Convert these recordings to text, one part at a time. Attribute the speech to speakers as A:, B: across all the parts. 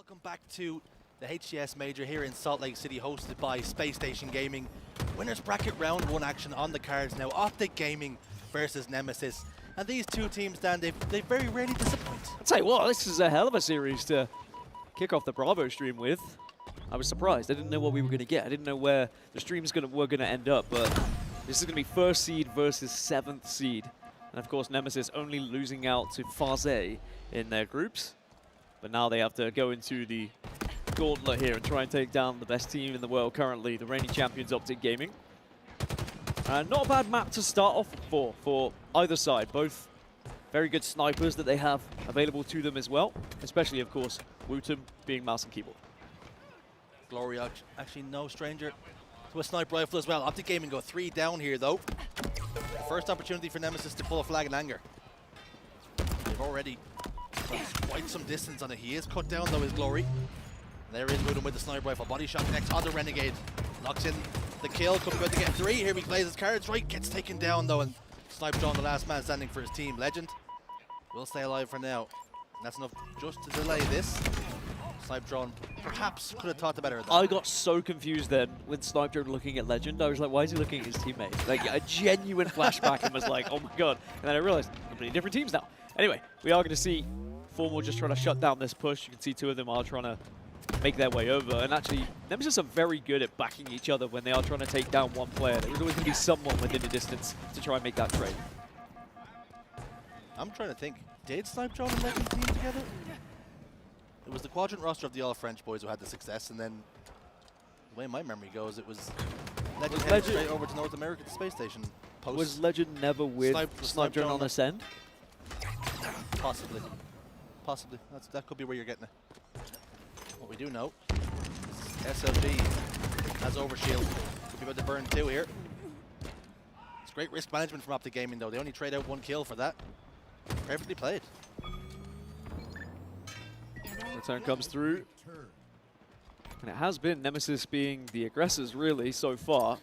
A: Welcome back to the HCS Major here in Salt Lake City, hosted by Spacestation Gaming. Winners bracket round 1 action on the cards now. Optic Gaming versus Nemesis. And these two teams, Dan, they very rarely disappoint.
B: I'll tell you what, this is a hell of a series to kick off the Bravo stream with. I was surprised. I didn't know what we were going to get. I didn't know where the streams were going to end up, but this is going to be first seed versus 7th seed. And of course, Nemesis only losing out to FaZe in their groups. But now they have to go into the gauntlet here and try and take down the best team in the world currently, the reigning champions, Optic Gaming. Not a bad map to start off for either side. Both very good snipers that they have available to them as well, especially, of course, Wootum being mouse and keyboard.
A: Glory actually no stranger to a sniper rifle as well. Optic Gaming go 3 down here, though. The first opportunity for Nemesis to pull a flag in anger. They've already quite some distance on it. He is cut down, though, his Glory. There is Wootum with the sniper rifle. Body shot next on the Renegade. Knocks in the kill. Could be about to get 3. Here he plays his cards right. Gets taken down, though, and sniped on the last man standing for his team. Legend will stay alive for now. And that's enough just to delay this. Snipe drone perhaps could have thought the better of that.
B: I got so confused then with Snipe Drone looking at Legend. I was like, why is he looking at his teammate? Like a genuine flashback and was like, oh my god. And then I realized completely different teams now. Anyway, we are going to see Formal just trying to shut down this push. You can see 2 of them are trying to make their way over. And actually, Nemesis are very good at backing each other when they are trying to take down one player. There's always going to be someone within the distance to try and make that trade.
A: I'm trying to think, did Snipe Drone and Legend team together? It was the quadrant roster of the all-French boys who had the success, and then the way my memory goes, it was Legend headed straight over to North America, the space station post.
B: Was Legend never with Snipe Drone on Ascend?
A: Possibly. Possibly. That could be where you're getting it. What we do know is SLG has overshield. Could be about to burn 2 here. It's great risk management from Optic Gaming, though. They only trade out 1 kill for that. Perfectly played.
B: Return comes through. And it has been Nemesis being the aggressors, really, so far.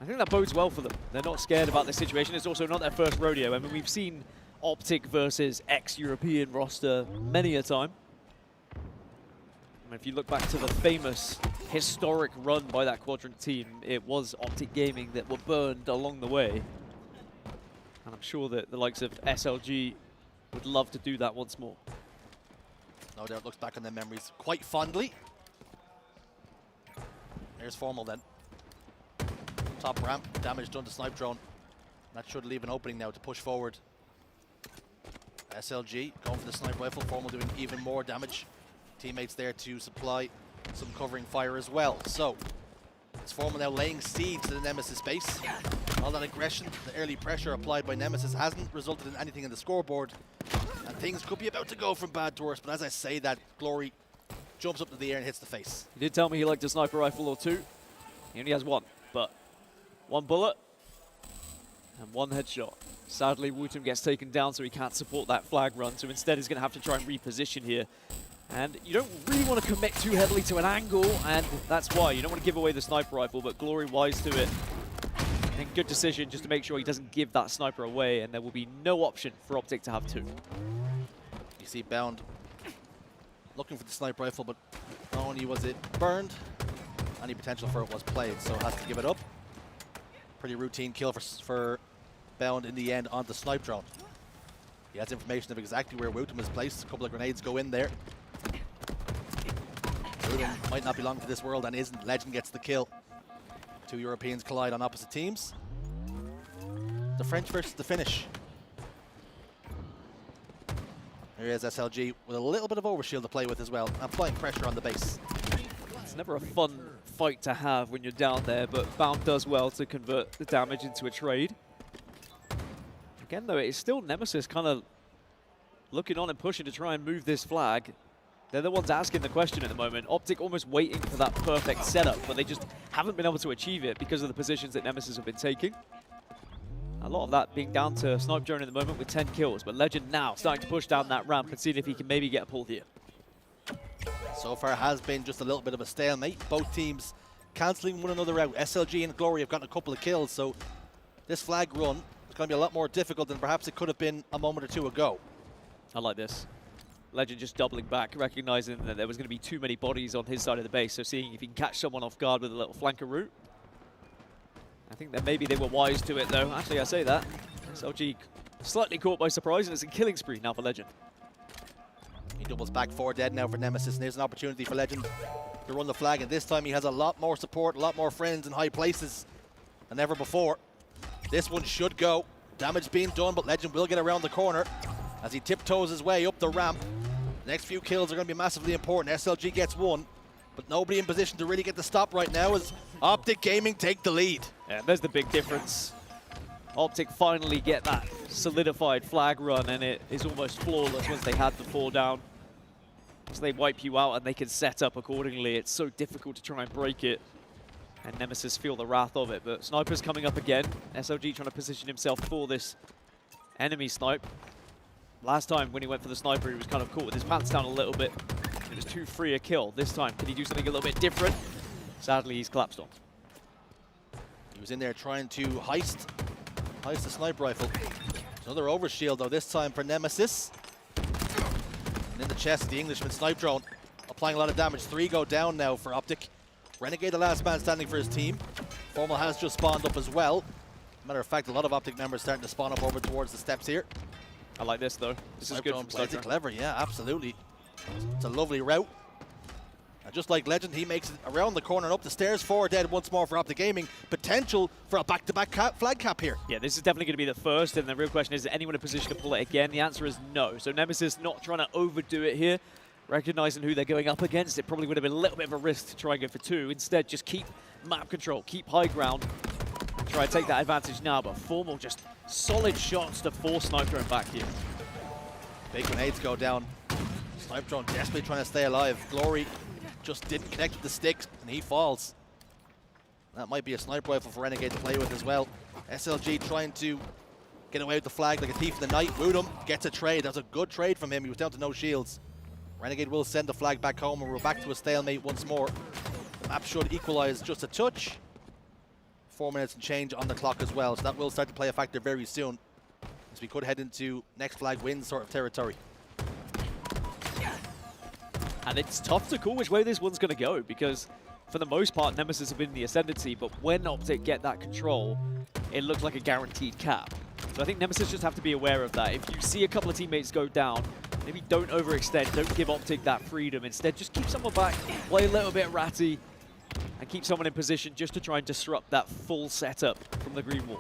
B: I think that bodes well for them. They're not scared about this situation. It's also not their first rodeo. I mean, we've seen Optic versus ex-European roster many a time. I mean, if you look back to the famous historic run by that quadrant team, it was Optic Gaming that were burned along the way. And I'm sure that the likes of SLG would love to do that once more.
A: No doubt looks back on their memories quite fondly. There's Formal then. Top ramp, damage done to Snipe Drone. That should leave an opening now to push forward. SLG going for the sniper rifle. Formal doing even more damage. Teammates there to supply some covering fire as well. So it's Formal now laying siege to the Nemesis base. All that aggression, the early pressure applied by Nemesis hasn't resulted in anything in the scoreboard. And things could be about to go from bad to worse. But as I say that, Glory jumps up to the air and hits the face.
B: He did tell me he liked a sniper rifle or 2. He only has 1, but 1 bullet and 1 headshot. Sadly, Wootum gets taken down, so he can't support that flag run. So instead, he's going to have to try and reposition here. And you don't really want to commit too heavily to an angle, and that's why. You don't want to give away the sniper rifle, but Glory wise to it. And good decision just to make sure he doesn't give that sniper away, and there will be no option for Optic to have 2.
A: You see Bound looking for the sniper rifle, but not only was it burned, any potential for it was played, so has to give it up. Pretty routine kill for Bound in the end onto Snipe Drone. He has information of exactly where Wootum is placed. A couple of grenades go in there. Wootum might not belong to this world and isn't. Legend gets the kill. 2 Europeans collide on opposite teams. The French versus the Finnish. Here is SLG with a little bit of overshield to play with as well, applying pressure on the base.
B: It's never a fun fight to have when you're down there, but Bound does well to convert the damage into a trade. Again, though, it's still Nemesis kind of looking on and pushing to try and move this flag. They're the ones asking the question at the moment. Optic almost waiting for that perfect setup, but they just haven't been able to achieve it because of the positions that Nemesis have been taking. A lot of that being down to Snipe Drone at the moment with 10 kills, but Legend now starting to push down that ramp and seeing if he can maybe get a pull here.
A: So far has been just a little bit of a stalemate. Both teams cancelling one another out. SLG and Glory have gotten a couple of kills, so this flag run is going to be a lot more difficult than perhaps it could have been a moment or 2 ago.
B: I like this. Legend just doubling back, recognizing that there was going to be too many bodies on his side of the base, so seeing if he can catch someone off guard with a little flanker route. I think that maybe they were wise to it, though. Actually, I say that. SLG slightly caught by surprise, and it's a killing spree now for Legend.
A: He doubles back 4 dead now for Nemesis, and there's an opportunity for Legend to run the flag, and this time he has a lot more support, a lot more friends in high places than ever before. This one should go. Damage being done, but Legend will get around the corner as he tiptoes his way up the ramp. The next few kills are going to be massively important. SLG gets one, but nobody in position to really get the stop right now as Optic Gaming take the lead.
B: Yeah, there's the big difference. Optic finally get that solidified flag run, and it is almost flawless once they had the 4 down. So they wipe you out and they can set up accordingly. It's so difficult to try and break it. And Nemesis feel the wrath of it, but Sniper's coming up again. SLG trying to position himself for this enemy snipe. Last time when he went for the sniper, he was kind of caught with his pants down a little bit. It was too free a kill. This time, can he do something a little bit different? Sadly, he's collapsed on.
A: He was in there trying to heist the sniper rifle. Another overshield though, this time for Nemesis. And in the chest, the Englishman snipe drone applying a lot of damage. 3 go down now for Optic. Renegade, the last man standing for his team. Formal has just spawned up as well. Matter of fact, a lot of Optic members starting to spawn up over towards the steps here.
B: I like this though. This is good from
A: plays it clever, yeah, absolutely. It's a lovely route. And just like Legend, he makes it around the corner and up the stairs. 4 dead once more for Optic Gaming. Potential for a back-to-back flag cap here.
B: Yeah, this is definitely going to be the first, and the real question is anyone in a position to pull it again? The answer is no. So Nemesis not trying to overdo it here. Recognizing who they're going up against, it probably would have been a little bit of a risk to try and go for 2. Instead, just keep map control, keep high ground, and try and take that advantage now. But Formal just solid shots to force Sniper Drone back here.
A: Big grenades go down. Sniper Drone desperately trying to stay alive. Glory just didn't connect with the sticks, and he falls. That might be a sniper rifle for Renegade to play with as well. SLG trying to get away with the flag like a thief in the night. Woodham gets a trade. That was a good trade from him. He was down to no shields. Renegade will send the flag back home, and we're back to a stalemate once more. The map should equalize just a touch. 4 minutes and change on the clock as well, so that will start to play a factor very soon, as we could head into next flag win sort of territory.
B: And it's tough to call which way this one's going to go, because for the most part, Nemesis have been in the ascendancy, but when Optic get that control, it looks like a guaranteed cap. So I think Nemesis just have to be aware of that. If you see a couple of teammates go down, maybe don't overextend, don't give Optic that freedom. Instead, just keep someone back, play a little bit ratty, and keep someone in position just to try and disrupt that full setup from the green wall.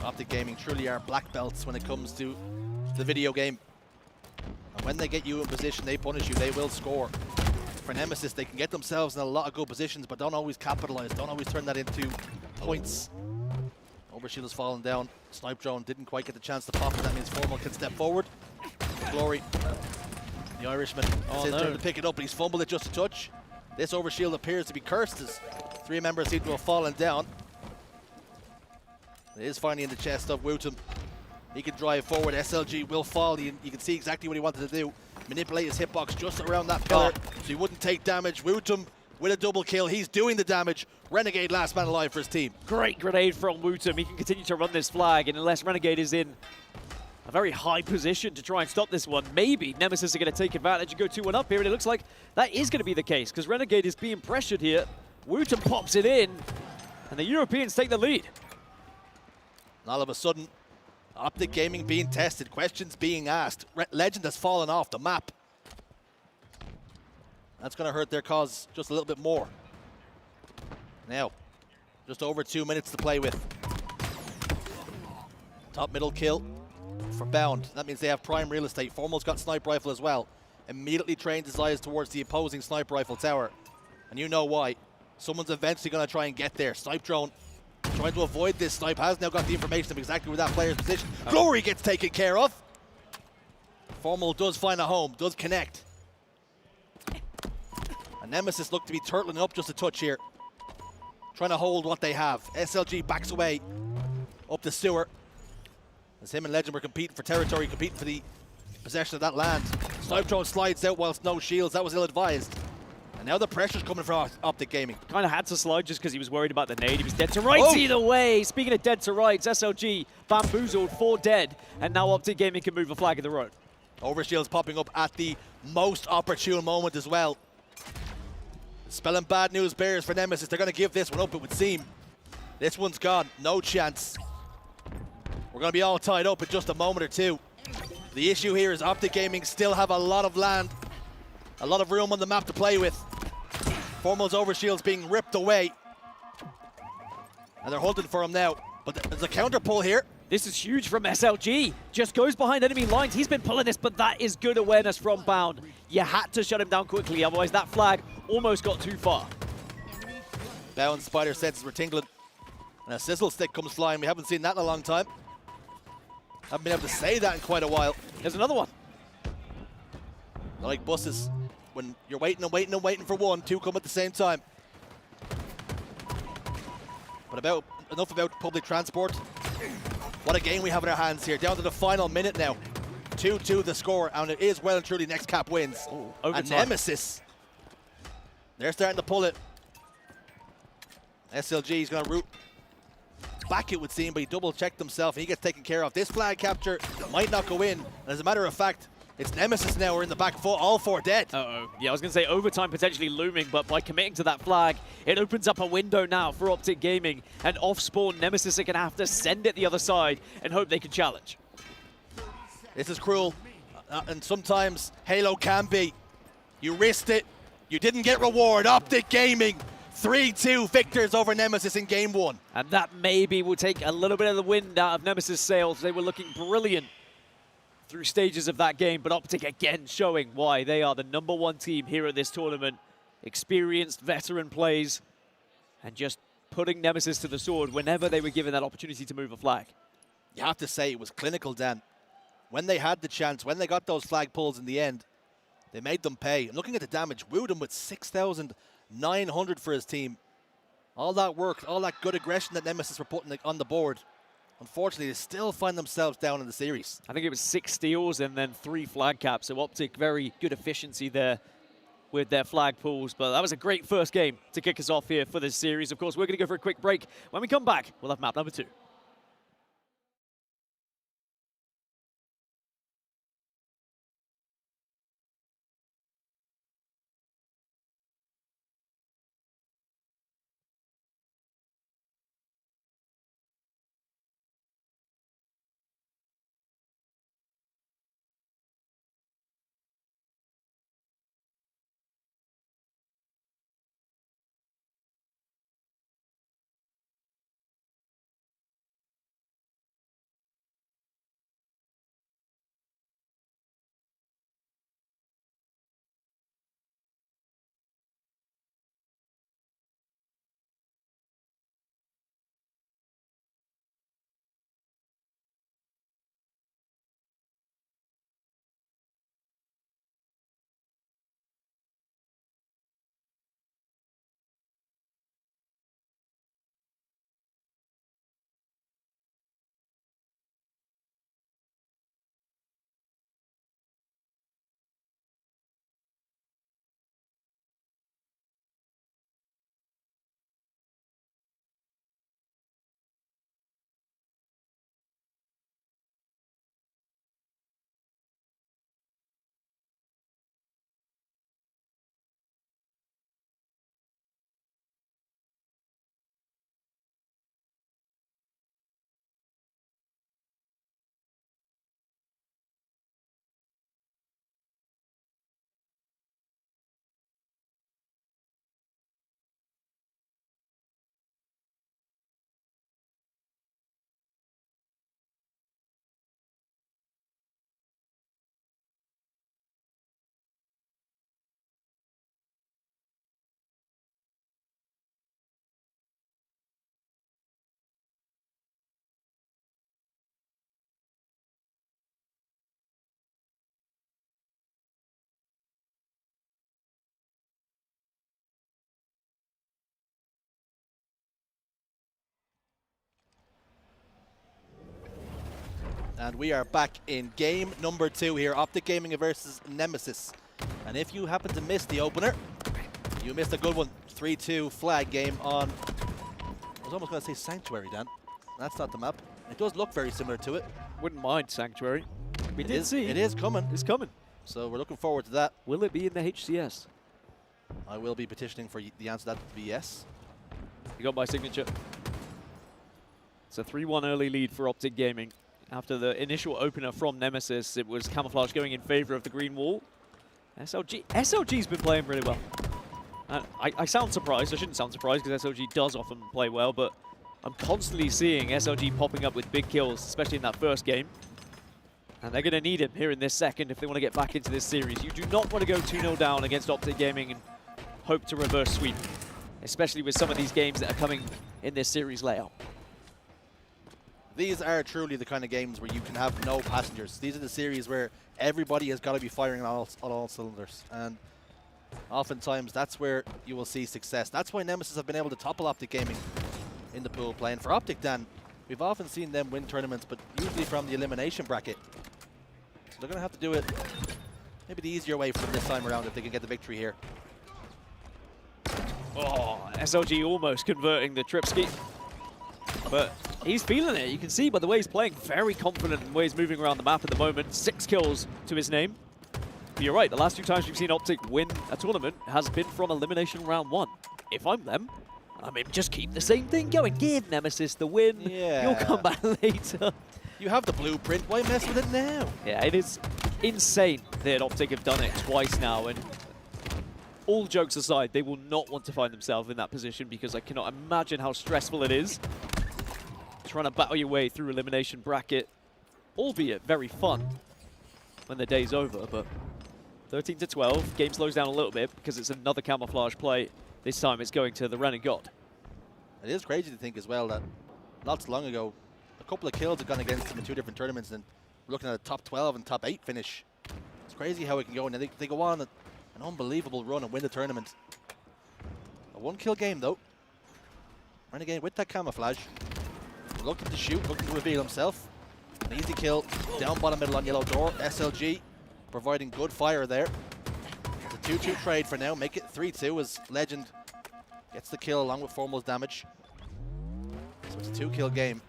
A: Optic Gaming truly are black belts when it comes to the video game. And when they get you in position, they punish you, they will score. For Nemesis, they can get themselves in a lot of good positions, but don't always capitalize, don't always turn that into points. Overshield has fallen down. Snipe drone didn't quite get the chance to pop it. That means Formal can step forward. Glory, the Irishman, it's his turn to pick it up, but he's fumbled it just a touch. This overshield appears to be cursed as 3 members seem to have fallen down. It is finally in the chest of Wootum. He can drive forward. SLG will fall. You can see exactly what he wanted to do. Manipulate his hitbox just around that pillar so he wouldn't take damage. Wootum with a double kill. He's doing the damage. Renegade last man alive for his team.
B: Great grenade from Wootum. He can continue to run this flag, and unless Renegade is in a very high position to try and stop this one, maybe Nemesis are going to take advantage and go 2-1 up here, and it looks like that is going to be the case, because Renegade is being pressured here. Wootum pops it in, and the Europeans take the lead.
A: And all of a sudden, Optic Gaming being tested, questions being asked. Legend has fallen off the map. That's going to hurt their cause just a little bit more. Now, just over 2 minutes to play with. Top middle kill for Bound. That means they have prime real estate. Formal's got sniper rifle as well. Immediately trains his eyes towards the opposing sniper rifle tower. And you know why. Someone's eventually going to try and get there. Snipe drone trying to avoid this. Snipe has now got the information of exactly where that player's position. Glory gets taken care of. Formal does find a home, does connect. And Nemesis look to be turtling up just a touch here. Trying to hold what they have. SLG backs away up the sewer. As him and Legend were competing for territory, competing for the possession of that land. Snipe drone slides out whilst no shields. That was ill-advised. And now the pressure's coming from Optic Gaming.
B: Kind of had to slide just because he was worried about the nade. He was dead to rights either way. Speaking of dead to rights, SLG bamboozled, 4 dead, and now Optic Gaming can move a flag of their own.
A: Overshield's popping up at the most opportune moment as well. Spelling bad news bears for Nemesis. They're going to give this one up, it would seem. This one's gone. No chance. We're going to be all tied up in just a moment or two. The issue here is Optic Gaming still have a lot of land, a lot of room on the map to play with. Formal's overshield's being ripped away. And they're holding for him now. But there's a counter pull here.
B: This is huge from SLG. Just goes behind enemy lines. He's been pulling this, but that is good awareness from Bound. You had to shut him down quickly, otherwise that flag almost got too far.
A: Bound's spider senses were tingling. And a sizzle stick comes flying. We haven't seen that in a long time. Haven't been able to say that in quite a while.
B: There's another one.
A: They're like buses. When you're waiting and waiting and waiting for one, 2 come at the same time. But enough about public transport. What a game we have in our hands here. Down to the final minute now. 2-2 the score, and it is well and truly next cap wins. And Nemesis, they're starting to pull it. SLG is going to root back, it would seem, but he double-checked himself and he gets taken care of. This flag capture might not go in. And as a matter of fact, it's Nemesis now. We're in the back four, all 4 dead.
B: Yeah, I was going to say overtime potentially looming, but by committing to that flag, it opens up a window now for Optic Gaming. And off-spawn, Nemesis are going to have to send it the other side and hope they can challenge.
A: This is cruel, and sometimes Halo can be. You risked it, you didn't get reward. Optic Gaming, 3-2 victors over Nemesis in game 1.
B: And that maybe will take a little bit of the wind out of Nemesis' sails. They were looking brilliant through stages of that game, but Optic again showing why they are the #1 team here at this tournament. Experienced veteran plays and just putting Nemesis to the sword whenever they were given that opportunity to move a flag.
A: You have to say it was clinical, Dan. When they had the chance, when they got those flag pulls in the end, they made them pay. And looking at the damage, Wooden with 6,900 for his team. All that work, all that good aggression that Nemesis were putting on the board. Unfortunately, they still find themselves down in the series.
B: I think it was 6 steals and then 3 flag caps. So Optic, very good efficiency there with their flag pulls. But that was a great first game to kick us off here for this series. Of course, we're going to go for a quick break. When we come back, we'll have map number 2.
A: And we are back in game number 2 here. Optic Gaming versus Nemesis. And if you happen to miss the opener, You missed a good one. 3-2 flag game on, I was almost going to say Sanctuary, Dan. That's not the map. It does look very similar to it.
B: Wouldn't mind Sanctuary. We did see.
A: It is coming.
B: It's coming.
A: So we're looking forward to that.
B: Will it be in the HCS?
A: I will be petitioning for the answer to that to be yes.
B: You got my signature. It's a 3-1 early lead for Optic Gaming. After the initial opener from Nemesis, it was Camouflage going in favor of the green wall. SLG's been playing really well. I sound surprised. I shouldn't sound surprised because SLG does often play well, but I'm constantly seeing SLG popping up with big kills, especially in that first game. And they're going to need him here in this second if they want to get back into this series. You do not want to go 2-0 down against Optic Gaming and hope to reverse sweep, especially with some of these games that are coming in this series layout.
A: These are truly the kind of games where you can have no passengers. These are the series where everybody has got to be firing on all cylinders. And oftentimes that's where you will see success. That's why Nemesis have been able to topple Optic Gaming in the pool play. And for Optic, Dan, we've often seen them win tournaments, but usually from the elimination bracket. So they're going to have to do it maybe the easier way for them this time around if they can get the victory here.
B: Oh, SLG almost converting the trip ski. But he's feeling it. You can see by the way he's playing, very confident in the way he's moving around the map at the moment. 6 kills to his name. But you're right, the last 2 times we've seen Optic win a tournament has been from elimination round 1. If I'm them, I mean, just keep the same thing going. Give Nemesis the win.
A: Yeah.
B: You'll come back later.
A: You have the blueprint. Why mess with it now?
B: Yeah, it is insane that Optic have done it twice now. And all jokes aside, they will not want to find themselves in that position because I cannot imagine how stressful it is trying to battle your way through elimination bracket, albeit very fun when the day's over. But 13-12, game slows down a little bit because it's another Camouflage play. This time it's going to the Renegade.
A: It is crazy to think as well that not so long ago, a couple of kills have gone against them in 2 different tournaments, and we're looking at a top 12 and top 8 finish. It's crazy how it can go, and they go on an unbelievable run and win the tournament. A 1-kill game though. Renegade with that Camouflage. Looking to shoot, looking to reveal himself. An easy kill down bottom middle on yellow door. SLG providing good fire there. It's a 2-2 trade for now. Make it 3-2 as Legend gets the kill along with Formal's damage. So it's a 2-kill game.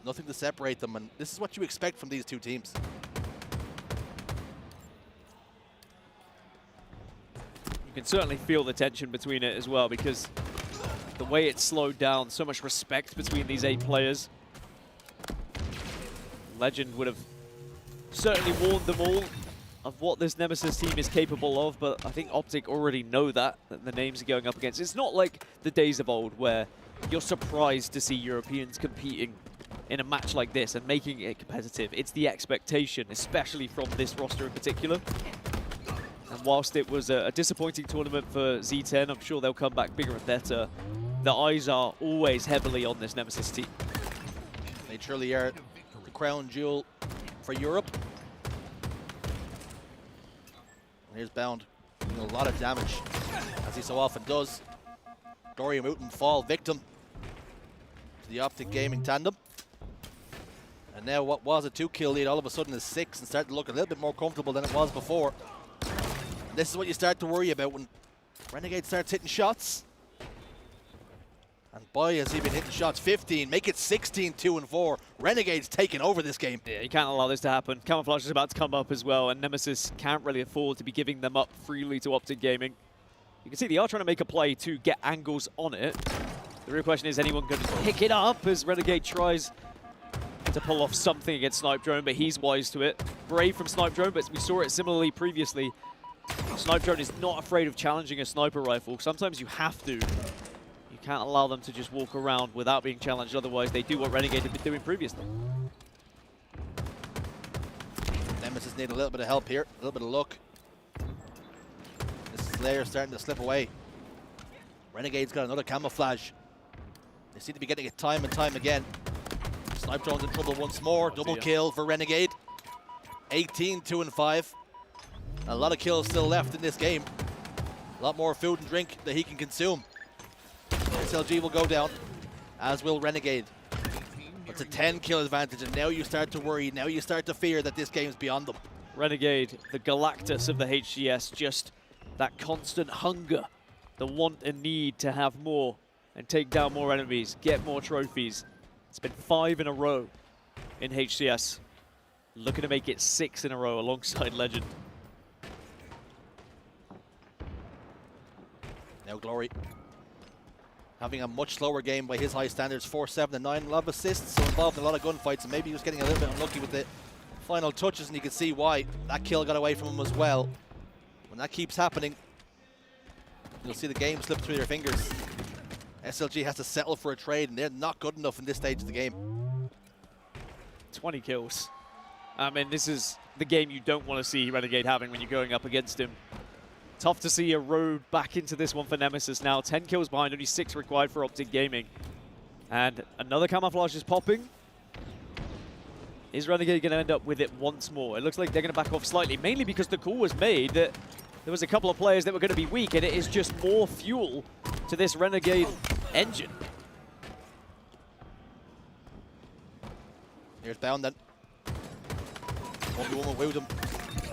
A: Nothing to separate them, and this is what you expect from these 2 teams.
B: You can certainly feel the tension between it as well because the way it's slowed down, so much respect between these 8 players. Legend would have certainly warned them all of what this Nemesis team is capable of, but I think Optic already know that the names are going up against. It's not like the days of old where you're surprised to see Europeans competing in a match like this and making it competitive. It's the expectation, especially from this roster in particular. And whilst it was a disappointing tournament for Z10, I'm sure they'll come back bigger and better. The eyes are always heavily on this Nemesis team.
A: They truly are the crown jewel for Europe. And here's Bound doing a lot of damage, as he so often does. Dory and Wooten fall victim to the Optic Gaming tandem. And now what was a 2-kill lead all of a sudden is 6 and starting to look a little bit more comfortable than it was before. And this is what you start to worry about when Renegade starts hitting shots. And boy, has he been hitting shots. 15, make it 16, 2-4. Renegade's taking over this game.
B: Yeah, you can't allow this to happen. Camouflage is about to come up as well, and Nemesis can't really afford to be giving them up freely to Optic Gaming. You can see they are trying to make a play to get angles on it. The real question is, anyone going to pick it up as Renegade tries to pull off something against Snipe Drone, but he's wise to it. Brave from Snipe Drone, but we saw it similarly previously. Snipe Drone is not afraid of challenging a sniper rifle. Sometimes you have to. You can't allow them to just walk around without being challenged, otherwise they do what Renegade have been doing previously.
A: Nemesis need a little bit of help here, a little bit of luck. This Slayer starting to slip away. Renegade's got another Camouflage. They seem to be getting it time and time again. Snipe Drone's in trouble once more. Double kill for Renegade. 18, 2-5. A lot of kills still left in this game. A lot more food and drink that he can consume. SLG will go down, as will Renegade. It's a 10-kill advantage, and now you start to worry, now you start to fear that this game's beyond them.
B: Renegade, the Galactus of the HCS, just that constant hunger. the want and need to have more and take down more enemies, get more trophies. It's been 5 in a row in HCS. Looking to make it 6 in a row alongside Legend.
A: Now Glory having a much slower game by his high standards, 4-7 and 9. A lot of assists, so involved in a lot of gunfights, and maybe he was getting a little bit unlucky with the final touches, and you can see why that kill got away from him as well. When that keeps happening, you'll see the game slip through their fingers. SLG has to settle for a trade, and they're not good enough in this stage of the game.
B: 20 kills. I mean, this is the game you don't want to see Renegade having when you're going up against him. Tough to see a road back into this one for Nemesis now. 10 kills behind, only 6 required for Optic Gaming. And another camouflage is popping. Is Renegade going to end up with it once more? It looks like they're going to back off slightly, mainly because the call was made that there was a couple of players that were going to be weak, and it is just more fuel to this Renegade engine.
A: Here's Bound then. 1v1 with Woodham,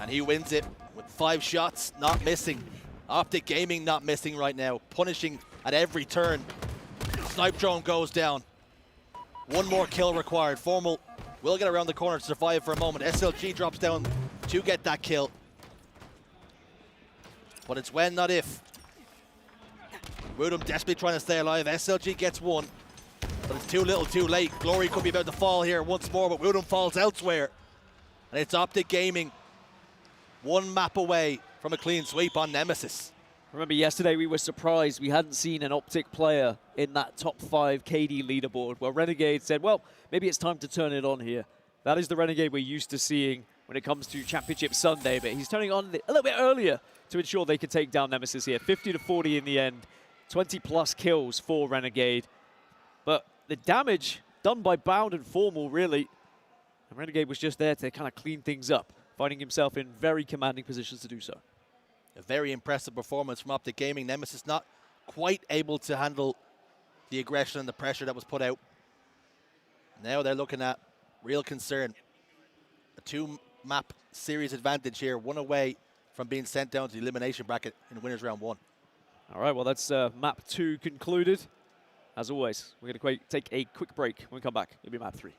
A: and he wins it with 5 shots, not missing. Optic Gaming not missing right now, punishing at every turn. Snipe drone goes down. 1 more kill required. Formal will get around the corner to survive for a moment. SLG drops down to get that kill. But it's when, not if. Woodham desperately trying to stay alive. SLG gets 1, but it's too little too late. Glory could be about to fall here once more, but Woodham falls elsewhere. And it's Optic Gaming 1 map away from a clean sweep on Nemesis.
B: Remember yesterday we were surprised we hadn't seen an Optic player in that top 5 KD leaderboard, where Renegade said, well, maybe it's time to turn it on here. That is the Renegade we're used to seeing when it comes to Championship Sunday, but he's turning on a little bit earlier to ensure they could take down Nemesis here. 50-40 in the end, 20+ kills for Renegade. But the damage done by Bound and Formal, really. And Renegade was just there to kind of clean things up, finding himself in very commanding positions to do so.
A: A very impressive performance from Optic Gaming. Nemesis not quite able to handle the aggression and the pressure that was put out. Now they're looking at real concern. A 2-map series advantage here, 1 away from being sent down to the elimination bracket in winners round 1.
B: All right, well, that's map 2 concluded. As always, we're going to take a quick break. When we come back, it'll be map 3.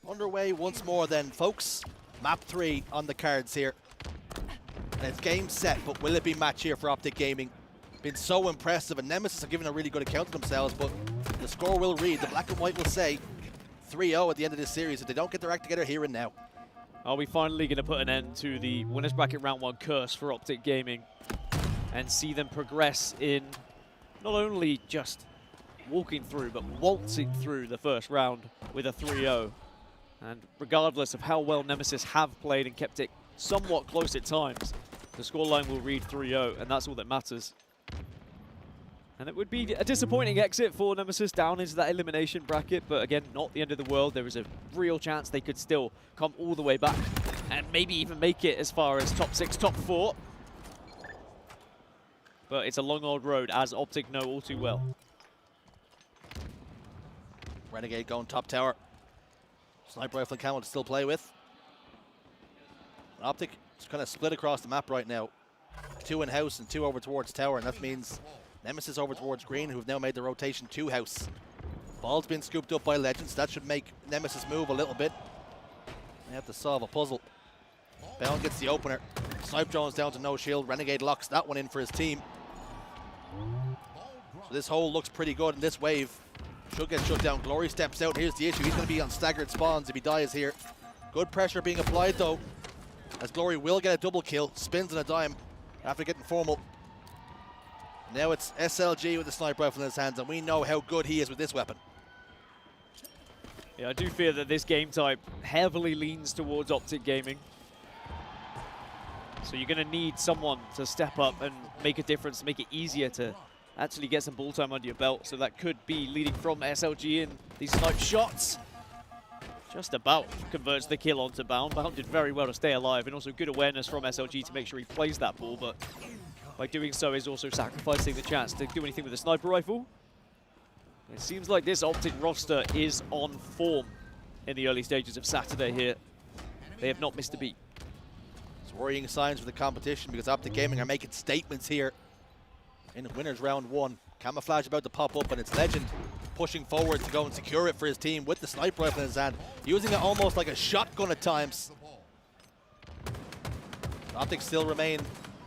A: Underway once more then, folks. Map 3 on the cards here. And it's game set, but will it be match here for Optic Gaming? Been so impressive, and Nemesis have given a really good account of themselves, but the score will read. The black and white will say 3-0 at the end of this series if they don't get their act together here and now.
B: Are we finally going to put an end to the winners bracket round 1 curse for Optic Gaming and see them progress in not only just walking through, but waltzing through the first round with a 3-0? And regardless of how well Nemesis have played and kept it somewhat close at times, the scoreline will read 3-0, and that's all that matters. And it would be a disappointing exit for Nemesis down into that elimination bracket, but again, not the end of the world. There is a real chance they could still come all the way back and maybe even make it as far as top 6, top 4. But it's a long old road, as Optic know all too well.
A: Renegade going top tower. Sniper rifle and camel to still play with. Optic is kind of split across the map right now. 2 in house and 2 over towards tower, and that means Nemesis over towards green, who have now made the rotation to house. Ball's been scooped up by Legends. That should make Nemesis move a little bit. They have to solve a puzzle. Bound gets the opener. Snipe drones down to no shield. Renegade locks that one in for his team. So this hole looks pretty good, and this wave should get shut down. Glory steps out. Here's the issue. He's going to be on staggered spawns if he dies here. Good pressure being applied, though, as Glory will get a double kill. Spins on a dime after getting formal. Now it's SLG with the sniper rifle in his hands, and we know how good he is with this weapon.
B: Yeah, I do fear that this game type heavily leans towards Optic Gaming. So you're going to need someone to step up and make a difference, make it easier to actually get some ball time under your belt. So that could be leading from SLG in these snipe shots. Just about converts the kill onto Bound. Bound did very well to stay alive, and also good awareness from SLG to make sure he plays that ball, but by doing so is also sacrificing the chance to do anything with the sniper rifle. It seems like this Optic roster is on form in the early stages of Saturday here. They have not missed a beat.
A: It's worrying signs for the competition, because Optic Gaming are making statements here in winners round 1. Camouflage about to pop up, and it's Legend pushing forward to go and secure it for his team with the sniper rifle in his hand, using it almost like a shotgun at times. Optic still remain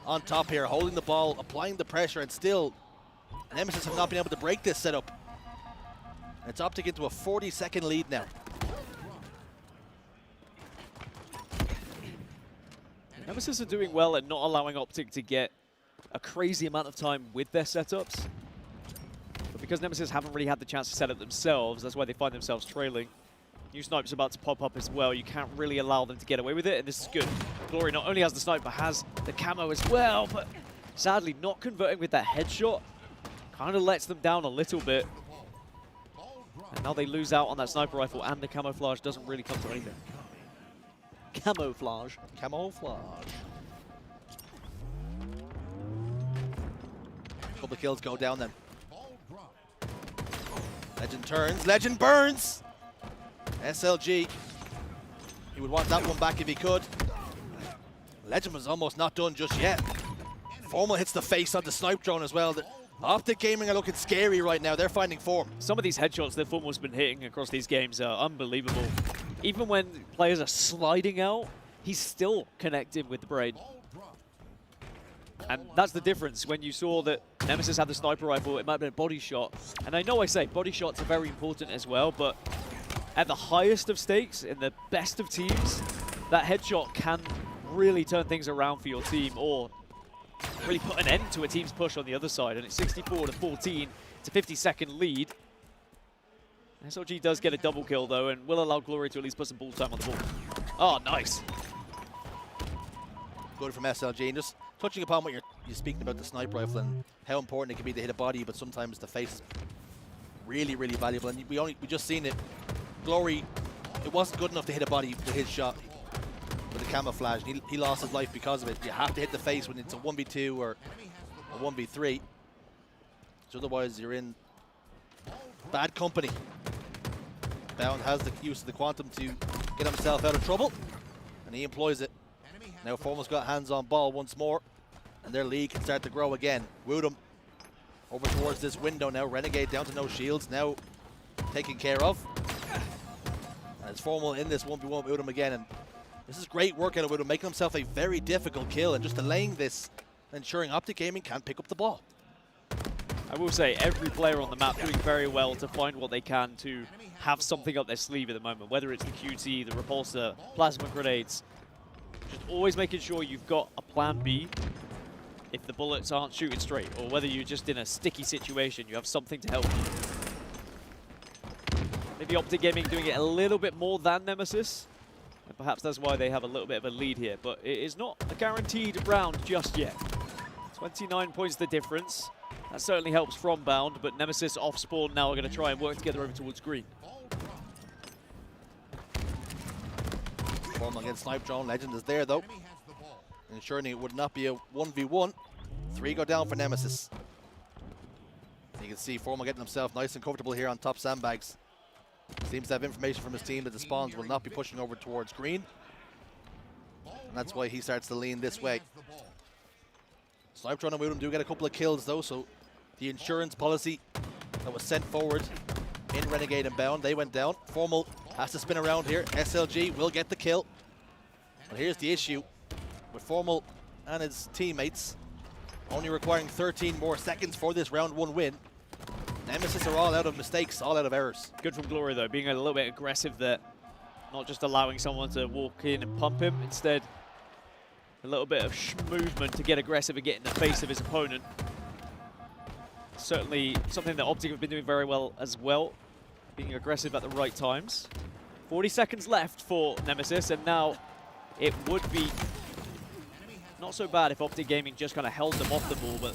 A: on top here, holding the ball, applying the pressure, and still Nemesis have not been able to break this setup. And it's Optic into a 40-second lead now.
B: Nemesis are doing well at not allowing Optic to get a crazy amount of time with their setups. But because Nemesis haven't really had the chance to set up themselves, that's why they find themselves trailing. New sniper's about to pop up as well. You can't really allow them to get away with it, and this is good. Glory not only has the sniper, has the camo as well, but sadly not converting with that headshot. Kind of lets them down a little bit. And now they lose out on that sniper rifle, and the camouflage doesn't really come to anything. Camouflage.
A: Camouflage. Couple of kills go down then. Legend turns, Legend burns! SLG, he would want that one back if he could. Legend was almost not done just yet. Formal hits the face on the snipe drone as well. The Optic Gaming are looking scary right now. They're finding form.
B: Some of these headshots that Formal's been hitting across these games are unbelievable. Even when players are sliding out, he's still connecting with the brain. And that's the difference. When you saw that Nemesis had the sniper rifle, it might have been a body shot. And I know I say body shots are very important as well, but at the highest of stakes, in the best of teams, that headshot can really turn things around for your team, or really put an end to a team's push on the other side. And it's 64-14. It's a 50-second lead. SLG does get a double kill, though, and will allow Glory to at least put some ball time on the ball. Oh, nice.
A: Good from SLG. And just touching upon what you're speaking about the sniper rifle and how important it can be to hit a body, but sometimes the face is really, really valuable. And we just seen it. Glory, it wasn't good enough to hit a body with his shot with the camouflage. He lost his life because of it. You have to hit the face when it's a 1v2 or a 1v3. So otherwise you're in bad company. Bound has the use of the quantum to get himself out of trouble, and he employs it. Now Formal's got hands on ball once more, and their lead can start to grow again. Woodham over towards this window now. Renegade down to no shields, now taken care of. And it's Formal in this 1v1 with Woodham again, and this is great work out of Woodham, making himself a very difficult kill and just delaying this, ensuring Optic Gaming can't pick up the ball.
B: I will say every player on the map doing very well to find what they can to have something up their sleeve at the moment, whether it's the QT, the repulsor, plasma grenades. Just always making sure you've got a plan B if the bullets aren't shooting straight, or whether you're just in a sticky situation, you have something to help you. Maybe Optic Gaming doing it a little bit more than Nemesis, and perhaps that's why they have a little bit of a lead here, but it is not a guaranteed round just yet. 29 points the difference. That certainly helps from Bound, but Nemesis off spawn now are going to try and work together over towards green.
A: Formal against Snipe Drone. Legend is there though, ensuring it would not be a 1v1. 3 go down for Nemesis. You can see Formal getting himself nice and comfortable here on top sandbags. Seems to have information from his team that the spawns will not be pushing over towards green. And that's why he starts to lean this way. Snipe Drone and Woodham do get a couple of kills though, so the insurance policy that was sent forward in Renegade and Bound, they went down. Formal has to spin around here. SLG will get the kill. But here's the issue with Formal and his teammates only requiring 13 more seconds for this round 1 win. Nemesis are all out of mistakes, all out of errors.
B: Good from Glory though, being a little bit aggressive there. Not just allowing someone to walk in and pump him, instead a little bit of movement to get aggressive and get in the face of his opponent. Certainly something that Optic have been doing very well as well, being aggressive at the right times. 40 seconds left for Nemesis, and now it would be not so bad if Optic Gaming just kind of held them off the ball, but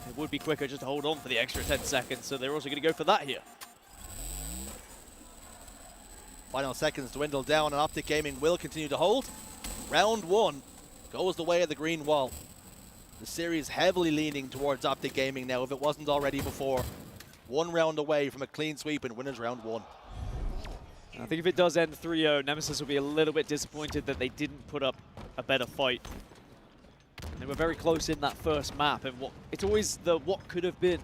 B: it would be quicker just to hold on for the extra 10 seconds, so they're also going to go for that here.
A: Final seconds dwindle down, and Optic Gaming will continue to hold. Round 1 goes the way of the green wall. The series heavily leaning towards Optic Gaming now, if it wasn't already before. 1 round away from a clean sweep in winners round 1.
B: I think if it does end 3-0, Nemesis will be a little bit disappointed that they didn't put up a better fight. They were very close in that first map, and it's always the what could have been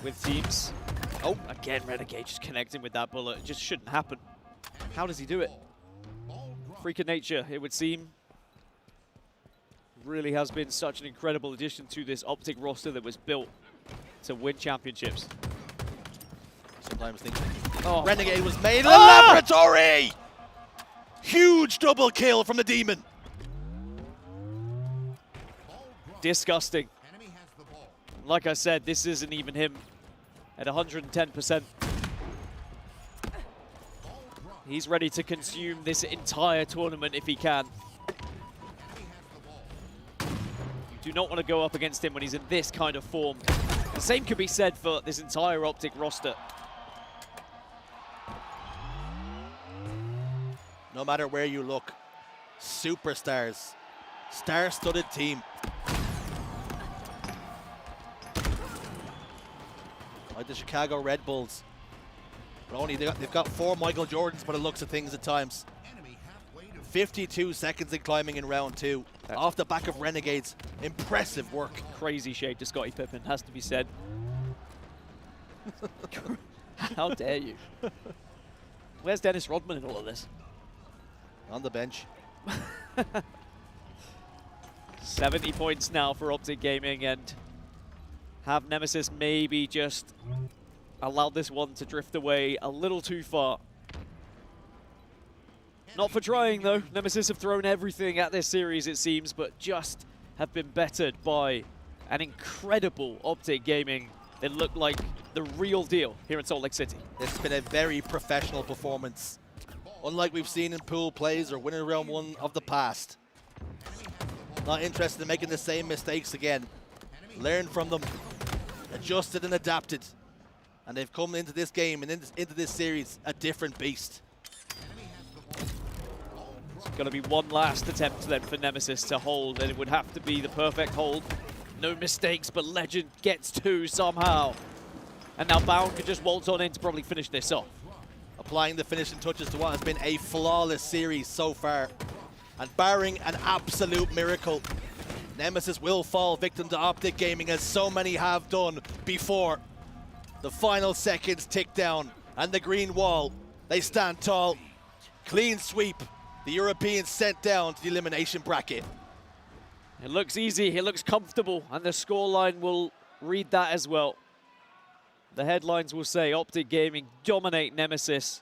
B: with teams. Oh, again, Renegade just connecting with that bullet. It just shouldn't happen. How does he do it? Freak of nature, it would seem. Really has been such an incredible addition to this Optic roster that was built to win championships.
A: Sometimes think Renegade was made in a laboratory! Huge double kill from the Demon.
B: Disgusting. Like I said, this isn't even him at 110%. He's ready to consume this entire tournament if he can. You do not want to go up against him when he's in this kind of form. The same could be said for this entire Optic roster.
A: No matter where you look, superstars, star-studded team. Like the Chicago Red Bulls. But only they've got 4 Michael Jordans by the looks of things at times. 52 seconds in climbing in round 2. Off the back of Renegade's impressive work.
B: Crazy shade to Scottie Pippen, has to be said. How dare you? Where's Dennis Rodman in all of this?
A: On the bench.
B: 70 points now for Optic Gaming, and have Nemesis maybe just allowed this one to drift away a little too far. Not for trying though. Nemesis have thrown everything at this series it seems, but just have been bettered by an incredible Optic Gaming that looked like the real deal here in Salt Lake City.
A: It's been a very professional performance, unlike we've seen in pool plays or winning round 1 of the past. Not interested in making the same mistakes again. Learned from them, adjusted and adapted, and they've come into this game and into this series a different beast.
B: It's going to be one last attempt then for Nemesis to hold, and it would have to be the perfect hold. No mistakes, but Legend gets 2 somehow. And now Bound can just waltz on in to probably finish this off.
A: Applying the finishing touches to what has been a flawless series so far. And barring an absolute miracle, Nemesis will fall victim to Optic Gaming, as so many have done before. The final seconds tick down, and the green wall, they stand tall. Clean sweep. The Europeans sent down to the elimination bracket.
B: It looks easy, it looks comfortable, and the scoreline will read that as well. The headlines will say Optic Gaming dominate Nemesis.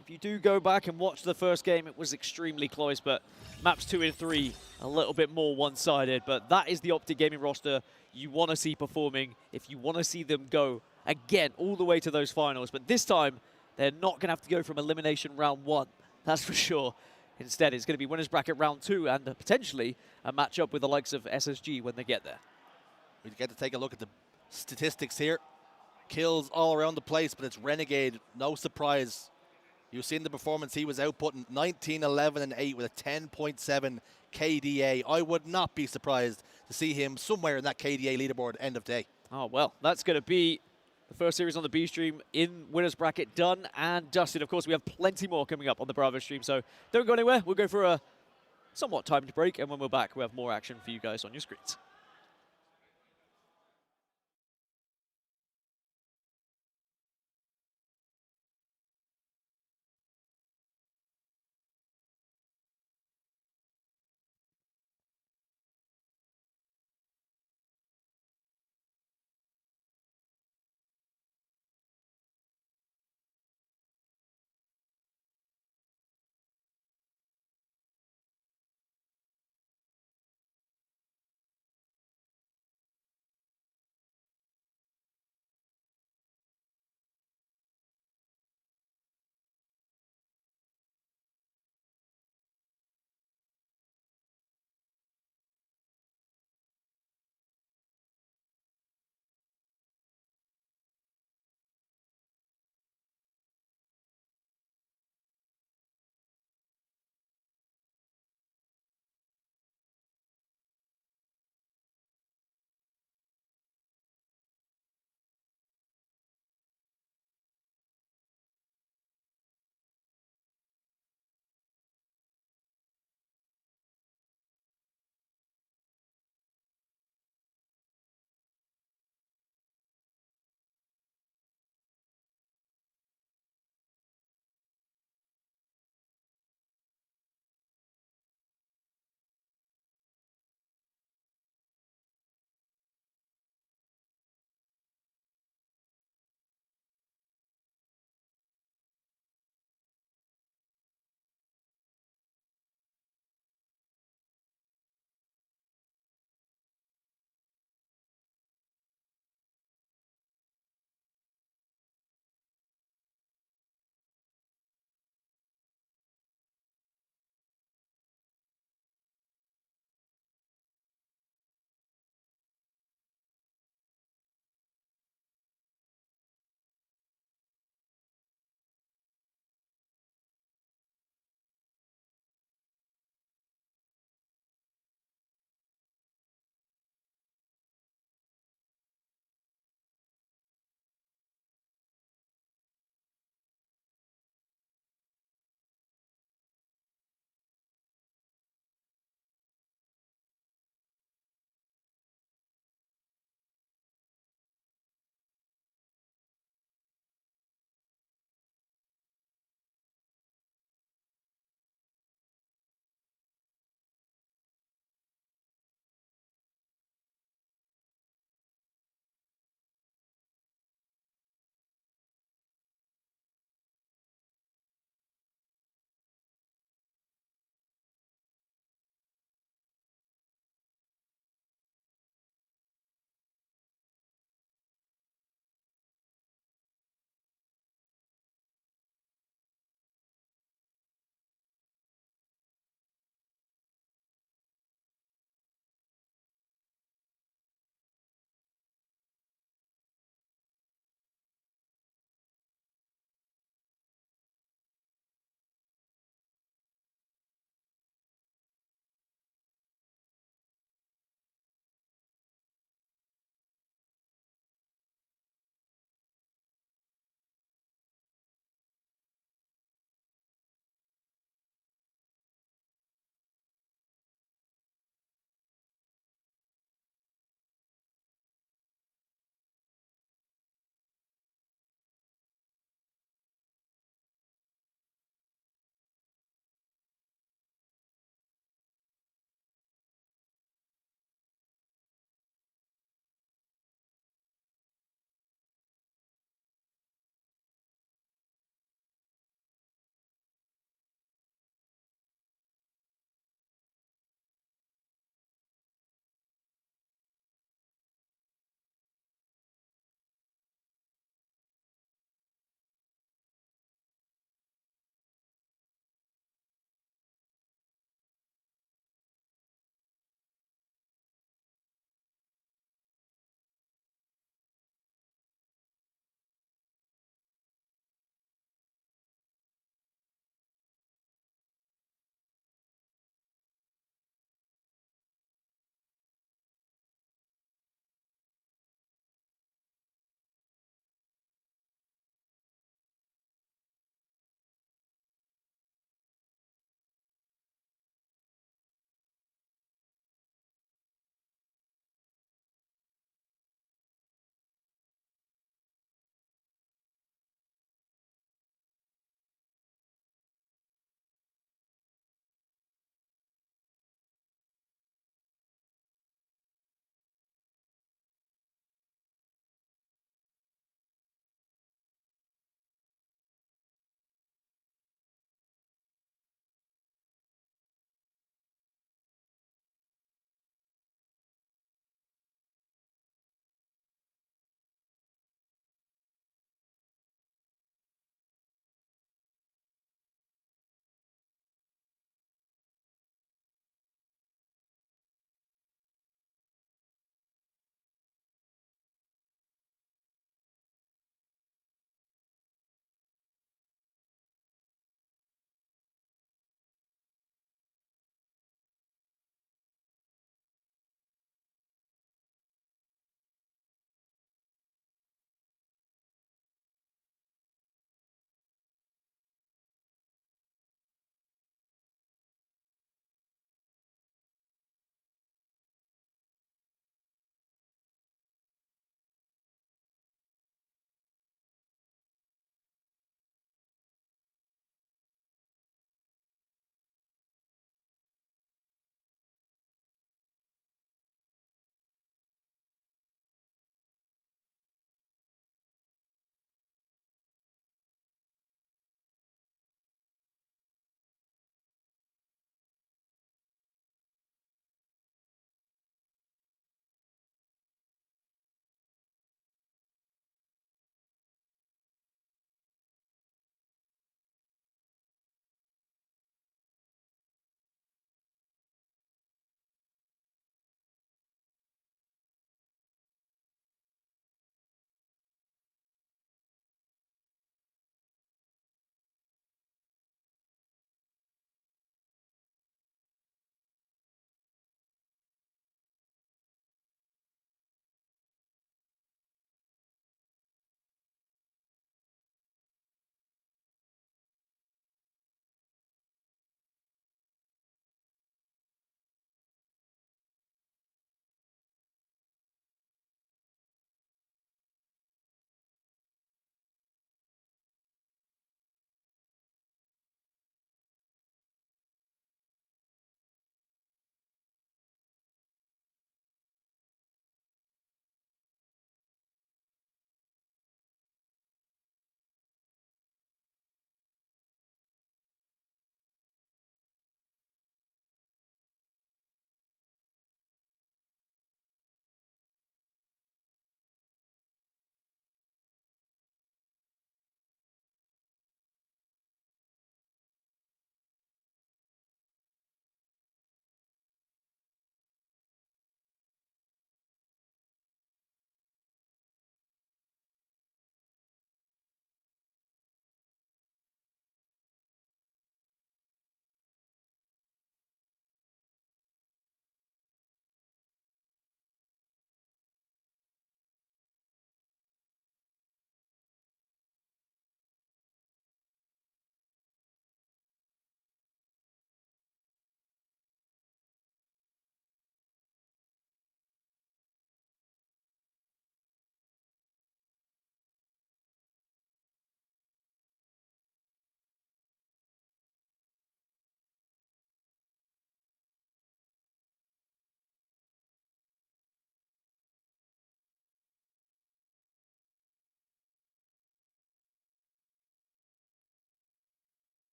B: If you do go back and watch the first game, it was extremely close, but maps 2 and 3 a little bit more one-sided. But that is the Optic Gaming roster you want to see performing if you want to see them go again all the way to those finals. But this time, they're not going to have to go from elimination round 1, that's for sure. Instead, it's going to be winners bracket round 2 and potentially a matchup with the likes of SSG when they get there.
A: We get to take a look at the statistics here. Kills all around the place, but it's Renegade. No surprise. You've seen the performance he was outputting. 19, 11, and 8 with a 10.7 KDA. I would not be surprised to see him somewhere in that KDA leaderboard end of day.
B: Oh, well, that's going to be the first series on the B stream in winner's bracket done and dusted. Of course, we have plenty more coming up on the Bravo stream, so don't go anywhere. We'll go for a somewhat timed break, and when we're back, we'll have more action for you guys on your screens.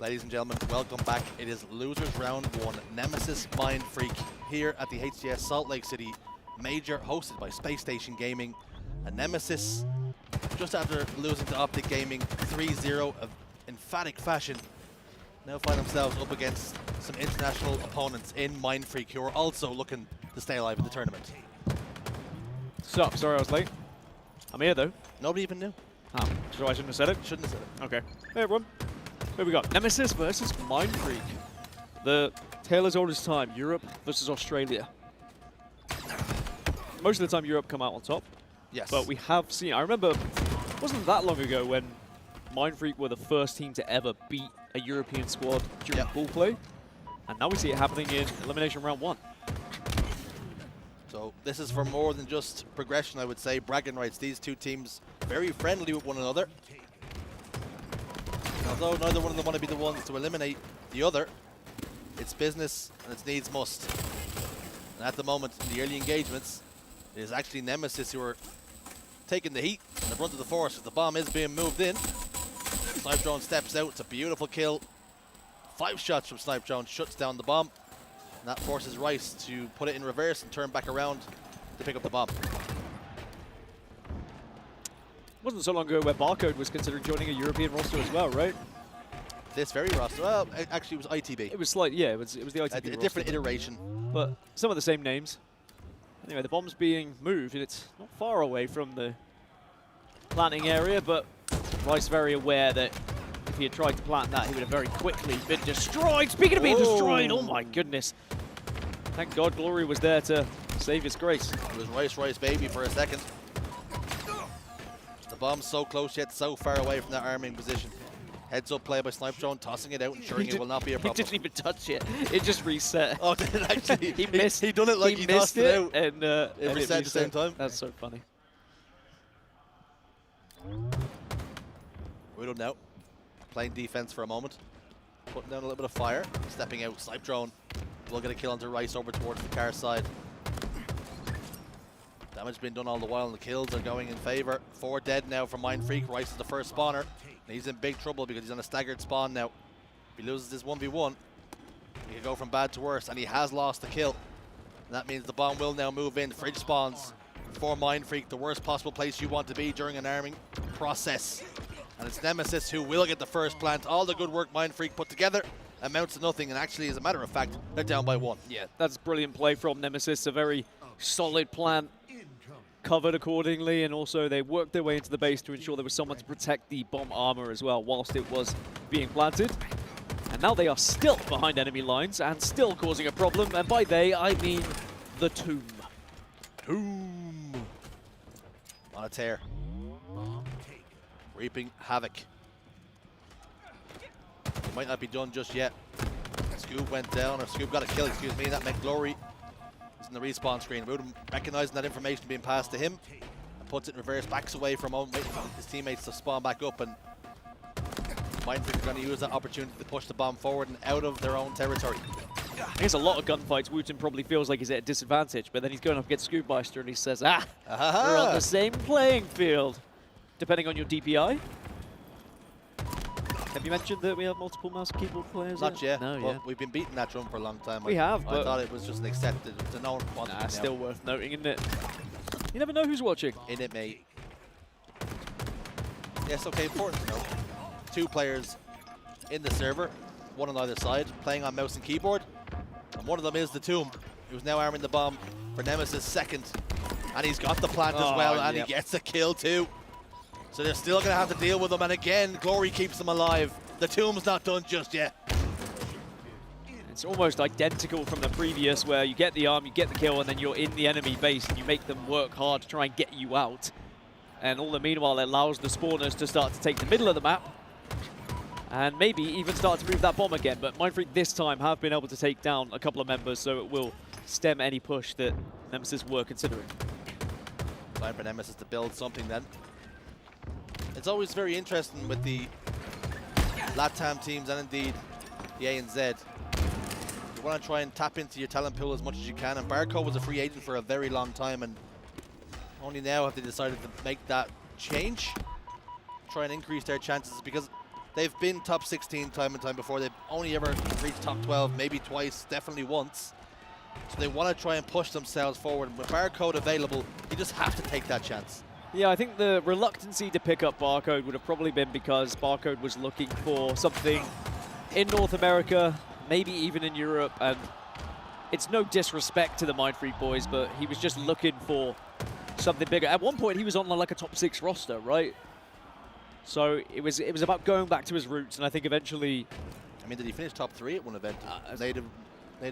A: Ladies and gentlemen, welcome back. It is losers round 1. Nemesis Mindfreak here at the HCS Salt Lake City Major, hosted by Spacestation Gaming. And Nemesis, just after losing to Optic Gaming 3-0 of emphatic fashion, now find themselves up against some international opponents in Mindfreak, who are also looking to stay alive in the tournament.
B: Sup, sorry I was late. I'm here though.
A: Nobody even knew.
B: Oh, so I shouldn't have said it?
A: Shouldn't have said it.
B: Okay. Hey everyone. Here we got Nemesis versus Mindfreak. The tale as old as time, Europe versus Australia. Most of the time Europe come out on top.
A: Yes.
B: But we have seen, I remember, it wasn't that long ago when Mindfreak were the first team to ever beat a European squad during pool play. And now we see it happening in Elimination Round 1.
A: So this is for more than just progression, I would say. Bragging rights, these two teams very friendly with one another. Although neither one of them want to be the ones to eliminate the other, it's business and it's needs must. And at the moment, in the early engagements, it is actually Nemesis who are taking the heat and the brunt of the force as the bomb is being moved in. Snipe Drone steps out, it's a beautiful kill. 5 shots from Snipe Drone, shuts down the bomb. And that forces Rice to put it in reverse and turn back around to pick up the bomb.
B: Wasn't so long ago where Barcode was considering joining a European roster as well, right?
A: This very roster, well, actually it was ITB.
B: It was slight, yeah, it was the ITB
A: A
B: roster,
A: different iteration.
B: but some of the same names. Anyway, the bomb's being moved, and it's not far away from the planting area, but Rice very aware that if he had tried to plant that, he would have very quickly been destroyed. Speaking of being destroyed, oh my goodness. Thank God Glory was there to save his grace.
A: It was Rice baby for a second. The bomb's so close yet so far away from that arming position. Heads up play by Snipe Drone, tossing it out, ensuring it will not be a problem.
B: He didn't even touch it. It just reset.
A: Oh, did it actually?
B: he missed.
A: He done it like he
B: missed
A: tossed it out.
B: And
A: It reset at the same time.
B: That's so funny.
A: Widow now, playing defense for a moment. Putting down a little bit of fire. Stepping out, Snipe Drone will get a kill onto Rice over towards the car side. Damage being done all the while, and the kills are going in favor. 4 dead now from Mindfreak. Rice is the first spawner. And he's in big trouble because he's on a staggered spawn now. If he loses this 1v1, he can go from bad to worse, and he has lost the kill. And that means the bomb will now move in. Fridge spawns for Mindfreak, the worst possible place you want to be during an arming process. And it's Nemesis who will get the first plant. All the good work Mindfreak put together amounts to nothing, and actually, as a matter of fact, they're down by 1.
B: Yeah, that's brilliant play from Nemesis. A very solid plant, covered accordingly, and also they worked their way into the base to ensure there was someone to protect the bomb armor as well whilst it was being planted. And now they are still behind enemy lines and still causing a problem, and by they, I mean the Tomb.
A: Tomb on a tear, reaping havoc. It might not be done just yet. Scoob went down, or Scoob got a kill, excuse me. That meant Glory is in the respawn screen. Rudum recognizing that information being passed to him and puts it in reverse, backs away from home, waiting for his teammates to spawn back up, and Mindfreak are going to use that opportunity to push the bomb forward and out of their own territory.
B: There's a lot of gunfights. Wooten probably feels like he's at a disadvantage, but then he's going up against Scoobmeister and he says, we're on the same playing field, depending on your DPI. Have you mentioned that we have multiple mouse and keyboard players?
A: Not yet.
B: No,
A: but
B: yeah.
A: we've been beating that drum for a long time.
B: We have,
A: I
B: but
A: thought it was just an accepted, it's a known quantity.
B: Nah, still worth noting, isn't it? You never know who's watching.
A: In it, mate. Yes, okay, important to note. 2 players in the server, 1 on either side, playing on mouse and keyboard. And one of them is the Tomb, who's now arming the bomb for Nemesis' second. And he's got the plant as well, and he gets a kill too. So they're still going to have to deal with him, and again, Glory keeps them alive. The Tomb's not done just yet.
B: It's almost identical from the previous, where you get the arm, you get the kill, and then you're in the enemy base, and you make them work hard to try and get you out. And all the meanwhile, it allows the spawners to start to take the middle of the map, and maybe even start to move that bomb again. But Mindfreak this time have been able to take down a couple of members, so it will stem any push that Nemesis were considering.
A: Time for Nemesis to build something then. It's always very interesting with the LATAM teams and indeed the ANZ. You want to try and tap into your talent pool as much as you can, and Barco was a free agent for a very long time, and only now have they decided to make that change, try and increase their chances, because They've been top 16 time and time before. They've only ever reached top 12, maybe twice, definitely once. So they want to try and push themselves forward. With Barcode available, you just have to take that chance.
B: Yeah, I think the reluctancy to pick up Barcode would have probably been because Barcode was looking for something in North America, maybe even in Europe, and it's no disrespect to the Mindfreak boys, but he was just looking for something bigger. At one point, he was on like a top 6 roster, right? So it was about going back to his roots, and I think eventually...
A: I mean, did he finish top 3 at one event? Native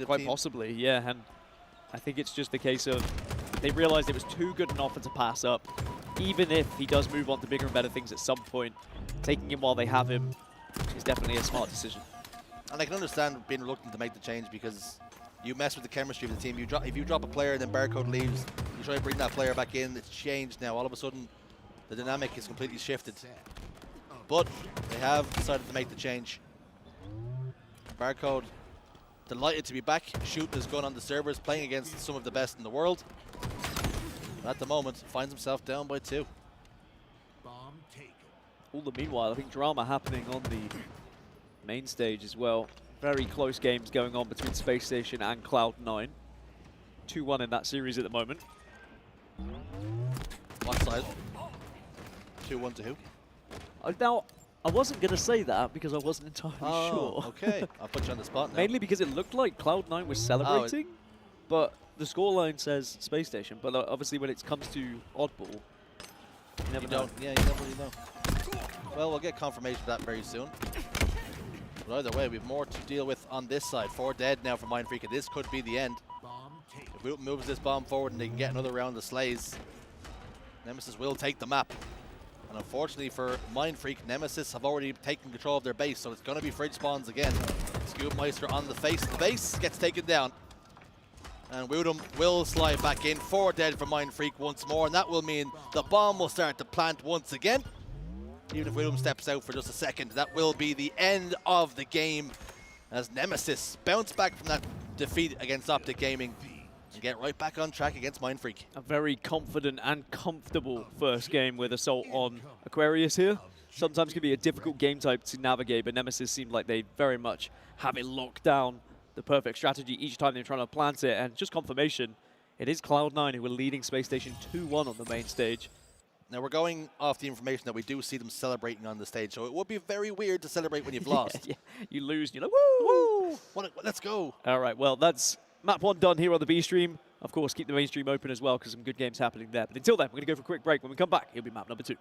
B: quite
A: team?
B: possibly, yeah, and I think it's just the case of they realized it was too good an offer to pass up. Even if he does move on to bigger and better things at some point, taking him while they have him is definitely a smart decision.
A: And I can understand being reluctant to make the change because you mess with the chemistry of the team. If you drop a player and then Barcode leaves, you try to bring that player back in, it's changed now. All of a sudden, the dynamic is completely shifted. But they have decided to make the change. Barcode, delighted to be back, shooting his gun on the servers, playing against some of the best in the world. At the moment, finds himself down by 2.
B: All the meanwhile, I think drama happening on the main stage as well. Very close games going on between Space Station and Cloud9. 2-1 in that series at the moment.
A: One side. 2-1 to who?
B: Now, I wasn't going to say that because I wasn't entirely sure.
A: Okay. I'll put you on the spot now.
B: Mainly because it looked like Cloud9 was celebrating, but the scoreline says Space Station. But obviously when it comes to oddball, you never know.
A: Yeah, you never really know. Well, we'll get confirmation of that very soon. But either way, we have more to deal with on this side. 4 dead now for Mindfreak, and this could be the end. If Wooten moves this bomb forward and they can get another round of slays, Nemesis will take the map. And unfortunately for Mindfreak, Nemesis have already taken control of their base, so it's going to be fridge spawns again. Scoopmeister on the face. The base gets taken down. And Woodham will slide back in. 4 dead for Mindfreak once more, and that will mean the bomb will start to plant once again. Even if Woodham steps out for just a second, that will be the end of the game as Nemesis bounce back from that defeat against Optic Gaming and get right back on track against Mindfreak.
B: A very confident and comfortable first game with Assault on Aquarius here. Sometimes can be a difficult game type to navigate, but Nemesis seemed like they very much have it locked down, the perfect strategy each time they're trying to plant it, and just confirmation, it is Cloud9 who are leading Space Station 2-1 on the main stage.
A: Now we're going off the information that we do see them celebrating on the stage, so it would be very weird to celebrate when you've lost.
B: Yeah. You lose, you're like, woo!
A: Woo! Let's go.
B: All right, well, that's map 1 done here on the B stream. Of course, keep the main stream open as well because some good games happening there. But until then, we're going to go for a quick break. When we come back, it'll be map number 2.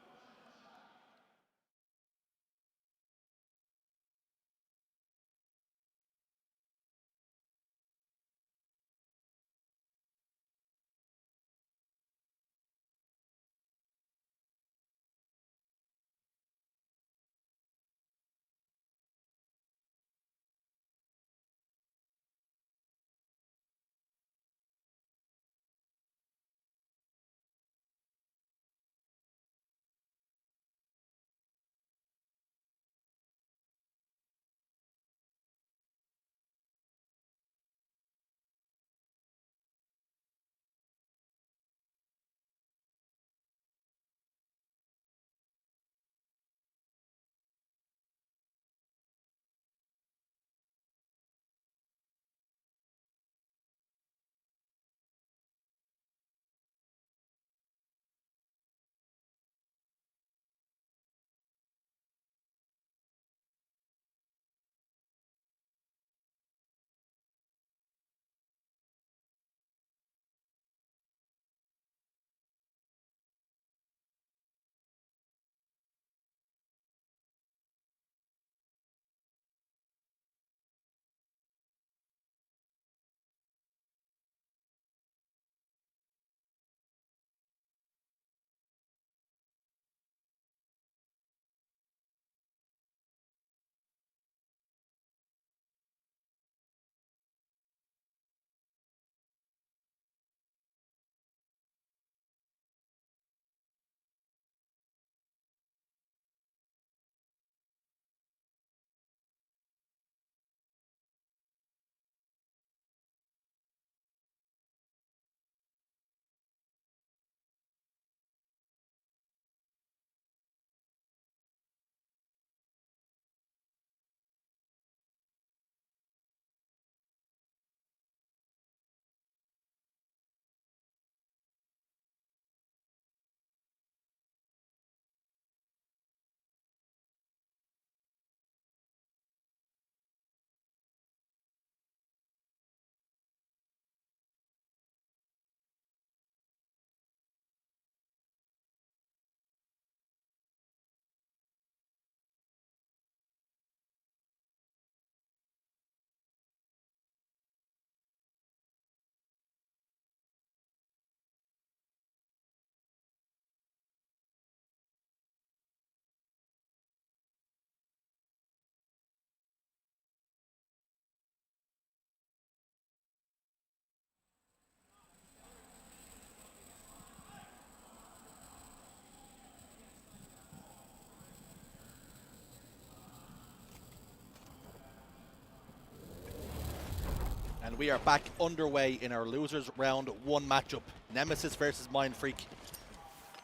A: And we are back underway in our losers round 1 matchup. Nemesis versus Mindfreak.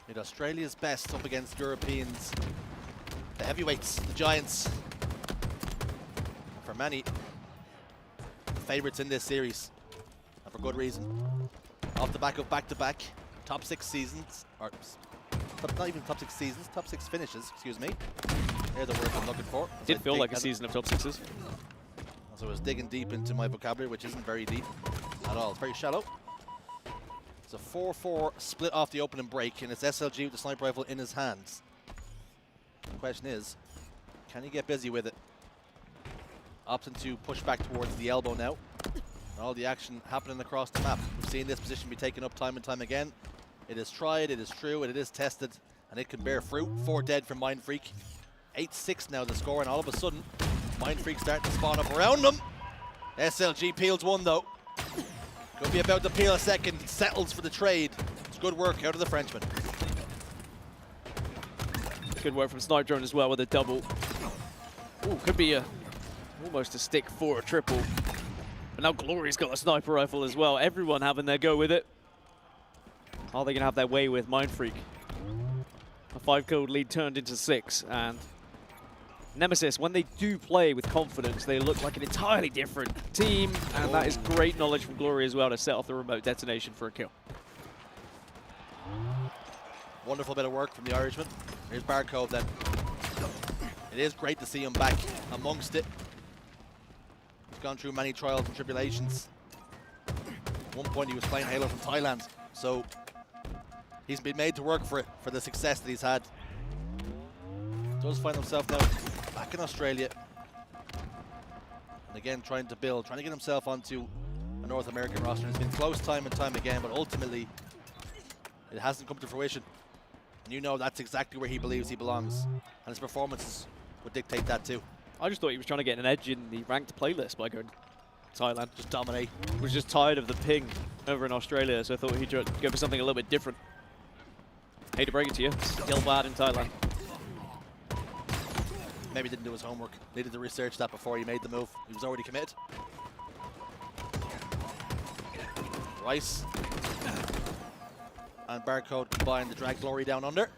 A: With Australia's best up against Europeans. The heavyweights, the giants. For many, the favourites in this series. And for good reason. Off the back of back-to-back top 6 seasons. Or not even top 6 seasons, top 6 finishes, excuse me. They're the word I'm looking for.
B: Did feel like a season of top 6s.
A: So I was digging deep into my vocabulary, which isn't very deep at all. It's very shallow. It's a 4-4 split off the opening break, and it's SLG with the sniper rifle in his hands. The question is, can he get busy with it? Opting to push back towards the elbow now. All the action happening across the map. We've seen this position be taken up time and time again. It is tried, it is true, and it is tested, and it can bear fruit. 4 dead from Mindfreak. 8-6 now the score, and all of a sudden, Mindfreak starting to spawn up around them. SLG peels 1 though. Could be about to peel a second. Settles for the trade. It's good work out of the Frenchman.
B: Good work from Snipe Drone as well with a double. Ooh, could be almost a stick for a triple. But now Glory's got a sniper rifle as well. Everyone having their go with it. Are they going to have their way with Mindfreak? A 5-kill lead turned into 6, and Nemesis, when they do play with confidence, they look like an entirely different team, and that is great knowledge from Glory as well to set off the remote detonation for a kill.
A: Wonderful bit of work from the Irishman. Here's Barcode then. It is great to see him back amongst it. He's gone through many trials and tribulations. At one point he was playing Halo from Thailand, so he's been made to work for it, for the success that he's had. Does find himself now back in Australia. And again, trying to get himself onto a North American roster. It's been close time and time again, but ultimately, it hasn't come to fruition. And you know that's exactly where he believes he belongs. And his performances would dictate that too.
B: I just thought he was trying to get an edge in the ranked playlist by going Thailand.
A: Just dominate.
B: He was just tired of the ping over in Australia, so I thought he'd go for something a little bit different. Hate to break it to you, still bad in Thailand.
A: Maybe didn't do his homework. Needed to research that before he made the move. He was already committed. Rice and Barcode combined to drag Glory down under.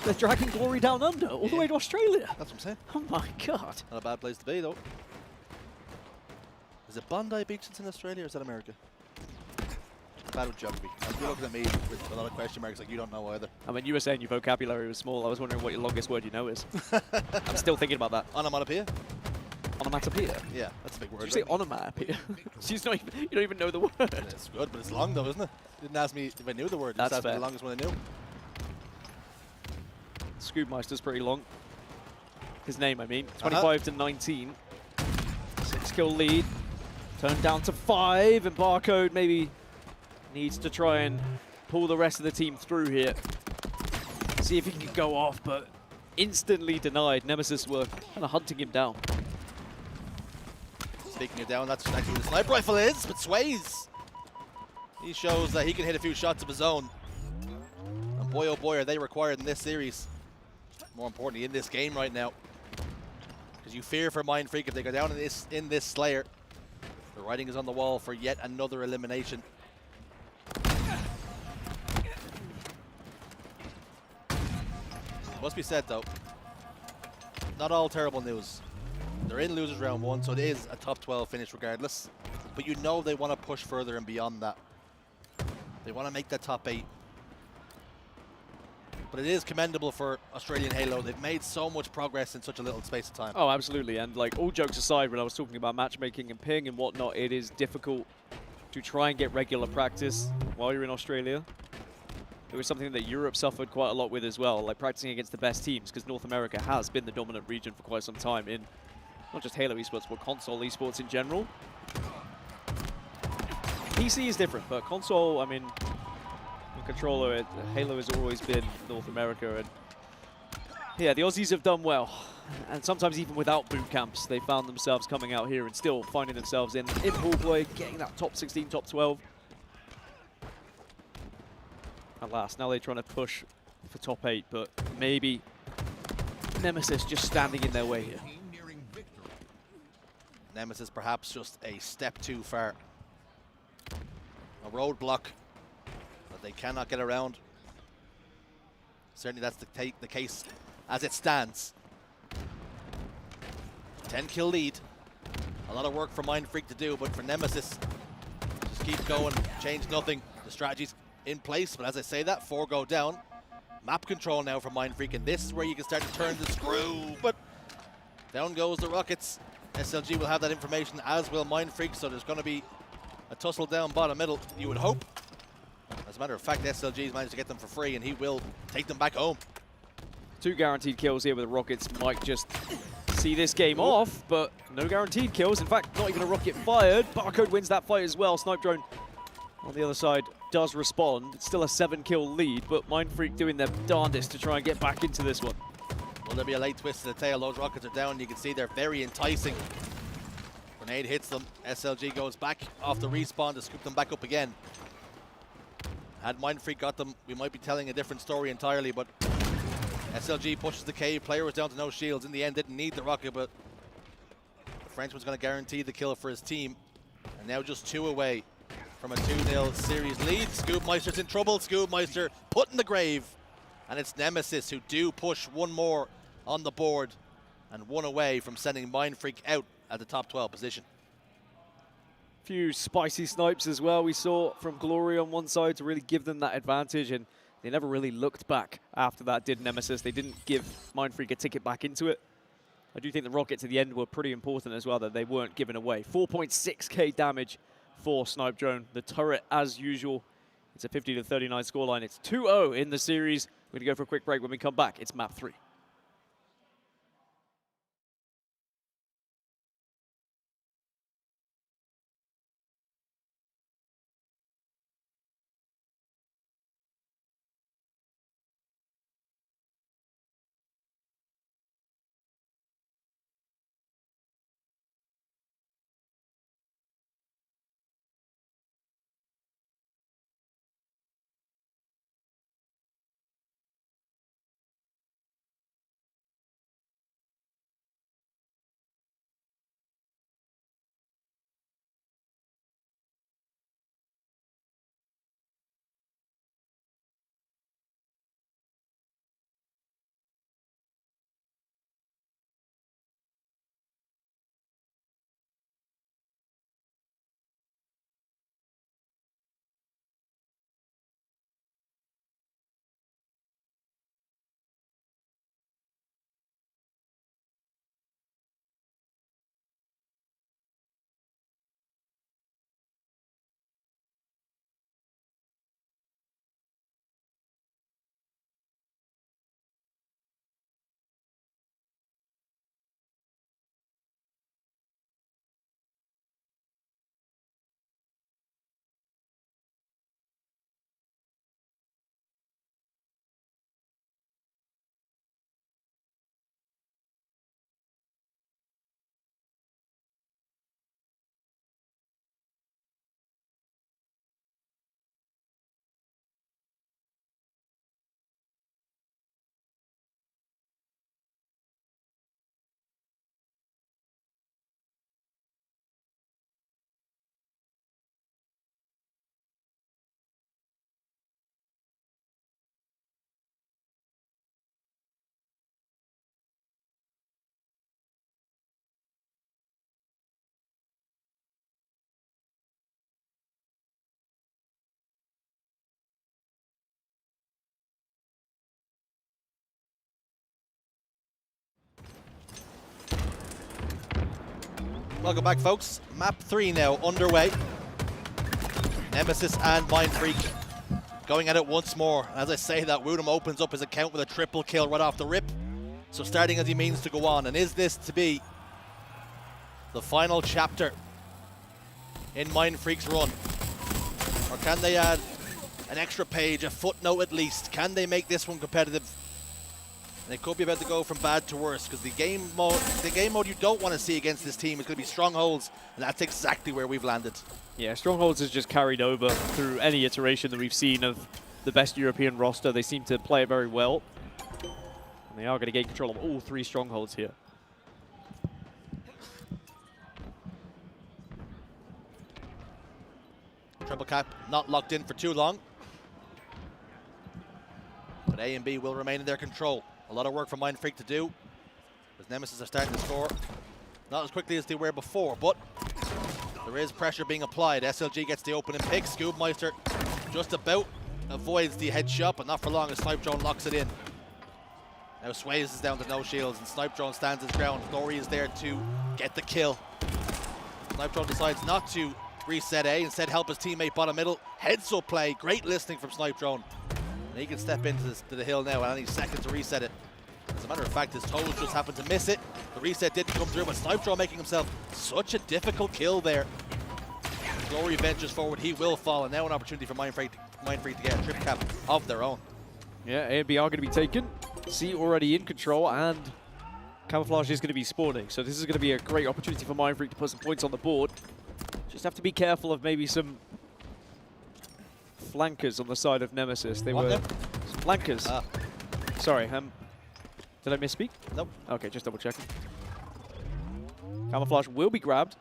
B: They're dragging Glory down under, all the way to Australia.
A: That's what I'm saying.
B: Oh my god.
A: Not a bad place to be though. Is it Bondi Beach that's in Australia or is that America? Bad with geography. You're looking at me with a lot of question marks like you don't know either.
B: I mean, you were saying your vocabulary was small. I was wondering what your longest word you know is. I'm still thinking about that.
A: Onomatopoeia?
B: Onomatopoeia?
A: Yeah, that's a big word.
B: Did you say onomatopoeia? You don't even know the word.
A: It's good, but it's long though, isn't it? You didn't ask me if I knew the word.
B: That's
A: just asked me
B: fair.
A: the longest one I knew.
B: Scoobmeister's pretty long. His name, I mean. 25 to 19. 6-kill lead. Turned down to 5, and Barcode maybe needs to try and pull the rest of the team through here. See if he can go off, but instantly denied. Nemesis were kind of hunting him down.
A: Speaking of down, that's actually what the sniper rifle is, but sways. He shows that he can hit a few shots of his own. And boy, oh boy, are they required in this series. More importantly, in this game right now. Because you fear for Mindfreak if they go down in this Slayer. The writing is on the wall for yet another elimination. Must be said though, not all terrible news. They're in losers round 1, so it is a top 12 finish regardless. But you know they want to push further and beyond that. They want to make that top 8. But it is commendable for Australian Halo. They've made so much progress in such a little space of time.
B: Oh, absolutely. And like all jokes aside, when I was talking about matchmaking and ping and whatnot, it is difficult to try and get regular practice while you're in Australia. It was something that Europe suffered quite a lot with as well, like practicing against the best teams, because North America has been the dominant region for quite some time in not just Halo esports, but console esports in general. PC is different, but console, I mean, controller, Halo has always been North America, and yeah, the Aussies have done well, and sometimes even without boot camps, they found themselves coming out here and still finding themselves in pool play, getting that top 16, top 12. Alas, now they're trying to push for top 8, but maybe Nemesis just standing in their way here.
A: Nemesis perhaps just a step too far. A roadblock that they cannot get around. Certainly that's the case as it stands. 10 kill lead. A lot of work for Mindfreak to do, but for Nemesis, just keep going, change nothing. The strategy's in place, but as I say that, 4 go down. Map control now for Mindfreak, and this is where you can start to turn the screw, but down goes the Rockets. SLG will have that information, as will Mindfreak, so there's going to be a tussle down bottom middle, you would hope. As a matter of fact, SLG's managed to get them for free, and he will take them back home.
B: 2 guaranteed kills here with the Rockets. Might just see this game off, but no guaranteed kills. In fact, not even a rocket fired. Barcode wins that fight as well. Snipe Drone on the other side does respond. It's still a 7-kill lead, but Mindfreak doing their darndest to try and get back into this one.
A: Will there be a late twist to the tail? Those Rockets are down. You can see they're very enticing. Grenade hits them. SLG goes back off the respawn to scoop them back up again. Had Mindfreak got them, we might be telling a different story entirely, but SLG pushes the cave. Player was down to no shields. In the end, didn't need the rocket, but the Frenchman's going to guarantee the kill for his team. And now just 2 away from a 2-0 series lead. Scoopmeister's in trouble. Scoopmeister put in the grave. And it's Nemesis who do push 1 more on the board and 1 away from sending Mindfreak out at the top 12 position.
B: Few spicy snipes as well we saw from Glory on one side to really give them that advantage, and they never really looked back after that, did Nemesis. They didn't give Mindfreak a ticket back into it. I do think the Rockets at the end were pretty important as well, that they weren't given away. 4.6k damage for Snipe Drone. The turret, as usual, it's a 50-39 scoreline. It's 2-0 in the series. We're going to go for a quick break. When we come back, it's map 3.
A: Welcome back, folks. Map 3 now underway. Nemesis and Mindfreak going at it once more. As I say that, Woodham opens up his account with a triple kill right off the rip. So starting as he means to go on. And is this to be the final chapter in Mindfreak's run? Or can they add an extra page, a footnote at least? Can they make this one competitive? And it could be about to go from bad to worse, because the game mode you don't want to see against this team is going to be Strongholds, and that's exactly where we've landed. Yeah,
B: Strongholds has just carried over through any iteration that we've seen of the best European roster. They seem to play it very well. And they are going to gain control of all 3 Strongholds here.
A: triple cap not locked in for too long. But A and B will remain in their control. A lot of work for Mindfreak to do, as Nemesis are starting to score. Not as quickly as they were before, but there is pressure being applied. SLG gets the opening pick. Scoobmeister just about avoids the headshot, but not for long as Snipe Drone locks it in. Now Sways is down to no shields, and Snipe Drone stands his ground. Glory is there to get the kill. Snipe Drone decides not to reset A, instead help his teammate bottom middle. Heads up play, great listening from Snipe Drone. And he can step into the hill now at any second to reset it. As a matter of fact, his toes just happened to miss it. The reset didn't come through, but Snipe Drone making himself such a difficult kill there. Glory ventures forward, he will fall, and now an opportunity for Mindfreak to get a trip cap of their own.
B: Yeah, A and B are going to be taken. C already in control, and Camouflage is going to be spawning. So this is going to be a great opportunity for Mindfreak to put some points on the board. Just have to be careful of maybe some flankers on the side of Nemesis. They were flankers. Sorry, did I misspeak?
A: Nope.
B: Okay, just double checking. Camouflage will be grabbed.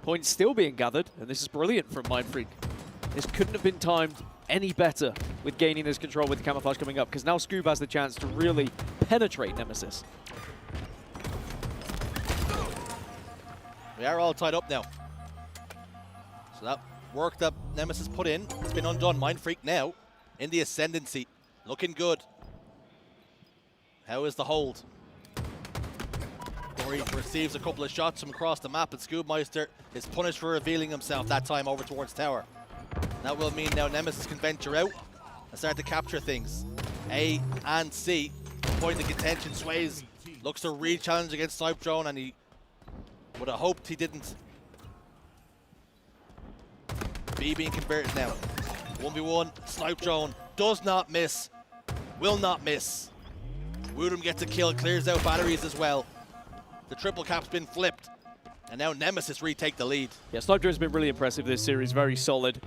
B: Points still being gathered, and this is brilliant from Mindfreak. This couldn't have been timed any better with gaining this control with the Camouflage coming up, because now Scoob has the chance to really penetrate Nemesis.
A: We are all tied up now. So that work that Nemesis put in, it's been undone. Mindfreak now in the ascendancy, looking good. How is the hold? Glory receives a couple of shots from across the map, and Scoobmeister is punished for revealing himself that time over towards tower. That will mean now Nemesis can venture out and start to capture things. A and C, point of contention. Sways looks to re-challenge against Snipe Drone, and he would have hoped he didn't. B being converted now. 1v1, Snipe Drone does not miss, will not miss. Woodham gets a kill, clears out batteries as well. The triple cap's been flipped, and now Nemesis retake the lead.
B: Yeah, Snipe Drone's been really impressive this series, very solid.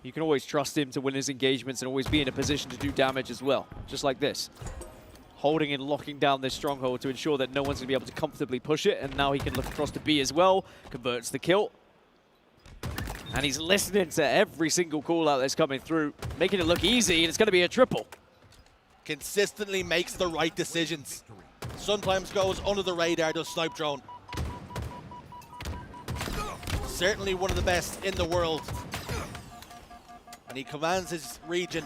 B: You can always trust him to win his engagements and always be in a position to do damage as well, just like this. Holding and locking down this stronghold to ensure that no one's going to be able to comfortably push it, and now he can look across to B as well, converts the kill. And he's listening to every single call out that's coming through, making it look easy, and it's going to be a triple.
A: Consistently makes the right decisions. Sometimes goes under the radar, does Snipe Drone. Certainly one of the best in the world. And he commands his region.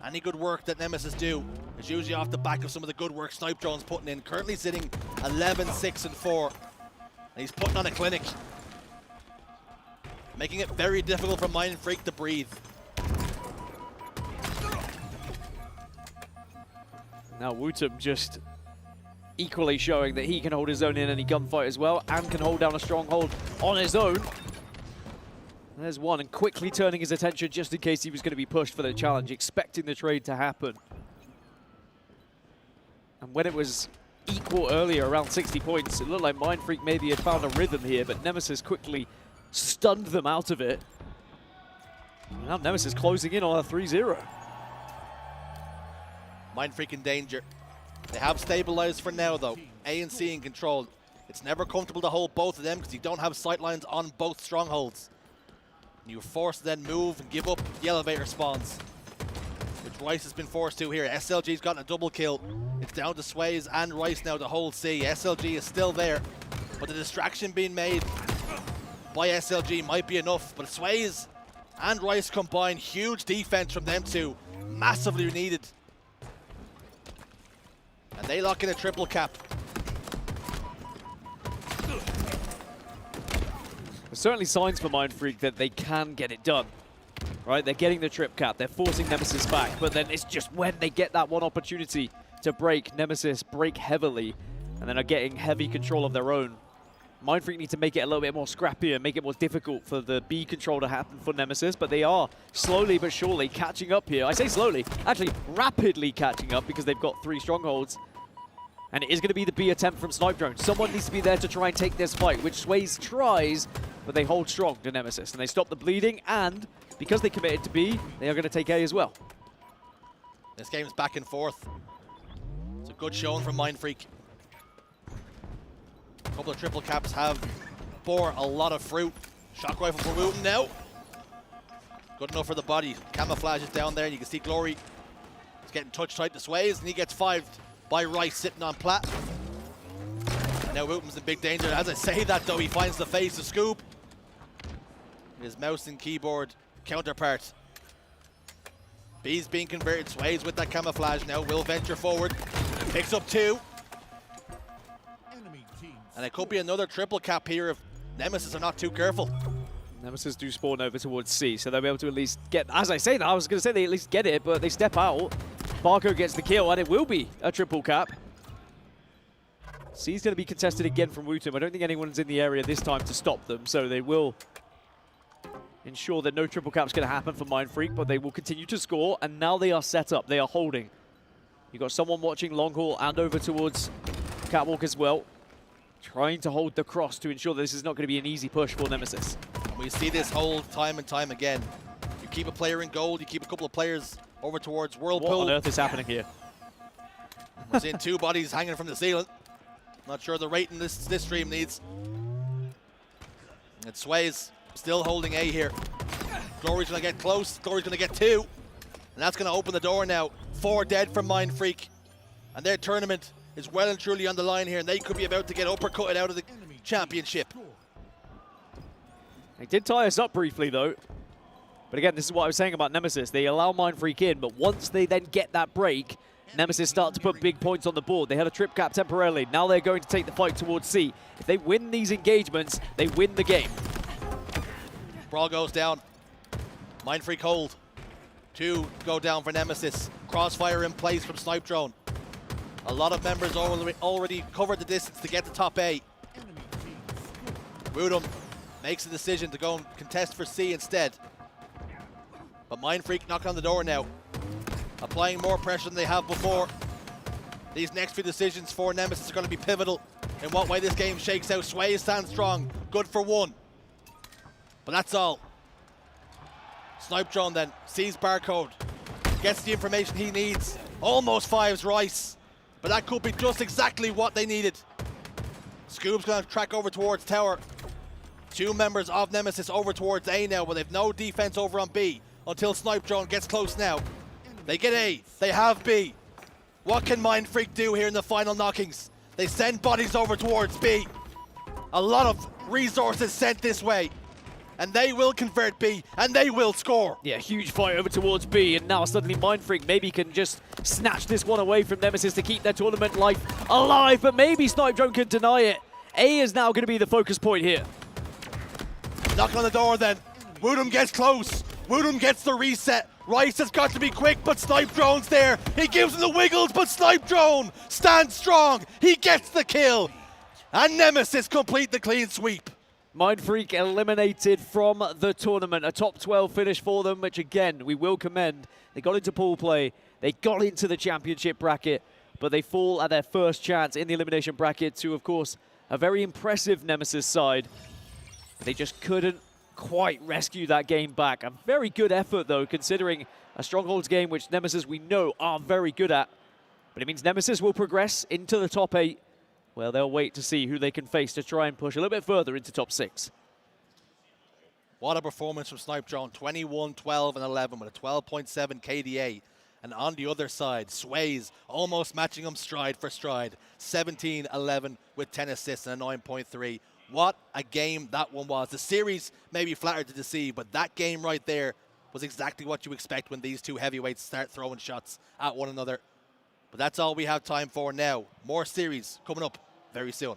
A: Any good work that Nemesis do is usually off the back of some of the good work Snipe Drone's putting in. Currently sitting 11, 6, and 4. And he's putting on a clinic. Making it very difficult for Mindfreak to breathe.
B: Now Woodham just equally showing that he can hold his own in any gunfight as well, and can hold down a stronghold on his own. There's one, and quickly turning his attention just in case he was going to be pushed for the challenge, expecting the trade to happen. And when it was equal earlier, around 60 points, it looked like Mindfreak maybe had found a rhythm here, but Nemesis quickly stunned them out of it. And now Nemesis closing in on a 3-0.
A: Mindfreak in danger. They have stabilized for now though. A and C in control. It's never comfortable to hold both of them because you don't have sightlines on both strongholds. And you're forced to then move and give up the elevator spawns, which Rice has been forced to here. SLG's gotten a double kill. It's down to Sways and Rice now to hold C. SLG is still there, but the distraction being made by SLG might be enough. But Sways and Rice combine, huge defense from them two, massively needed. And they lock in a triple cap.
B: There's certainly signs for Mindfreak that they can get it done. Right, they're getting the trip cap, they're forcing Nemesis back, but then it's just when they get that one opportunity to break, Nemesis break heavily, and then are getting heavy control of their own. Mindfreak need to make it a little bit more scrappy and make it more difficult for the B control to happen for Nemesis, but they are slowly but surely catching up here. I say slowly, actually rapidly catching up, because they've got 3 strongholds. And it is going to be the B attempt from Snipe Drone. Someone needs to be there to try and take this fight, which Sways tries, but they hold strong to Nemesis. And they stop the bleeding, and because they committed to B, they are going to take A as well.
A: This game's back and forth. It's a good showing from Mindfreak. A couple of triple caps have bore a lot of fruit. Shock rifle for Wooten now. Good enough for the body. Camouflage is down there, and you can see Glory is getting touch tight to Sways, and he gets 5'd by Rice sitting on plat. Now Wooten's in big danger. As I say that though, he finds the face of Scoop. His mouse and keyboard counterpart. B's being converted. Sways with that camouflage now. Will venture forward. Picks up 2. And it could be another triple cap here if Nemesis are not too careful.
B: Nemesis do spawn over towards C, so they'll be able to at least get, as I say that, I was going to say they at least get it, but they step out. Barco gets the kill, and it will be a triple cap. C's going to be contested again from Wooten. I don't think anyone's in the area this time to stop them, so they will ensure that no triple cap's going to happen for Mindfreak, but they will continue to score, and now they are set up. They are holding. You've got someone watching long haul and over towards Catwalk as well, trying to hold the cross to ensure that this is not going to be an easy push for Nemesis.
A: And we see this hold time and time again. You keep a player in gold, you keep a couple of players over towards Whirlpool.
B: What on earth is happening here?
A: We're seeing 2 bodies hanging from the ceiling. Not sure the rating this stream needs. It Sways still holding A here. Glory's gonna get close. Glory's gonna get 2. And that's gonna open the door now. 4 dead from Mindfreak. And their tournament is well and truly on the line here, and they could be about to get uppercutted out of the championship.
B: They did tie us up briefly though. But again, this is what I was saying about Nemesis. They allow Mindfreak in, but once they then get that break, Nemesis start to put big points on the board. They had a trip cap temporarily. Now they're going to take the fight towards C. If they win these engagements, they win the game.
A: Brawl goes down. Mindfreak hold. 2 go down for Nemesis. Crossfire in place from Snipe Drone. A lot of members already covered the distance to get to top A. Woodham makes a decision to go and contest for C instead. But Mindfreak knocking on the door now. Applying more pressure than they have before. These next few decisions for Nemesis are going to be pivotal in what way this game shakes out. Sway stands strong. Good for 1. But that's all. Snipe Drone then sees barcode. Gets the information he needs. Almost 5's Rice. But that could be just exactly what they needed. Scoop's going to track over towards Tower. 2 members of Nemesis over towards A now, but they've no defense over on B until Snipe Drone gets close now. They get A. They have B. What can Mindfreak do here in the final knockings? They send bodies over towards B. A lot of resources sent this way. And they will convert B, and they will score.
B: Yeah, huge fight over towards B, and now suddenly Mindfreak maybe can just snatch this one away from Nemesis to keep their tournament life alive, but maybe Snipe Drone can deny it. A is now going to be the focus point here.
A: Knock on the door then. Woodham gets close. Woodham gets the reset. Rice has got to be quick, but Snipe Drone's there. He gives him the wiggles, but Snipe Drone stands strong. He gets the kill. And Nemesis complete the clean sweep.
B: Mindfreak eliminated from the tournament. A top 12 finish for them, which again, we will commend. They got into pool play, they got into the championship bracket, but they fall at their first chance in the elimination bracket to, of course, a very impressive Nemesis side. They just couldn't quite rescue that game back. A very good effort, though, considering a Strongholds game, which Nemesis we know are very good at. But it means Nemesis will progress into the top 8. Well, they'll wait to see who they can face to try and push a little bit further into top 6.
A: What a performance from Snipe Drone. 21, 12, and 11 with a 12.7 KDA. And on the other side, Sways almost matching him stride for stride. 17, 11 with 10 assists and a 9.3. What a game that one was. The series may be flattered to deceive, but that game right there was exactly what you expect when these 2 heavyweights start throwing shots at one another. But that's all we have time for now. More series coming up very soon.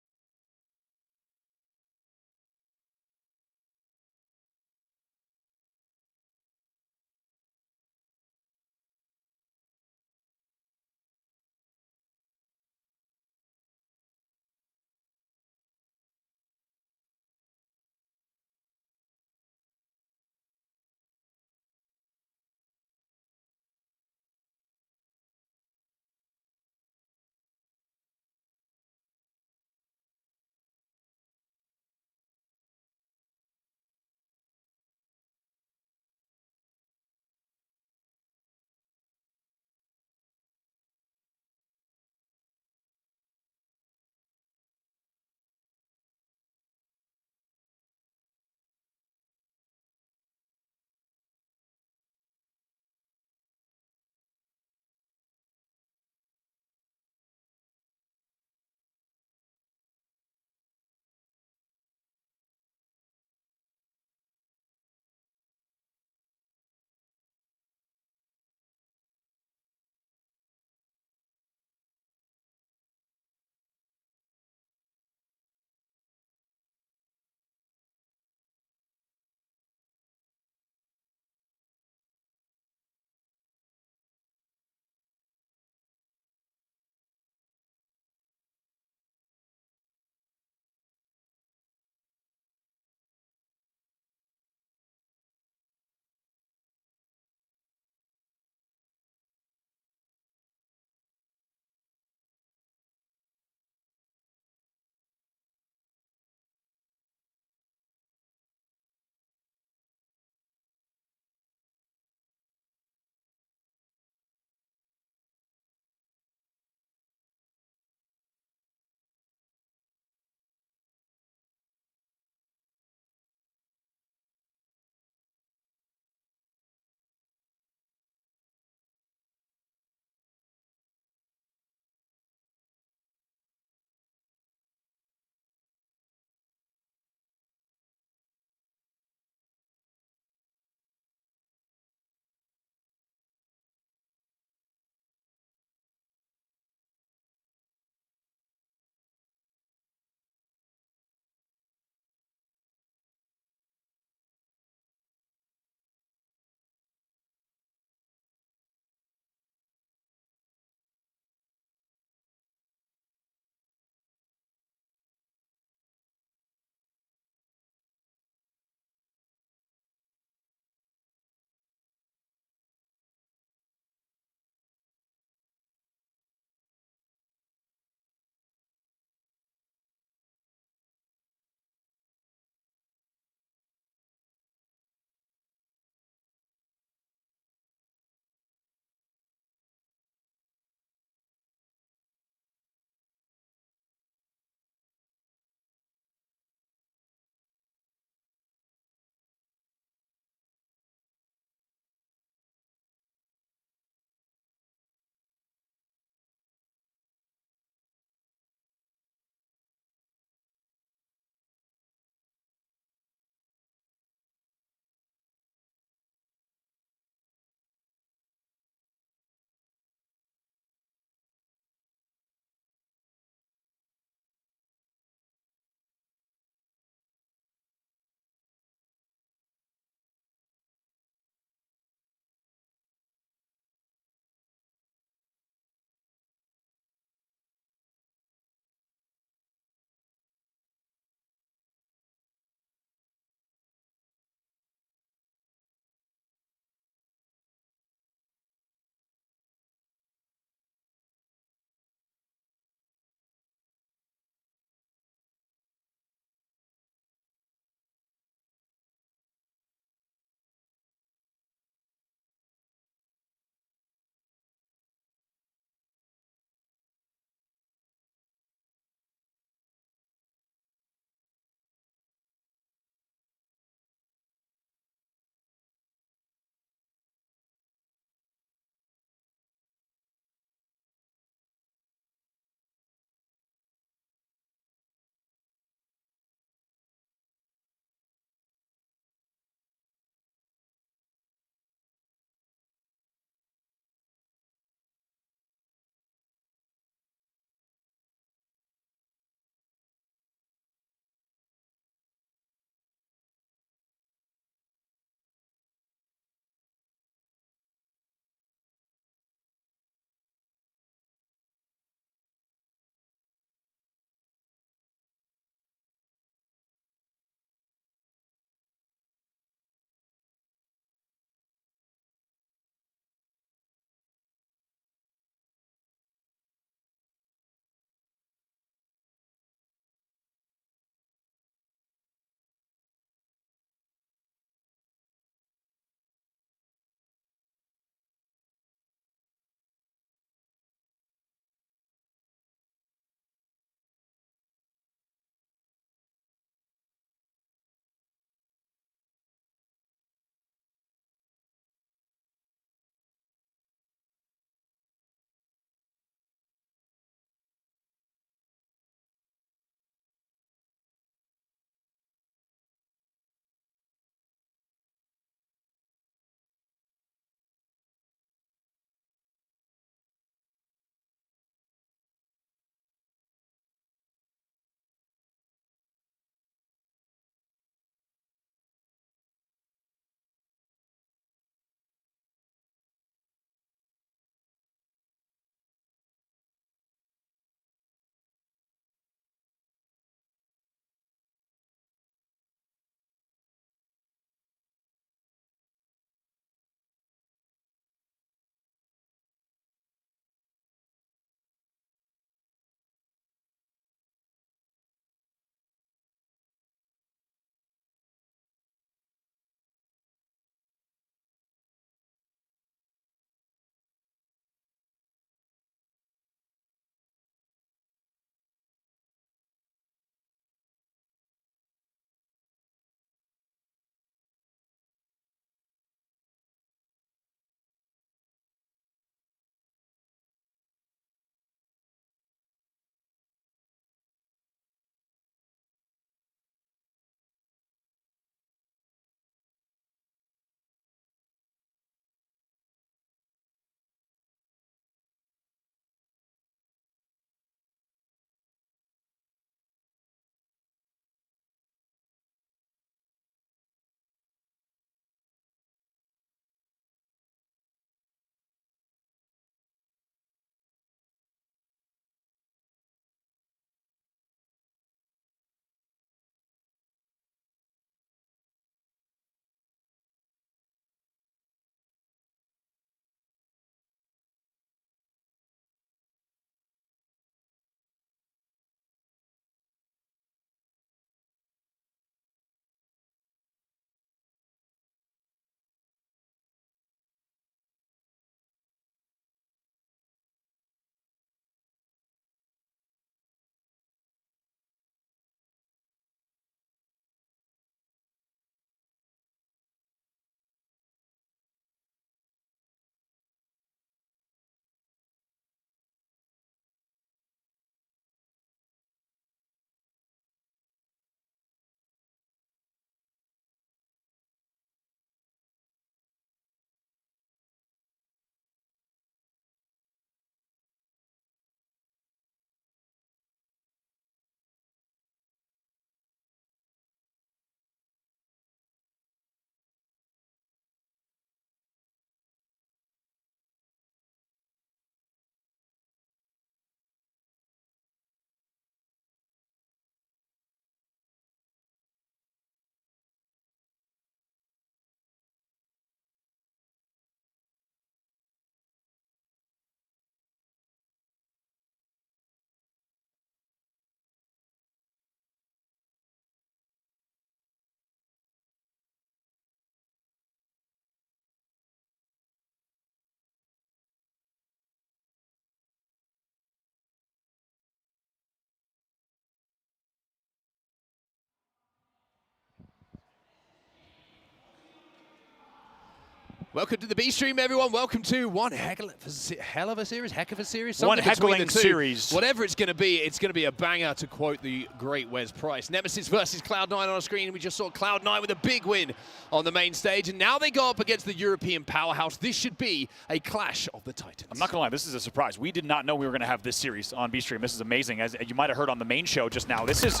C: Welcome to the B stream, everyone. Welcome to one heck of a series.
D: One heckling series.
C: Whatever it's going to be a banger, to quote the great Wes Price. Nemesis versus Cloud9 on our screen. We just saw Cloud9 with a big win on the main stage, and now they go up against the European powerhouse. This should be a clash of the Titans.
D: I'm not going to lie, this is a surprise. We did not know we were going to have this series on B stream. This is amazing. As you might have heard on the main show just now, this is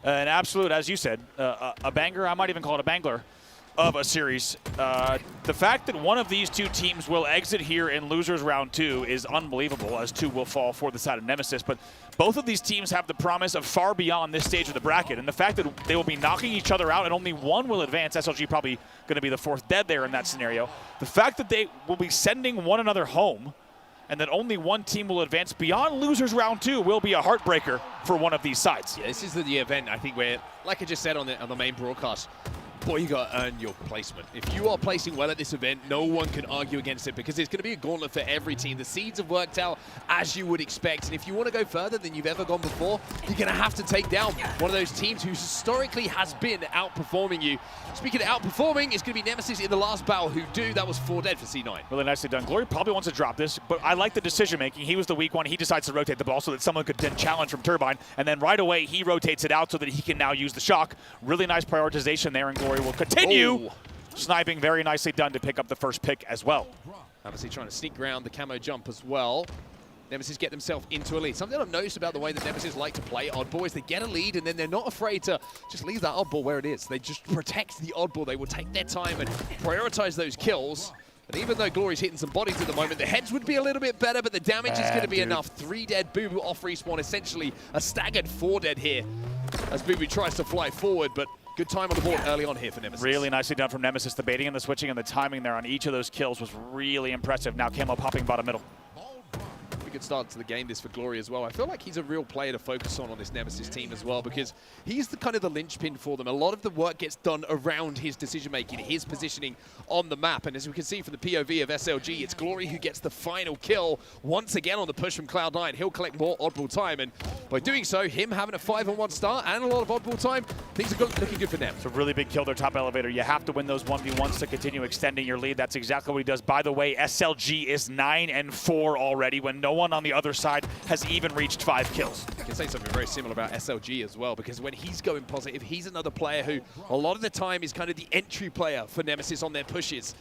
D: an absolute, as you said, a banger. I might even call it a bangler of a series. The fact that one of these two teams will exit here in losers round 2 is unbelievable, as 2 will fall for the side of Nemesis. But both of these teams have the promise of far beyond this stage of the bracket, and the fact that they will be knocking each other out and only one will advance, SLG probably going to be the 4th dead there in that scenario. The fact that they will be sending one another home and that only one team will advance beyond losers round 2 will be a heartbreaker for one of these sides.
C: Yeah, this is the event, I think, where, like I just said on the main broadcast, boy, you got to earn your placement. If you are placing well at this event, no one can argue against it, because it's going to be a gauntlet for every team. The seeds have worked out as you would expect, and if you want to go further than you've ever gone before, you're going to have to take down one of those teams who historically has been outperforming you. Speaking of outperforming, it's going to be Nemesis in the last battle who do. That was 4 dead for C9.
D: Really nicely done. Glory probably wants to drop this, but I like the decision-making. He was the weak one. He decides to rotate the ball so that someone could then challenge from Turbine, and then right away he rotates it out so that he can now use the shock. Really nice prioritization there, and Glory will continue.
C: Oh.
D: Sniping, very nicely done to pick up the first pick as well.
C: Obviously trying to sneak around the camo jump as well. Nemesis get themselves into a lead. Something I've noticed about the way that Nemesis like to play oddball is they get a lead and then they're not afraid to just leave that oddball where it is. They just protect the oddball. They will take their time and prioritize those kills. And even though Glory's hitting some bodies at the moment, the heads would be a little bit better, but the damage is going to be enough. 3 dead, Boo off respawn, essentially a staggered 4 dead here as Boo tries to fly forward, but good time on the board early on here for Nemesis.
D: Really nicely done from Nemesis. The baiting and the switching and the timing there on each of those kills was really impressive. Now Camo popping bottom middle.
C: We could start to the game this for Glory as well. I feel like he's a real player to focus on this Nemesis team as well, because he's the kind of the linchpin for them. A lot of the work gets done around his decision-making, his positioning on the map. And as we can see from the POV of SLG, it's Glory who gets the final kill once again on the push from Cloud9. He'll collect more oddball time, and by doing so, him having a 5-on-1 start and a lot of oddball time, things are looking good for them.
D: It's a really big kill there, top elevator. You have to win those 1v1s to continue extending your lead. That's exactly what he does. By the way, SLG is 9-4 already when no one on the other side has even reached 5 kills.
C: I can say something very similar about SLG as well, because when he's going positive, he's another player who a lot of the time is kind of the entry player for Nemesis on their pushes.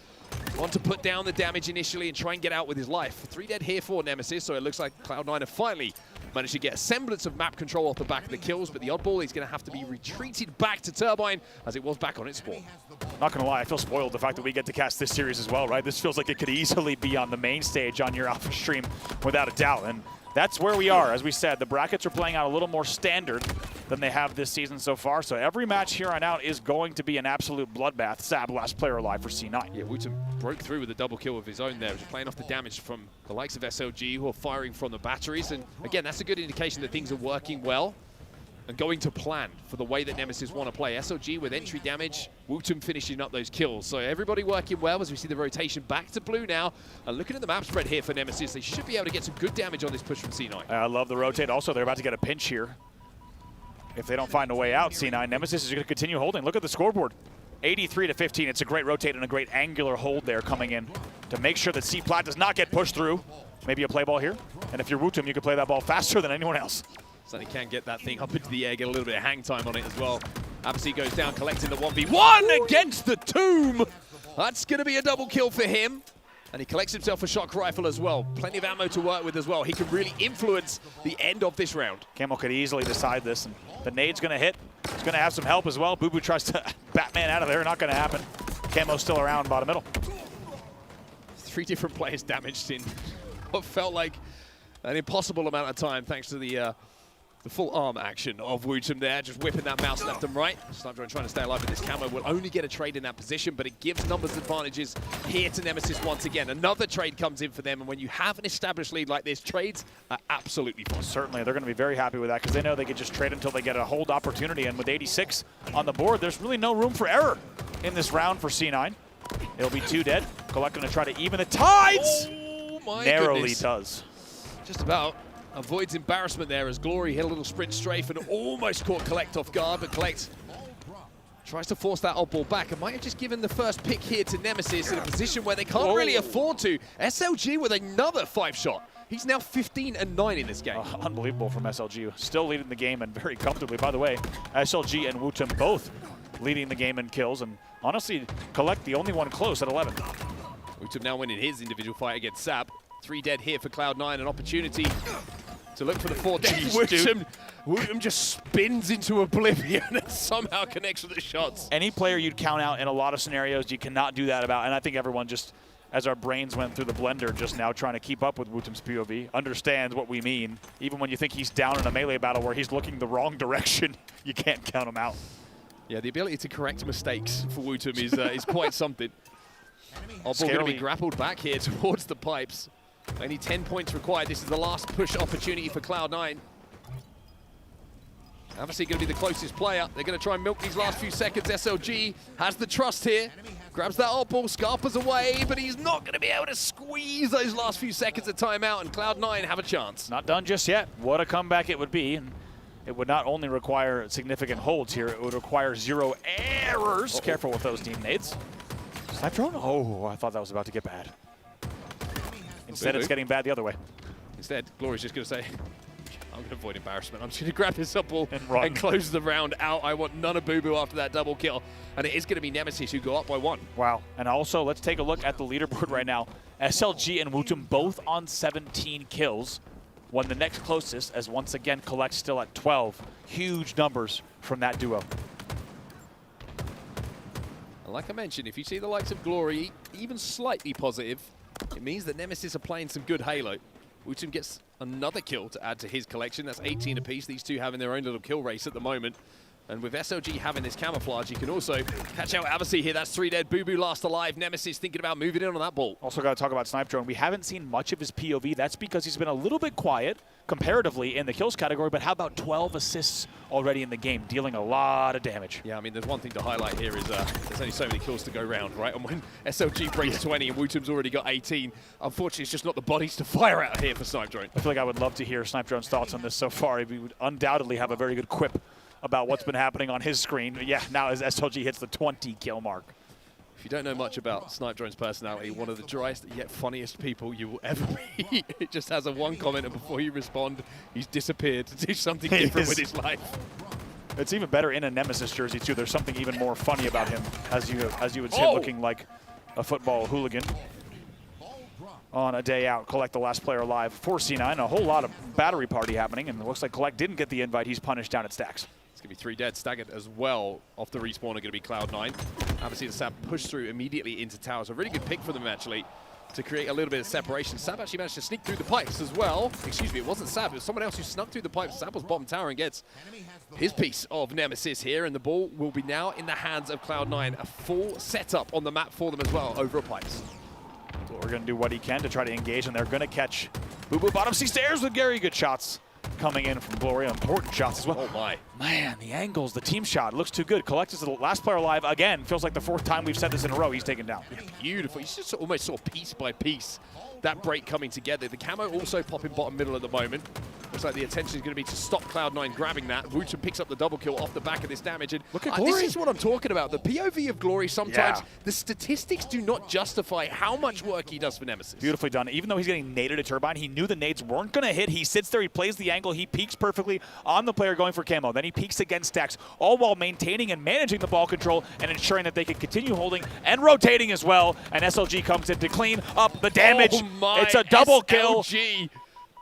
C: Want to put down the damage initially and try and get out with his life. 3 dead here for Nemesis, so it looks like Cloud9 have finally managed to get a semblance of map control off the back of the kills, but the oddball is going to have to be retreated back to Turbine as it was back on its spawn.
D: Not going to lie, I feel spoiled the fact that we get to cast this series as well, right? This feels like it could easily be on the main stage on your Alpha stream without a doubt, and that's where we are. As we said, the brackets are playing out a little more standard than they have this season so far, so every match here on out is going to be an absolute bloodbath. Sab, last player alive for C9.
C: Yeah, Wooten broke through with a double kill of his own there, just playing off the damage from the likes of SLG, who are firing from the batteries, and again, that's a good indication that things are working well and going to plan for the way that Nemesis want to play. SLG with entry damage, Wooten finishing up those kills. So everybody working well as we see the rotation back to blue now. And looking at the map spread here for Nemesis, they should be able to get some good damage on this push from C9.
D: I love the rotate. Also, they're about to get a pinch here. If they don't find a way out, C9, Nemesis is going to continue holding. Look at the scoreboard. 83-15. It's a great rotate and a great angular hold there coming in to make sure that C-Plat does not get pushed through. Maybe a play ball here. And if you're Wooten, you can play that ball faster than anyone else.
C: Certainly can get that thing up into the air, get a little bit of hang time on it as well. Absi goes down, collecting the 1v1 against the Tomb. That's going to be a double kill for him. And he collects himself a shock rifle as well. Plenty of ammo to work with as well. He can really influence the end of this round.
D: Camo could easily decide this, and the nade's going to hit. He's going to have some help as well. Boo tries to Batman out of there. Not going to happen. Camo's still around bottom middle.
C: 3 different players damaged in what felt like an impossible amount of time, thanks to the full arm action of Wooten there, just whipping that mouse left and right. Sniper trying to stay alive with this camo will only get a trade in that position, but it gives numbers advantages here to Nemesis once again. Another trade comes in for them, and when you have an established lead like this, trades are absolutely fun.
D: Certainly, they're going to be very happy with that because they know they can just trade until they get a hold opportunity, and with 86 on the board, there's really no room for error in this round for C9. It'll be 2 dead. Colect going to try to even the tides.
C: Oh my
D: Narrowly
C: goodness.
D: does.
C: Just about avoids embarrassment there as Glory hit a little sprint strafe and almost caught Collect off guard, but Collect Tries to force that odd ball back and might have just given the first pick here to Nemesis in a position where they can't really afford to. SLG with another 5-shot. He's now 15 and 9 in this game.
D: Unbelievable from SLG. Still leading the game and very comfortably. By the way, SLG and Wootum both leading the game in kills. And honestly, Collect the only one close at 11.
C: Wootum now winning his individual fight against Sab. 3 dead here for Cloud9. An opportunity to look for the 4 dead. Wootum just spins into oblivion and somehow connects with the shots.
D: Any player you'd count out in a lot of scenarios, you cannot do that about. And I think everyone just, as our brains went through the blender just now trying to keep up with Wootum's POV, understands what we mean. Even when you think he's down in a melee battle where he's looking the wrong direction, you can't count him out.
C: Yeah, the ability to correct mistakes for Wootum is quite something. Oddball going to be grappled back here towards the pipes. Only 10 points required. This is the last push opportunity for Cloud9. Obviously going to be the closest player. They're going to try and milk these last few seconds. SLG has the trust here. Grabs that oddball, Scarpa's away, but he's not going to be able to squeeze those last few seconds of timeout, and Cloud9 have a chance.
D: Not done just yet. What a comeback it would be. And it would not only require significant holds here, it would require 0 errors. Careful with those teammates. Snipe drone? Oh, I thought that was about to get bad. Instead, it's getting bad the other way.
C: Instead, Glory's just going to say, I'm going to avoid embarrassment. I'm just going to grab this up ball
D: and run
C: and close the round out. I want none of Boo Boo after that double kill. And it is going to be Nemesis who go up by 1.
D: Wow. And also, let's take a look at the leaderboard right now. SLG and Wootum both on 17 kills. When the next closest, as once again, Collect still at 12. Huge numbers from that duo.
C: And like I mentioned, if you see the likes of Glory even slightly positive, it means that Nemesis are playing some good Halo. Wootum gets another kill to add to his collection. That's 18 apiece. These two having their own little kill race at the moment. And with SLG having this camouflage, you can also catch out Avicii here. That's 3 dead. Boo Boo last alive. Nemesis thinking about moving in on that ball.
D: Also got to talk about Snipe Drone. We haven't seen much of his POV. That's because he's been a little bit quiet comparatively in the kills category, but how about 12 assists already in the game, dealing a lot of damage.
C: Yeah, I mean, there's one thing to highlight here is there's only so many kills to go round, right? And when SLG breaks 20 and Wootum's already got 18, unfortunately, it's just not the bodies to fire out here for Snipe Drone.
D: I feel like I would love to hear Snipe Drone's thoughts on this so far. He would undoubtedly have a very good quip about what's been happening on his screen. Yeah, now as SLG hits the 20 kill mark.
C: If you don't know much about Snipe Drone's personality, one of the driest yet funniest people you will ever meet. It just has a one comment, and before you respond, he's disappeared to do something different with his life.
D: It's even better in a Nemesis jersey too. There's something even more funny about him, as you would see him looking like a football hooligan on a day out. Collect the last player alive for C9. A whole lot of battery party happening, and it looks like Collect didn't get the invite. He's punished down at Stacks.
C: It's going to be 3 dead. Staggered as well off the respawn are going to be Cloud9. Obviously, the Sab pushed through immediately into towers. A really good pick for them, actually, to create a little bit of separation. Sab actually managed to sneak through the pipes as well. Excuse me, it wasn't Sab. It was someone else who snuck through the pipes. Sab was bottom tower and gets his piece of Nemesis here, and the ball will be now in the hands of Cloud9. A full setup on the map for them as well over at pipes.
D: So we're going to do what he can to try to engage, and they're going to catch Boo Boo bottom C stairs with Gary. Good shots coming in from Glory. Important shots as well.
C: Oh my.
D: Man, the angles, the team shot looks too good. Collect is the last player alive again. Feels like the 4th time we've said this in a row. He's taken down.
C: Beautiful. You just almost saw piece by piece that break coming together. The camo also popping bottom middle at the moment. Looks like the attention is going to be to stop Cloud9 grabbing that. Wootum picks up the double kill off the back of this damage. And
D: look at Glory.
C: This is what I'm talking about. The POV of Glory, sometimes the statistics do not justify how much work he does for Nemesis.
D: Beautifully done. Even though he's getting naded at Turbine, he knew the nades weren't going to hit. He sits there, he plays the angle, he peeks perfectly on the player going for camo. Then he peeks against Stacks, all while maintaining and managing the ball control and ensuring that they can continue holding and rotating as well. And SLG comes in to clean up the damage.
C: Oh my,
D: it's a double kill.
C: SLG.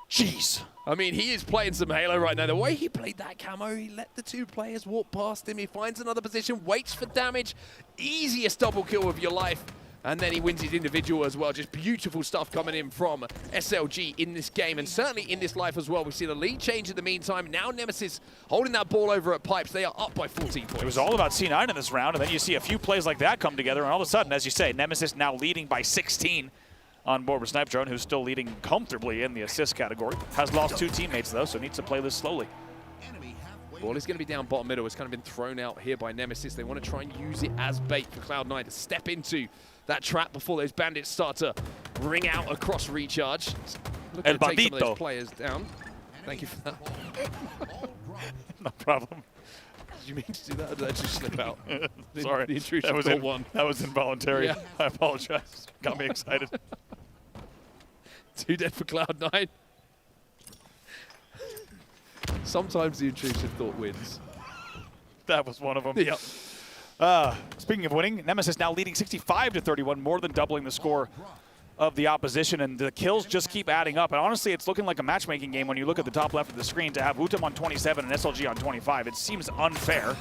D: Jeez.
C: I mean, he is playing some Halo right now. The way he played that camo, he let the 2 players walk past him. He finds another position, waits for damage. Easiest double kill of your life. And then he wins his individual as well. Just beautiful stuff coming in from SLG in this game, and certainly in this life as well. We've seen a lead change in the meantime. Now Nemesis holding that ball over at Pipes. They are up by 14 points.
D: It was all about C9 in this round, and then you see a few plays like that come together, and all of a sudden, as you say, Nemesis now leading by 16 on board with Snipe Drone, who's still leading comfortably in the assist category. Has lost 2 teammates, though, so needs to play this slowly.
C: Ball is going to be down bottom middle. It's kind of been thrown out here by Nemesis. They want to try and use it as bait for Cloud9 to step into that trap before those bandits start to ring out across recharge. Looking to take some of those players down. Thank you for that.
D: No problem.
C: Did you mean to do that, or did that just slip out?
D: Sorry,
C: the intrusion
D: that was
C: thought one.
D: That was involuntary.
C: Yeah.
D: I apologize. Got me excited.
C: 2 dead for Cloud9. Sometimes the intrusive thought wins.
D: That was one of them.
C: Yep.
D: Speaking of winning, Nemesis now leading 65-31, more than doubling the score of the opposition, and the kills just keep adding up. And honestly, it's looking like a matchmaking game when you look at the top left of the screen. To have Wutum on 27 and SLG on 25, it seems unfair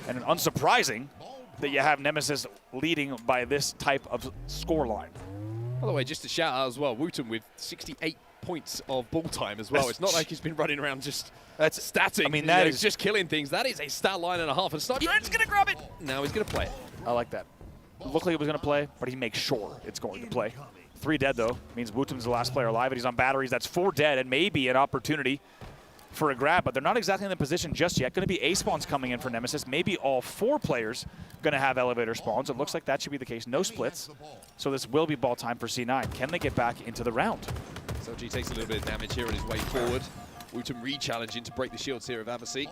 D: and unsurprising that you have Nemesis leading by this type of scoreline.
C: By the way, just a shout out as well, Wutum with 68 points of ball time as well. It's not like he's been running around just statting.
D: I mean, that is
C: just killing things. That is a stat line and a half. And Snipedrone's going to grab it. Now he's going to play it.
D: I like that. Looked like he was going to play, but he makes sure it's going to play. 3 dead, though. Means Wutum's the last player alive, and he's on batteries. That's 4 dead, and maybe an opportunity for a grab, but they're not exactly in the position just yet. Going to be A spawns coming in for Nemesis. Maybe all 4 players going to have elevator spawns. It looks like that should be the case. No splits, so this will be ball time for C9. Can they get back into the round?
C: SLG takes a little bit of damage here on his way forward. Wutum re-challenging to break the shields here of Avasi.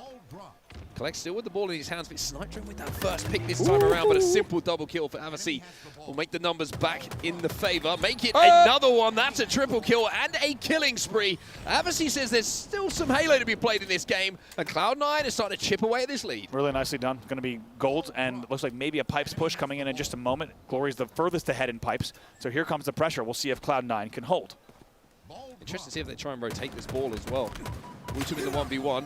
C: Collect still with the ball in his hands, but Snipedrone with that first pick this time around, but a simple double kill for Avasi will make the numbers back in the favor. Make it another one. That's a triple kill and a killing spree. Avasi says there's still some Halo to be played in this game, and Cloud9 is starting to chip away at this lead.
D: Really nicely done. Going to be gold, and looks like maybe a pipes push coming in just a moment. Glory's the furthest ahead in pipes, so here comes the pressure. We'll see if Cloud9 can hold.
C: Interesting to see if they try and rotate this ball as well. Wutum in the 1v1.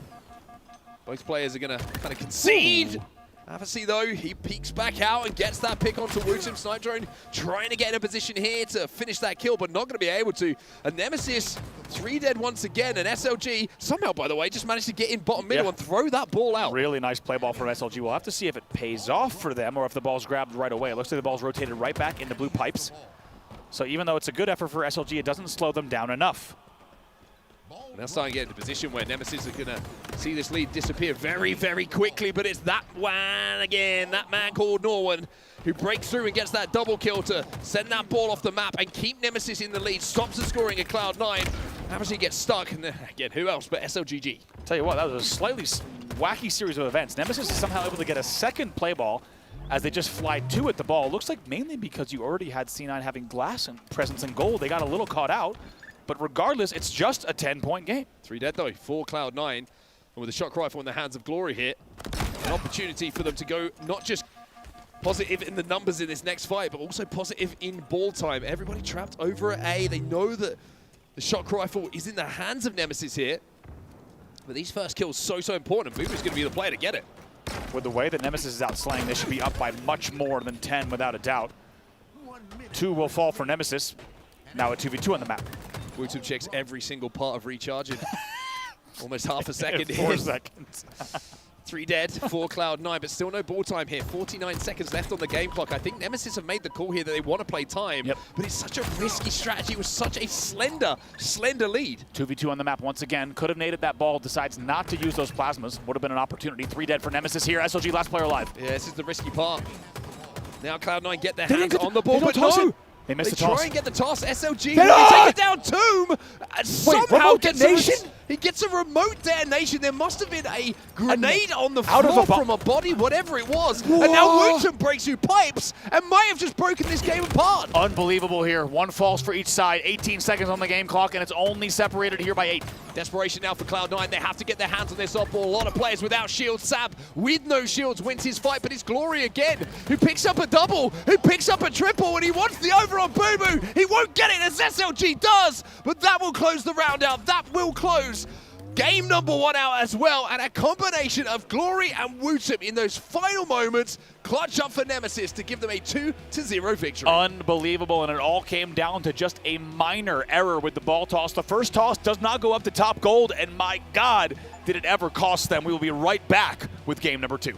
C: Both players are going to kind of concede. Avasi, though, he peeks back out and gets that pick onto Wutum. Snipedrone trying to get in a position here to finish that kill, but not going to be able to. And Nemesis, 3 dead once again. And SLG, somehow, by the way, just managed to get in bottom middle and throw that ball out.
D: Really nice play ball from SLG. We'll have to see if it pays off for them or if the ball's grabbed right away. It looks like the ball's rotated right back into blue pipes. So even though it's a good effort for SLG, it doesn't slow them down enough.
C: And they're starting to get into a position where Nemesis are going to see this lead disappear very, very quickly, but it's that one again, that man called Norwin, who breaks through and gets that double kill to send that ball off the map and keep Nemesis in the lead, stops the scoring at Cloud9. Avasi gets stuck, and then, again, who else but SLGG?
D: Tell you what, that was a slightly wacky series of events. Nemesis is somehow able to get a second play ball as they just fly 2 at the ball. Looks like mainly because you already had C9 having glass and presence in gold. They got a little caught out. But regardless, it's just a 10-point game.
C: 3 dead, though, for Cloud9. And with a shock rifle in the hands of Glory here, an opportunity for them to go not just positive in the numbers in this next fight, but also positive in ball time. Everybody trapped over at A. They know that the shock rifle is in the hands of Nemesis here. But these first kills so important. Boomer's going to be the player to get it.
D: With the way that Nemesis is out slaying, they should be up by much more than 10 without a doubt. 2 will fall for Nemesis. Now a 2v2 on the map.
C: Wutum checks every single part of recharging. Almost half a second
D: in
C: here.
D: 4 seconds.
C: 3 dead for Cloud9, but still no ball time here. 49 seconds left on the game clock. I think Nemesis have made the call here that they want to play time, but it's such a risky strategy with such a slender lead.
D: 2v2 on the map once again. Could have naded that ball, decides not to use those plasmas. Would have been an opportunity. 3 dead for Nemesis here. SLG last player alive.
C: Yeah, this is the risky part. Now Cloud9 get their hands on the ball, but no!
D: They missed
C: they
D: the toss.
C: Try and get the toss. SLG, they take it down. Tomb somehow he gets a remote detonation. There must have been a grenade on the floor from a body, whatever it was. Whoa. And now Wutum breaks through pipes and might have just broken this game apart.
D: Unbelievable here. 1 falls for each side. 18 seconds on the game clock, and it's only separated here by 8.
C: Desperation now for Cloud9. They have to get their hands on this off-ball. A lot of players without shields. Sab, with no shields, wins his fight, but it's Glory again, who picks up a double, who picks up a triple, and he wants the over on Boo Boo. He won't get it as SLG does, but that will close the round out. That will close game number 1 out as well, and a combination of Glory and Wutum in those final moments clutch up for Nemesis to give them a 2-0 victory.
D: Unbelievable, and it all came down to just a minor error with the ball toss. The first toss does not go up to top gold, and my God, did it ever cost them. We will be right back with game number 2.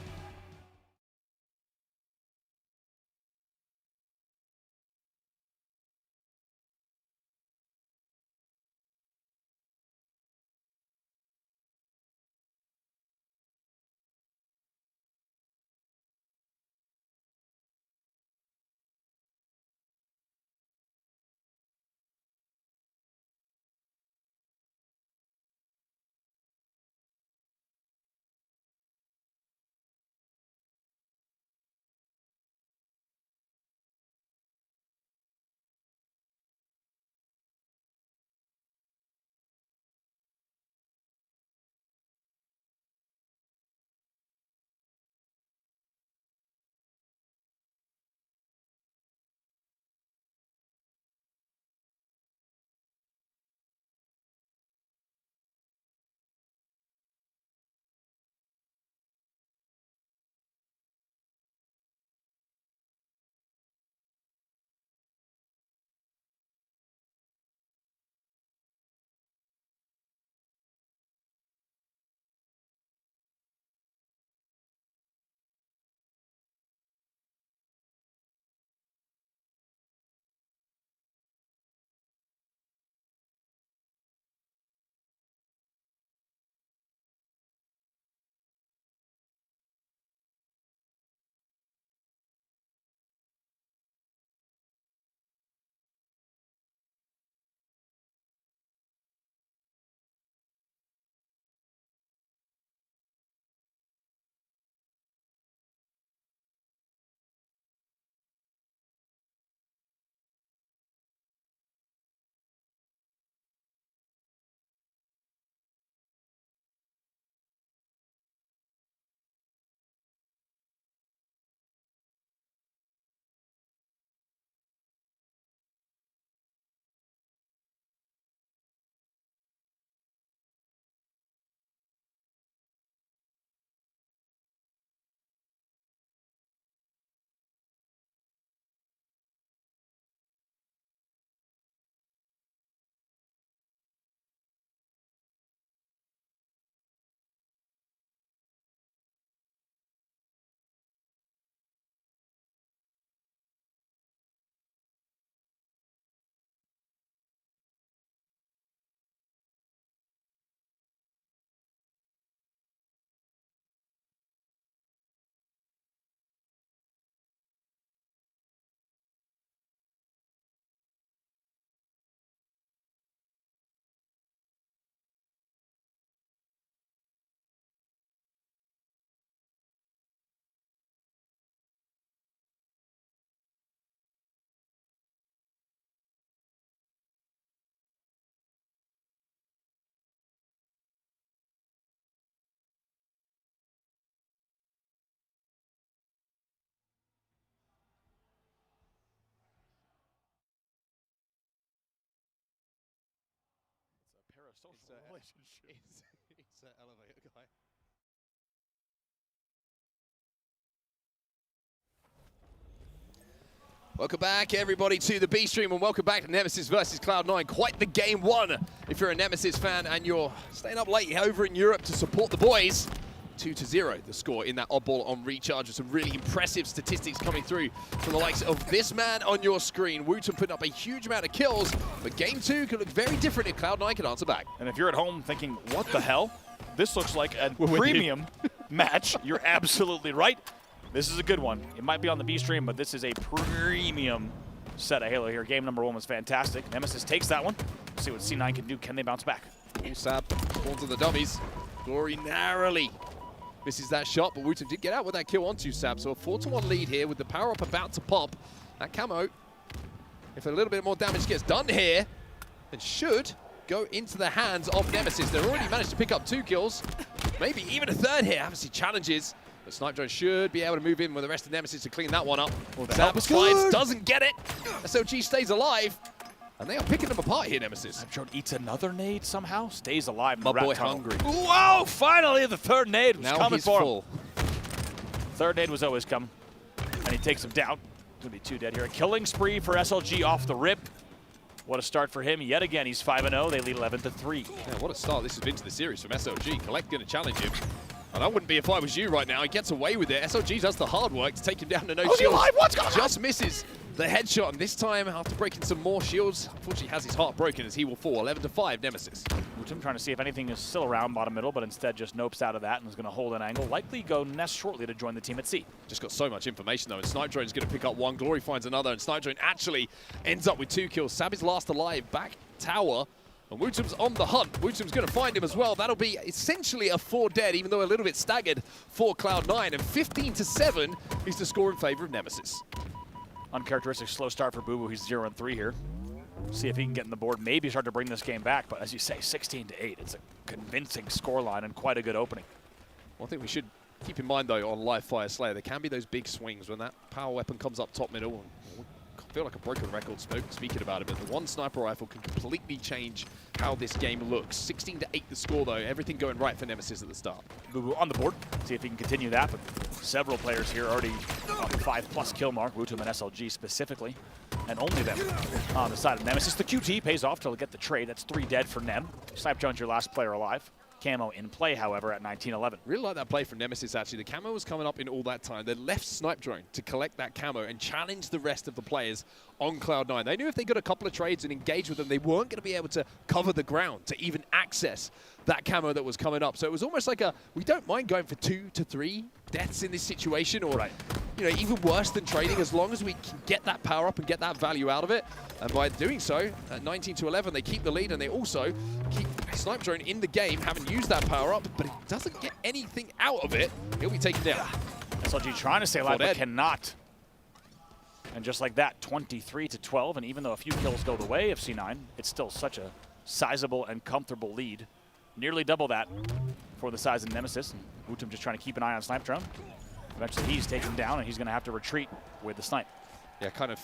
D: social relationship.
C: He's an elevator guy. Welcome back, everybody, to the B stream, and welcome back to Nemesis versus Cloud9. Quite the game one if you're a Nemesis fan and you're staying up late over in Europe to support the boys. 2-0 the score in that oddball on recharge with some really impressive statistics coming through from the likes of this man on your screen. Wooten putting up a huge amount of kills, but game two could look very different if Cloud9 can answer back.
D: And if you're at home thinking, what the hell? This looks like a premium match. You're absolutely right. This is a good one. It might be on the B stream, but this is a premium set of Halo here. Game number one was fantastic. Nemesis takes that one. Let's see what C9 can do. Can they bounce back?
C: Sab spawns on the dummies. Glory narrowly misses that shot, but Wooten did get out with that kill onto Sab. So a 4-1 lead here with the power-up about to pop. That camo, if a little bit more damage gets done here, then should go into the hands of Nemesis. They've already managed to pick up 2 kills, maybe even a third here. Obviously challenges. But Snipe Drone should be able to move in with the rest of Nemesis to clean that one up. Sab slides, doesn't get it. SOG stays alive. And they are picking them apart here, Nemesis.
D: Snipe Drone eats another nade somehow, stays alive.
C: My boy hungry.
D: Wow, finally the third nade was
C: now
D: coming
C: he's
D: for
C: full.
D: him. Third nade was always coming. And he takes him down. Gonna be 2 dead here. A killing spree for SLG off the rip. What a start for him. Yet again, he's 5-0. They lead 11-3.
C: Yeah, what a start this has been to the series from SLG. Collect gonna challenge him. And I wouldn't be if I was you right now. He gets away with it. SLG does the hard work to take him down to no shields.
D: What's going on?
C: Just misses the headshot, and this time, after breaking some more shields, unfortunately has his heart broken as he will fall. 11-5, Nemesis.
D: Wooten trying to see if anything is still around bottom middle, but instead just nopes out of that and is going to hold an angle. Likely go Nest shortly to join the team at C.
C: Just got so much information though, and Snipe Drone's going to pick up one. Glory finds another, and Snipe Drone actually ends up with 2 kills. Sab is last alive, back tower. And Wooten's on the hunt. Wooten's going to find him as well. That'll be essentially a 4 dead, even though a little bit staggered for Cloud9. And 15-7 is the score in favor of Nemesis.
D: Uncharacteristic slow start for Boo Boo. He's 0-3 here. See if he can get in the board. Maybe start to bring this game back. But as you say, 16-8. It's a convincing scoreline and quite a good opening.
C: One thing we should keep in mind, though, on Live Fire Slayer, there can be those big swings when that power weapon comes up top middle. I feel like a broken record speaking about it, but the one sniper rifle can completely change how this game looks. 16-8 the score, though. Everything going right for Nemesis at the start.
D: Boo Boo on the board. See if he can continue that, but several players here already on the 5+ kill mark. Wooten and SLG specifically, and only them on the side of Nemesis. The QT pays off to get the trade. That's 3 dead for Nem. Snipe Jones, your last player alive. Camo in play, however, at 19-11.
C: Really like that play from Nemesis, actually. The camo was coming up in all that time. They left Snipe Drone to collect that camo and challenge the rest of the players on Cloud9. They knew if they got a couple of trades and engaged with them, they weren't going to be able to cover the ground to even access that camo that was coming up. So it was almost like we don't mind going for 2 to 3 deaths in this situation, or you know, even worse than trading, as long as we can get that power up and get that value out of it. And by doing so, at 19-11, they keep the lead, and they also keep Snipe Drone in the game, having used that power up, but it doesn't get anything out of it. He'll be taken down.
D: SLG trying to stay alive, but cannot. And just like that, 23-12, and even though a few kills go the way of C9, it's still such a sizable and comfortable lead. Nearly double that for the size of Nemesis. And Wooten just trying to keep an eye on Snipe Drone. Eventually he's taken down, and he's going to have to retreat with the snipe.
C: Yeah, kind of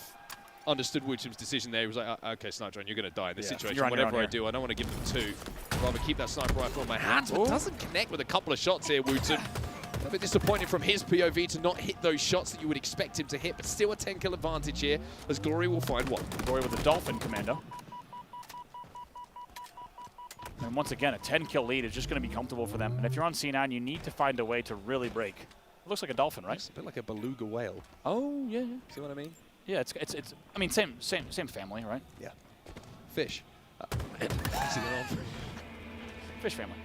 C: understood Wooten's decision there. He was like, okay, Snipe Drone, you're going to die in this situation.
D: You're
C: Whatever I do, I don't want to give them 2. I'd rather keep that sniper rifle in my hands, but doesn't connect with a couple of shots here, Wooten. A bit disappointing from his POV to not hit those shots that you would expect him to hit, but still a 10-kill advantage here, as Glory will find one.
D: Glory with the Dolphin Commando. And once again, a 10-kill lead is just going to be comfortable for them. And if you're on C9, you need to find a way to really break. It looks like a dolphin, right?
C: It's a bit like a beluga whale.
D: Oh, yeah.
C: See what I mean?
D: Yeah, it's I mean, same family, right?
C: Yeah. Fish.
D: Fish family.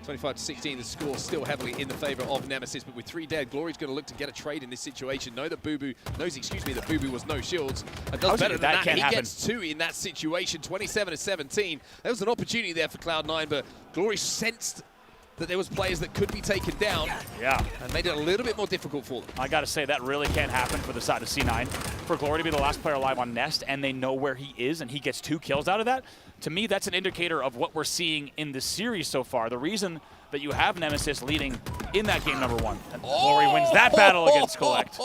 C: 25-16, the score still heavily in the favor of Nemesis, but with 3 dead, Glory's going to look to get a trade in this situation. That Boo Boo was no shields, and does better than that. He gets 2 in that situation, 27-17. There was an opportunity there for Cloud9, but Glory sensed that there was players that could be taken down.
D: Yeah.
C: And made it a little bit more difficult for them.
D: I got to say, that really can't happen for the side of C9. For Glory to be the last player alive on Nest, and they know where he is, and he gets 2 kills out of that, to me, that's an indicator of what we're seeing in this series so far. The reason that you have Nemesis leading in that game number 1. And Glory wins that battle against Collect.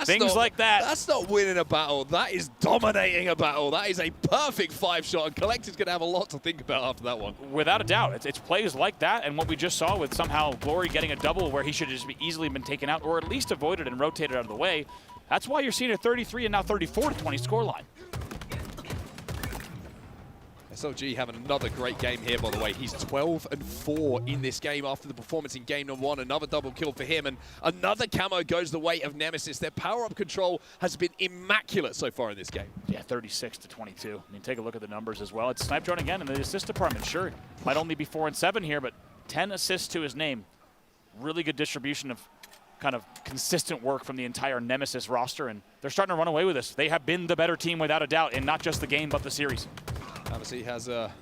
D: Things like that.
C: That's not winning a battle. That is dominating a battle. That is a perfect 5-shot, and Collector's going to have a lot to think about after that one.
D: Without a doubt. It's plays like that, and what we just saw with somehow Glory getting a double where he should have just easily been taken out, or at least avoided and rotated out of the way. That's why you're seeing a 33 and now 34-20 scoreline.
C: SLG having another great game here, by the way. He's 12-4 in this game after the performance in game number 1. Another double kill for him, and another camo goes the way of Nemesis. Their power-up control has been immaculate so far in this game.
D: Yeah, 36-22. I mean, take a look at the numbers as well. It's Snipe Drone again in the assist department. Sure, it might only be 4 and 7 here, but 10 assists to his name. Really good distribution of kind of consistent work from the entire Nemesis roster, and they're starting to run away with this. They have been the better team without a doubt, in not just the game, but the series.
C: Obviously has a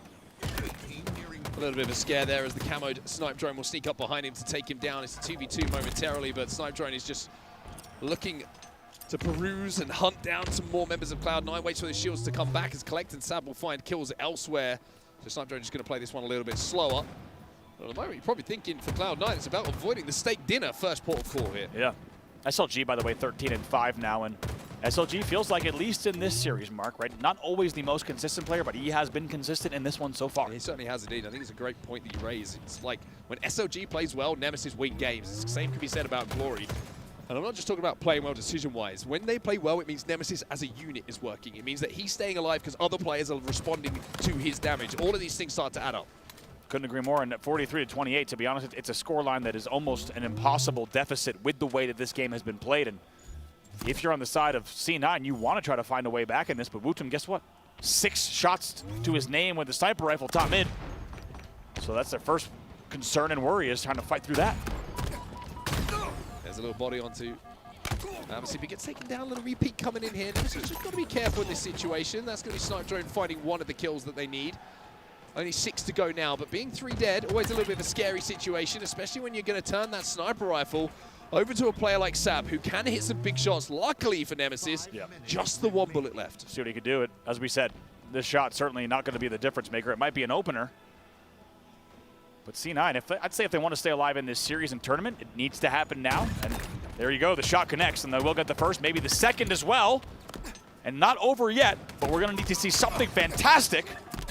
C: little bit of a scare there as the camoed Snipe Drone will sneak up behind him to take him down. It's a 2v2 momentarily, but Snipe Drone is just looking to peruse and hunt down some more members of Cloud9. Waits for the shields to come back as Collect and Sab will find kills elsewhere. So Snipe Drone is going to play this one a little bit slower. But at the moment, you're probably thinking for Cloud9, it's about avoiding the steak dinner first port of call here.
D: Yeah. SLG, by the way, 13-5 now, and SLG feels like, at least in this series, Mark, right? Not always the most consistent player, but he has been consistent in this one so far.
C: He certainly has indeed. I think it's a great point that you raise. It's like when SLG plays well, Nemesis win games. The same can be said about Glory. And I'm not just talking about playing well decision-wise. When they play well, it means Nemesis as a unit is working. It means that he's staying alive because other players are responding to his damage. All of these things start to add up.
D: Couldn't agree more. And at 43-28, to be honest, it's a scoreline that is almost an impossible deficit with the way that this game has been played. And if you're on the side of C9, you want to try to find a way back in this. But Wootum, guess what? 6 shots to his name with the sniper rifle top mid. So that's their first concern and worry, is trying to fight through that.
C: There's a little body onto obviously, if he gets taken down, a little repeat coming in here. Nemesis just got to be careful in this situation. That's going to be Snipe Drone finding one of the kills that they need. Only 6 to go now, but being 3 dead, always a little bit of a scary situation, especially when you're going to turn that sniper rifle over to a player like Sab, who can hit some big shots. Luckily for Nemesis, just the 1 bullet left.
D: See what he could do. It, as we said, this shot certainly not going to be the difference maker. It might be an opener. But C9, I'd say if they want to stay alive in this series and tournament, it needs to happen now. And there you go, the shot connects, and they will get the first, maybe the second as well. And not over yet, but we're going to need to see something fantastic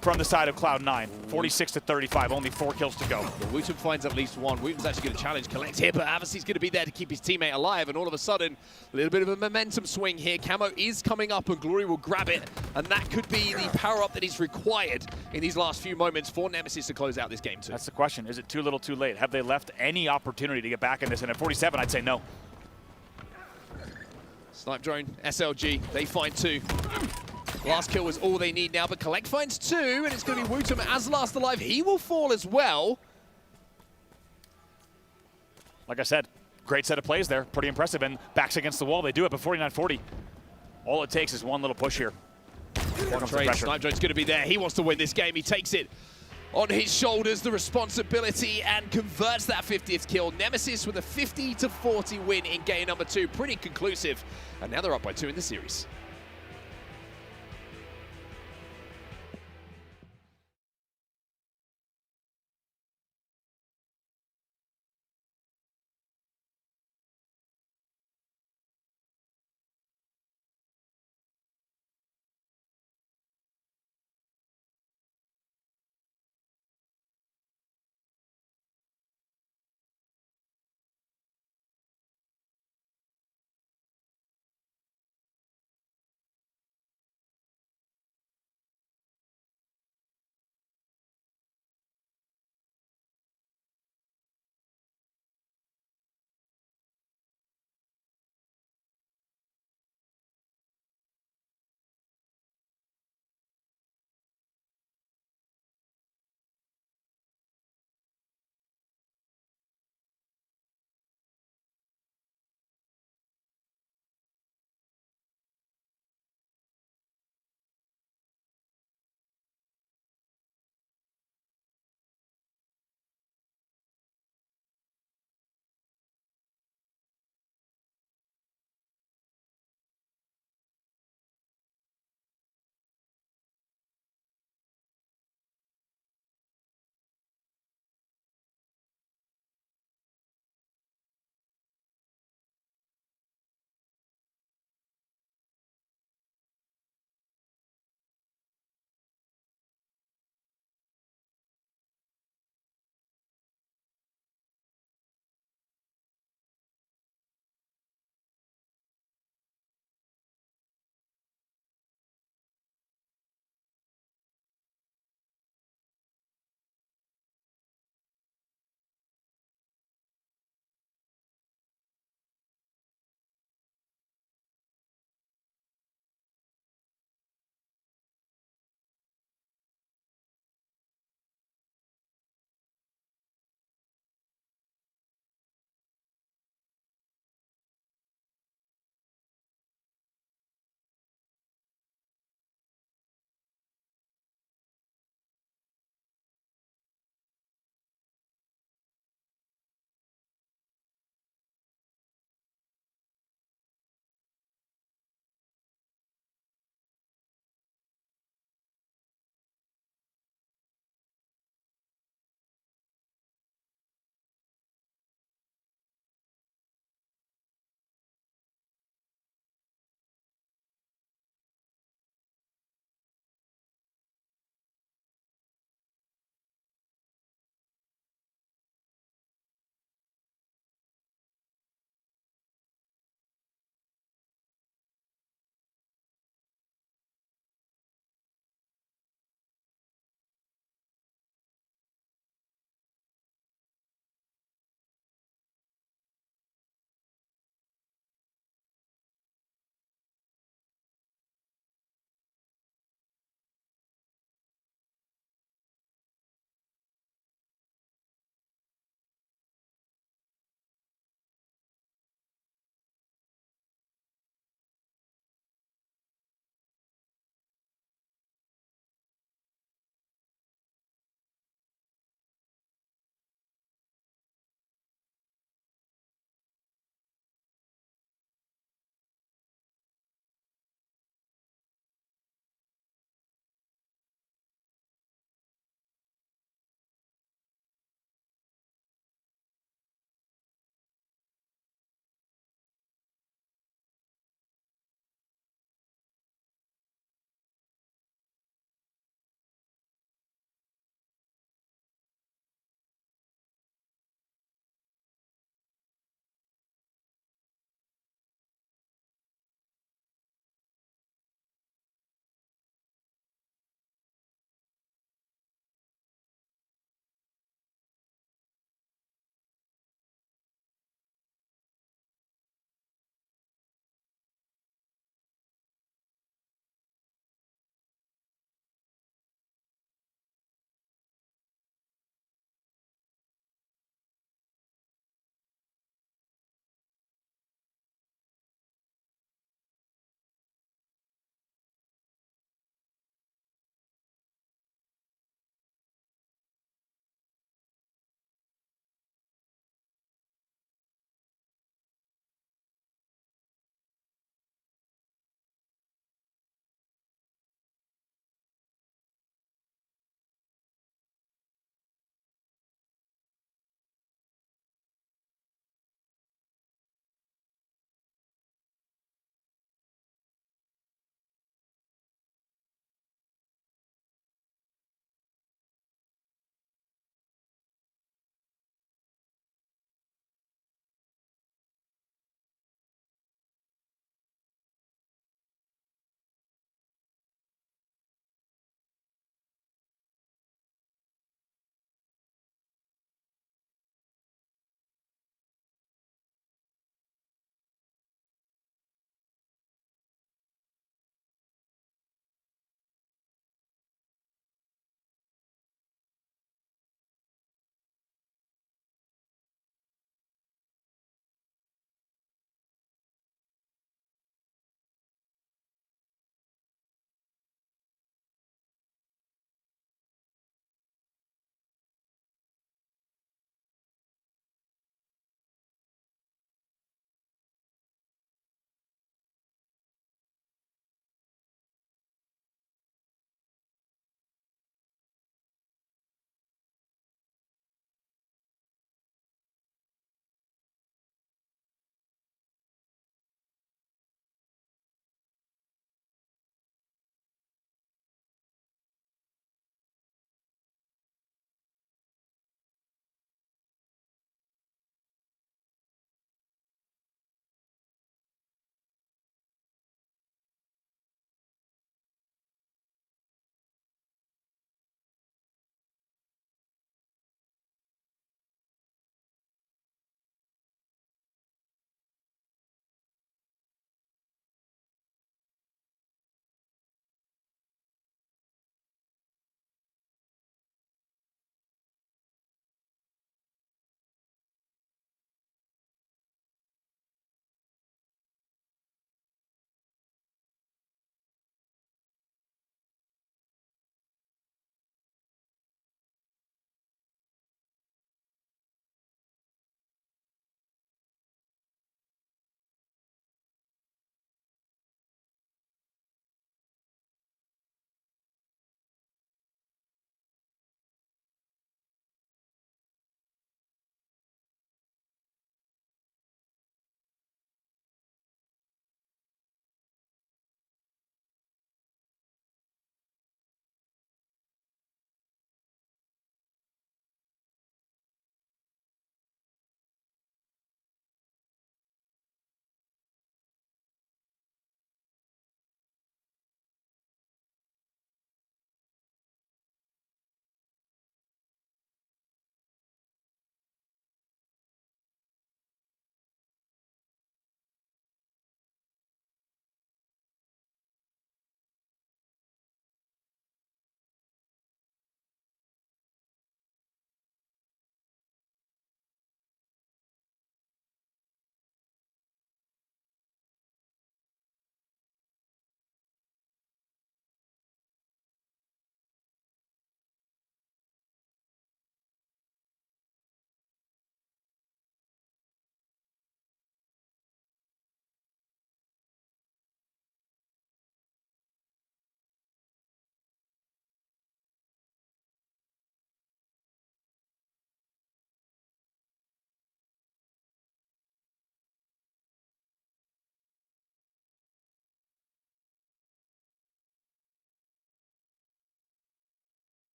D: from the side of Cloud9. 46-35, only 4 kills to go.
C: Well, Wootum finds at least one. Wootum's actually going to challenge Collect here, but Avicii's going to be there to keep his teammate alive, and all of a sudden, a little bit of a momentum swing here. Camo is coming up, and Glory will grab it, and that could be the power-up that is required in these last few moments for Nemesis to close out this game too.
D: That's the question. Is it too little too late? Have they left any opportunity to get back in this? And at 47, I'd say no.
C: Snipe Drone, SLG, they find 2. Last kill was all they need now, but Collect finds 2, and it's going to be Wootum as last alive. He will fall as well.
D: Like I said, great set of plays there. Pretty impressive, and backs against the wall. They do it, but 49-40. All it takes is one little push here.
C: Snipe Drone's going to be there. He wants to win this game. He takes it on his shoulders, the responsibility, and converts that 50th kill. Nemesis with a 50-40 win in game number 2. Pretty conclusive. And now they're up by 2 in the series.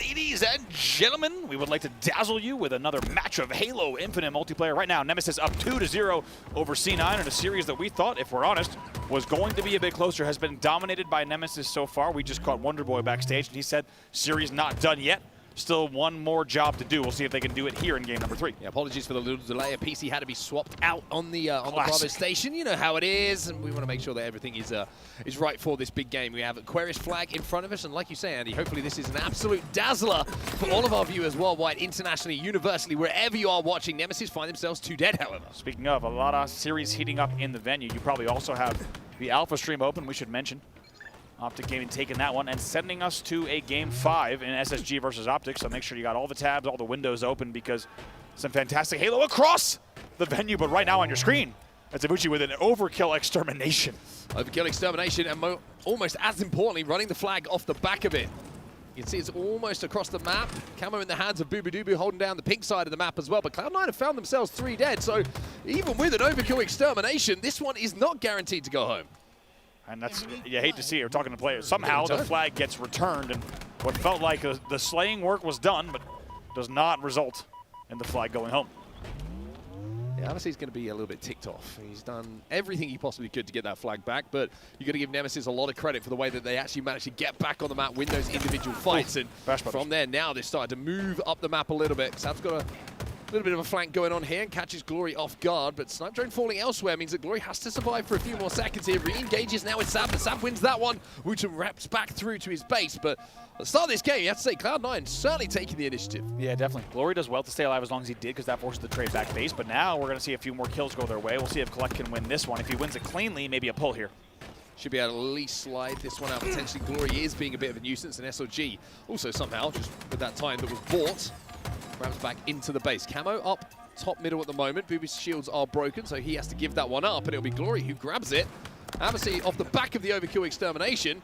D: Ladies and gentlemen, we would like to dazzle you with another match of Halo Infinite multiplayer. Right now, Nemesis up 2-0 over C9 in a series that we thought, if we're honest, was going to be a bit closer. Has been dominated by Nemesis so far. We just caught Wonderboy backstage, and he said, series not done yet. Still one more job to do. We'll see if they can do it here in game number 3.
C: Yeah, apologies for the little delay. A PC had to be swapped out on the Bravo station. You know how it is, and we want to make sure that everything is right for this big game. We have Aquarius flag in front of us, and like you say, Andy, hopefully this is an absolute dazzler for all of our viewers worldwide, internationally, universally, wherever you are watching. Nemesis find themselves 2 dead, however.
D: Speaking of, a lot of series heating up in the venue. You probably also have the Alpha stream open, we should mention. Optic Gaming taking that one and sending us to a game 5 in SSG versus Optic. So make sure you got all the tabs, all the windows open, because some fantastic Halo across the venue. But right now on your screen, that's Ibuchi with an overkill extermination.
C: Overkill extermination, and almost as importantly, running the flag off the back of it. You can see it's almost across the map. Camo in the hands of Booby holding down the pink side of the map as well. But Cloud9 have found themselves 3 dead. So even with an overkill extermination, this one is not guaranteed to go home.
D: And that's, you hate to see it. We're talking to players. Somehow the flag gets returned, and what felt like the slaying work was done, but does not result in the flag going home.
C: Yeah, obviously he's going to be a little bit ticked off. He's done everything he possibly could to get that flag back, but you got to give Nemesis a lot of credit for the way that they actually managed to get back on the map, win those individual fights, and from there now they've started to move up the map a little bit. Sav's got a little bit of a flank going on here and catches Glory off guard, but Snipe Drone falling elsewhere means that Glory has to survive for a few more seconds here. Re-engages now with Sav, but Sav wins that one. Wooten wraps back through to his base, but at the start of this game, you have to say Cloud9 certainly taking the initiative.
D: Yeah, definitely. Glory does well to stay alive as long as he did, because that forces the trade back base, but now we're going to see a few more kills go their way. We'll see if Collect can win this one. If he wins it cleanly, maybe a pull here.
C: Should be able to at least slide this one out. Potentially Glory is being a bit of a nuisance, and SLG also somehow, just with that time that was bought, grabs back into the base. Camo up top middle at the moment. Booby's shields are broken, so he has to give that one up, and it'll be Glory who grabs it. Obviously, off the back of the overkill extermination,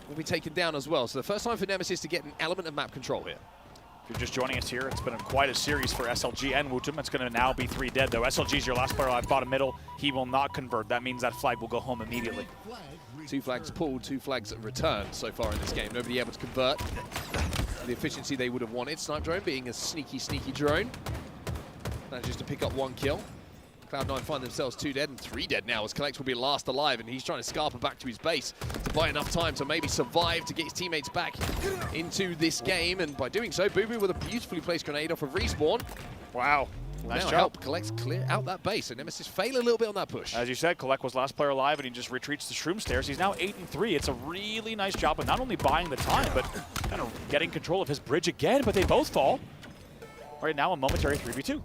C: will be taken down as well. So the first time for Nemesis to get an element of map control here.
D: If you're just joining us here, it's been quite a series for SLG and Wootum. It's going to now be 3 dead, though. SLG's your last player alive, bottom middle. He will not convert. That means that flag will go home immediately.
C: 2 flags pulled, 2 flags returned so far in this game. Nobody able to convert the efficiency they would have wanted. Snipe Drone being a sneaky, sneaky drone. Manages to pick up 1 kill. Cloud9 find themselves 2 dead and 3 dead now, as Collect will be last alive, and he's trying to scarper back to his base to buy enough time to maybe survive to get his teammates back into this game, and by doing so, Boo Boo with a beautifully placed grenade off of respawn.
D: Wow. Nice job.
C: Help Collect clear out that base, and Nemesis fail a little bit on that push.
D: As you said, Collect was last player alive, and he just retreats the Shroom Stairs. He's now 8-3. It's a really nice job of not only buying the time, but kind of getting control of his bridge again, but they both fall. Right now, a momentary 3v2.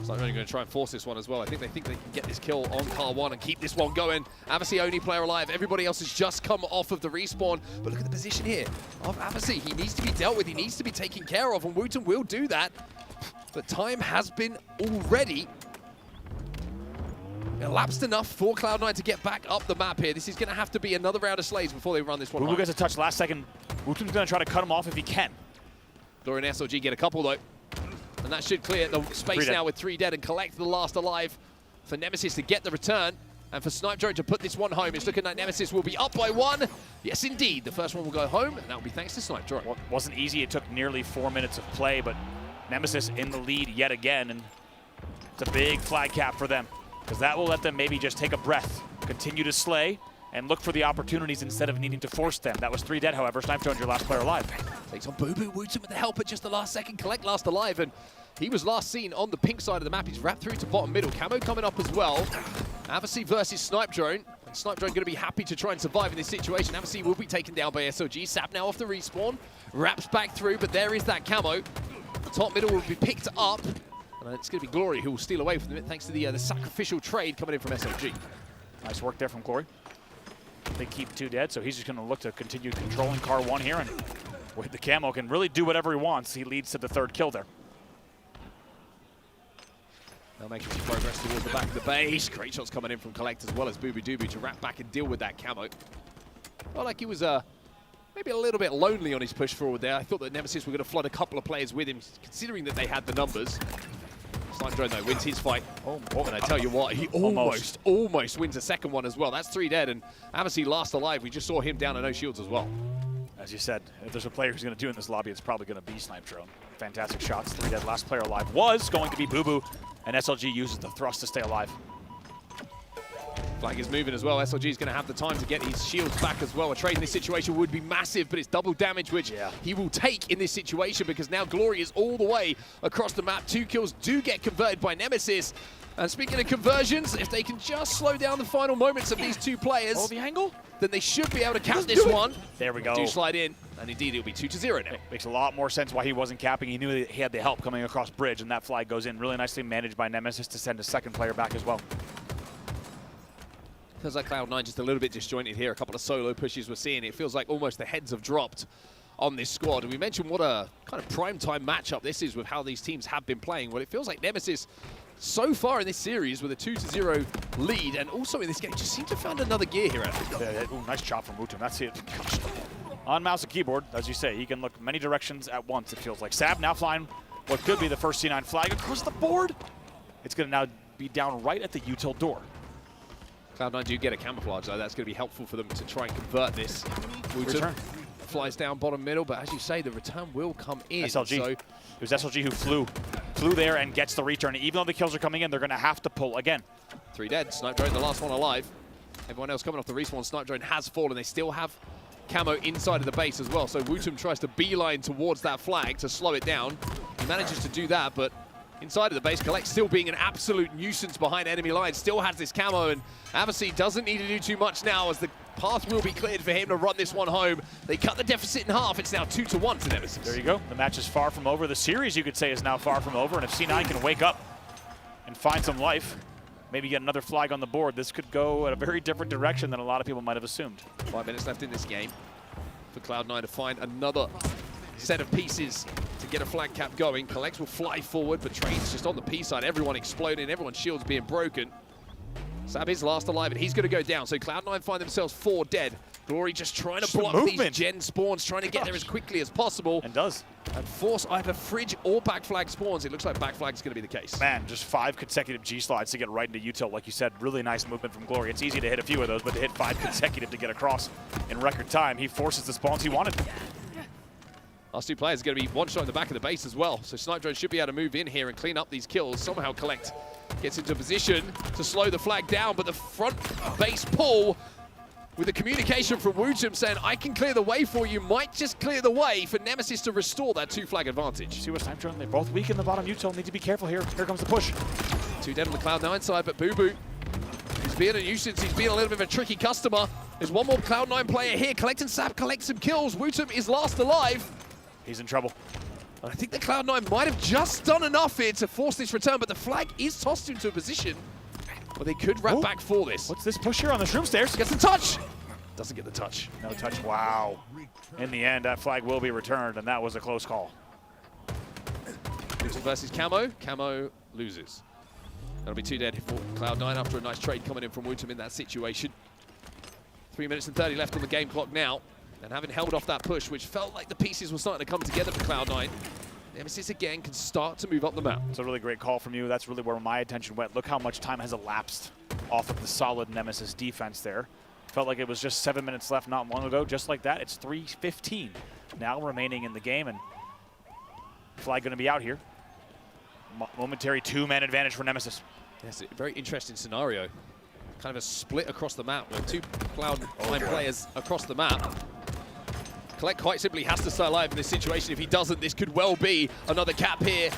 C: So I'm only going to try and force this one as well. I think they can get this kill on car 1 and keep this one going. Avicii only player alive. Everybody else has just come off of the respawn. But look at the position here of Avicii. He needs to be dealt with. He needs to be taken care of, and Wooten will do that. But time has been already elapsed enough for Cloud9 to get back up the map here. This is going to have to be another round of slays before they run this one.
D: Boo gets a touch last second. Wooten's going to try to cut him off if he can.
C: Glory and SLG get a couple, though. And that should clear the space now with 3 dead and Collect the last alive for Nemesis to get the return. And for Snipe Drone to put this one home, it's looking like Nemesis will be up by 1. Yes, indeed. The first one will go home, and that will be thanks to Snipe Drone.
D: Well, wasn't easy. It took nearly 4 minutes of play, but Nemesis in the lead yet again. And it's a big flag cap for them, because that will let them maybe just take a breath, continue to slay, and look for the opportunities instead of needing to force them. That was 3 dead, however. Snipe Drone's your last player alive.
C: Takes on Boo Boo, Wooten with the help at just the last second. Collect last alive, and he was last seen on the pink side of the map. He's wrapped through to bottom middle. Camo coming up as well. Avicii versus Snipe Drone. And Snipe Drone going to be happy to try and survive in this situation. Avicii will be taken down by SOG. Sap now off the respawn. Wraps back through, but there is that Camo. The top middle will be picked up. And it's going to be Glory who will steal away from it thanks to the sacrificial trade coming in from SOG.
D: Nice work there from Glory. They keep 2 dead, so he's just going to look to continue controlling car 1 here, and with the Camo can really do whatever he wants. He leads to the 3rd kill there.
C: Now making some progress towards the back of the base. Great shots coming in from Collect as well as Booby Dooby to wrap back and deal with that Camo. Felt like he was maybe a little bit lonely on his push forward there. I thought that Nemesis were going to flood a couple of players with him, considering that they had the numbers. Snipe Drone, though, wins his fight. And I tell you what, he almost wins a second one as well. That's 3 dead, and Avicii last alive. We just saw him down to no shields as well.
D: As you said, if there's a player who's going to do in this lobby, it's probably going to be Snipe Drone. Fantastic shots. 3 dead. Last player alive was going to be Boo, and SLG uses the thrust to stay alive.
C: Flag is moving as well. SLG is going to have the time to get his shields back as well. A trade in this situation would be massive, but it's double damage, which he will take in this situation because now Glory is all the way across the map. 2 kills do get converted by Nemesis. And speaking of conversions, if they can just slow down the final moments of these 2 players,
D: the angle,
C: then they should be able to cap this one.
D: There we go.
C: Do slide in, and indeed it'll be 2-0 now.
D: Makes a lot more sense why he wasn't capping. He knew that he had the help coming across bridge, and that flag goes in. Really nicely managed by Nemesis to send a second player back as well.
C: Feels like Cloud9 just a little bit disjointed here. A couple of solo pushes we're seeing. It feels like almost the heads have dropped on this squad. And we mentioned what a kind of prime time matchup this is with how these teams have been playing. Well, it feels like Nemesis, so far in this series, with a 2-0 lead, and also in this game, just seem to have found another gear here.
D: Ooh, nice chop from Wutum. That's it. Gosh. On mouse and keyboard, as you say, he can look many directions at once, it feels like. Sab now flying what could be the first C9 flag across the board. It's going to now be down right at the util door.
C: Cloud9 do get a camouflage, though. That's going to be helpful for them to try and convert this. Wutum flies down bottom middle, but as you say, the return will come in.
D: SLG.
C: So
D: it was SLG who flew there and gets the return. Even though the kills are coming in, they're going to have to pull again.
C: 3 dead. Snipe Drone, the last one alive. Everyone else coming off the respawn. Snipe Drone has fallen. They still have camo inside of the base as well. So Wutum tries to beeline towards that flag to slow it down. He manages to do that, but inside of the base, Collect still being an absolute nuisance behind enemy lines. Still has this camo, and Avicii doesn't need to do too much now as the path will be cleared for him to run this one home. They cut the deficit in half. It's now 2-1 to Nemesis.
D: There you go. The match is far from over. The series, you could say, is now far from over. And if C9 can wake up and find some life, maybe get another flag on the board, this could go in a very different direction than a lot of people might have assumed.
C: 5 minutes left in this game for Cloud9 to find another set of pieces to get a flag cap going. Collects will fly forward, but Trade's just on the P side. Everyone exploding, everyone's shields being broken. Sab is last alive, and he's going to go down. So Cloud9 find themselves 4 dead. Glory just trying to block these gen spawns, trying to get there as quickly as possible.
D: And does.
C: And force either fridge or back flag spawns. It looks like back flag is going to be the case.
D: Man, just 5 consecutive G slides to get right into util. Like you said, really nice movement from Glory. It's easy to hit a few of those, but to hit 5 consecutive to get across in record time, he forces the spawns he wanted.
C: Last 2 players are going to be one shot in the back of the base as well. So Snipe Drone should be able to move in here and clean up these kills. Somehow Collect gets into position to slow the flag down, but the front base pull with the communication from Wutum saying, I can clear the way for you, might just clear the way for Nemesis to restore that 2 flag advantage.
D: See what Snipe Drone, they're both weak in the bottom util. Need to be careful here. Here comes the push.
C: 2 dead on the Cloud9 side, but Boo, he's being a nuisance. He's being a little bit of a tricky customer. There's one more Cloud9 player here. Collect and Sab collect some kills. Wutum is last alive.
D: He's in trouble.
C: I think the Cloud9 might have just done enough here to force this return, but the flag is tossed into a position where they could wrap back for this.
D: What's this push here on the shroom stairs?
C: Gets the touch. Doesn't get the touch.
D: No touch. Wow. In the end, that flag will be returned, and that was a close call.
C: Wutum versus Camo. Camo loses. That'll be 2 dead for Cloud9 after a nice trade coming in from Wutum in that situation. 3 minutes and 30 left on the game clock now. And having held off that push, which felt like the pieces were starting to come together for Cloud9, Nemesis again can start to move up the map.
D: It's a really great call from you. That's really where my attention went. Look how much time has elapsed off of the solid Nemesis defense there. Felt like it was just 7 minutes left not long ago. Just like that, it's 3:15 now remaining in the game, and flag going to be out here. Momentary 2-man advantage for Nemesis.
C: Yes, a very interesting scenario. Kind of a split across the map with 2 Cloud9 players across the map. Collect quite simply has to stay alive in this situation. If he doesn't, this could well be another cap here.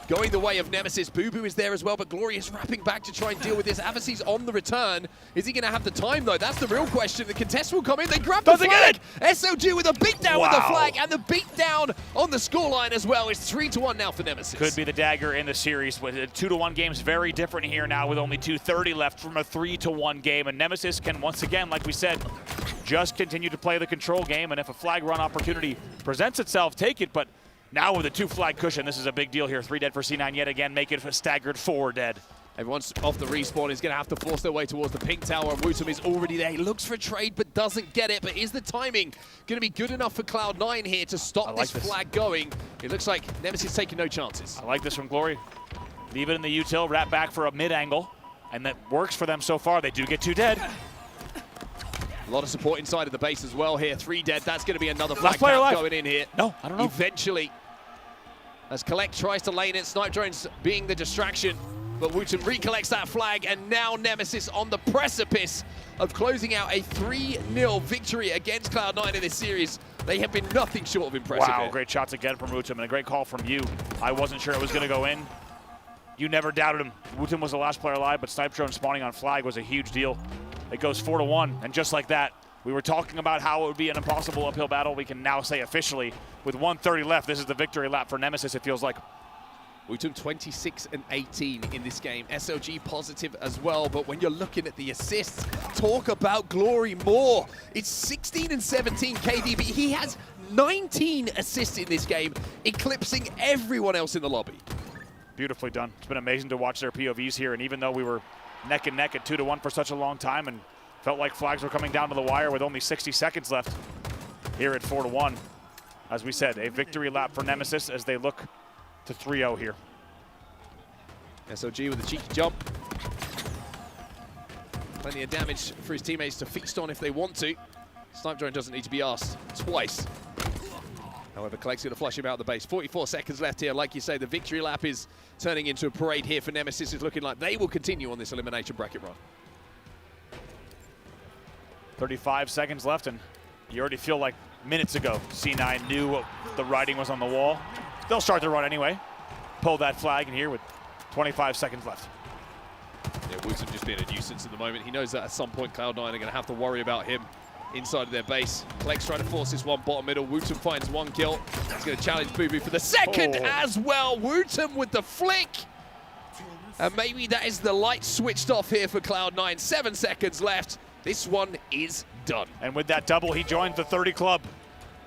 C: Going the way of Nemesis. Boo is there as well, but Glory is wrapping back to try and deal with this. Avicii's on the return. Is he going to have the time, though? That's the real question. The contest will come in. They grab the flag. SLG with a beatdown with the flag, and the beatdown on the scoreline as well. It's 3-1 now for Nemesis.
D: Could be the dagger in the series. With a 2-1 game's very different here now with only 2:30 left from a 3-1 game. And Nemesis can once again, like we said, just continue to play the control game. And if a flag run opportunity presents itself, take it. But now with a 2 flag cushion, this is a big deal here. 3 dead for C9 yet again, make it a staggered 4 dead.
C: Everyone's off the respawn. Is going to have to force their way towards the pink tower, and Wutum is already there. He looks for a trade, but doesn't get it. But is the timing going to be good enough for Cloud9 here to stop this flag going? It looks like Nemesis taking no chances.
D: I like this from Glory. Leave it in the util, wrap back for a mid-angle, and that works for them so far. They do get 2 dead.
C: A lot of support inside of the base as well here. 3 dead. That's going to be another
D: Last
C: flag
D: player
C: count
D: alive.
C: going in here.
D: No, I don't know.
C: Eventually, as Collect tries to lane it, Snipe Drones being the distraction, but Wooten recollects that flag, and now Nemesis on the precipice of closing out a 3-0 victory against Cloud9 in this series. They have been nothing short of impressive.
D: Wow,
C: here.
D: great shots again from Wooten and a great call from you. I wasn't sure it was going to go in. You never doubted him. Wooten was the last player alive, but Snipe Drone spawning on flag was a huge deal. It goes 4-1, and just like that, we were talking about how it would be an impossible uphill battle. We can now say officially, with 1:30 left, this is the victory lap for Nemesis, it feels like.
C: Wooten 26 and 18 in this game. SLG positive as well, but when you're looking at the assists, talk about glory more. It's 16 and 17 KDB. He has 19 assists in this game, eclipsing everyone else in the lobby.
D: Beautifully done. It's been amazing to watch their POVs here, and even though we were neck and neck at 2-1 for such a long time and felt like flags were coming down to the wire with only 60 seconds left, here at 4-1, as we said, a victory lap for Nemesis as they look to 3-0 here.
C: SOG with a cheeky jump. Plenty of damage for his teammates to feast on if they want to. Snipe Drone doesn't need to be asked twice. However, Collect's going to flush him out of the base. 44 seconds left here. Like you say, the victory lap is turning into a parade here for Nemesis. It's looking like they will continue on this elimination bracket run.
D: 35 seconds left, and you already feel like minutes ago C9 knew what the writing was on the wall. They'll start the run anyway. Pull that flag in here with 25 seconds left.
C: Yeah, Wooten just being a nuisance at the moment. He knows that at some point Cloud9 are going to have to worry about him inside of their base. Collect's trying to force this one bottom middle. Wooten finds 1 kill. He's going to challenge Boo Boo for the second as well. Wooten with the flick. And maybe that is the light switched off here for Cloud9. 7 seconds left. This one is done.
D: And with that double, he joins the 30 club.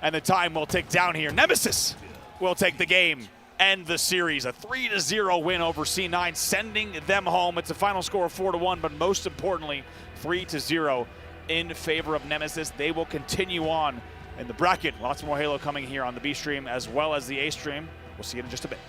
D: And the time will tick down here. Nemesis will take the game, end the series. A 3-0 win over C9, sending them home. It's a final score of 4-1, but most importantly, 3-0 in favor of Nemesis. They will continue on in the bracket. Lots more Halo coming here on the B stream as well as the A stream. We'll see you in just a bit.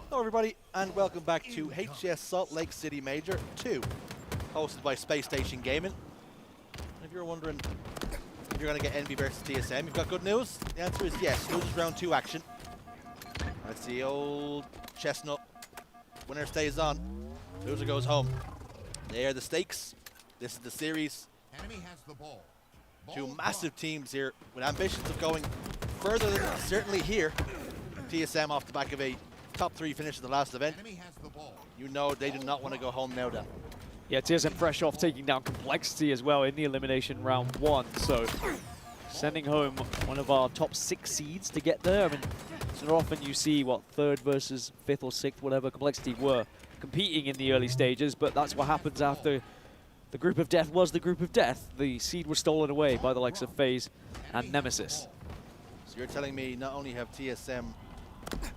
A: Hello everybody, and welcome back to HCS Salt Lake City Major 2, hosted by Spacestation Gaming. And if you're wondering if you're going to get Envy versus TSM, you've got good news. The answer is yes. Loses round 2 action. That's the old chestnut. Winner stays on, loser goes home. They are the stakes. This is the series.
E: Enemy has the ball.
A: Two massive teams here with ambitions of going further than certainly here. TSM off the back of a top 3 finish at the last event.
E: Enemy has the ball.
A: You know they do not want to go home now then.
B: Yeah, TSM fresh off taking down Complexity as well in the elimination round 1. So sending home one of our top 6 seeds to get there. I mean, it's not often you see, what, 3rd versus 5th or 6th, whatever Complexity were competing in the early stages, but that's what happens after the group of death was the group of death. The seed was stolen away by the likes of FaZe and Nemesis.
A: So you're telling me not only have TSM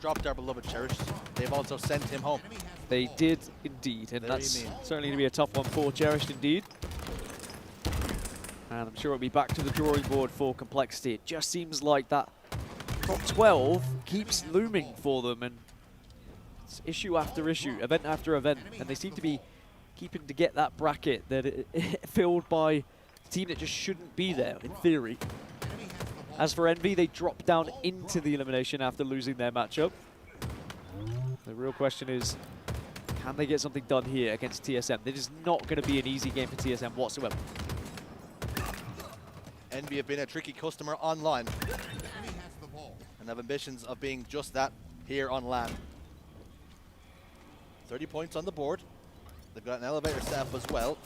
A: dropped our beloved Cherish, they've also sent him home.
B: They did indeed, and
A: Very
B: that's
A: mean.
B: certainly going to be a tough one for Cherished indeed. And I'm sure it'll be back to the drawing board for Complexity. It just seems like that top 12 keeps looming for them, and it's issue after issue, event after event, and they seem to be keeping to get that bracket that it filled by a team that just shouldn't be there, in theory. As for Envy, they dropped down into the elimination after losing their matchup. The real question is, can they get something done here against TSM? This is not going to be an easy game for TSM whatsoever.
A: Envy have been a tricky customer online and have ambitions of being just that here on LAN. 30 points on the board. They've got an elevator set up as well.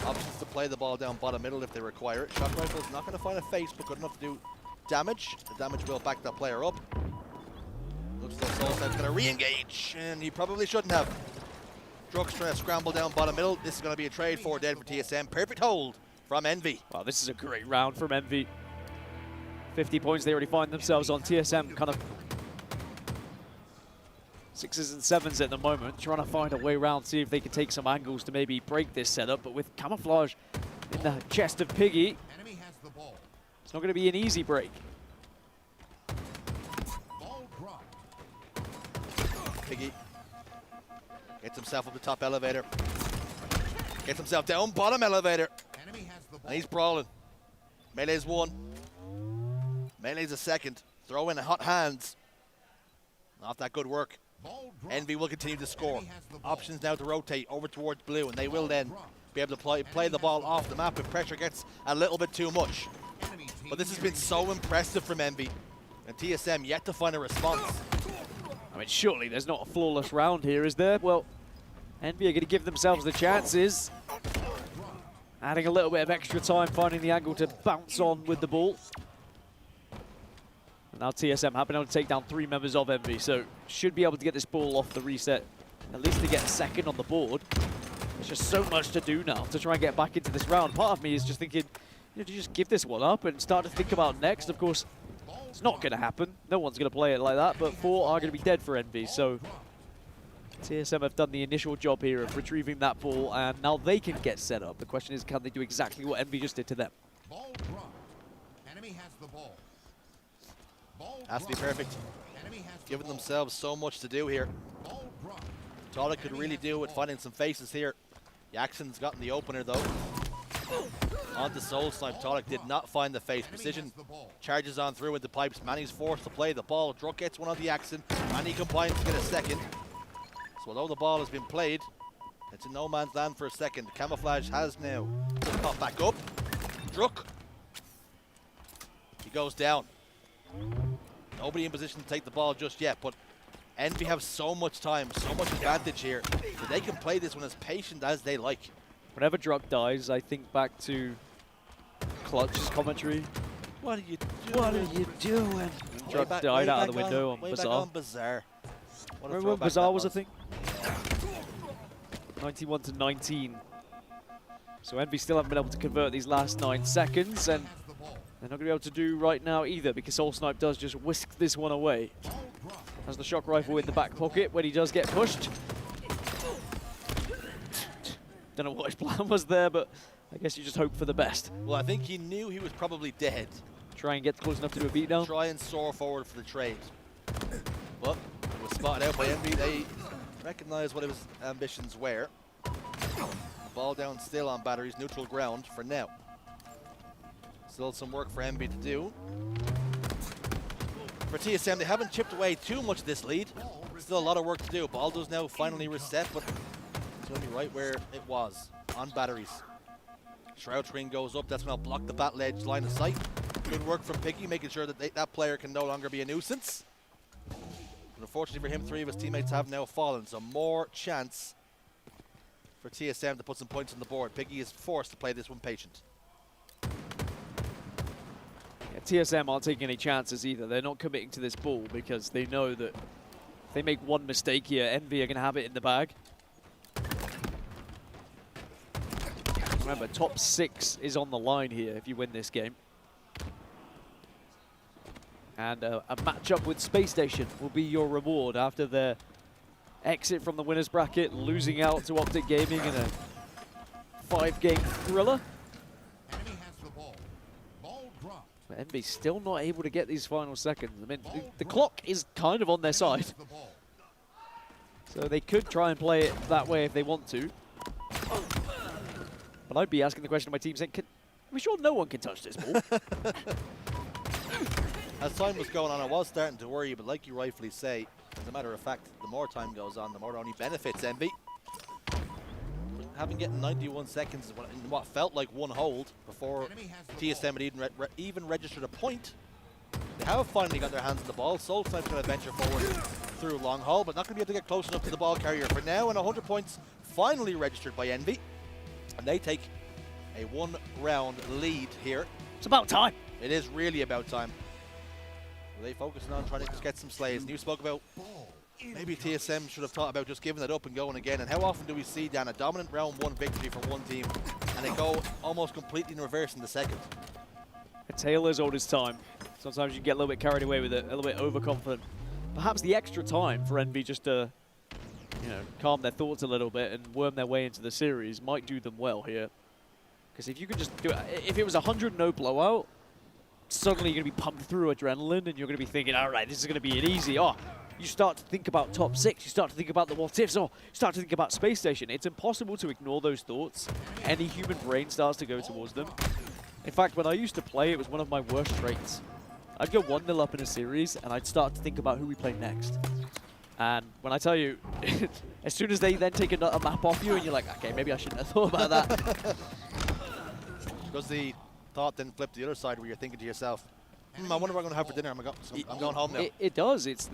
A: Options to play the ball down bottom middle if they require it. Shock Rifle's not going to find a face, but good enough to do damage. The damage will back that player up. Looks like Solstide's going to re-engage, and he probably shouldn't have. Drug's trying to scramble down bottom middle. This is going to be a trade for dead for TSM. Perfect hold from Envy.
B: Wow, this is a great round from Envy. 50 points they already find themselves on. TSM kind of 6s and 7s at the moment, trying to find a way around, see if they can take some angles to maybe break this setup, but with camouflage in the chest of Piggy,
E: Enemy has the ball.
B: it's not going to be an easy break.
E: Ball dropped.
A: Piggy gets himself up the top elevator. Gets himself down bottom elevator.
E: Enemy has the ball.
A: And he's brawling. Melee's 1. Melee's a 2nd. Throw in hot hands. Not that good work.
E: Ball dropped.
A: Envy will continue to score.
E: Enemy has the ball.
A: Options now to rotate over towards blue, and they will then be able to play the ball off the map if pressure gets a little bit too much.
E: Enemy team
A: But this has been so impressive from Envy, and TSM yet to find a response.
B: I mean, surely there's not a flawless round here, is there? Well, Envy are going to give themselves the chances. Adding a little bit of extra time, finding the angle to bounce on with the ball. And now TSM have been able to take down 3 members of Envy, so should be able to get this ball off the reset, at least to get a 2nd on the board. There's just so much to do now to try and get back into this round. Part of me is just thinking, you know, to just give this one up and start to think about next. Of course, it's not going to happen. No one's going to play it like that, but 4 are going to be dead for Envy, so TSM have done the initial job here of retrieving that ball, and now they can get set up. The question is, can they do exactly what Envy just did to them?
E: Ball dropped. Enemy has the ball. Ball
A: Has to be
E: dropped.
A: perfect.
E: Enemy has the
A: Giving
E: ball.
A: themselves so much to do here.
E: Ball dropped.
A: All it could really do with finding some faces here. Jackson's gotten the opener though. On to Soul Snipe. Tolic did not find the face. Precision charges on through with the pipes. Manny's forced to play the ball. Druk gets one on the Jackson. Manny combines to get a 2nd. So although the ball has been played, it's in no man's land for a 2nd. Camouflage has now just popped back up. Druk. He goes down. Nobody in position to take the ball just yet, but Envy have so much time, so much advantage here, that they can play this one as patient as they like.
B: Whenever Druk dies, I think back to Clutch's commentary.
A: What are you doing?
B: What are you doing? Druk died out of the window on
A: way
B: Bazaar.
A: back on Bazaar. What a
B: Remember when
A: throwback
B: Bazaar
A: that
B: was a thing? 91 to 19. So Envy still haven't been able to convert these last 9 seconds, and they're not going to be able to do right now either, because Soul Snipe does just whisk this one away. Has the shock rifle in the back pocket when he does get pushed. Don't know what his plan was there, but I guess you just hope for the best.
A: Well, I think he knew he was probably dead.
B: Try and get close enough to do a beatdown.
A: Try and soar forward for the trade. But it was spotted out by Envy. They recognized what his ambitions were. Ball down still on batteries, neutral ground for now. Still some work for Envy to do. For TSM, they haven't chipped away too much of this lead. Still a lot of work to do. Ball does now finally reset, but it's going to be right where it was, on batteries. Shroud Screen goes up, that's going to block the battle edge line of sight. Good work from Piggy, making sure that that player can no longer be a nuisance. But unfortunately for him, 3 of his teammates have now fallen, so more chance for TSM to put some points on the board. Piggy is forced to play this one patient.
B: Yeah, TSM aren't taking any chances either. They're not committing to this ball because they know that if they make one mistake here, Envy are going to have it in the bag. Remember, top 6 is on the line here if you win this game. And a matchup with Spacestation will be your reward after their exit from the winner's bracket, losing out to Optic Gaming in a 5-game thriller.
E: Enemy has the ball. Ball dropped.
B: But Envy still not able to get these final seconds. I mean, the clock is kind of on their side.
E: The ball.
B: So they could try and play it that way if they want to. But I'd be asking the question to my team saying, are we sure no one can touch this ball?
A: As time was going on, I was starting to worry, but like you rightfully say, as a matter of fact, the more time goes on, the more it only benefits Envy. Having getting 91 seconds in what felt like one hold before TSM had even registered a point. They have finally got their hands on the ball. Soul Snipe's going to venture forward through long haul, but not going to be able to get close enough to the ball carrier for now, and 100 points finally registered by Envy. And they take a 1-round lead here.
B: It's about time.
A: It is really about time. They focusing on trying to just get some slays. And you spoke about maybe TSM should have thought about just giving it up and going again. And how often do we see, Dan, a dominant round 1 victory for one team and they go almost completely in reverse in the second?
B: A tale as old as time. Sometimes you get a little bit carried away with it, a little bit overconfident. Perhaps the extra time for Envy just to, you know, calm their thoughts a little bit and worm their way into the series might do them well here. Because if you could just do it, if it was a 100-0 blowout, suddenly you're going to be pumped through adrenaline and you're going to be thinking, all right, this is going to be an easy. Oh, you start to think about top 6. You start to think about the what ifs. Oh, you start to think about Space Station. It's impossible to ignore those thoughts. Any human brain starts to go towards them. In fact, when I used to play, it was one of my worst traits. I'd go 1-0 up in a series and I'd start to think about who we play next. And when I tell you, as soon as they then take a map off you and you're like, okay, maybe I shouldn't have thought about that.
A: Does the thought then flip to the other side where you're thinking to yourself, I wonder what I'm going to have for dinner. I'm going home now.
B: It does. It's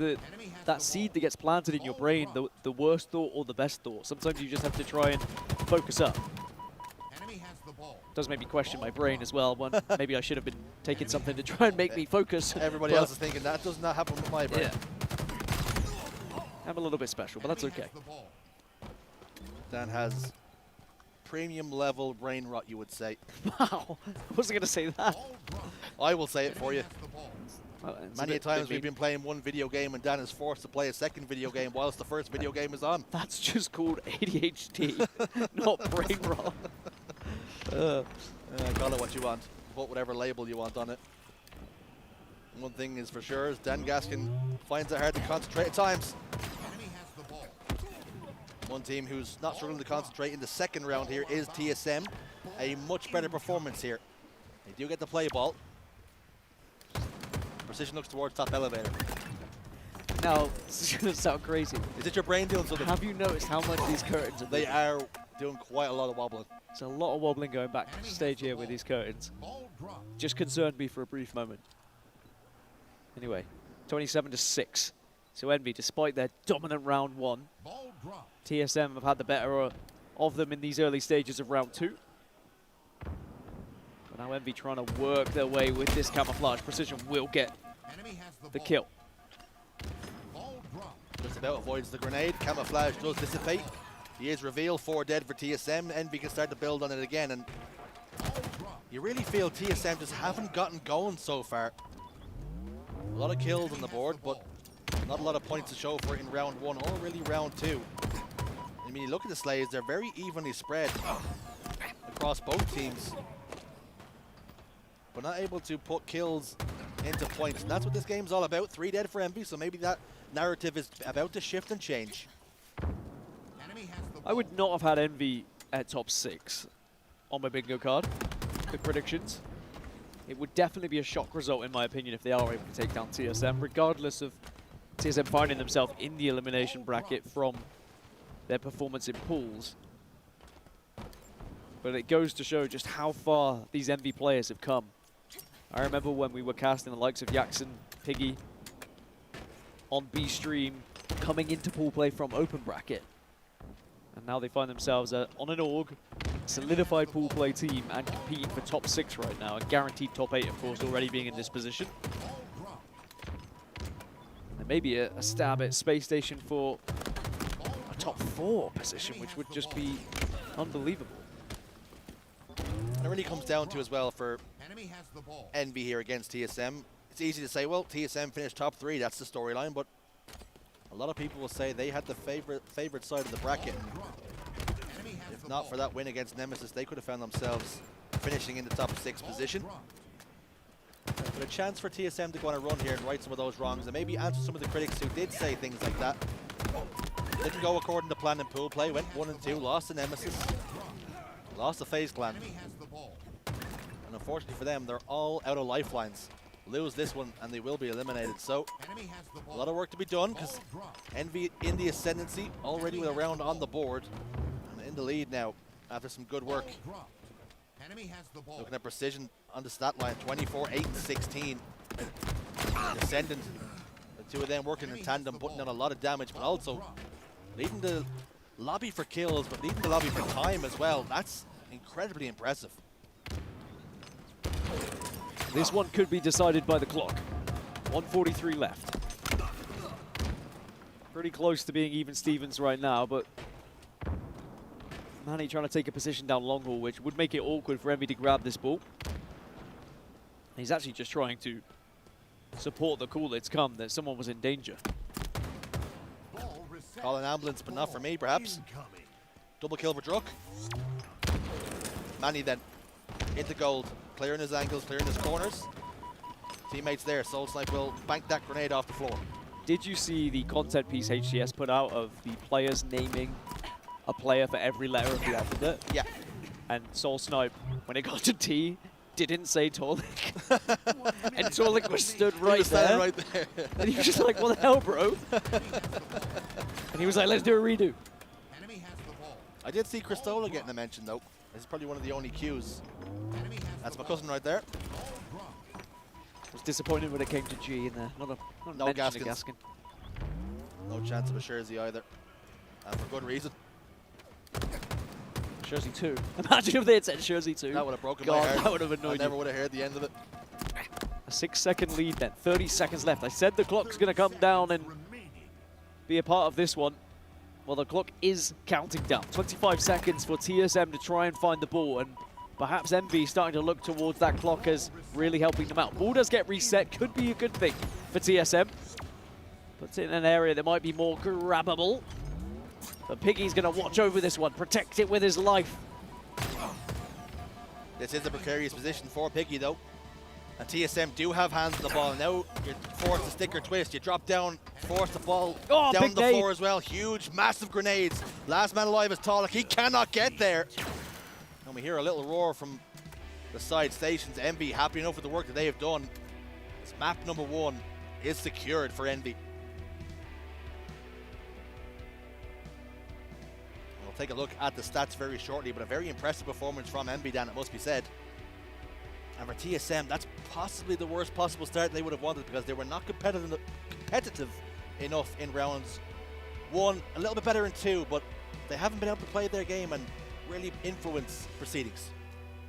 B: that seed that gets planted in your brain, the worst thought or the best thought. Sometimes you just have to try and focus up.
E: Enemy has the ball.
B: Does make me question my brain as well. When maybe I should have been taking something to try and make me focus.
A: Everybody else is thinking that does not happen with my brain.
B: Yeah. I'm a little bit special, but that's okay.
A: Dan has premium level brain rot, you would say.
B: Wow, I wasn't going to say that.
A: I will say it for you.
B: Well, it's
A: Many
B: a bit
A: times
B: mean.
A: we've been playing one video game and Dan is forced to play a second video game whilst the first video game is on.
B: That's just called ADHD, not brain rot.
A: Call it what you want. Put whatever label you want on it. One thing is for sure is Dan Gaskin finds it hard to concentrate at times.
E: Enemy has the ball.
A: One team who's not struggling to concentrate in the second round here is TSM. A much better performance here. They do get the play ball. Precision looks towards top elevator.
B: Now, this is going to sound crazy.
A: Is it your brain doing something?
B: Have you noticed how much these curtains are
A: They
B: moving?
A: are doing quite a lot of wobbling.
B: There's a lot of wobbling going back stage here with these curtains.
E: Ball dropped.
B: Just concerned me for a brief moment. Anyway, 27-6. So Envy, despite their dominant round 1,
E: Ball dropped.
B: TSM have had the better of them in these early stages of round 2. But now Envy trying to work their way with this camouflage. Precision will get
E: Enemy has
B: the
E: ball.
B: kill.
E: Ball dropped.
A: Just about avoids the grenade. Camouflage does dissipate. He is revealed, 4 dead for TSM. Envy can start to build on it again. And
E: Ball dropped.
A: you really feel TSM just haven't gotten going so far. A lot of kills on the board, but not a lot of points to show for it in round 1 or really round 2. I mean, you look at the slays, they're very evenly spread across both teams, but not able to put kills into points. And that's what this game's all about. 3 dead for Envy, so maybe that narrative is about to shift and change.
E: Enemy has the ball.
B: I would not have had Envy at top 6 on my bingo card. Quick predictions. It would definitely be a shock result, in my opinion, if they are able to take down TSM, regardless of TSM finding themselves in the elimination bracket from their performance in pools. But it goes to show just how far these Envy players have come. I remember when we were casting the likes of Jackson, Piggy on B stream, coming into pool play from open bracket. And now they find themselves on an org, solidified pool play team, and competing for top 6 right now, and guaranteed top 8, of course, already being in this position. And maybe a stab at Space Station for a top 4 position, which would just be unbelievable.
A: And it really comes down to as well for
E: Enemy has the ball.
A: Envy here against TSM. It's easy to say, well, TSM finished top 3, that's the storyline, but a lot of people will say they had the favorite side of the bracket.
E: Enemy has
A: If
E: the
A: not
E: ball.
A: for that win against Nemesis, they could have found themselves finishing in the top 6 position. But a chance for TSM to go on a run here and right some of those wrongs and maybe answer some of the critics who did say things like that. Didn't go according to plan in pool play, went 1 and 2, lost to Nemesis, lost to FaZe Clan.
E: Enemy has the ball.
A: And unfortunately for them, they're all out of lifelines. Lose this one and they will be eliminated. So
E: Enemy has the ball.
A: a lot of work to be done because
E: Ball dropped.
A: Envy in the ascendancy, already with a round on the board and in the lead now after some good work.
E: Ball dropped. Enemy has the ball.
A: Looking at precision on the stat line, 24, 8, and 16. Ascendant, the two of them working in tandem, putting down a lot of damage, but also leading the lobby for kills, but leading the lobby for time as well. That's incredibly impressive.
B: This one could be decided by the clock. 1:43 left. Pretty close to being even Stevens right now, but Manny trying to take a position down long haul, which would make it awkward for Envy to grab this ball. He's actually just trying to support the call that's come, that someone was in danger.
E: Ball reset.
A: Call an ambulance, but not for me, perhaps.
E: Incoming.
A: Double kill for Druk. Manny then into gold, clearing his angles, clearing his corners. Teammates there, Soul Snipe will bank that grenade off the floor.
B: Did you see the content piece HCS put out of the players naming a player for every letter of the alphabet?
A: Yeah.
B: And Soul Snipe, when it got to T, didn't say Torlik. And Torlik was stood right
A: He was standing
B: there.
A: right there.
B: And he was just like, what the hell, bro? And he was like, let's do a redo.
E: Enemy has the ball.
A: I did see Cristola getting a mention though. This is probably one of the only cues.
E: Enemy has
A: That's
E: the
A: my
E: ball.
A: cousin right there.
E: Ball dropped.
B: Was disappointed when it came to G in there. Not a
A: No
B: mention of
A: Gaskins.
B: Gaskin.
A: No chance of a Jersey either. And for good reason.
B: Jersey 2. Imagine if they had said Jersey 2.
A: That would have broken
B: God,
A: my heart.
B: that would have
A: I
B: annoyed
A: never
B: you.
A: would have heard the end of it.
B: A 6-second lead then. 30 seconds left. I said the clock's going to come down and be a part of this one. Well, the clock is counting down. 25 seconds for TSM to try and find the ball, and perhaps Envy starting to look towards that clock as really helping them out. Ball does get reset, could be a good thing for TSM. Puts it in an area that might be more grabbable. But Piggy's going to watch over this one, protect it with his life.
A: This is a precarious position for Piggy though. And TSM do have hands on the ball. Now you're forced to stick or twist. You drop down, force the ball
B: Oh,
A: down
B: big
A: the
B: nade.
A: floor as well. Huge, massive grenades. Last man alive is Talik. He cannot get there. And we hear a little roar from the side stations. Envy happy enough with the work that they have done. This map number 1 is secured for Envy. We'll take a look at the stats very shortly, but a very impressive performance from Envy, Dan, it must be said. And for TSM, that's possibly the worst possible start they would have wanted because they were not competitive enough in rounds 1, a little bit better in 2, but they haven't been able to play their game and really influence proceedings.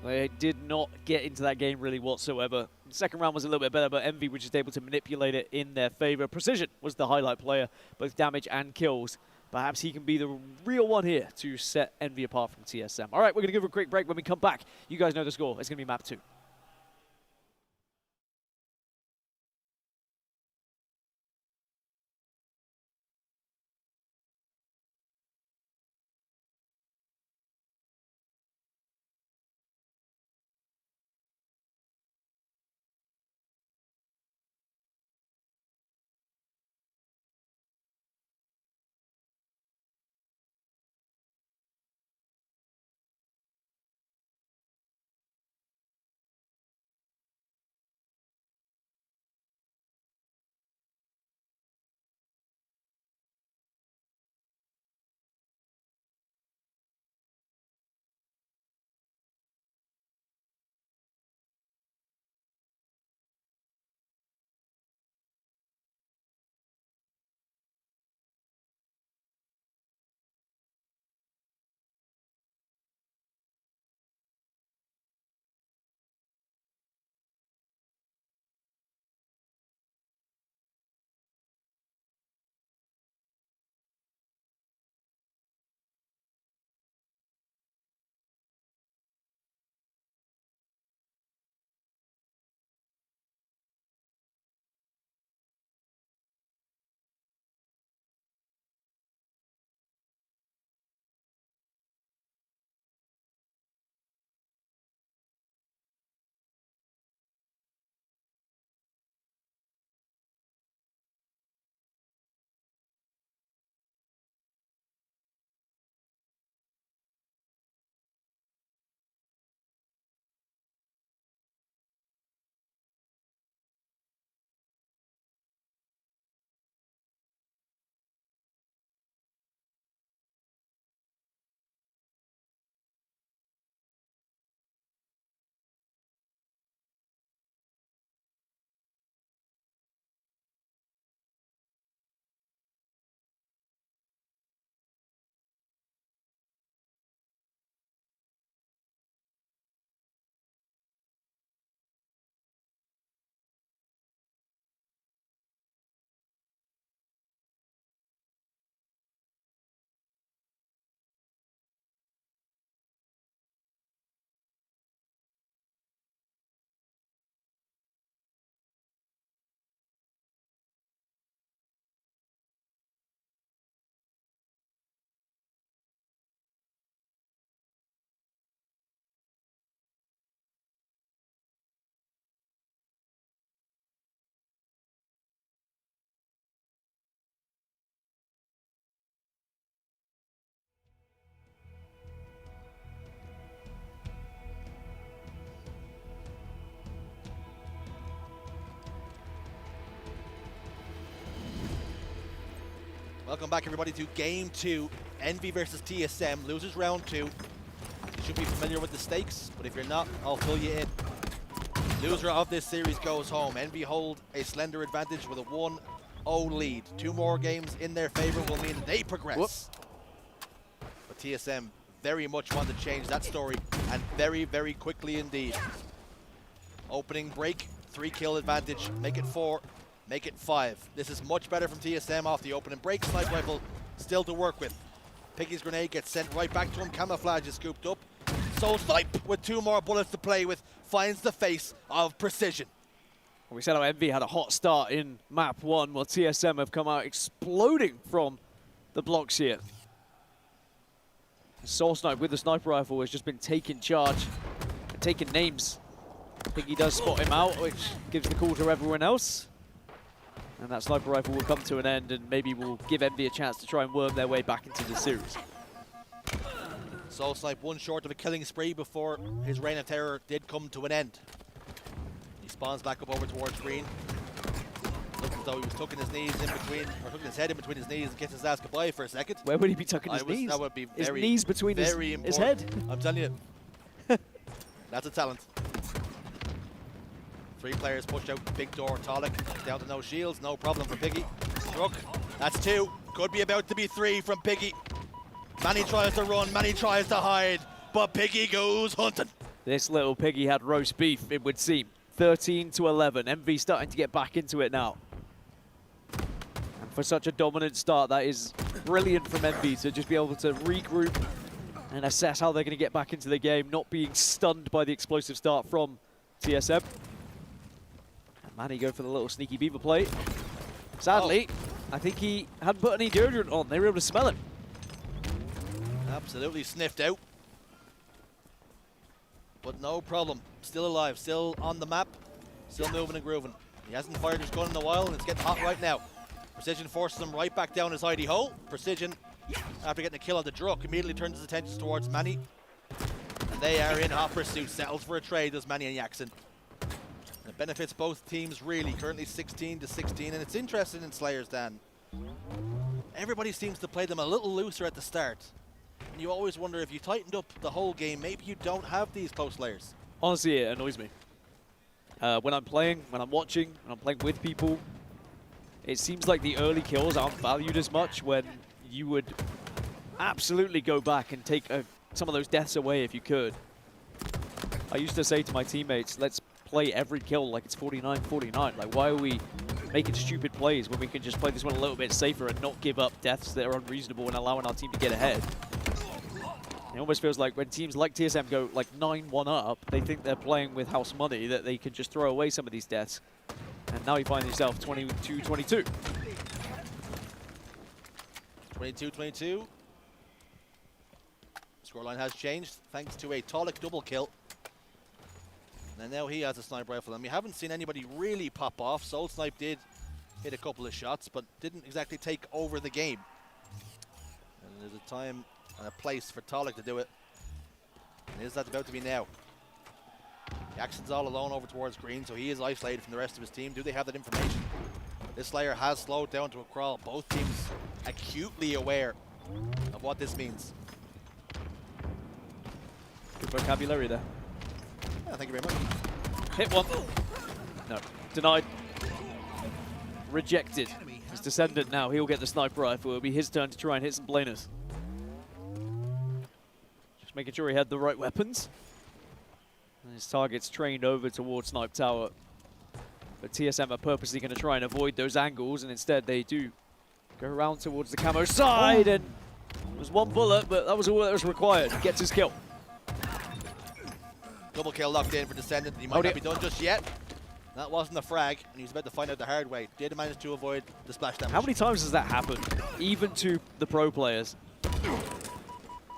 B: They did not get into that game really whatsoever. The second round was a little bit better, but Envy was just able to manipulate it in their favor. Precision was the highlight player, both damage and kills. Perhaps he can be the real one here to set Envy apart from TSM. All right, we're going to give a quick break. When we come back, you guys know the score. It's going to be map 2.
A: Welcome back, everybody, to Game 2. Envy versus TSM. Losers round 2. You should be familiar with the stakes, but if you're not, I'll fill you in. Loser of this series goes home. Envy hold a slender advantage with a 1-0 lead. 2 more games in their favor will mean they progress. But TSM very much want to change that story, and very, very quickly indeed. Opening break, 3-kill advantage. Make it 4, make it 5. This is much better from TSM off the opening break. Sniper rifle still to work with. Piggy's grenade gets sent right back to him. Camouflage is scooped up. Soul Snipe with 2 more bullets to play with finds the face of Precision.
B: We said how Envy had a hot start in map 1, while TSM have come out exploding from the blocks here. Soul Snipe with the sniper rifle has just been taking charge and taking names. Piggy does spot him out, which gives the call to everyone else. And that sniper rifle will come to an end, and maybe will give Envy a chance to try and worm their way back into the series.
A: Soul Snipe 1 short of a killing spree before his reign of terror did come to an end. He spawns back up over towards green. Looks as though he was tucking his knees in between, or tucking his head in between his knees and kissing his ass goodbye for a second.
B: Where would he be tucking his knees?
A: That would be
B: his
A: very,
B: knees between
A: very
B: his head.
A: I'm telling you. That's a talent. 3 players pushed out big door. Talik down to no shields. No problem for Piggy. Rook. That's 2. Could be about to be 3 from Piggy. Manny tries to run. Manny tries to hide. But Piggy goes hunting.
B: This little Piggy had roast beef, it would seem. 13-11. Envy starting to get back into it now. And for such a dominant start, that is brilliant from Envy to just be able to regroup and assess how they're going to get back into the game, not being stunned by the explosive start from TSM. And Manny go for the little sneaky beaver play. Sadly, I think he hadn't put any deodorant on. They were able to smell him.
A: Absolutely sniffed out. But no problem. Still alive, still on the map, still moving and grooving. He hasn't fired his gun in a while, and it's getting hot right now. Precision forces him right back down his hidey hole. Precision, after getting a kill on the Druk, immediately turns his attention towards Manny. And they are in hot pursuit. Settles for a trade, does Manny and Yaxon. And it benefits both teams really, currently 16-16. And it's interesting in Slayers, Dan. Everybody seems to play them a little looser at the start. And you always wonder, if you tightened up the whole game, maybe you don't have these close layers.
B: Honestly, it annoys me. When I'm playing, when I'm watching, when I'm playing with people, it seems like the early kills aren't valued as much, when you would absolutely go back and take some of those deaths away if you could. I used to say to my teammates, let's play every kill like it's 49-49. Like, why are we making stupid plays when we can just play this one a little bit safer and not give up deaths that are unreasonable and allowing our team to get ahead? It almost feels like when teams like TSM go like 9-1 up, they think they're playing with house money, that they can just throw away some of these deaths. And now you find yourself 22-22.
A: 22-22. Scoreline has changed thanks to a Talik double kill. And now he has a sniper rifle. And we haven't seen anybody really pop off. Soul Snipe did hit a couple of shots, but didn't exactly take over the game. And there's a time and a place for Talik to do it. And is that about to be now? Jackson's all alone over towards green, so he is isolated from the rest of his team. Do they have that information? This Slayer has slowed down to a crawl. Both teams acutely aware of what this means.
B: Good vocabulary there.
A: Yeah, thank you very much.
B: Hit one. No. Denied. Rejected. His Descendant now. He'll get the sniper rifle. It'll be his turn to try and hit some blaners. Just making sure he had the right weapons. And his target's trained over towards Snipe Tower. But TSM are purposely going to try and avoid those angles, and instead they do go around towards the camo side, and it was 1 bullet, but that was all that was required. He gets his kill.
A: Double kill locked in for Descendant. He might not be done just yet. That wasn't a frag, and he's about to find out the hard way. Did manage to avoid the splash damage.
B: How many times has that happened, even to the pro players?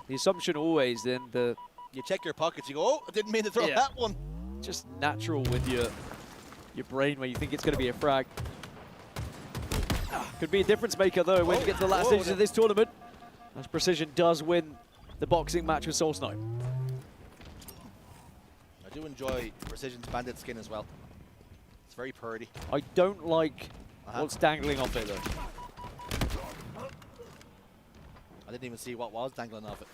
B: The assumption always then the...
A: You check your pockets, you go, oh, I didn't mean to throw that one.
B: Just natural with your brain where you think it's going to be a frag. Could be a difference maker though when you get to the last stages of this tournament, as Precision does win the boxing match with Soul Snipe.
A: I do enjoy Precision's bandit skin as well. It's very purdy.
B: I don't like what's dangling off it though.
A: I didn't even see what was dangling off it.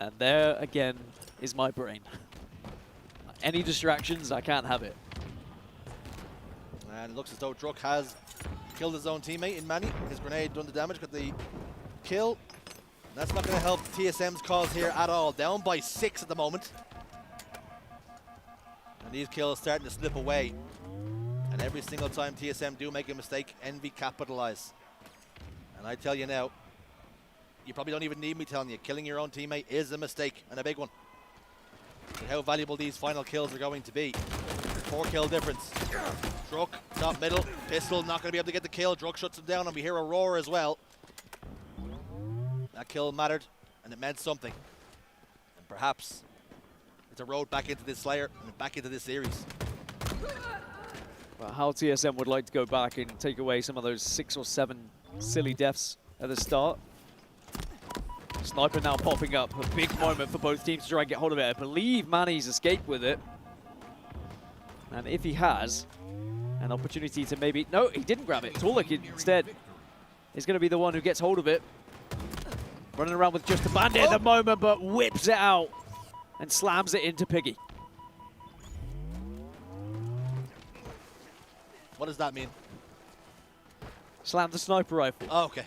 B: And there, again, is my brain. Any distractions, I can't have it.
A: And it looks as though Druk has killed his own teammate in Manny. His grenade done the damage, got the kill. That's not going to help TSM's cause here at all. Down by 6 at the moment. And these kills starting to slip away. And every single time TSM do make a mistake, Envy capitalize. And I tell you now, you probably don't even need me telling you, killing your own teammate is a mistake, and a big one. And how valuable these final kills are going to be. 4 kill difference. Druk, top middle, pistol, not going to be able to get the kill. Druk shuts him down, and we hear a roar as well. That kill mattered, and it meant something. And perhaps it's a road back into this Slayer and back into this series.
B: Well, how TSM would like to go back and take away some of those 6 or 7 silly deaths at the start. Sniper now popping up. A big moment for both teams to try and get hold of it. I believe Manny's escaped with it. And if he has an opportunity to maybe... No, he didn't grab it. Tulik instead is going to be the one who gets hold of it. Running around with just a bandit at the moment, but whips it out and slams it into Piggy.
A: What does that mean?
B: Slam the sniper rifle.
A: Oh, okay.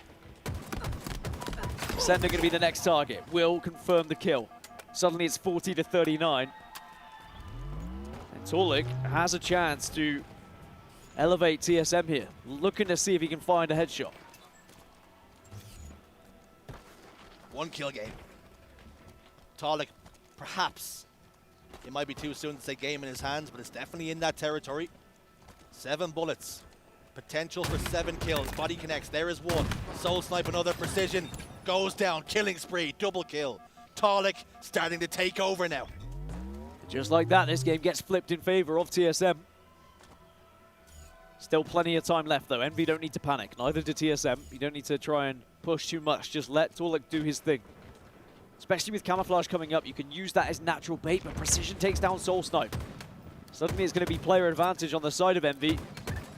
B: Sender going to be the next target. Will confirm the kill. Suddenly it's 40 to 39. And Tulik has a chance to elevate TSM here. Looking to see if he can find a headshot.
A: 1 kill game. Tulik, perhaps. It might be too soon to say game in his hands, but it's definitely in that territory. 7 bullets. Potential for 7 kills. Body connects. There is 1. Soul Snipe, another precision. Goes down. Killing spree. Double kill. Tulik starting to take over now.
B: Just like that, this game gets flipped in favor of TSM. Still plenty of time left, though. Envy don't need to panic. Neither do TSM. You don't need to try and push too much. Just let Tulik do his thing. Especially with camouflage coming up, you can use that as natural bait, but precision takes down Soul Snipe. Suddenly it's going to be player advantage on the side of Envy,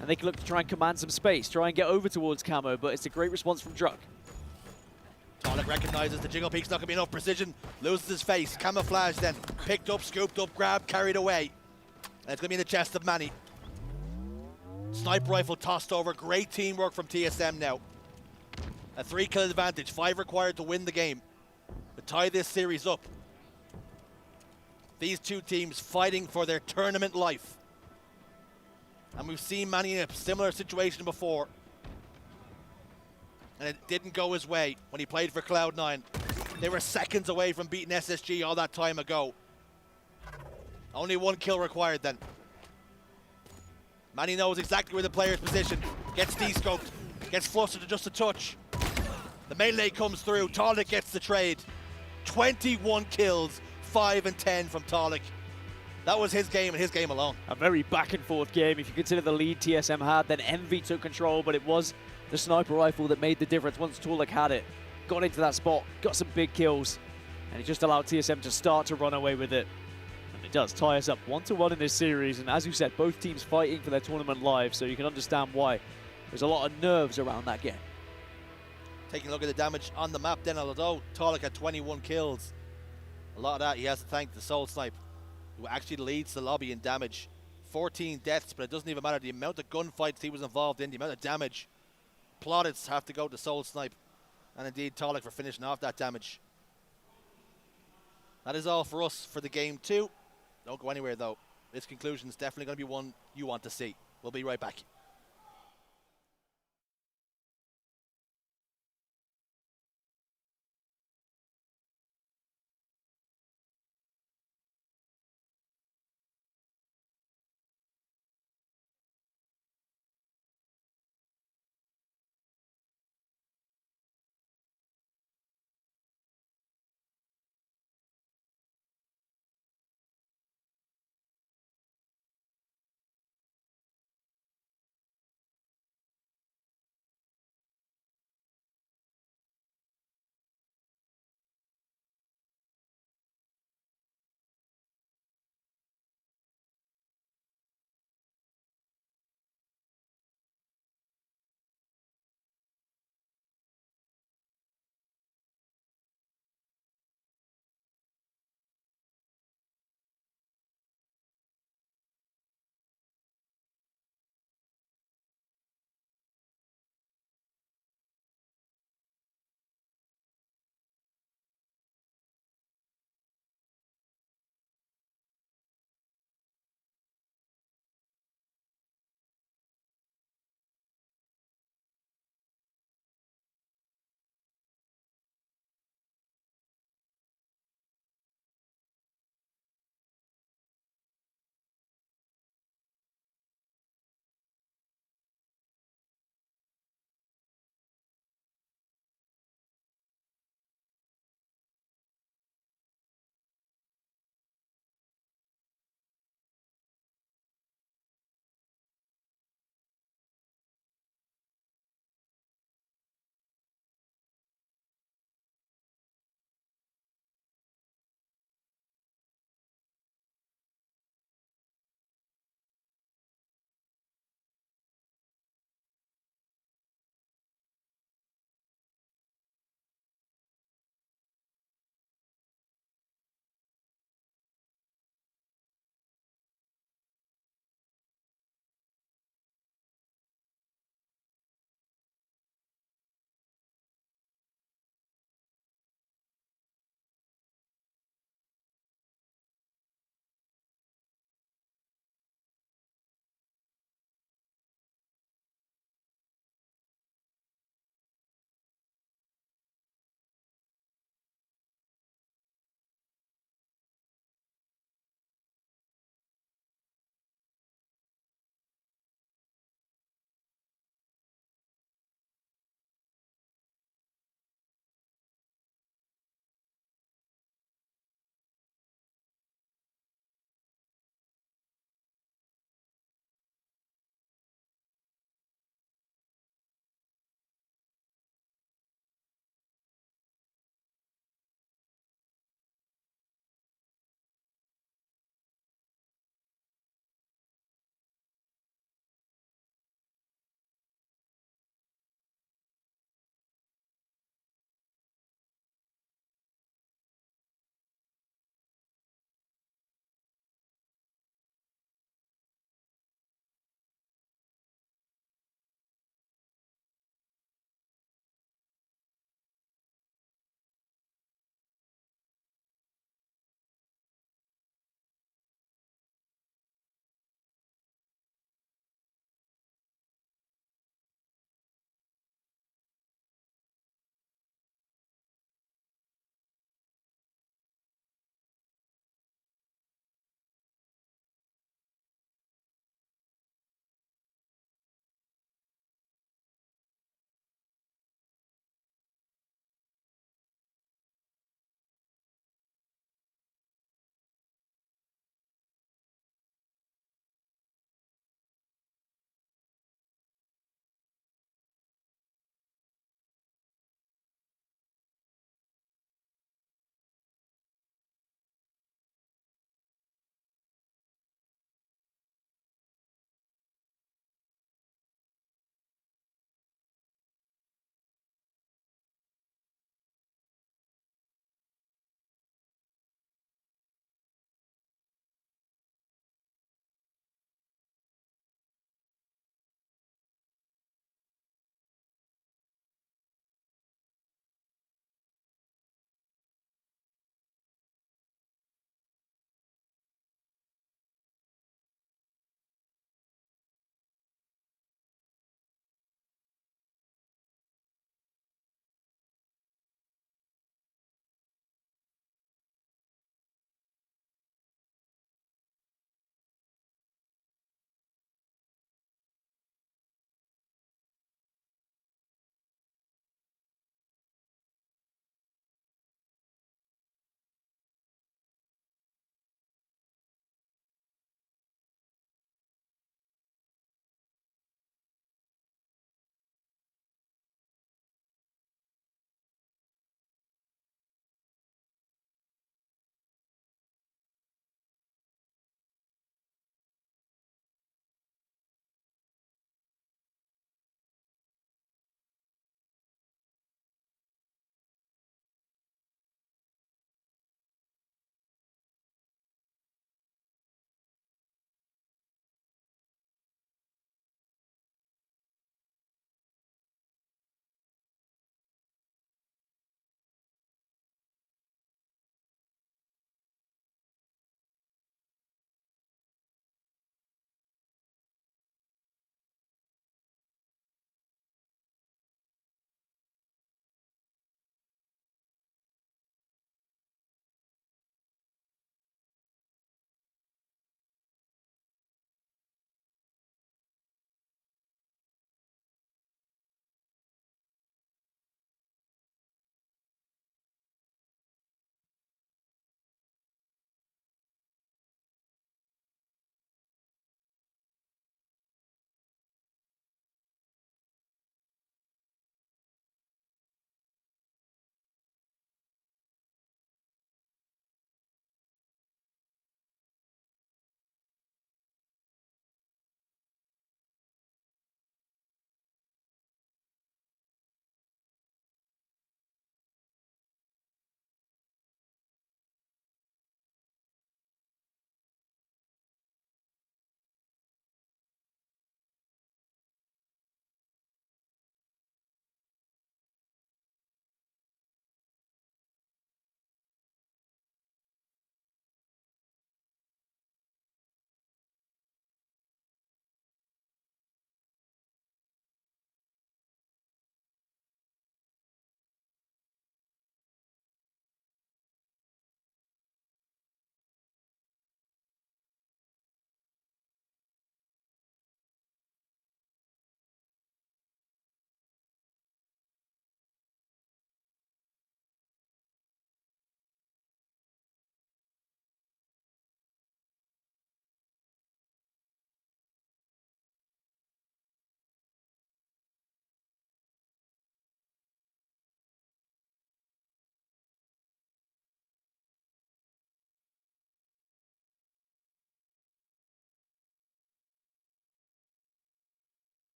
B: and they can look to try and command some space, try and get over towards Camo, but it's a great response from Druk.
A: Tulik recognizes the Jingle Peak's not going to be enough precision, loses his face, camouflage then, picked up, scooped up, grabbed, carried away. And it's going to be in the chest of Manny. Sniper rifle tossed over, great teamwork from TSM now. A 3 kill advantage, 5 required to win the game. To tie this series up. These two teams fighting for their tournament life. And we've seen Manny in a similar situation before. And it didn't go his way when he played for Cloud9. They were seconds away from beating SSG all that time ago. Only 1 kill required then. Manny knows exactly where the player's positioned. Gets de-scoped. Gets flustered to just a touch. The melee comes through. Tulik gets the trade. 21 kills, 5 and 10 from Tulik. That was his game and his game alone.
B: A very back and forth game. If you consider the lead TSM had, then Envy took control, but it was the sniper rifle that made the difference once Tulik had it. Got into that spot, got some big kills, and it just allowed TSM to start to run away with it. And it does tie us up 1-1 in this series, and as you said, both teams fighting for their tournament lives, so you can understand why there's a lot of nerves around that game.
A: Taking a look at the damage on the map then, although Tulik had 21 kills, a lot of that he has to thank the Soul Snipe, who actually leads the lobby in damage. 14 deaths, but it doesn't even matter the amount of gunfights he was involved in, the amount of damage. Plaudits have to go to Soul Snipe, and indeed Tulik for finishing off that damage. That is all for us for the game 2. Don't go anywhere though. This conclusion is definitely going to be one you want to see. We'll be right back.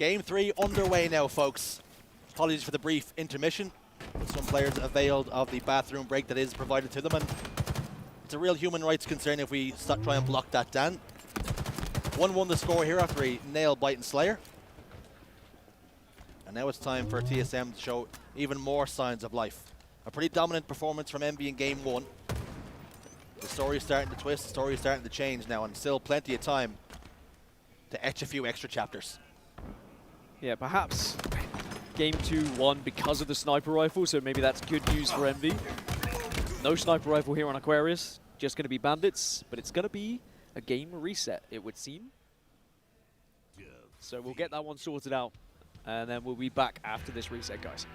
A: Game 3 underway now, folks. Apologies for the brief intermission. Some players availed of the bathroom break that is provided to them, and it's a real human rights concern if we try and block that down. 1-1 the score here after a nail-biting Slayer. And now it's time for TSM to show even more signs of life. A pretty dominant performance from MB in Game 1. The story is starting to twist, the story is starting to change now, and still plenty of time to etch a few extra chapters.
B: Yeah, perhaps Game 2 won because of the sniper rifle, so maybe that's good news for MV. No sniper rifle here on Aquarius, just going to be bandits, but it's going to be a game reset, it would seem. So we'll get that one sorted out, and then we'll be back after this reset, guys.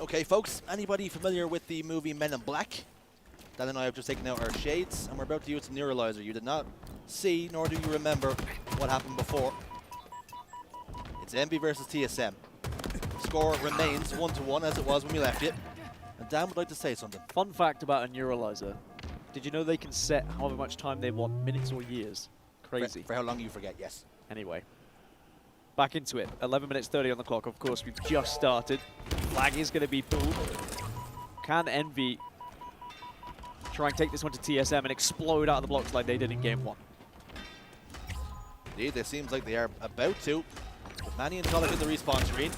A: Okay, folks, anybody familiar with the movie Men in Black? Dan and I have just taken out our shades, and we're about to use a neuralizer. You did not see, nor do you remember what happened before. It's Envy versus TSM. Score remains 1-1 as it was when we left it. And Dan would like to say something.
B: Fun fact about a neuralizer. Did you know they can set however much time they want, minutes or years? Crazy.
A: For how long you forget, yes.
B: Anyway, back into it. 11 minutes 30 on the clock. Of course, we've just started. Flag is going to be pulled. Can Envy try and take this one to TSM and explode out of the blocks like they did in game 1?
A: Indeed, it seems like they are about to. With Manny and Tollick in the respawn screen.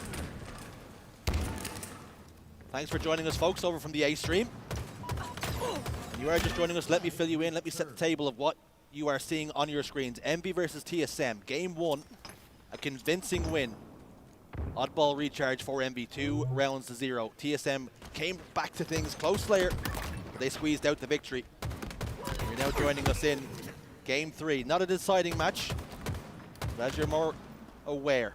A: Thanks for joining us, folks, over from the A stream. If you are just joining us, let me fill you in. Let me set the table of what you are seeing on your screens. Envy versus TSM. Game 1, a convincing win. Oddball recharge for Envy, 2 rounds to 0. TSM came back to things close later, but they squeezed out the victory. You're now joining us in Game 3. Not a deciding match, but as you're more aware,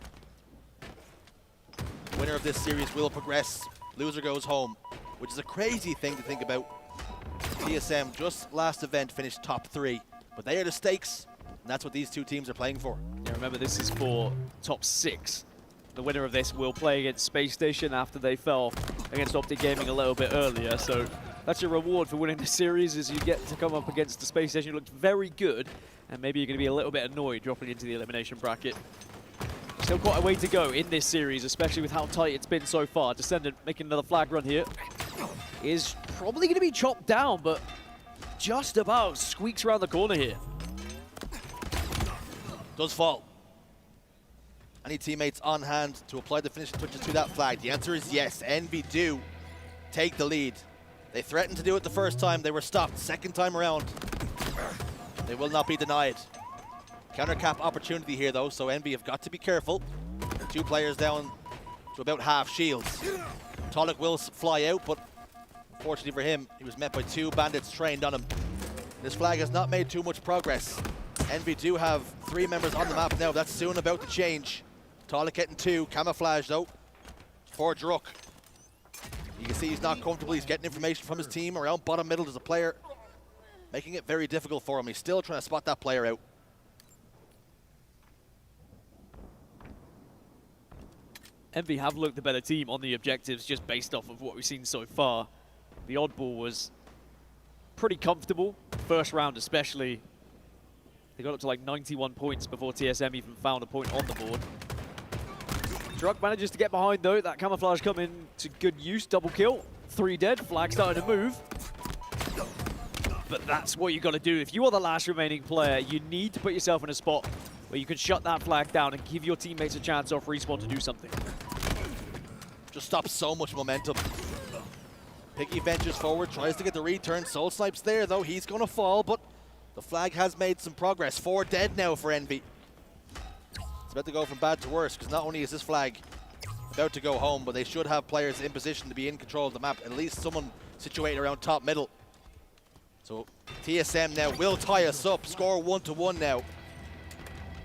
A: the winner of this series will progress. Loser goes home, which is a crazy thing to think about. TSM just last event finished top 3, but they are the stakes, and that's what these two teams are playing for.
B: Yeah, remember, this is for top 6. The winner of this will play against Space Station after they fell against Optic Gaming a little bit earlier. So that's your reward for winning the series, is you get to come up against the Space Station who looked very good, and maybe you're going to be a little bit annoyed dropping into the elimination bracket. Still quite a way to go in this series, especially with how tight it's been so far. Descendant making another flag run here. Is probably going to be chopped down, but just about squeaks around the corner here.
A: Does fall. Any teammates on hand to apply the finishing touches to that flag? The answer is yes. Envy do take the lead. They threatened to do it the first time. They were stopped. Second time around, they will not be denied. Counter cap opportunity here, though, so Envy have got to be careful. 2 players down to about half shields. Tollick will fly out, but unfortunately for him, he was met by 2 bandits trained on him. This flag has not made too much progress. Envy do have 3 members on the map now. That's soon about to change. Tollick getting 2. Camouflage, though, for Druk. You can see he's not comfortable. He's getting information from his team. Around bottom middle, there's a player making it very difficult for him. He's still trying to spot that player out.
B: Envy have looked the better team on the objectives just based off of what we've seen so far. The oddball was pretty comfortable, first round especially. They got up to like 91 points before TSM even found a point on the board. Druk manages to get behind though, that camouflage coming to good use, double kill, 3 dead, flag starting to move. But that's what you got to do. If you are the last remaining player, you need to put yourself in a spot where you can shut that flag down and give your teammates a chance off respawn to do something.
A: Just stops so much momentum. Piggy ventures forward, tries to get the return. Soul Snipe's there though, he's gonna fall, but the flag has made some progress. 4 dead now for Envy. It's about to go from bad to worse, because not only is this flag about to go home, but they should have players in position to be in control of the map. At least someone situated around top middle. So TSM now will tie us up. Score 1-1 now.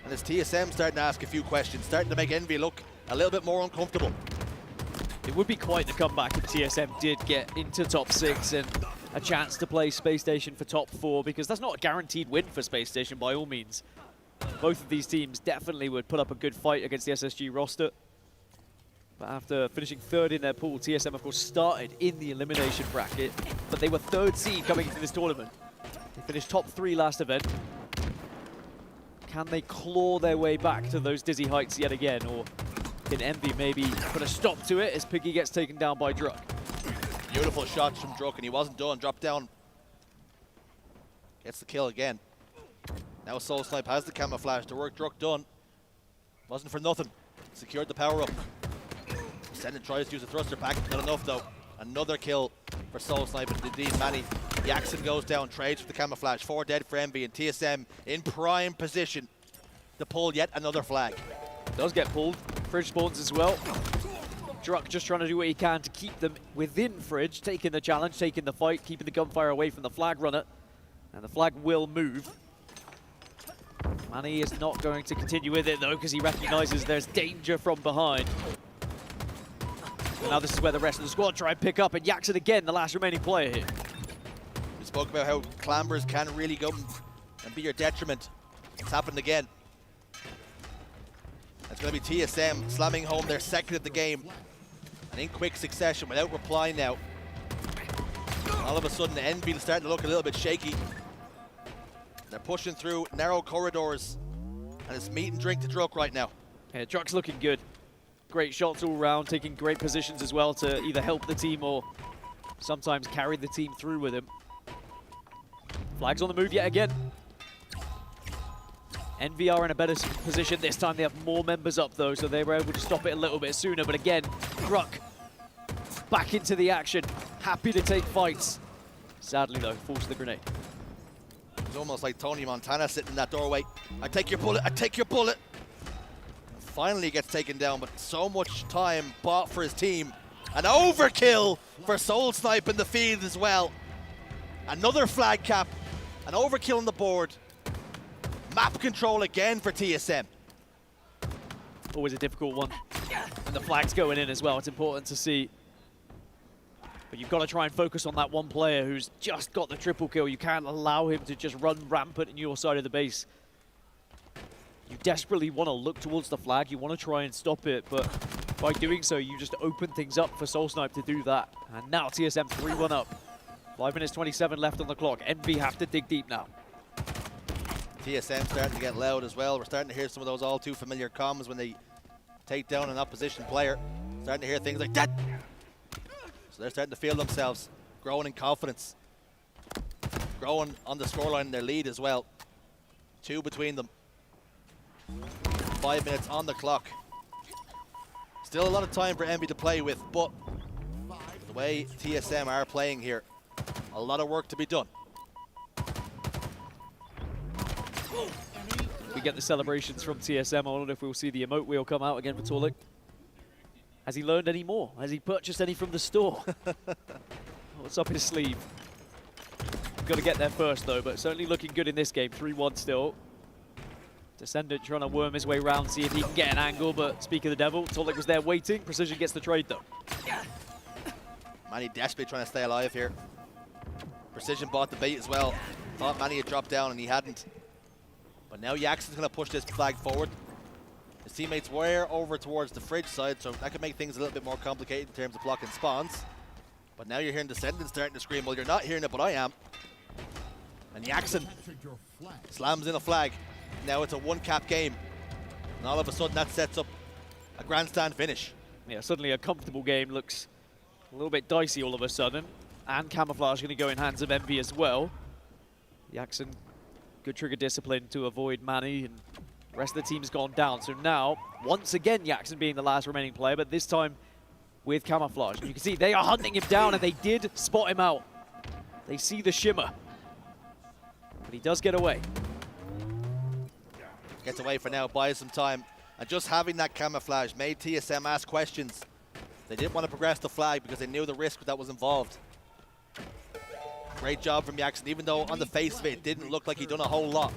A: And it's TSM starting to ask a few questions, starting to make Envy look a little bit more uncomfortable.
B: It would be quite the comeback if TSM did get into top 6 and a chance to play Space Station for top 4, because that's not a guaranteed win for Space Station by all means. Both of these teams definitely would put up a good fight against the SSG roster. But after finishing 3rd in their pool, TSM of course started in the elimination bracket, but they were 3rd seed coming into this tournament. They finished top 3 last event. Can they claw their way back to those dizzy heights yet again, or can Envy maybe put a stop to it as Piggy gets taken down by Druk?
A: Beautiful shots from Druk, and he wasn't done. Dropped down. Gets the kill again. Now Soul Snipe has the camouflage to work. Druk done. Wasn't for nothing. Secured the power up. Descendant tries to use a thruster pack. Not enough though. Another kill for Soul Snipe, and indeed Manny. Jackson goes down, trades for the camouflage. 4 dead for Envy, and TSM in prime position to pull yet another flag.
B: Does get pulled. Fridge spawns as well. Druk just trying to do what he can to keep them within Fridge, taking the challenge, taking the fight, keeping the gunfire away from the flag runner. And the flag will move. Manny is not going to continue with it though, because he recognizes there's danger from behind. And now this is where the rest of the squad try and pick up, and Jackson again, the last remaining player here.
A: We spoke about how clambers can really go and be your detriment. It's happened again. It's going to be TSM slamming home their second of the game. And in quick succession, without reply now. All of a sudden, Envy is starting to look a little bit shaky. They're pushing through narrow corridors. And it's meat and drink to Druk right now.
B: Yeah, Druk's looking good. Great shots all around, taking great positions as well to either help the team or sometimes carry the team through with him. Flags on the move yet again. Envy are in a better position this time. They have more members up though, so they were able to stop it a little bit sooner. But again, Druk back into the action. Happy to take fights. Sadly though, falls to the grenade.
A: It's almost like Tony Montana sitting in that doorway. I take your bullet, I take your bullet. Finally gets taken down, but so much time bought for his team. An overkill for Soul Snipe in the field as well. Another flag cap, an overkill on the board. Map control again for TSM.
B: Always a difficult one. And the flag's going in as well. It's important to see. But you've got to try and focus on that one player who's just got the triple kill. You can't allow him to just run rampant in your side of the base. You desperately want to look towards the flag. You want to try and stop it, but by doing so, you just open things up for Soul Snipe to do that. And now TSM 3-1 up. 5 minutes 27 left on the clock. Envy have to dig deep now.
A: TSM starting to get loud as well. We're starting to hear some of those all too familiar comms when they take down an opposition player. Starting to hear things like that. So they're starting to feel themselves, growing in confidence. Growing on the scoreline in their lead as well. 2 between them. 5 minutes on the clock. Still a lot of time for Envy to play with, but the way TSM are playing here, a lot of work to be done.
B: We get the celebrations from TSM. I wonder if we'll see the emote wheel come out again for Torlik. Has he learned any more? Has he purchased any from the store? What's up his sleeve? Got to get there first though, but certainly looking good in this game. 3-1 still. Descendant trying to worm his way around, see if he can get an angle, but speak of the devil, Torlik was there waiting. Precision gets the trade though.
A: Manny desperately trying to stay alive here. Precision bought the bait as well. Thought Manny had dropped down and he hadn't. But now Jackson's going to push this flag forward. His teammates were over towards the fridge side, so that could make things a little bit more complicated in terms of blocking spawns. But now you're hearing Descendant starting to scream. Well, you're not hearing it, but I am. And Jackson slams in a flag. Now it's a one-cap game. And all of a sudden that sets up a grandstand finish.
B: Yeah, suddenly a comfortable game looks a little bit dicey all of a sudden. And Camouflage going to go in hands of Envy as well. Jackson, good trigger discipline to avoid Manny, and the rest of the team's gone down. So now, once again, Jackson being the last remaining player, but this time with Camouflage. And you can see they are hunting him down, and they did spot him out. They see the shimmer. But he does get away.
A: Gets away for now, buys some time. And just having that Camouflage made TSM ask questions. They didn't want to progress the flag because they knew the risk that was involved. Great job from Jackson, even though on the face of it, it didn't look like he'd done a whole lot.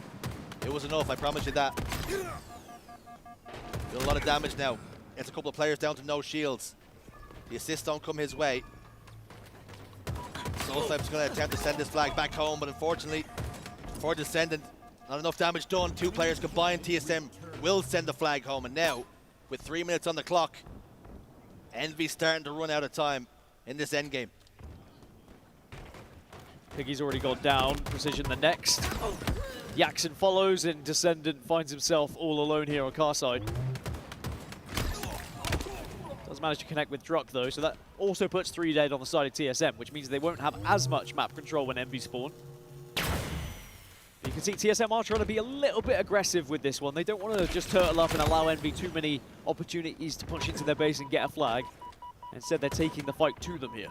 A: It was enough, I promise you that. Doing a lot of damage now. It's a couple of players down to no shields. The assists don't come his way. Soul Snipe's going to attempt to send this flag back home, but unfortunately, for Descendant, not enough damage done. 2 players combined. TSM will send the flag home, and now, with 3 minutes on the clock, Envy starting to run out of time in this endgame.
B: Piggy's already gone down. Precision the next. Jackson follows, and Descendant finds himself all alone here on car side. Does manage to connect with Druk though, so that also puts 3 dead on the side of TSM, which means they won't have as much map control when Envy spawn. But you can see TSM are trying to be a little bit aggressive with this one. They don't want to just turtle up and allow Envy too many opportunities to punch into their base and get a flag. Instead, they're taking the fight to them here.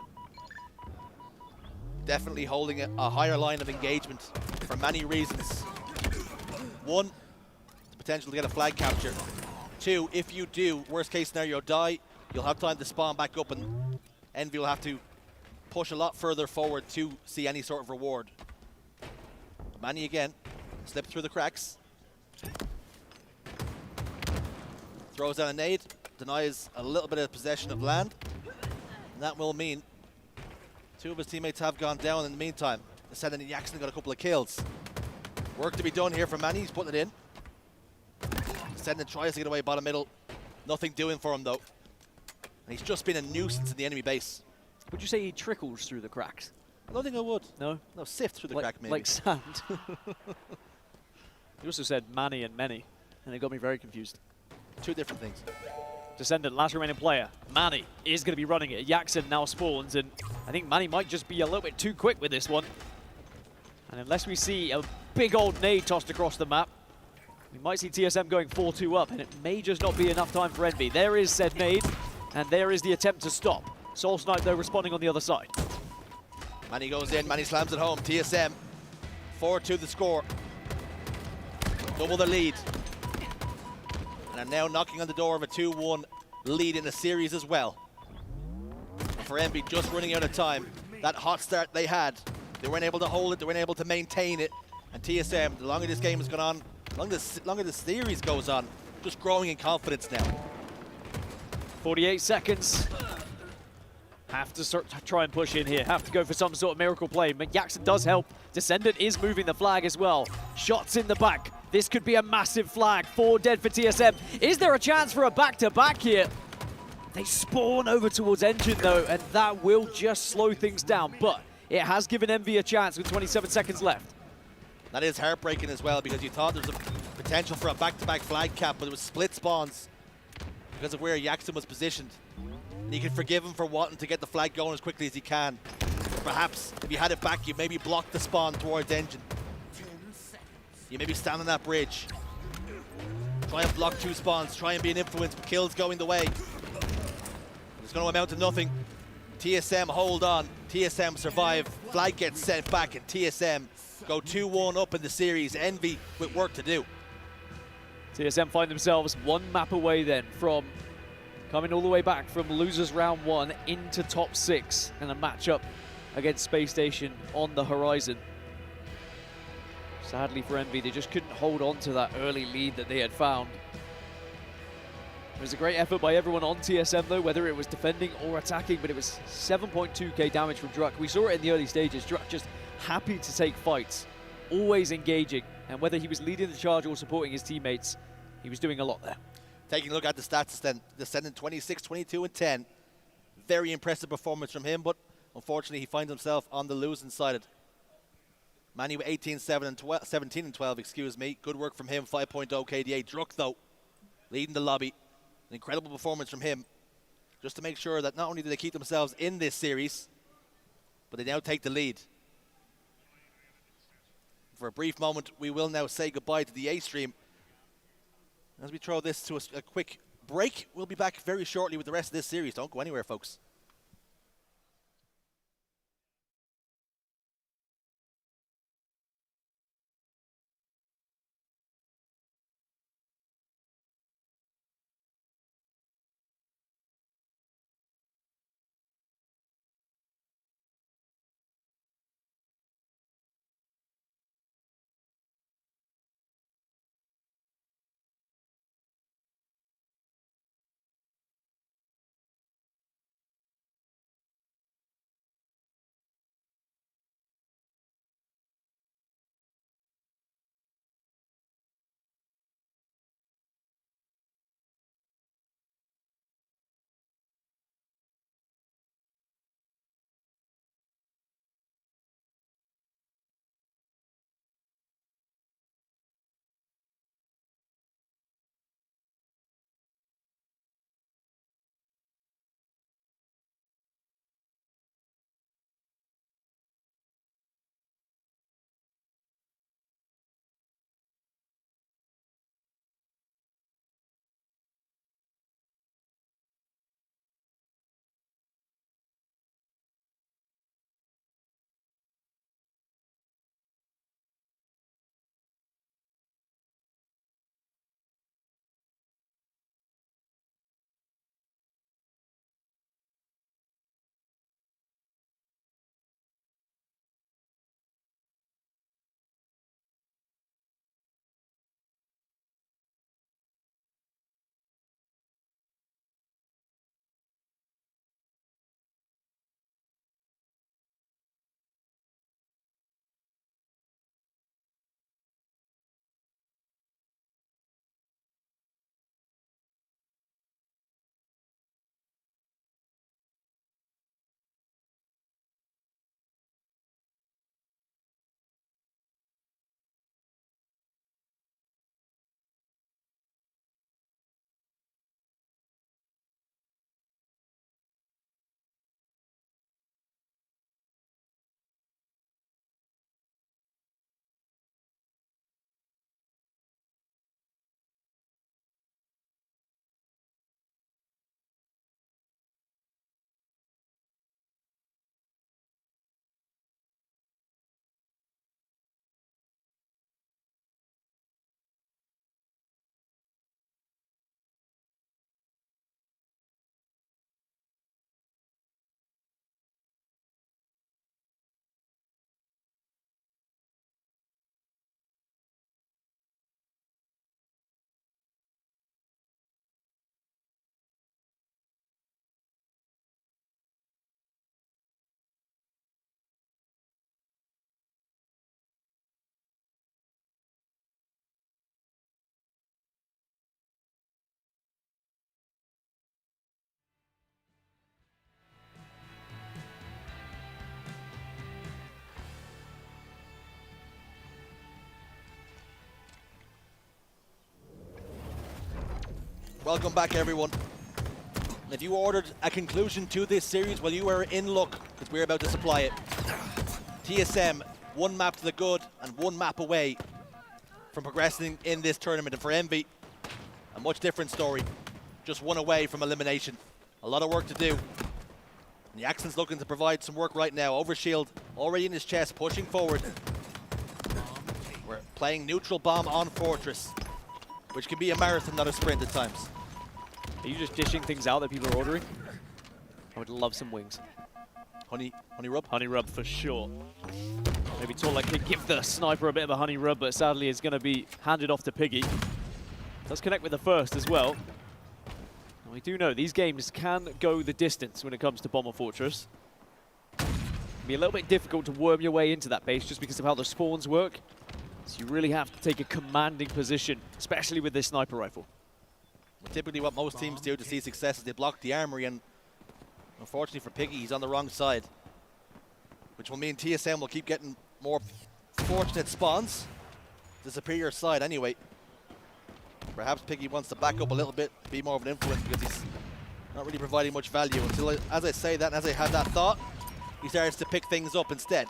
A: Definitely holding a higher line of engagement for many reasons. 1, the potential to get a flag capture. 2, if you do, worst case scenario, die, you'll have time to spawn back up and Envy will have to push a lot further forward to see any sort of reward. Manny again, slipped through the cracks. Throws down a nade, denies a little bit of possession of land. That will mean 2 of his teammates have gone down in the meantime. Descendant and Jackson got a couple of kills. Work to be done here for Manny. He's putting it in. Descendant tries to get away bottom middle. Nothing doing for him, though. And he's just been a nuisance in the enemy base.
B: Would you say he trickles through the cracks?
A: I don't think I would.
B: No?
A: No, sift through the crack, maybe.
B: Like sand. You also said Manny and many, and it got me very confused.
A: 2 different things.
B: Descendant, last remaining player. Manny is going to be running it. Jackson now spawns, and I think Manny might just be a little bit too quick with this one. And unless we see a big old nade tossed across the map, we might see TSM going 4-2 up, and it may just not be enough time for Envy. There is said nade, and there is the attempt to stop. Soul Snipe, though, responding on the other side.
A: Manny goes in, Manny slams it home. TSM, 4-2 the score. Double the lead. And are now knocking on the door of a 2-1 lead in the series as well. And for Envy, just running out of time. That hot start they had, they weren't able to hold it, they weren't able to maintain it. And TSM, the longer this game has gone on, the longer the series goes on, just growing in confidence now.
B: 48 seconds. Have to start to try and push in here. Have to go for some sort of miracle play. Jackson does help. Descendant is moving the flag as well. Shots in the back. This could be a massive flag. 4 dead for TSM. Is there a chance for a back-to-back here? They spawn over towards Engine though, and that will just slow things down. But it has given Envy a chance with 27 seconds left.
A: That is heartbreaking as well, because you thought there was a potential for a back-to-back flag cap, but it was split spawns because of where Jackson was positioned. And you can forgive him for wanting to get the flag going as quickly as he can. But perhaps if you had it back, you maybe blocked the spawn towards Engine. You maybe stand on that bridge. Try and block 2 spawns, try and be an influence, but kills going the way. It's going to amount to nothing. TSM hold on, TSM survive, flag gets sent back, and TSM go 2-1 up in the series. Envy with work to do.
B: TSM find themselves 1 map away then from coming all the way back from losers round 1 into top 6 and a matchup against Space Station on the horizon. Sadly for Envy, they just couldn't hold on to that early lead that they had found. It was a great effort by everyone on TSM though, whether it was defending or attacking, but it was 7.2k damage from Druck. We saw it in the early stages. Druck just happy to take fights, always engaging, and whether he was leading the charge or supporting his teammates, he was doing a lot there.
A: Taking a look at the stats, Descendant 26, 22, and 10. Very impressive performance from him, but unfortunately he finds himself on the losing side. Manny with 18, 17 and 12, excuse me. Good work from him, 5.0 KDA. Druck, though, leading the lobby. An incredible performance from him, just to make sure that not only do they keep themselves in this series, but they now take the lead. For a brief moment, we will now say goodbye to the A stream. As we throw this to a quick break, we'll be back very shortly with the rest of this series. Don't go anywhere, folks. Welcome back, everyone. If you ordered a conclusion to this series, well, you are in luck, because we're about to supply it. TSM, one map to the good and one map away from progressing in this tournament. And for Envy, a much different story. Just one away from elimination. A lot of work to do. And the Accent's looking to provide some work right now. Overshield already in his chest, pushing forward. We're playing neutral bomb on Fortress, which can be a marathon, not a sprint at times.
B: Are you just dishing things out that people are ordering? I would love some wings.
A: Honey rub?
B: Honey rub for sure. Maybe Torlek could give the sniper a bit of a honey rub, but sadly it's going to be handed off to Piggy. Does connect with the first as well. And we do know these games can go the distance when it comes to Bomber Fortress. It can be a little bit difficult to worm your way into that base just because of how the spawns work. So you really have to take a commanding position, especially with this sniper rifle.
A: Typically what most teams do to see success is they block the armory, and unfortunately for Piggy, he's on the wrong side, which will mean TSM will keep getting more fortunate spawns. The superior side anyway. Perhaps Piggy wants to back up a little bit, be more of an influence, because he's not really providing much value until, as I say that and as I had that thought, he starts to pick things up instead.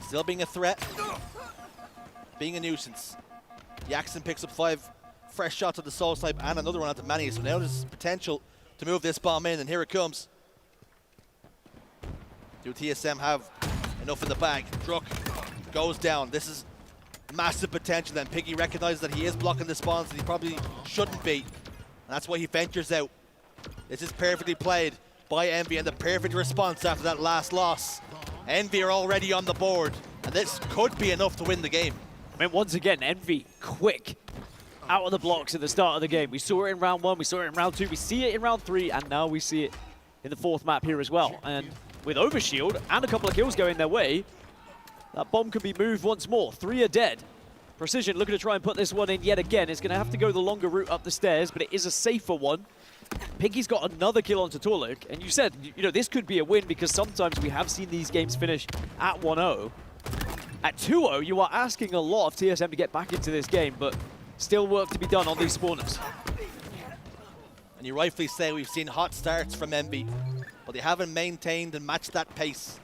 A: Still being a threat, being a nuisance. Jackson picks up 5 fresh shots at the Soul Snipe and another one at the Manny, so now there's potential to move this bomb in, and here it comes. Do TSM have enough in the bag? Druk goes down. This is massive potential, and Piggy recognizes that he is blocking the spawns that he probably shouldn't be, and that's why he ventures out. This is perfectly played by Envy, and the perfect response after that last loss. Envy are already on the board, and this could be enough to win the game.
B: I mean, once again, Envy, quick, out of the blocks at the start of the game. We saw it in round 1, we saw it in round 2, we see it in round 3, and now we see it in the 4th map here as well. And with Overshield and a couple of kills going their way, that bomb can be moved once more. 3 are dead. Precision looking to try and put this one in yet again. It's going to have to go the longer route up the stairs, but it is a safer one. Piggy's got another kill onto Torluk, and you said, you know, this could be a win because sometimes we have seen these games finish at 1-0. At 2-0, you are asking a lot of TSM to get back into this game, but still work to be done on these spawners.
A: And you rightfully say we've seen hot starts from Envy, but they haven't maintained and matched that pace.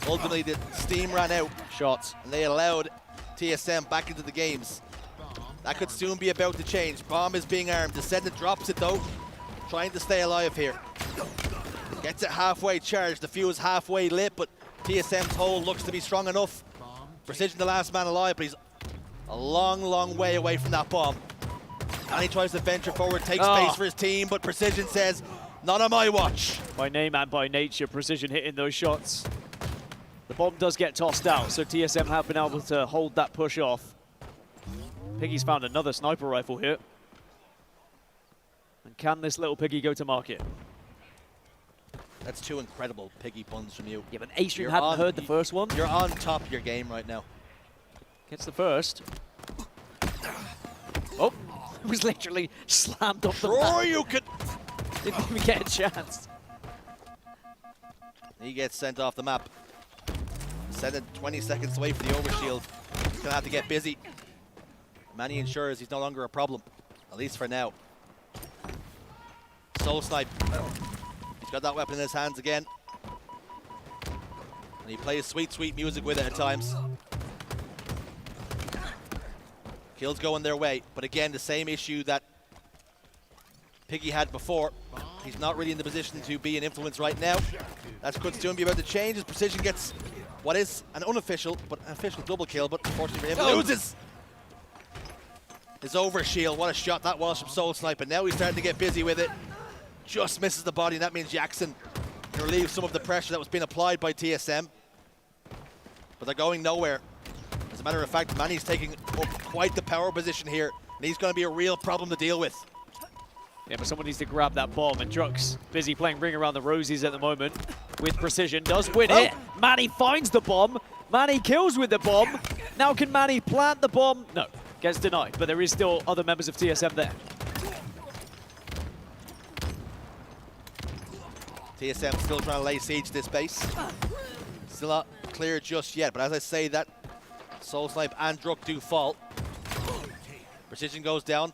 A: Ultimately, the steam ran out.
B: Shots.
A: And they allowed TSM back into the games. That could soon be about to change. Bomb is being armed. Descendant drops it though, trying to stay alive here. Gets it halfway charged. The fuse halfway lit, but TSM's hold looks to be strong enough. Precision the last man alive, but he's a long, long way away from that bomb. And he tries to venture forward, take space for his team, but Precision says, not on my watch.
B: By name and by nature, Precision hitting those shots. The bomb does get tossed out, so TSM have been able to hold that push off. Piggy's found another sniper rifle here. And can this little Piggy go to market?
A: That's 2 incredible Piggy puns from you.
B: Yeah, but A-Stream hadn't heard the first one.
A: You're on top of your game right now.
B: Gets the first. Oh, it was literally slammed off the
A: Sure,
B: map.
A: you could.
B: Didn't even get a chance.
A: He gets sent off the map. Send it 20 seconds away for the overshield. He's gonna have to get busy. Manny ensures he's no longer a problem, at least for now. Soul Snipe. He's got that weapon in his hands again. And he plays sweet, sweet music with it at times. Kills going their way, but again, the same issue that Piggy had before. He's not really in the position to be an influence right now. That could soon be about to change as Precision gets what is an unofficial, but an official double kill, but unfortunately for him, loses his overshield. What a shot that was from Soul Snipe, and now he's starting to get busy with it. Just misses the body, and that means Jackson can relieve some of the pressure that was being applied by TSM. But they're going nowhere. As a matter of fact, Manny's taking up quite the power position here, and he's going to be a real problem to deal with.
B: Yeah, but someone needs to grab that bomb, and Druk's busy playing Ring Around the Rosies at the moment with Precision. Does win it. Manny finds the bomb. Manny kills with the bomb. Now can Manny plant the bomb? No, gets denied, but there is still other members of TSM there.
A: TSM still trying to lay siege to this base. Still not clear just yet, but as I say that, Soul Snipe and Druk do fall. Precision goes down.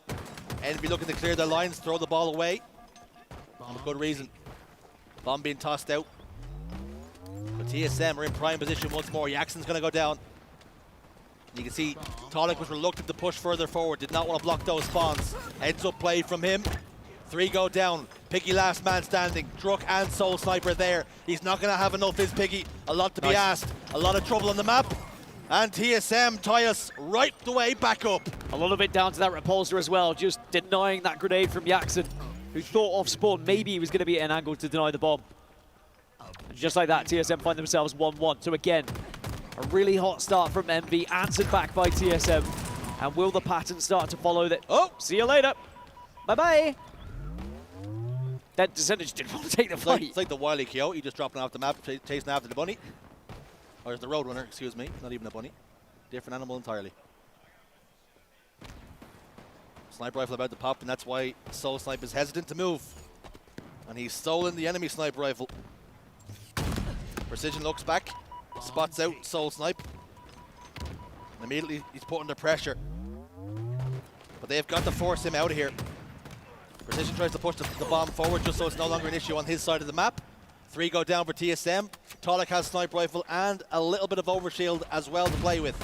A: Envy looking to clear their lines, throw the ball away. For good reason. Bomb being tossed out. But TSM are in prime position once more. Jackson's going to go down. You can see Tolic was reluctant to push further forward, did not want to block those spawns. Heads up play from him. 3 go down. Piggy last man standing. Druk and Soul Sniper there. He's not going to have enough, is Piggy. A lot to be asked. A lot of trouble on the map. And TSM tie us right the way back up.
B: A lot of it down to that repulsor as well, just denying that grenade from Jackson, who thought off spawn maybe he was going to be at an angle to deny the bomb. And just like that, TSM find themselves 1-1. So again, a really hot start from Envy, answered back by TSM. And will the pattern start to follow that? Oh, see you later. Bye-bye. That Descender just didn't want to take the fight.
A: It's like the Wily Coyote just dropping off the map, chasing after the bunny. Or the Roadrunner, excuse me. Not even a bunny. Different animal entirely. Sniper rifle about to pop, and that's why Soul Snipe is hesitant to move. And he's stolen the enemy sniper rifle. Precision looks back, spots out Soul Snipe. And immediately he's put under pressure. But they've got to force him out of here. Precision tries to push the bomb forward just so it's no longer an issue on his side of the map. 3 go down for TSM. Tolic has sniper rifle and a little bit of overshield as well to play with.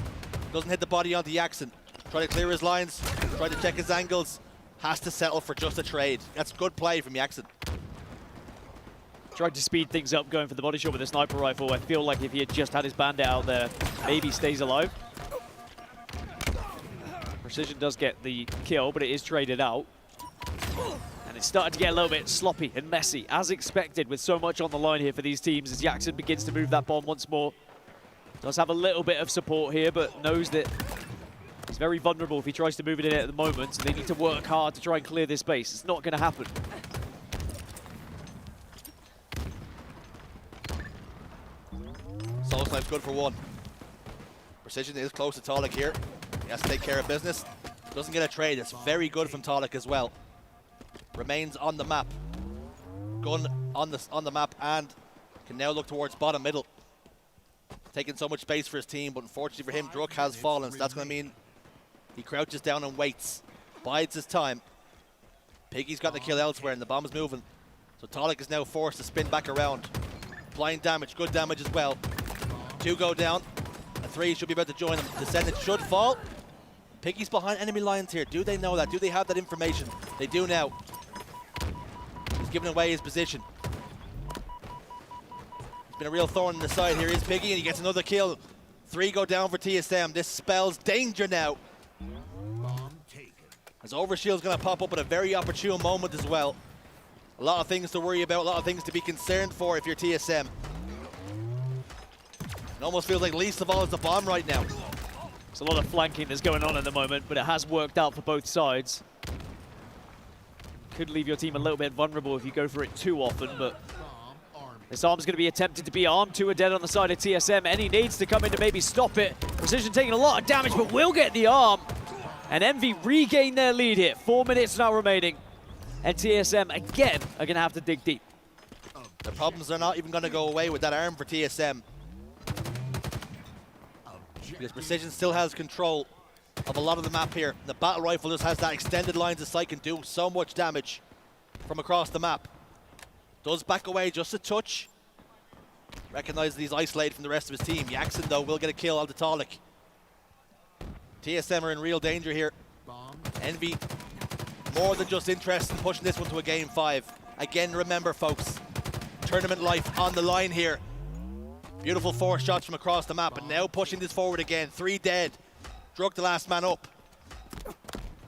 A: Doesn't hit the body onto Jackson. Try to clear his lines, try to check his angles. Has to settle for just a trade. That's good play from Jackson.
B: Tried to speed things up going for the body shot with a sniper rifle. I feel like if he had just had his bandit out there, maybe stays alive. Precision does get the kill, but it is traded out. And it's starting to get a little bit sloppy and messy, as expected, with so much on the line here for these teams as Jackson begins to move that bomb once more. Does have a little bit of support here, but knows that he's very vulnerable if he tries to move it in at the moment, so they need to work hard to try and clear this space. It's not going to happen.
A: Soul Snipe's good for 1. Precision is close to Tolic here. He has to take care of business. Doesn't get a trade. It's very good from Tolic as well. Remains on the map. Gun on the map and can now look towards bottom middle. Taking so much space for his team, but unfortunately for him, Druk has fallen, so that's going to mean he crouches down and waits. Bides his time. Piggy's got the kill elsewhere and the bomb's moving. So Tolic is now forced to spin back around. Blind damage, good damage as well. 2 go down. A 3 should be about to join him. Descendant should fall. Piggy's behind enemy lines here. Do they know that? Do they have that information? They do now. He's giving away his position. It's been a real thorn in the side here. Is Piggy, and he gets another kill. 3 go down for TSM. This spells danger now. As Overshield's going to pop up at a very opportune moment as well. A lot of things to worry about, a lot of things to be concerned for if you're TSM. It almost feels like least of all is the bomb right now.
B: There's a lot of flanking that's going on at the moment, but it has worked out for both sides. Could leave your team a little bit vulnerable if you go for it too often, but this arm's going to be attempted to be armed. 2 are dead on the side of TSM. Any needs to come in to maybe stop it. Precision taking a lot of damage, but will get the arm. And Envy regain their lead here. 4 minutes now remaining. And TSM, again, are going to have to dig deep.
A: The problems are not even going to go away with that arm for TSM. Because Precision still has control of a lot of the map here. The battle rifle just has that extended lines of sight, can do so much damage from across the map. Does back away just a touch. Recognizes he's isolated from the rest of his team. Jackson, though, will get a kill onto Tolic. TSM are in real danger here. Envy, more than just interested in pushing this one to a game 5. Again, remember, folks, tournament life on the line here. Beautiful 4 shots from across the map, and now pushing this forward again. 3 dead. Druk the last man up.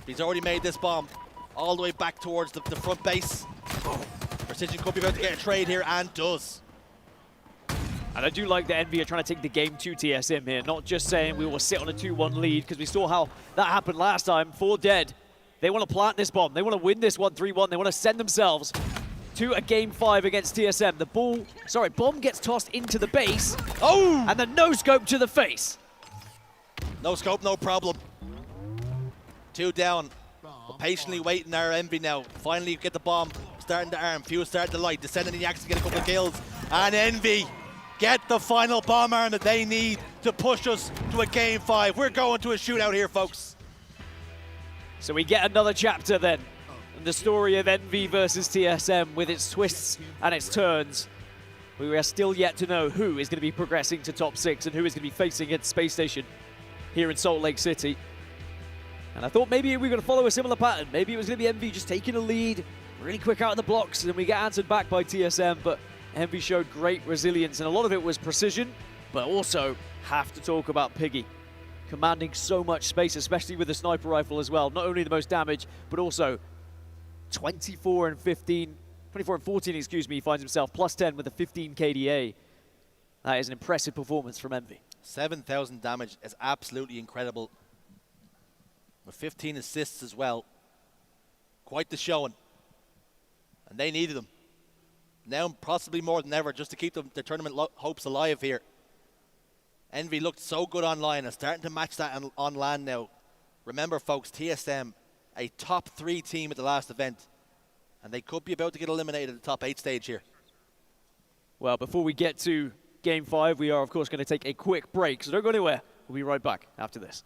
A: He's already made this bomb all the way back towards the front base. Precision could be about to get a trade here, and does.
B: And I do like that Envy are trying to take the game to TSM here, not just saying we will sit on a 2-1 lead, because we saw how that happened last time. 4 dead. They want to plant this bomb. They want to win this one 3-1. They want to send themselves to a game 5 against TSM. The bomb gets tossed into the base.
A: Oh!
B: And the no-scope to the face.
A: No scope, no problem. 2 down. We're patiently waiting our Envy now. Finally get the bomb. Starting to arm. Fuse starting to light. Descending in the axe to get a couple of kills. And Envy get the final bomb arm that they need to push us to a game 5. We're going to a shootout here, folks.
B: So we get another chapter then, in the story of Envy versus TSM with its twists and its turns. We are still yet to know who is going to be progressing to top 6 and who is going to be facing at Space Station here in Salt Lake City. And I thought maybe we were going to follow a similar pattern. Maybe it was going to be Envy just taking a lead, really quick out of the blocks, and then we get answered back by TSM. But Envy showed great resilience, and a lot of it was precision, but also have to talk about Piggy. Commanding so much space, especially with the sniper rifle as well. Not only the most damage, but also 24 and 14, excuse me, he finds himself plus 10 with a 15 KDA. That is an impressive performance from Envy.
A: 7,000 damage is absolutely incredible. With 15 assists as well. Quite the showing. And they needed them. Now possibly more than ever, just to keep the tournament hopes alive here. Envy looked so good online and starting to match that on land now. Remember, folks, TSM, a top 3 team at the last event. And they could be about to get eliminated at the top 8 stage here.
B: Well, before we get to Game 5, we are, of course, going to take a quick break. So don't go anywhere. We'll be right back after this.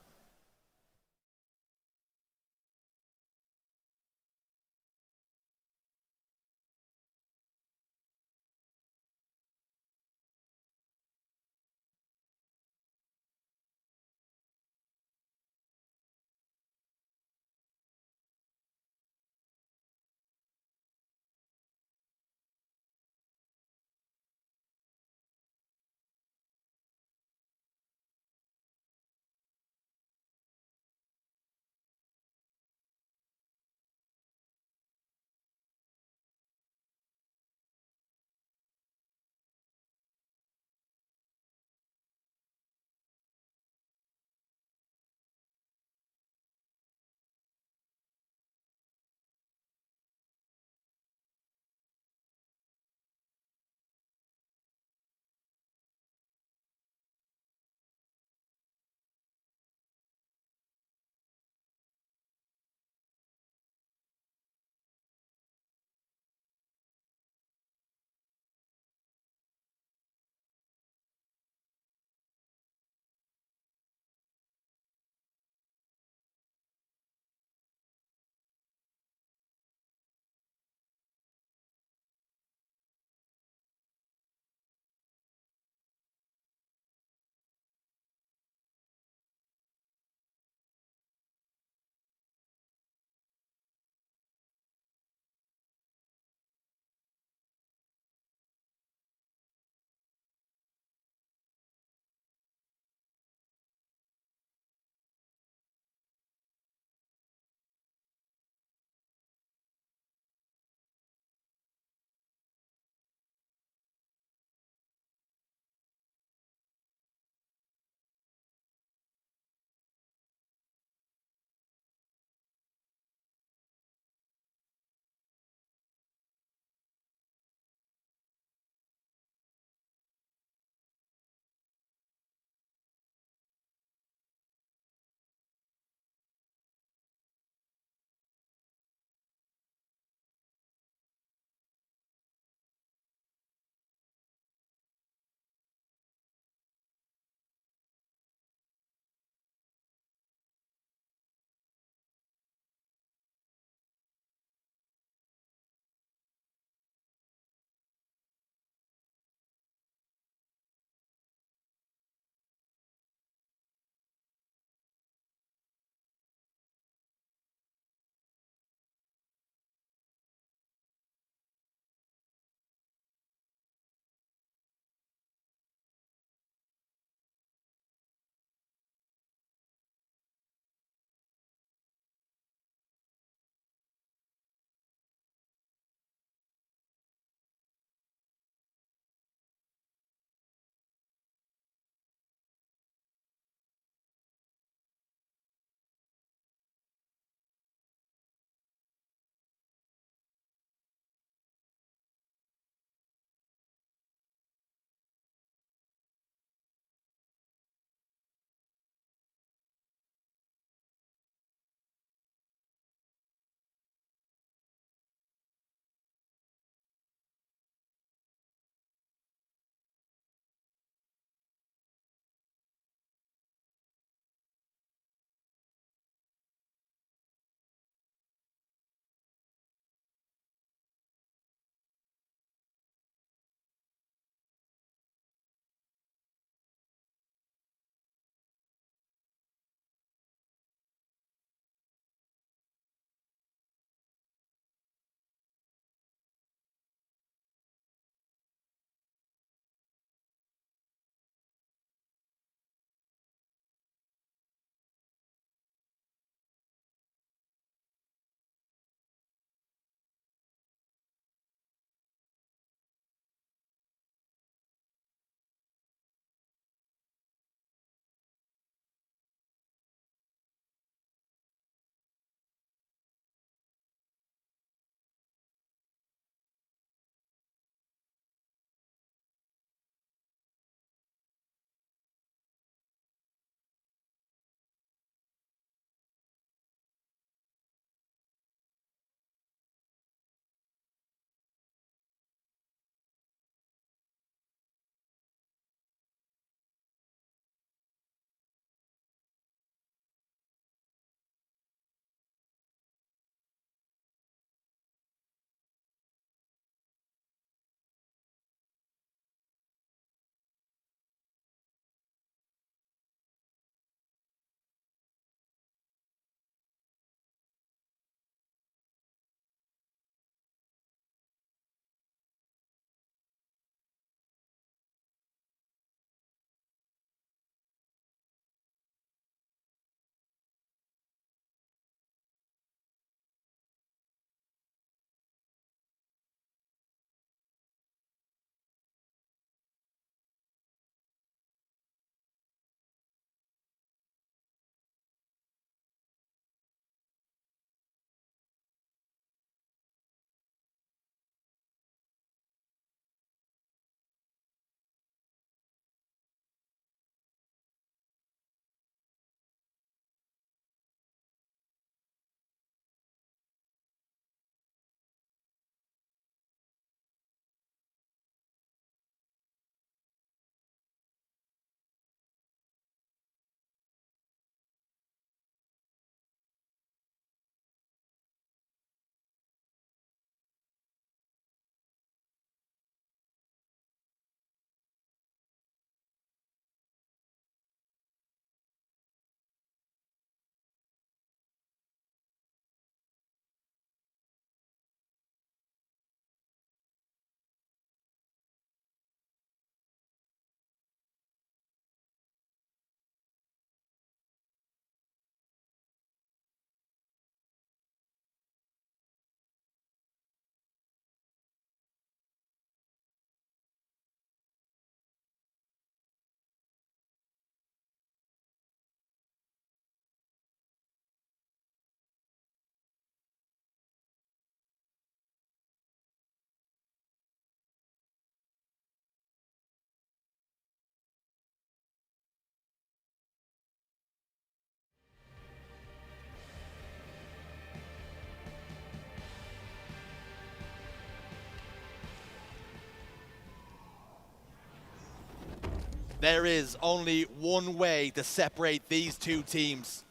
A: There is only one way to separate these two teams.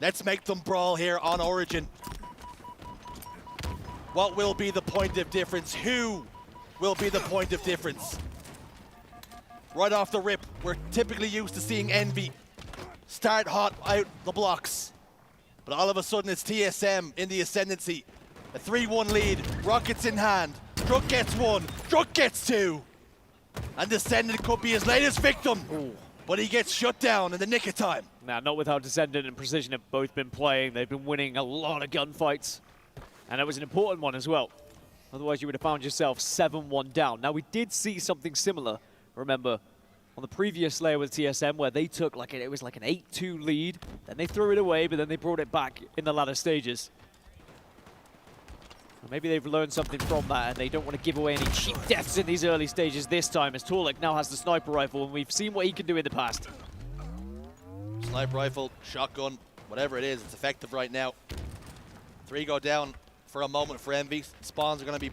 A: Let's make them brawl here on Origin. What will be the point of difference? Who will be the point of difference? Right off the rip, we're typically used to seeing Envy start hot out the blocks. But all of a sudden it's TSM in the ascendancy. A 3-1 lead, rockets in hand. Druk gets one, Druk gets two. And Descendant could be his latest victim.
B: Ooh.
A: But he gets shut down in the nick of time.
B: Now, not with how Descendant and Precision have both been playing. They've been winning a lot of gunfights. And it was an important one as well. Otherwise, you would have found yourself 7-1 down. Now, we did see something similar, remember, on the previous layer with TSM, where they took like it was like an 8-2 lead. Then they threw it away, but then they brought it back in the latter stages. Well, maybe they've learned something from that, and they don't want to give away any cheap deaths in these early stages this time, as Torlik now has the sniper rifle, and we've seen what he can do in the past.
A: Sniper rifle, shotgun, whatever it is, it's effective right now. 3 go down for a moment for Envy. Spawns are going to be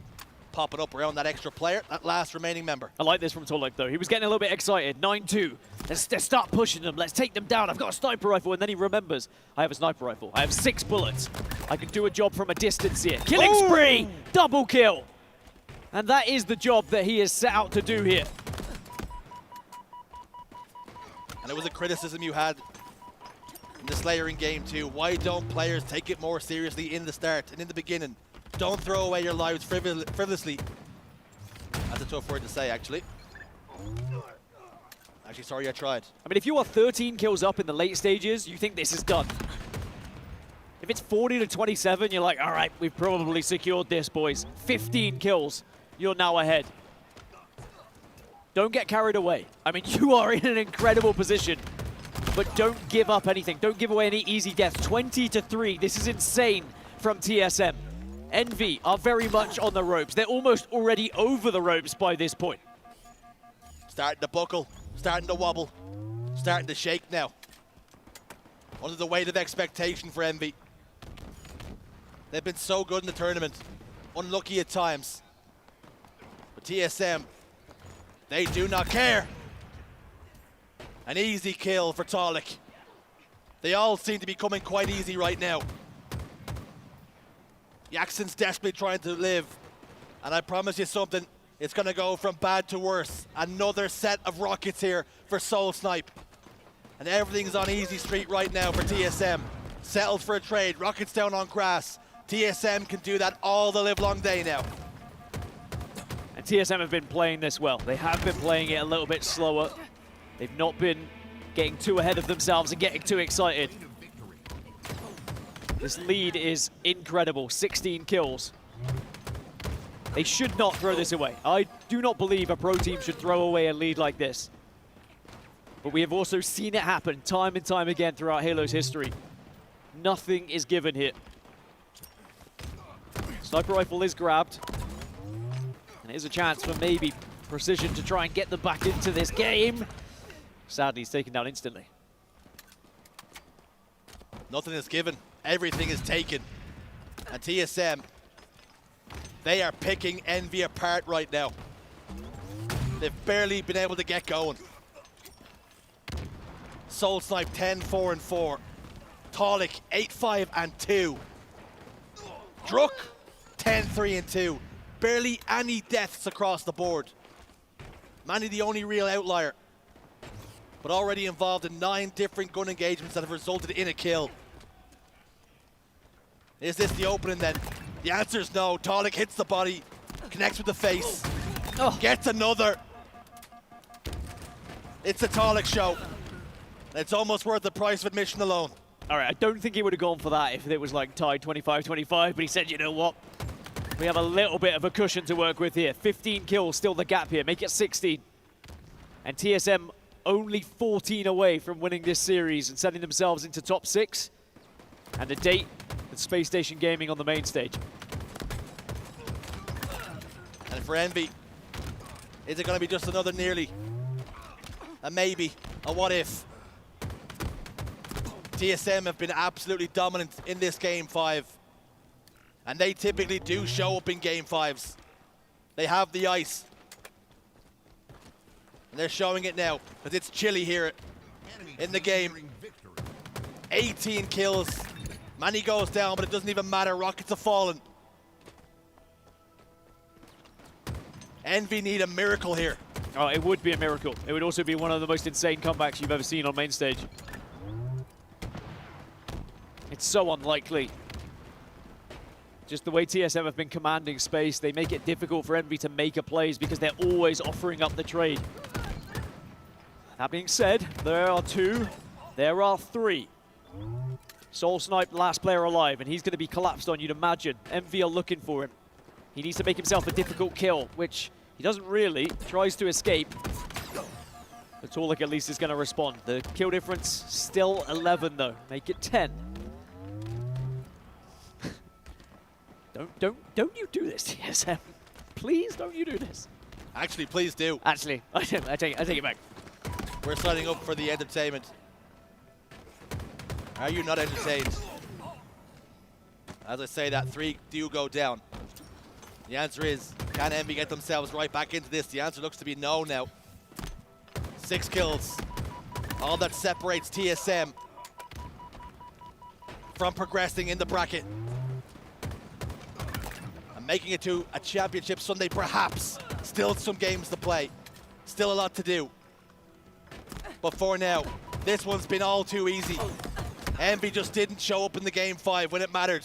A: popping up around that extra player, that last remaining member.
B: I like this from Torlik, though. He was getting a little bit excited. 9-2. Let's start pushing them. Let's take them down. I've got a sniper rifle. And then he remembers, I have a sniper rifle. I have 6 bullets. I can do a job from a distance here. Killing spree! Double kill! And that is the job that he is set out to do here.
A: And it was a criticism you had in the Slayer in game 2. Why don't players take it more seriously in the start and in the beginning? Don't throw away your lives frivolously. That's a tough word to say, actually. Actually, sorry, I tried.
B: I mean, if you are 13 kills up in the late stages, you think this is done. If it's 40-27, you're like, all right, we've probably secured this, boys. 15 kills, you're now ahead. Don't get carried away. I mean, you are in an incredible position, but don't give up anything. Don't give away any easy deaths. 20-3, this is insane from TSM. Envy are very much on the ropes. They're almost already over the ropes by this point.
A: Starting to buckle, starting to wobble, starting to shake now. Under the weight of expectation for Envy. They've been so good in the tournament. Unlucky at times. But TSM, they do not care. An easy kill for Torlik. They all seem to be coming quite easy right now. Jackson's desperately trying to live. And I promise you something, it's going to go from bad to worse. Another set of rockets here for Soul Snipe. And everything's on easy street right now for TSM. Settled for a trade, rockets down on grass. TSM can do that all the live long day now.
B: And TSM have been playing this well. They have been playing it a little bit slower. They've not been getting too ahead of themselves and getting too excited. This lead is incredible, 16 kills. They should not throw this away. I do not believe a pro team should throw away a lead like this. But we have also seen it happen time and time again throughout Halo's history. Nothing is given here. Sniper rifle is grabbed. And here's a chance for maybe Precision to try and get them back into this game. Sadly, he's taken down instantly.
A: Nothing is given. Everything is taken. And TSM, they are picking Envy apart right now. They've barely been able to get going. Soul Snipe 10-4-4. Torlik 8-5-2. Druk 10-3-2. Barely any deaths across the board. Manny the only real outlier. But already involved in 9 different gun engagements that have resulted in a kill. Is this the opening then? The answer is no. Torlik hits the body, connects with the face, gets another. It's a Torlik show. It's almost worth the price of admission alone.
B: All right, I don't think he would have gone for that if it was like tied 25-25, but he said, you know what? We have a little bit of a cushion to work with here. 15 kills, still the gap here. Make it 16. And TSM only 14 away from winning this series and setting themselves into top 6. And a date with Spacestation Gaming on the main stage.
A: And for Envy, is it going to be just another nearly? A maybe, a what if? TSM have been absolutely dominant in this Game 5. And they typically do show up in Game 5s. They have the ice. And they're showing it now, because it's chilly here in the game. 18 kills. Manny goes down, but it doesn't even matter. Rockets have fallen. Envy need a miracle here.
B: Oh, it would be a miracle. It would also be one of the most insane comebacks you've ever seen on main stage. It's so unlikely. Just the way TSM have been commanding space, they make it difficult for Envy to make a plays because they're always offering up the trade. That being said, there are 2, there are 3. Soul Snipe, last player alive, and he's going to be collapsed on, you'd imagine. Envy are looking for him. He needs to make himself a difficult kill, which he doesn't really. Tries to escape. But Torlik at least is going to respond. The kill difference still 11 though. Make it 10. Don't you do this, TSM. Please don't you do this.
A: Actually, please do.
B: Actually, I take it back.
A: We're signing up for the entertainment. Are you not entertained? As I say that, 3 do go down. The answer is, can Envy get themselves right back into this? The answer looks to be no now. 6 kills. All that separates TSM from progressing in the bracket. And making it to a championship Sunday, perhaps. Still some games to play. Still a lot to do. But for now, this one's been all too easy. Envy just didn't show up in the game 5 when it mattered.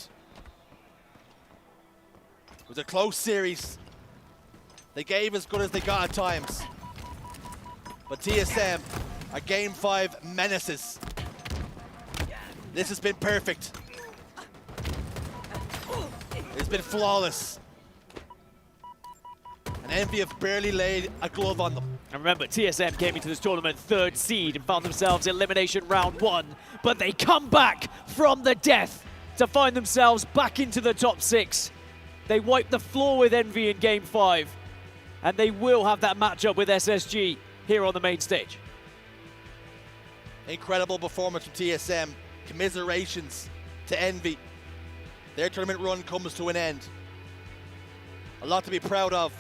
A: It was a close series. They gave as good as they got at times. But TSM are game 5 menaces. This has been perfect. It's been flawless. And Envy have barely laid a glove on them.
B: And remember, TSM came into this tournament 3rd seed and found themselves elimination round 1. But they come back from the death to find themselves back into the top 6. They wiped the floor with Envy in game 5. And they will have that matchup with SSG here on the main stage.
A: Incredible performance from TSM. Commiserations to Envy. Their tournament run comes to an end. A lot to be proud of,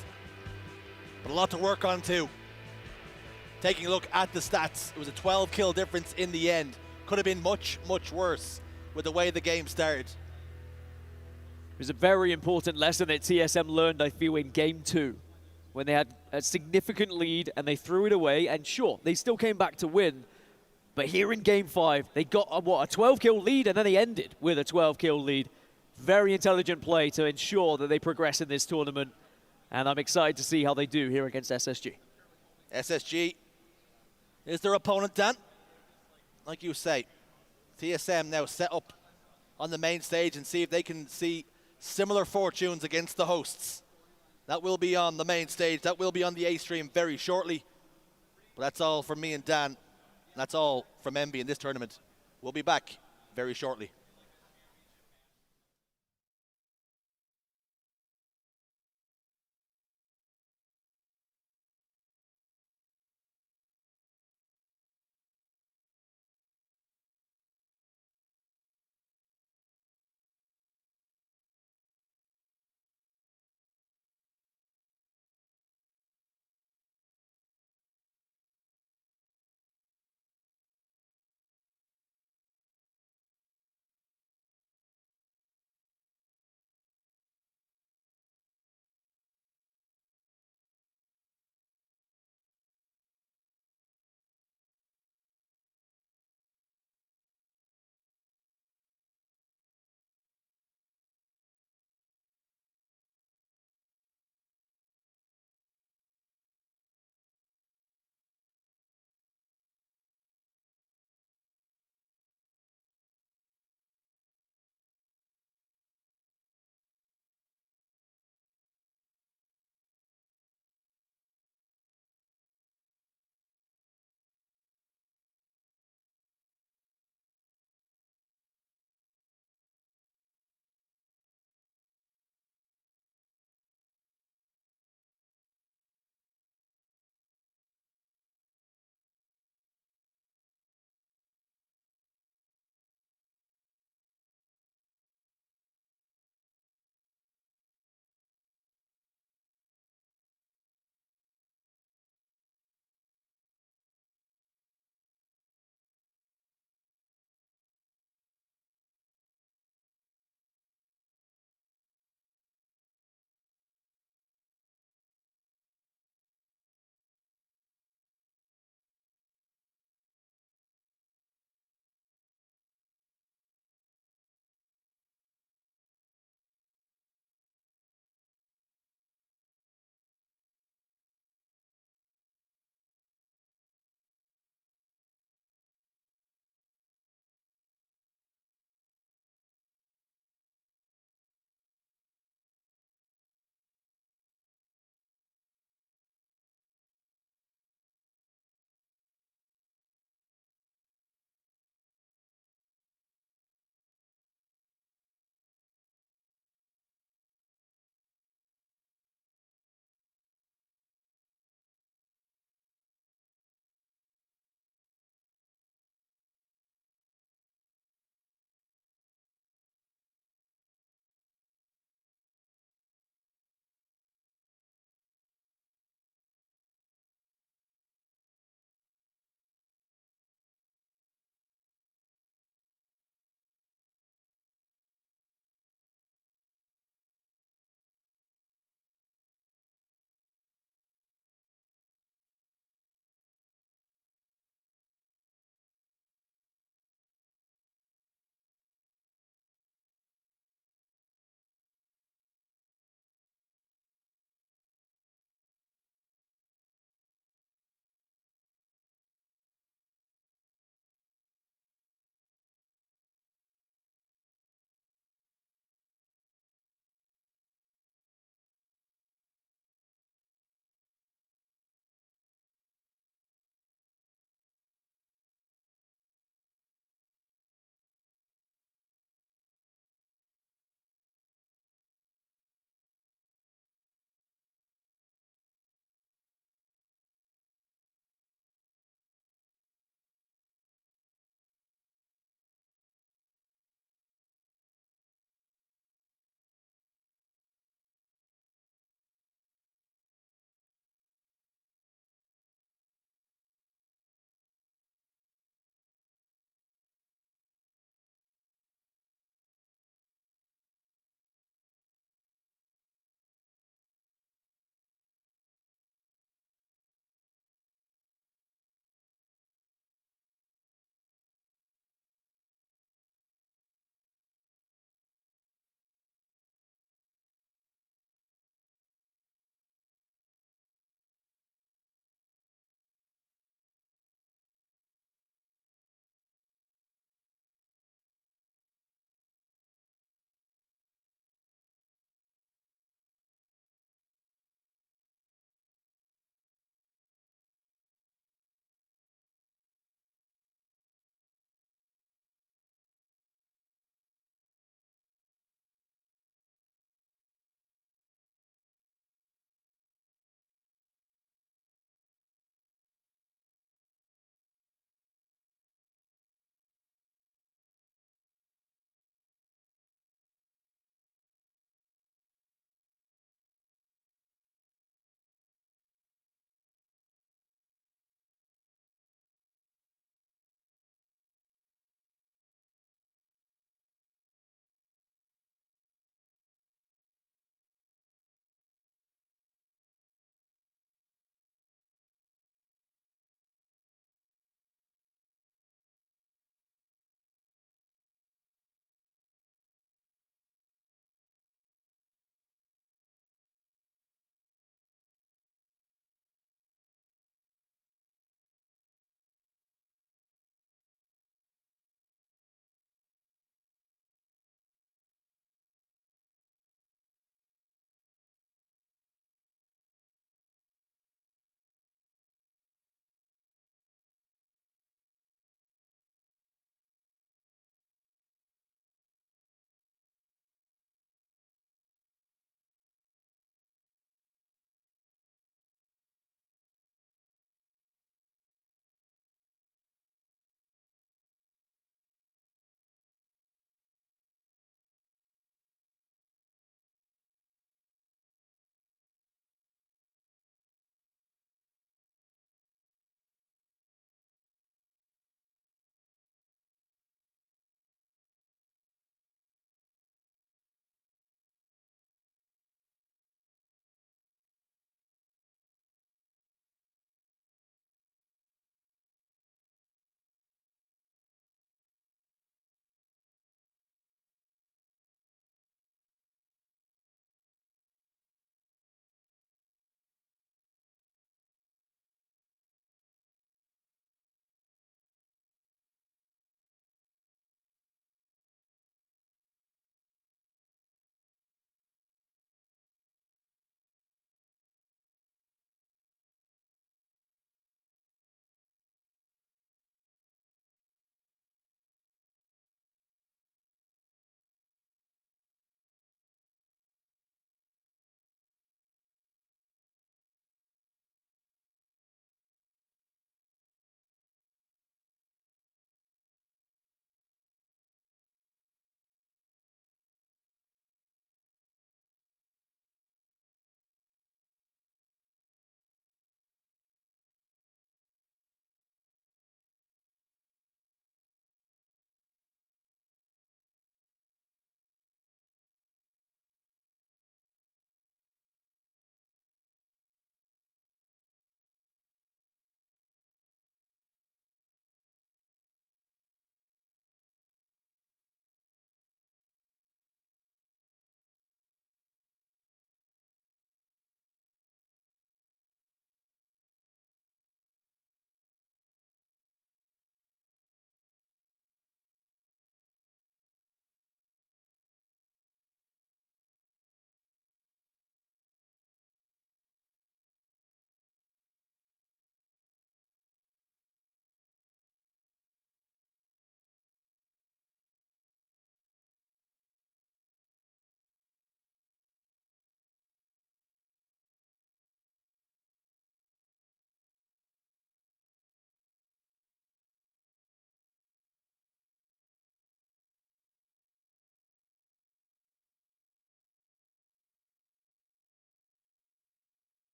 A: but a lot to work on too. Taking a look at the stats, it was a 12 kill difference in the end. Could have been much, much worse with the way the game started.
B: It was a very important lesson that TSM learned, I feel, in game 2, when they had a significant lead and they threw it away. And sure, they still came back to win. But here in game 5, they got a 12-kill lead, and then they ended with a 12-kill lead. Very intelligent play to ensure that they progress in this tournament. And I'm excited to see how they do here against SSG.
A: SSG is their opponent, Dan. Like you say, TSM now set up on the main stage and see if they can see similar fortunes against the hosts. That will be on the main stage. That will be on the A stream very shortly. But that's all from me and Dan. That's all from Envy in this tournament. We'll be back very shortly.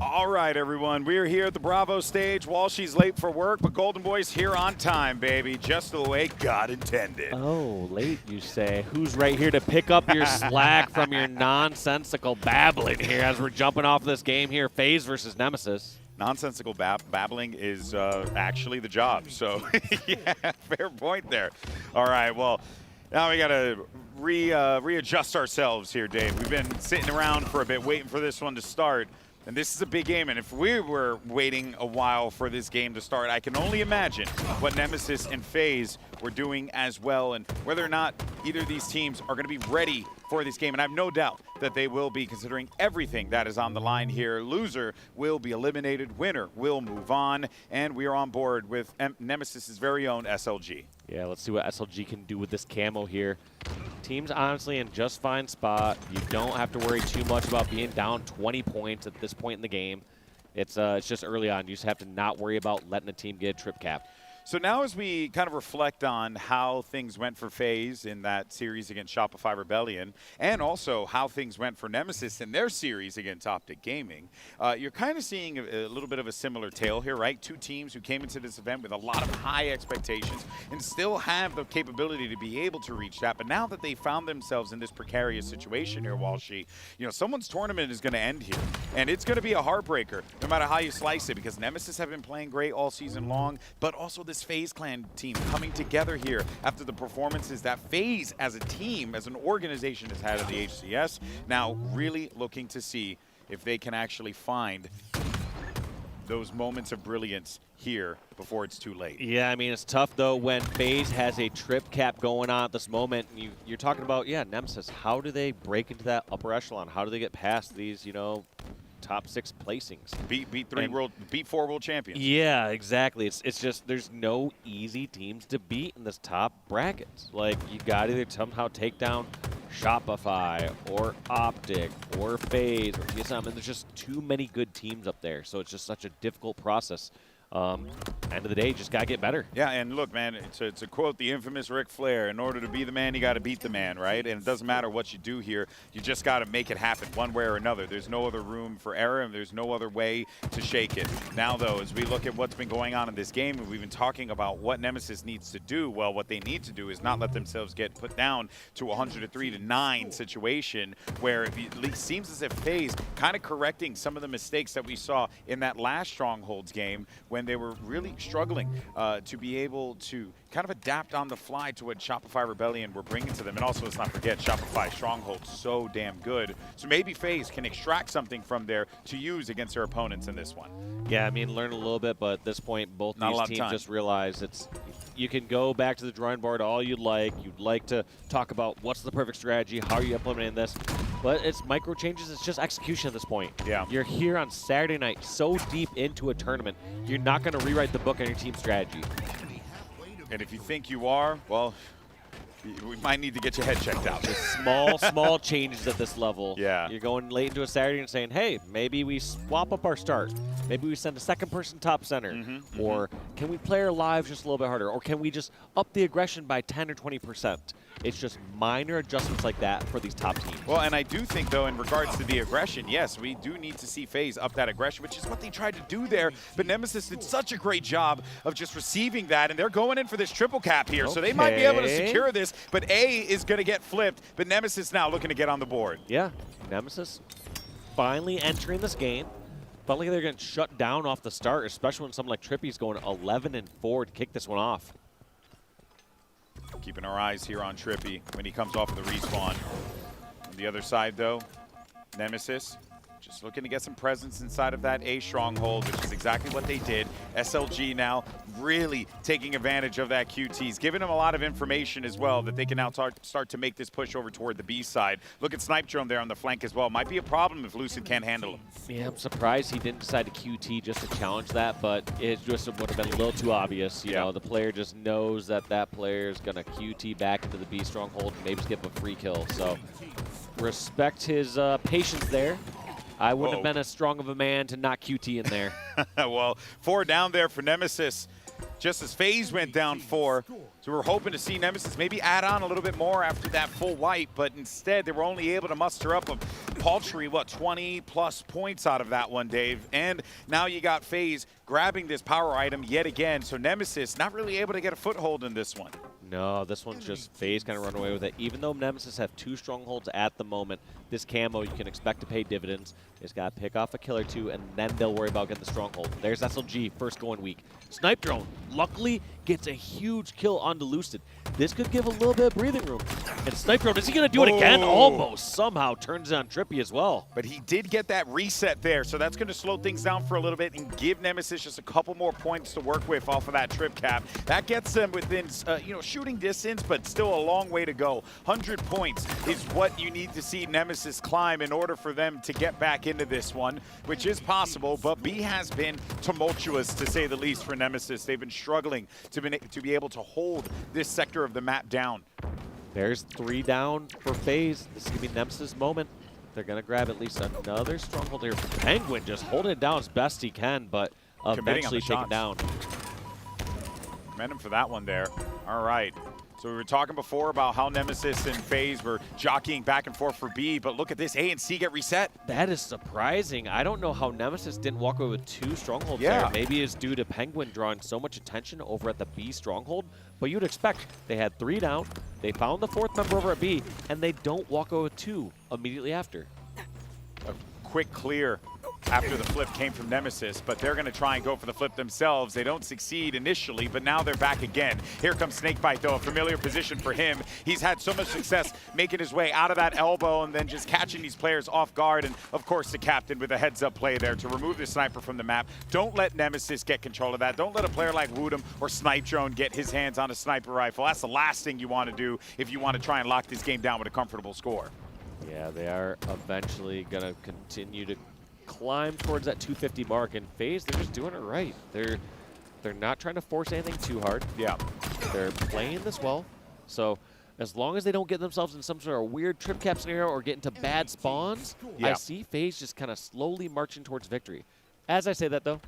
F: All right, everyone. We're here at the Bravo stage. Walshy's late for work, but Golden Boy's here on time, baby. Just the way God intended.
G: Oh, late, you say. Who's right here to pick up your slack from your nonsensical babbling here as we're jumping off this game here, FaZe versus Nemesis?
F: Nonsensical babbling is actually the job. So, yeah, fair point there. All right, well, now we got to readjust ourselves here, Dave. We've been sitting around for a bit waiting for this one to start. And this is a big game, and if we were waiting a while for this game to start, I can only imagine what Nemesis and FaZe were doing as well, and whether or not either of these teams are going to be ready for this game. And I have no doubt that they will be, considering everything that is on the line here. Loser will be eliminated, winner will move on, and we are on board with Nemesis's very own SLG.
G: Yeah, let's see what SLG can do with this camo here. Team's honestly in just fine spot. You don't have to worry too much about being down 20 points at this point in the game. It's just early on. You just have to not worry about letting the team get a trip cap.
F: So now as we kind of reflect on how things went for FaZe in that series against Shopify Rebellion, and also how things went for Nemesis in their series against Optic Gaming, you're kind of seeing a little bit of a similar tale here, right? Two teams who came into this event with a lot of high expectations and still have the capability to be able to reach that. But now that they found themselves in this precarious situation here, Walshy, you know, someone's tournament is going to end here. And it's going to be a heartbreaker, no matter how you slice it, because Nemesis have been playing great all season long, but also this FaZe Clan team coming together here after the performances that FaZe as a team, as an organization, has had at the HCS. Now really looking to see if they can actually find those moments of brilliance here before it's too late.
G: Yeah, I mean, it's tough, though, when FaZe has a trip cap going on at this moment. And you're talking about, yeah, Nemesis. How do they break into that upper echelon? How do they get past these, you know, top 6 placings?
F: Beat 4 world champions.
G: Yeah, exactly. It's just there's no easy teams to beat in this top bracket. Like, you got to either somehow take down Shopify or Optic or FaZe or TSM, and there's just too many good teams up there. So it's just such a difficult process. End of the day, you just got to get better.
F: Yeah, and look, man, it's a quote, the infamous Ric Flair, in order to be the man, you got to beat the man, right? And it doesn't matter what you do here, you just got to make it happen one way or another. There's no other room for error, and there's no other way to shake it. Now, though, as we look at what's been going on in this game, and we've been talking about what Nemesis needs to do, well, what they need to do is not let themselves get put down to a 103-9 situation, where it at least seems as if FaZe kind of correcting some of the mistakes that we saw in that last Strongholds game, when they were really struggling to be able to kind of adapt on the fly to what Shopify Rebellion were bringing to them. And also, let's not forget, Shopify Stronghold's so damn good. So maybe FaZe can extract something from there to use against their opponents in this one.
G: Yeah, I mean, learn a little bit, but at this point, both these teams just realize you can go back to the drawing board all you'd like. You'd like to talk about what's the perfect strategy, how are you implementing this, but it's micro changes. It's just execution at this point.
F: Yeah.
G: You're here on Saturday night, so deep into a tournament, you're not going to rewrite the book on your team strategy.
F: And if you think you are, well, we might need to get your head checked out.
G: Just small changes at this level.
F: Yeah.
G: You're going late into a Saturday and saying, hey, maybe we swap up our start. Maybe we send a second person top center. Or can we play our lives just a little bit harder? Or can we just up the aggression by 10 or 20%? It's just minor adjustments like that for these top teams.
F: Well, and I do think, though, in regards to the aggression, yes, we do need to see FaZe up that aggression, which is what they tried to do there. But Nemesis did such a great job of just receiving that, and they're going in for this triple cap here. So they might be able to secure this, but A is going to get flipped, but Nemesis now looking to get on the board.
G: Yeah, Nemesis finally entering this game. Felt like they're going to shut down off the start, especially when someone like Trippy's going 11-4 to kick this one off.
F: Keeping our eyes here on Trippy when he comes off of the respawn. On the other side, though, Nemesis just looking to get some presence inside of that A stronghold, which is exactly what they did. SLG now really taking advantage of that QTs, giving them a lot of information as well that they can now start to make this push over toward the B side. Look at Snipe Drone there on the flank as well. Might be a problem if Lucid can't handle him.
G: Yeah, I'm surprised he didn't decide to QT just to challenge that, but it just would have been a little too obvious. You know, the player just knows that that player is going to QT back into the B stronghold and maybe skip a free kill. So respect his patience there. I wouldn't have been as strong of a man to not QT in there.
F: Well, 4 down there for Nemesis, just as FaZe went down 4. So we're hoping to see Nemesis maybe add on a little bit more after that full wipe, but instead they were only able to muster up paltry, 20+ points out of that one, Dave. And now you got FaZe grabbing this power item yet again. So Nemesis not really able to get a foothold in this one.
G: No, this one's just FaZe kind of run away with it. Even though Nemesis have 2 strongholds at the moment, this camo you can expect to pay dividends. They just got to pick off a kill or 2, and then they'll worry about getting the stronghold. There's SLG, first going weak. Snipe Drone, luckily, gets a huge kill onto Lucid. This could give a little bit of breathing room. And Snipe Drone, is he going to do it again? Almost. Somehow turns it on Trippy as well.
F: But he did get that reset there, so that's going to slow things down for a little bit and give Nemesis just a couple more points to work with off of that trip cap. That gets them within, shooting distance, but still a long way to go. 100 points is what you need to see Nemesis climb in order for them to get back into this one, which is possible, but B has been tumultuous, to say the least, for Nemesis. They've been struggling to be able to hold this sector of the map down.
G: There's 3 down for FaZe. This is going to be Nemesis' moment. They're going to grab at least another stronghold here. Penguin just holding it down as best he can, but eventually taken down.
F: Momentum for that one there. All right. So we were talking before about how Nemesis and FaZe were jockeying back and forth for B, but look at this, A and C get reset.
G: That is surprising. I don't know how Nemesis didn't walk away with 2 strongholds there. Maybe it's due to Penguin drawing so much attention over at the B stronghold, but you'd expect they had 3 down, they found the 4th member over at B, and they don't walk away with 2 immediately after.
F: A quick clear after the flip came from Nemesis, but they're going to try and go for the flip themselves. They don't succeed initially, but now they're back again. Here comes Snakebite, though, a familiar position for him. He's had so much success making his way out of that elbow and then just catching these players off guard. And, of course, the captain with a heads-up play there to remove the sniper from the map. Don't let Nemesis get control of that. Don't let a player like Woodham or Snipe Drone get his hands on a sniper rifle. That's the last thing you want to do if you want to try and lock this game down with a comfortable score.
G: Yeah, they are eventually going to continue to climb towards that 250 mark, and FaZe, they're just doing it right. They're not trying to force anything too hard.
F: Yeah.
G: They're playing this well. So as long as they don't get themselves in some sort of weird trip cap scenario or get into bad spawns, I see FaZe just kind of slowly marching towards victory. As I say that, though,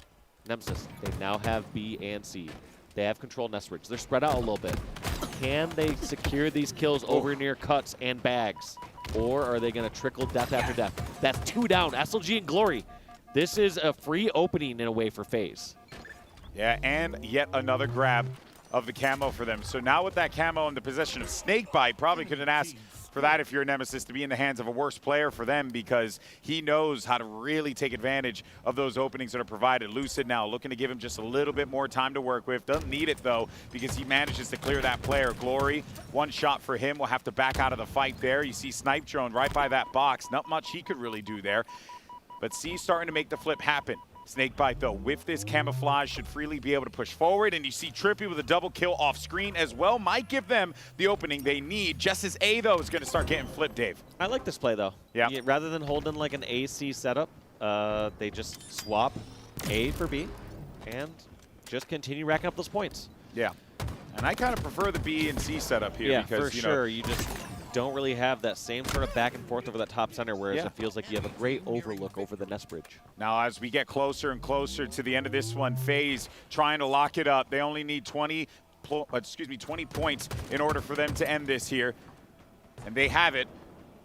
G: Nemesis, they now have B and C. They have control Nest Ridge. They're spread out a little bit. Can they secure these kills over near cuts and bags? Or are they going to trickle death after death? That's 2 down. SLG and Glory. This is a free opening in a way for FaZe.
F: Yeah, and yet another grab of the camo for them. So now with that camo in the possession of Snakebite, probably couldn't ask for that if you're a Nemesis to be in the hands of a worse player for them, because he knows how to really take advantage of those openings that are provided. Lucid now looking to give him just a little bit more time to work with. Doesn't need it, though, because he manages to clear that player. Glory, 1 shot for him. Will have to back out of the fight there. You see Snipe Drone right by that box. Not much he could really do there. But C starting to make the flip happen. Snakebite, though, with this camouflage, should freely be able to push forward. And you see Trippy with a double kill off screen as well. Might give them the opening they need. Just as A, though, is going to start getting flipped, Dave.
G: I like this play, though.
F: Yeah.
G: Rather than holding like an AC setup, they just swap A for B and just continue racking up those points.
F: Yeah. And I kind of prefer the B and C setup here.
G: Yeah,
F: because,
G: for sure. You just don't really have that same sort of back and forth over that top center, whereas it feels like you have a great overlook over the Nest Bridge.
F: Now, as we get closer and closer to the end of this one, FaZe trying to lock it up. They only need 20 points in order for them to end this here. And they have it.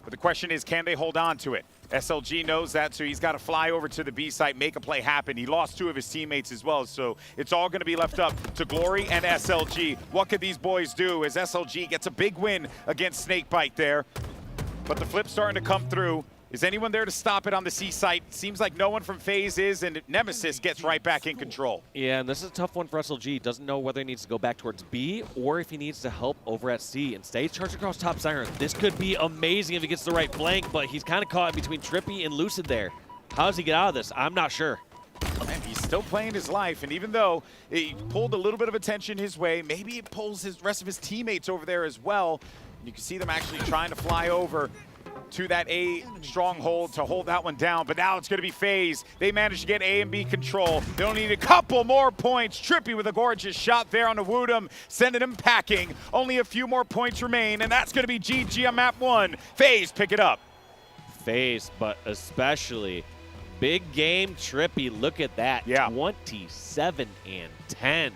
F: But the question is, can they hold on to it? SLG knows that, so he's got to fly over to the B site, make a play happen. He lost 2 of his teammates as well, so it's all going to be left up to Glory and SLG. What could these boys do as SLG gets a big win against Snakebite there? But the flip's starting to come through. Is anyone there to stop it on the C site? Seems like no one from FaZe is, and Nemesis gets right back in control.
G: Yeah, and this is a tough one for SLG. Doesn't know whether he needs to go back towards B or if he needs to help over at C. Instead, he's charged across top center. This could be amazing if he gets the right flank, but he's kind of caught between Trippy and Lucid there. How does he get out of this? I'm not sure.
F: Man, he's still playing his life, and even though he pulled a little bit of attention his way, maybe it pulls his rest of his teammates over there as well. You can see them actually trying to fly over to that A stronghold to hold that one down, but now it's going to be FaZe. They managed to get A and B control. They only need a couple more points. Trippy with a gorgeous shot there on the Woodham, sending him packing. Only a few more points remain, and that's going to be GG on map 1. FaZe pick it up.
G: FaZe, but especially big game Trippy. Look at that.
F: Yeah.
G: 27 and 10.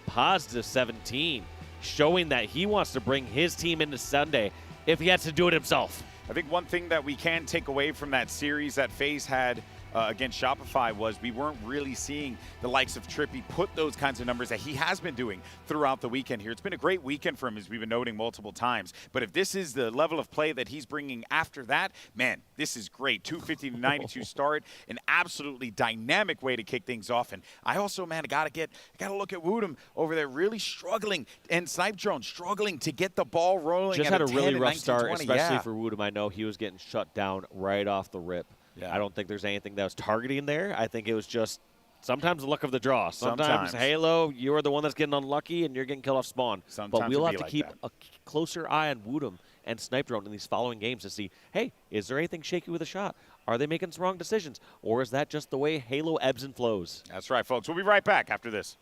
G: Positive 17. Showing that he wants to bring his team into Sunday if he has to do it himself.
F: I think one thing that we can take away from that series that FaZe had against Shopify was we weren't really seeing the likes of Trippy put those kinds of numbers that he has been doing throughout the weekend here. It's been a great weekend for him, as we've been noting multiple times. But if this is the level of play that he's bringing after that, man, this is great. 250 to 92 start, an absolutely dynamic way to kick things off. And I also, man, I gotta look at Woodham over there, really struggling, and Snipe Drone struggling to get the ball rolling.
G: Just
F: at
G: had a really
F: 10
G: rough
F: and
G: start,
F: 19-20.
G: especially
F: Yeah.
G: for Woodham. I know he was getting shut down right off the rip.
F: Yeah.
G: I don't think there's anything that was targeting there. I think it was just sometimes the luck of the draw. Sometimes.
F: Sometimes.
G: Halo, you're the one that's getting unlucky and you're getting killed off spawn.
F: Sometimes
G: but we'll
F: it'd
G: have
F: be
G: to
F: like
G: keep
F: that.
G: a closer eye on Woodham and Snipe Drone in these following games to see, hey, is there anything shaky with a shot? Are they making some wrong decisions? Or is that just the way Halo ebbs and flows?
F: That's right, folks. We'll be right back after this.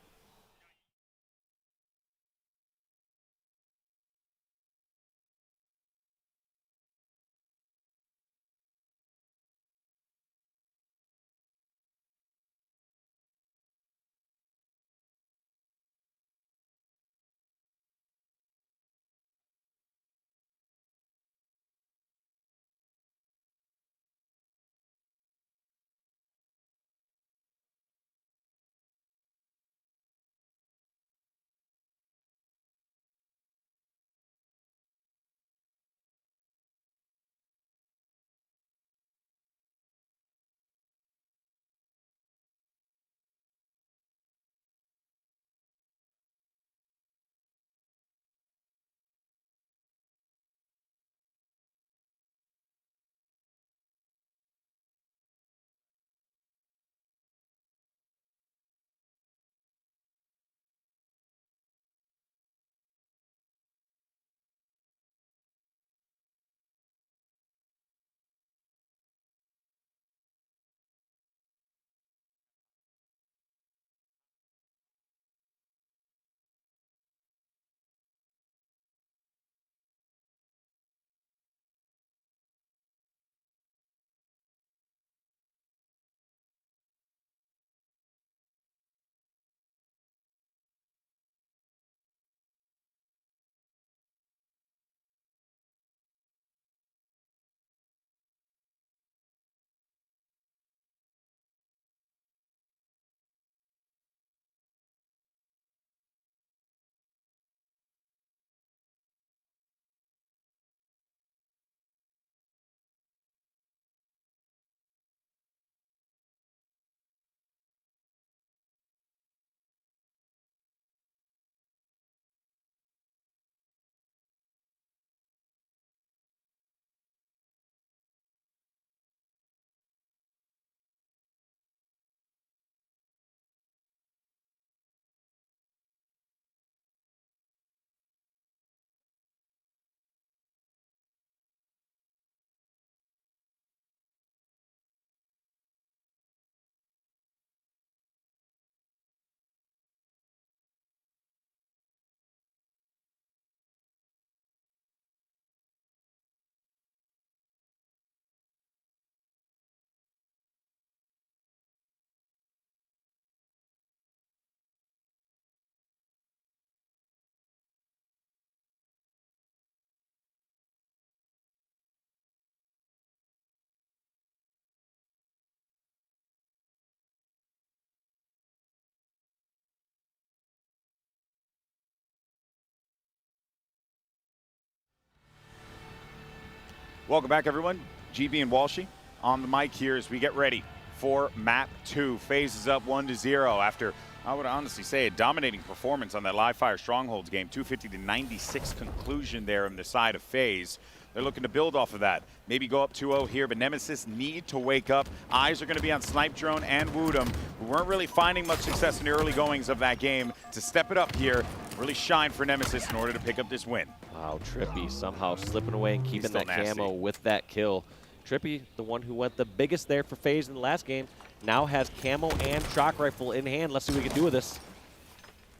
F: Welcome back, everyone. GB and Walshy on the mic here as we get ready for Map 2. FaZe is up 1-0 after, I would honestly say, a dominating performance on that live fire Strongholds game. 250 to 96 conclusion there on the side of FaZe. They're looking to build off of that. Maybe go up 2-0 here, but Nemesis need to wake up. Eyes are going to be on Snipe Drone and Woodham, who weren't really finding much success in the early goings of that game. To step it up here, really shine for Nemesis in order to pick up this win.
G: Wow, Trippy somehow slipping away and keeping that camo with that kill. Trippy, the one who went the biggest there for FaZe in the last game, now has camo and shock rifle in hand. Let's see what we can do with this.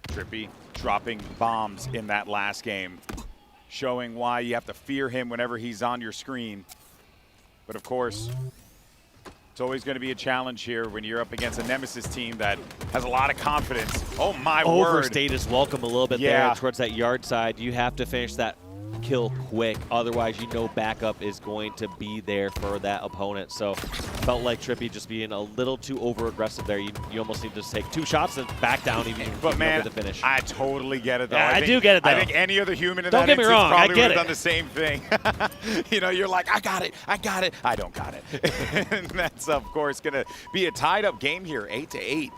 F: Trippy dropping bombs in that last game, showing why you have to fear him whenever he's on your screen. But of course, it's always going to be a challenge here when you're up against a Nemesis team that has a lot of confidence. Oh my word.
G: Overstayed his welcome a little bit there towards that yard side. You have to finish that kill quick. Otherwise, you know backup is going to be there for that opponent. So felt like Trippy just being a little too over-aggressive there. You almost need to just take 2 shots and back down even
F: But man,
G: the finish.
F: I totally get it though.
G: Yeah, I
F: think,
G: do get it though.
F: I think any other human in
G: Don't
F: that
G: get me
F: instance
G: wrong, I
F: probably
G: get
F: would have
G: it.
F: done the same thing. You know, you're like, I got it. I don't got it. And that's, of course, going to be a tied-up game here, 8-8.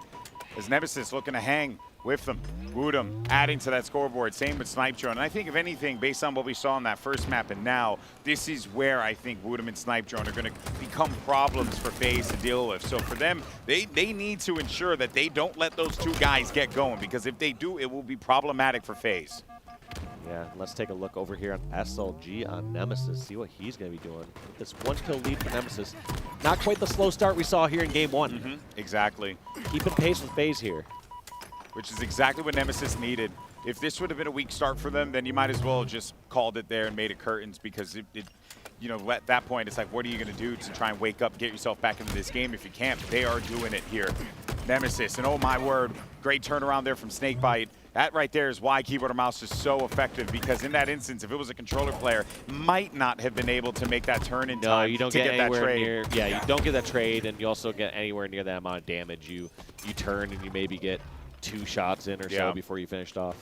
F: As Nemesis looking to hang with them. Woodham adding to that scoreboard. Same with Snipe Drone. And I think, if anything, based on what we saw on that first map and now, this is where I think Woodham and Snipe Drone are going to become problems for FaZe to deal with. So for them, they need to ensure that they don't let those 2 guys get going, because if they do, it will be problematic for FaZe.
G: Yeah, let's take a look over here on SLG on Nemesis, see what he's going to be doing. This 1-kill lead for Nemesis. Not quite the slow start we saw here in game 1.
F: Exactly.
G: Keeping pace with FaZe here.
F: Which is exactly what Nemesis needed. If this would have been a weak start for them, then you might as well have just called it there and made it curtains, because it you know, at that point, it's like, what are you going to do to try and wake up, get yourself back into this game if you can't? They are doing it here. Nemesis, and oh my word, great turnaround there from Snakebite. That right there is why keyboard and mouse is so effective, because in that instance, if it was a controller player, might not have been able to make that turn in time
G: you don't
F: to get that trade.
G: Near, yeah, you don't get that trade, and you also get anywhere near that amount of damage. You turn and you maybe get 2 shots in or so before you finished off.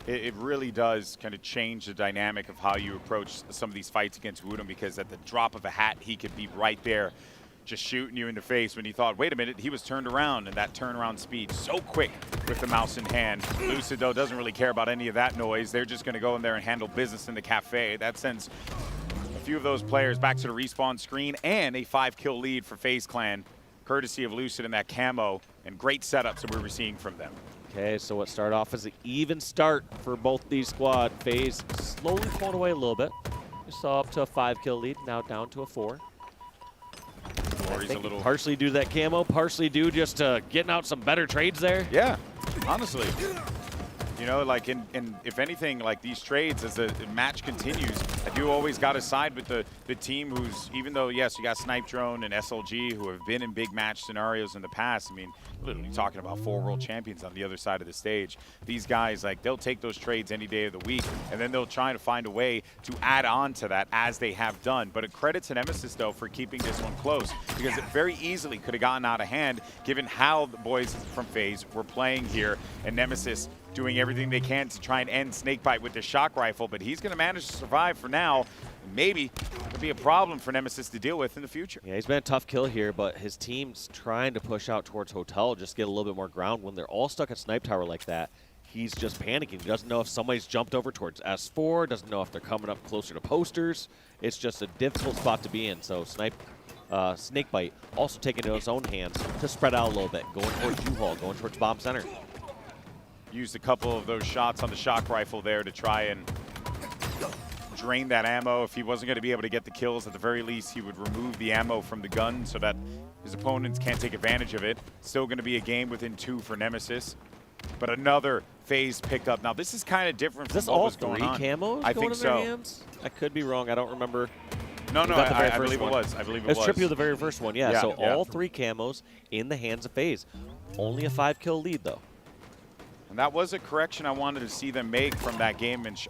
F: It really does kind of change the dynamic of how you approach some of these fights against Woodham, because at the drop of a hat, he could be right there just shooting you in the face when you thought, wait a minute, he was turned around, and that turnaround speed so quick with the mouse in hand. Lucid, though, doesn't really care about any of that noise. They're just going to go in there and handle business in the cafe. That sends a few of those players back to the respawn screen, and a 5-kill lead for FaZe Clan, courtesy of Lucid and that camo, and great setups that we were seeing from them.
G: Okay, so what started off as an even start for both these squad. FaZe slowly pulling away a little bit. We saw up to a 5-kill lead, now down to a 4. I think partially due to that camo, partially due just to getting out some better trades there.
F: Yeah, honestly. You know, like, and if anything, like these trades, as the match continues, I do always got to side with the team who's, even though, yes, you got Snipe Drone and SLG who have been in big match scenarios in the past. I mean, literally talking about 4 world champions on the other side of the stage. These guys, like, they'll take those trades any day of the week, and then they'll try to find a way to add on to that, as they have done. But a credit to Nemesis, though, for keeping this one close, because it very easily could have gotten out of hand given how the boys from FaZe were playing here, and Nemesis doing everything they can to try and end Snakebite with the shock rifle, but he's going to manage to survive for now. Maybe could be a problem for Nemesis to deal with in the future.
G: Yeah, he's been a tough kill here, but his team's trying to push out towards Hotel, just get a little bit more ground. When they're all stuck at Snipe Tower like that, he's just panicking. He doesn't know if somebody's jumped over towards S4, doesn't know if they're coming up closer to posters. It's just a difficult spot to be in. So Snakebite also taking it in his own hands to spread out a little bit, going towards U-Haul, going towards Bomb Center.
F: Used a couple of those shots on the shock rifle there to try and drain that ammo. If he wasn't going to be able to get the kills, at the very least, he would remove the ammo from the gun so that his opponents can't take advantage of it. Still going to be a game within 2 for Nemesis. But another FaZe pickup. Now, this is kind of different from what was going on.
G: Is this all 3 camos
F: I
G: going
F: think
G: in their
F: so.
G: hands? I could be wrong. I don't remember.
F: No, I believe
G: one.
F: it was. I believe it was.
G: It's Trippy with the very first one, yeah. So
F: yeah.
G: all 3 camos in the hands of FaZe. Only a 5-kill lead, though.
F: And that was a correction I wanted to see them make from that game against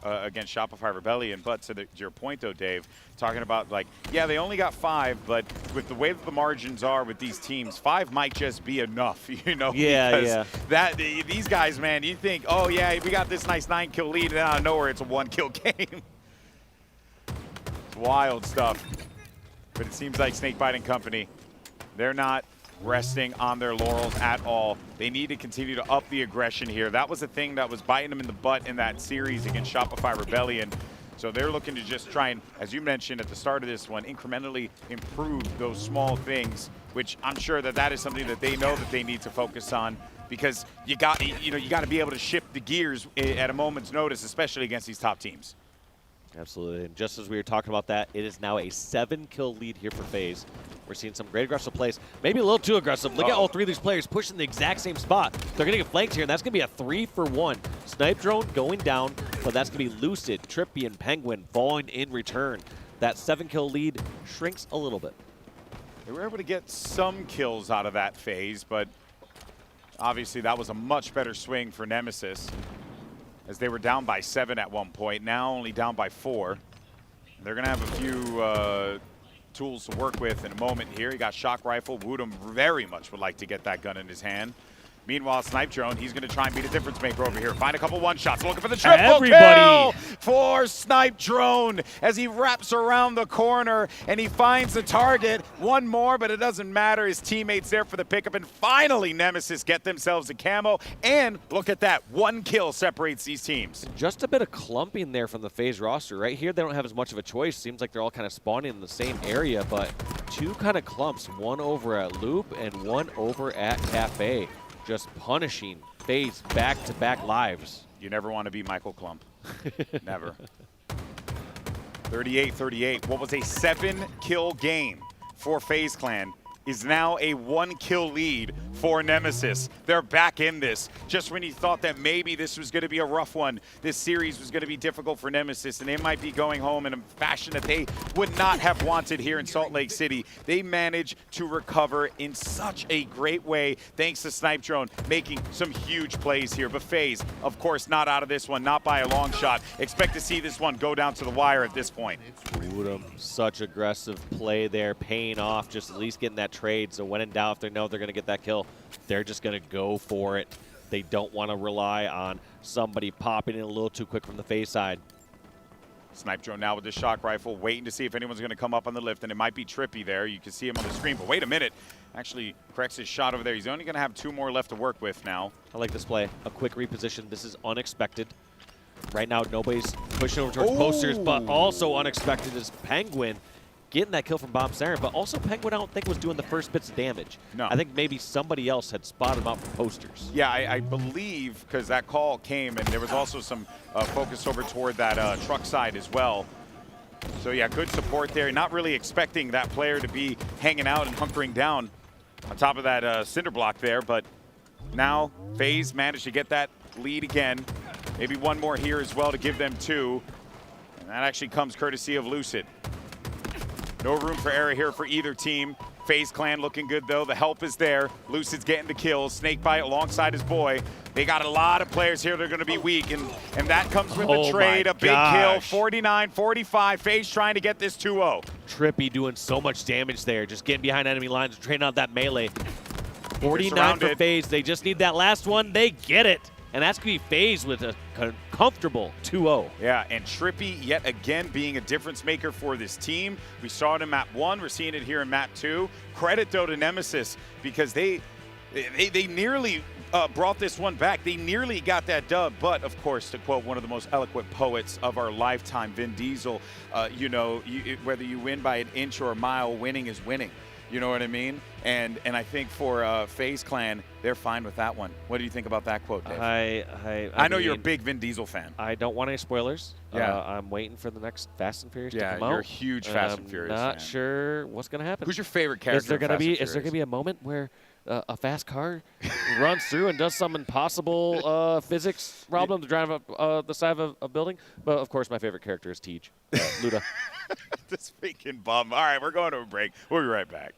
F: Shopify Rebellion. But to your point, though, Dave, talking about, like, yeah, they only got 5, but with the way that the margins are with these teams, 5 might just be enough, you know?
G: Yeah,
F: because these guys, man, you think, oh, yeah, we got this nice 9-kill lead, and then out of nowhere, it's a 1-kill game. It's wild stuff. But it seems like Snakebite and company, they're not resting on their laurels at all. They need to continue to up the aggression here. That was the thing that was biting them in the butt in that series against Shopify Rebellion. So they're looking to just try and, as you mentioned at the start of this one, incrementally improve those small things, which I'm sure that is something that they know that they need to focus on, because you got to be able to shift the gears at a moment's notice, especially against these top teams.
G: Absolutely. And just as we were talking about that, it is now a 7-kill lead here for FaZe. We're seeing some great aggressive plays. Maybe a little too aggressive. Look at all 3 of these players pushing the exact same spot. They're going to get flanked here, and that's going to be a 3-for-1. Snipe Drone going down, but that's going to be Lucid, Trippy, and Penguin falling in return. That 7-kill lead shrinks a little bit.
F: They were able to get some kills out of that phase, but obviously that was a much better swing for Nemesis, as they were down by 7 at one point, now only down by 4. They're going to have a few tools to work with in a moment here. He got shock rifle. Woodham very much would like to get that gun in his hand. Meanwhile, Snipe Drone, he's going to try and be the difference maker over here. Find a couple one-shots. Looking for the triple kill for Snipe Drone as he wraps around the corner and he finds the target. One more, but it doesn't matter. His teammates there for the pickup. And finally, Nemesis get themselves a camo. And look at that. One kill separates these teams.
G: Just a bit of clumping there from the FaZe roster. Right here, they don't have as much of a choice. Seems like they're all kind of spawning in the same area, but two kind of clumps. One over at Loop and one over at Cafe. Just punishing FaZe back-to-back lives.
F: You never want to be Michael Klump. Never. 38-38. What was a 7-kill game for FaZe Clan is now a 1-kill lead for Nemesis. They're back in this. Just when you thought that maybe this was going to be a rough one, this series was going to be difficult for Nemesis, and they might be going home in a fashion that they would not have wanted here in Salt Lake City, they managed to recover in such a great way thanks to Snipe Drone making some huge plays here. But FaZe, of course, not out of this one, not by a long shot. Expect to see this one go down to the wire at this point.
G: Woodham, such aggressive play there, paying off, just at least getting that trade. So when in doubt, if they know they're going to get that kill, they're just going to go for it. They don't want to rely on somebody popping in a little too quick from the FaZe side.
F: Snipe Drone now with the shock rifle, waiting to see if anyone's going to come up on the lift, and it might be Trippy there. You can see him on the screen, but wait a minute. Actually corrects his shot over there. He's only going to have 2 more left to work with now.
G: I like this play. A quick reposition. This is unexpected. Right now, nobody's pushing over towards posters, but also unexpected is Penguin getting that kill from Bomb Siren, but also Penguin, I don't think, was doing the first bits of damage.
F: No.
G: I think maybe somebody else had spotted him out from posters.
F: Yeah, I believe, because that call came, and there was also some focus over toward that truck side as well. So yeah, good support there. Not really expecting that player to be hanging out and hunkering down on top of that cinder block there, but now FaZe managed to get that lead again. Maybe one more here as well to give them 2. And that actually comes courtesy of Lucid. No room for error here for either team. FaZe Clan looking good, though. The help is there. Lucid's getting the kills. Snakebite alongside his boy. They got a lot of players here that are going to be weak, and that comes with the trade. A big kill, 49-45. FaZe trying to get this 2-0.
G: Trippy doing so much damage there, just getting behind enemy lines, trading out that melee. 49 for FaZe. They just need that last one. They get it. And that's going to be FaZe with a comfortable 2-0.
F: Yeah, and Trippy yet again being a difference maker for this team. We saw it in map 1. We're seeing it here in map 2. Credit, though, to Nemesis because they nearly brought this one back. They nearly got that dub. But, of course, to quote one of the most eloquent poets of our lifetime, Vin Diesel, you know, whether you win by an inch or a mile, winning is winning. You know what I mean? And I think for FaZe Clan, they're fine with that one. What do you think about that quote, Dave?
G: I
F: know
G: mean,
F: you're a big Vin Diesel fan.
G: I don't want any spoilers.
F: Yeah.
G: I'm waiting for the next Fast and Furious to come out.
F: Yeah, you're a huge Fast and Furious fan.
G: Not sure what's going to happen.
F: Who's your favorite character?
G: Is there going to be a moment where a fast car runs through and does some impossible physics problem to drive up the side of a building? But, of course, my favorite character is Tej, Luda.
F: This freaking bum. All right, we're going to a break. We'll be right back.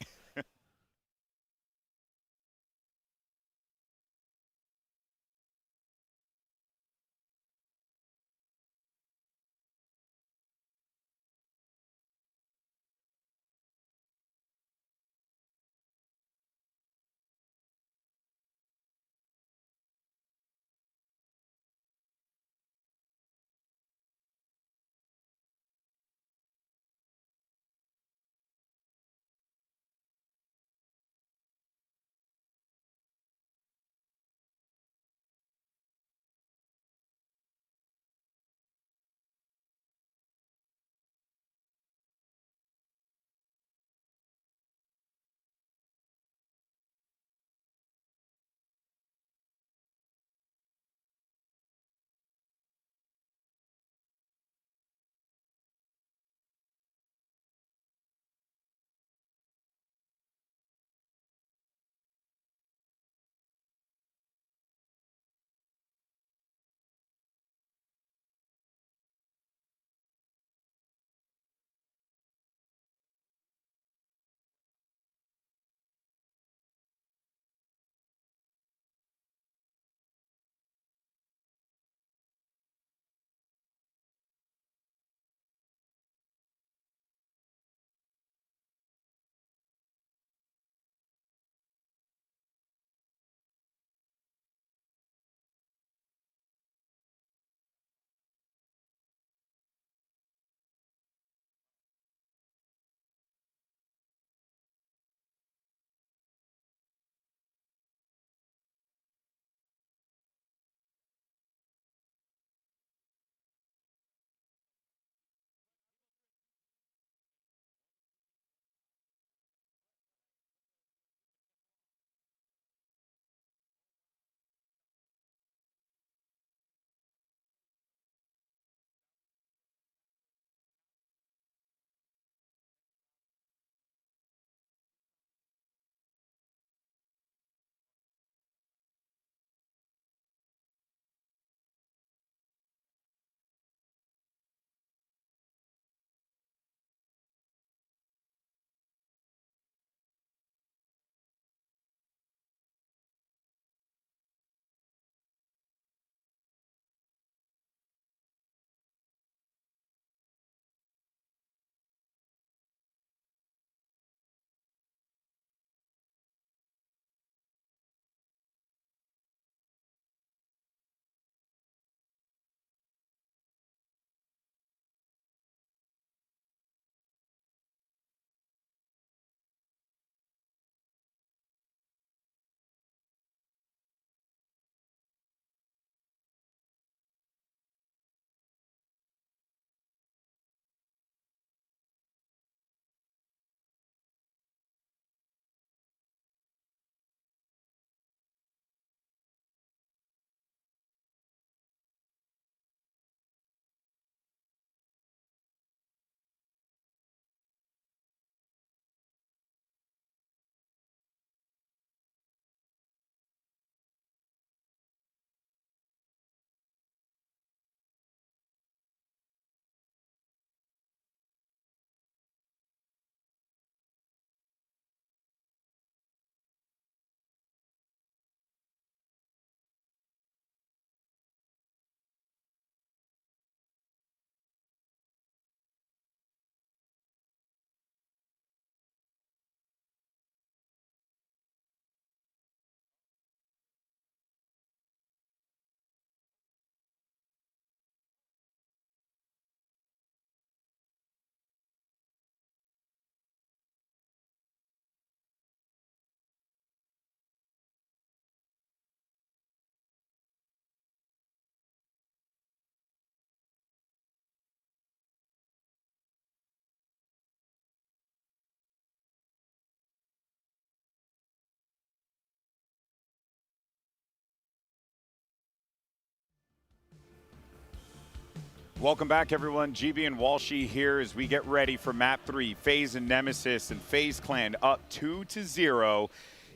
F: Welcome back, everyone. GB and Walshy here as we get ready for Map 3. FaZe and Nemesis, and FaZe Clan up 2-0.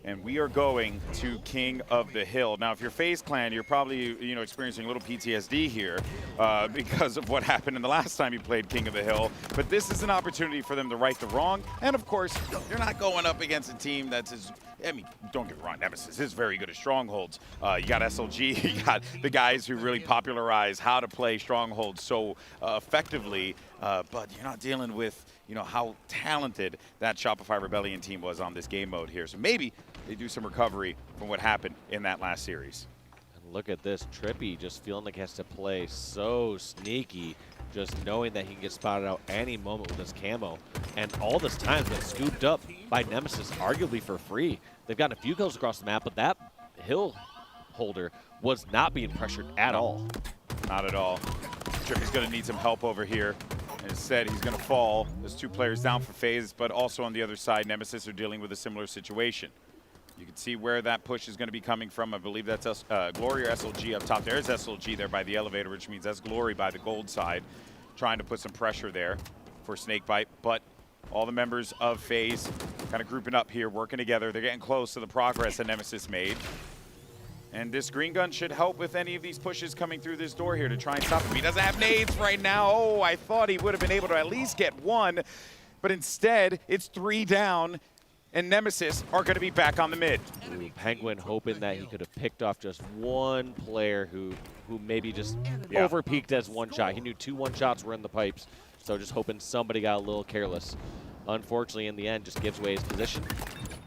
F: And we are going to King of the Hill. Now, if you're FaZe Clan, you're probably experiencing a little PTSD here because of what happened in the last time you played King of the Hill. But this is an opportunity for them to right the wrong. And of course, you're not going up against a team that's as, I mean, don't get me wrong, Nemesis is very good at strongholds. You got SLG, you got the guys who really popularize how to play strongholds so effectively. But you're not dealing with how talented that Shopify Rebellion team was on this game mode here. So maybe they do some recovery from what happened in that last series.
G: And look at this, Trippy just feeling like he has to play so sneaky, just knowing that he can get spotted out any moment with his camo. And all this time been scooped up by Nemesis, arguably for free. They've gotten a few kills across the map, but that hill holder was not being pressured at all.
F: Not at all. Trippy's going to need some help over here. Instead, he's going to fall. There's 2 players down for FaZe, but also on the other side, Nemesis are dealing with a similar situation. You can see where that push is going to be coming from. I believe that's Glory or SLG up top. There's SLG there by the elevator, which means that's Glory by the gold side, trying to put some pressure there for Snakebite. But all the members of FaZe kind of grouping up here, working together. They're getting close to the progress that Nemesis made. And this green gun should help with any of these pushes coming through this door here to try and stop him. He doesn't have nades right now. Oh, I thought he would have been able to at least get 1. But instead, it's 3 down. And Nemesis are going to be back on the mid.
G: Ooh, Penguin hoping that he could have picked off just one player who maybe just over-peaked as one shot. He knew 2 one-shots were in the pipes, so just hoping somebody got a little careless. Unfortunately, in the end, just gives away his position.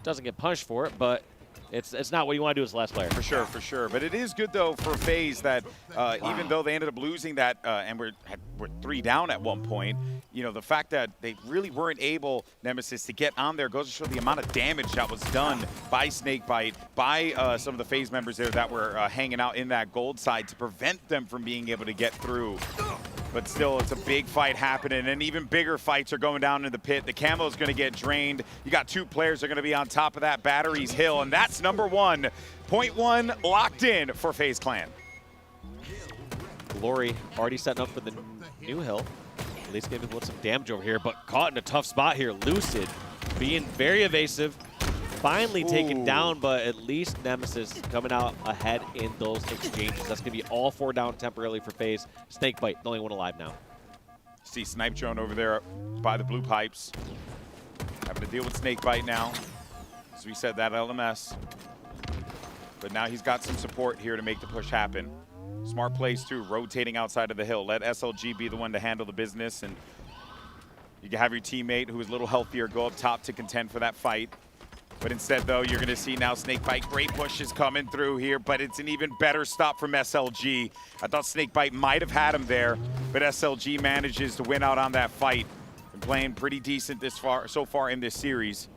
G: Doesn't get punished for it, but it's not what you want to do as the last player.
F: For sure, for sure. But it is good, though, for FaZe that even though they ended up losing that and were 3 down at one point, the fact that they really weren't able, Nemesis, to get on there goes to show the amount of damage that was done by Snakebite, by some of the FaZe members there that were hanging out in that gold side to prevent them from being able to get through. But still, it's a big fight happening, and even bigger fights are going down in the pit. The camo's going to get drained. You got 2 players that are going to be on top of that Batteries Hill, and that's number 1. Point 1 locked in for FaZe Clan.
G: Glory already setting up for the new hill. At least maybe put some damage over here, but caught in a tough spot here. Lucid being very evasive. Finally taken down, but at least Nemesis coming out ahead in those exchanges. That's going to be all 4 down temporarily for FaZe. Snakebite, the only one alive now.
F: See Snipe Drone over there by the blue pipes. Having to deal with Snakebite now. As we said, that LMS. But now he's got some support here to make the push happen. Smart plays too, rotating outside of the hill. Let SLG be the one to handle the business, and you can have your teammate who is a little healthier go up top to contend for that fight. But instead, though, you're going to see now Snakebite. Great pushes coming through here, but it's an even better stop from SLG. I thought Snakebite might have had him there, but SLG manages to win out on that fight. Been playing pretty decent so far in this series,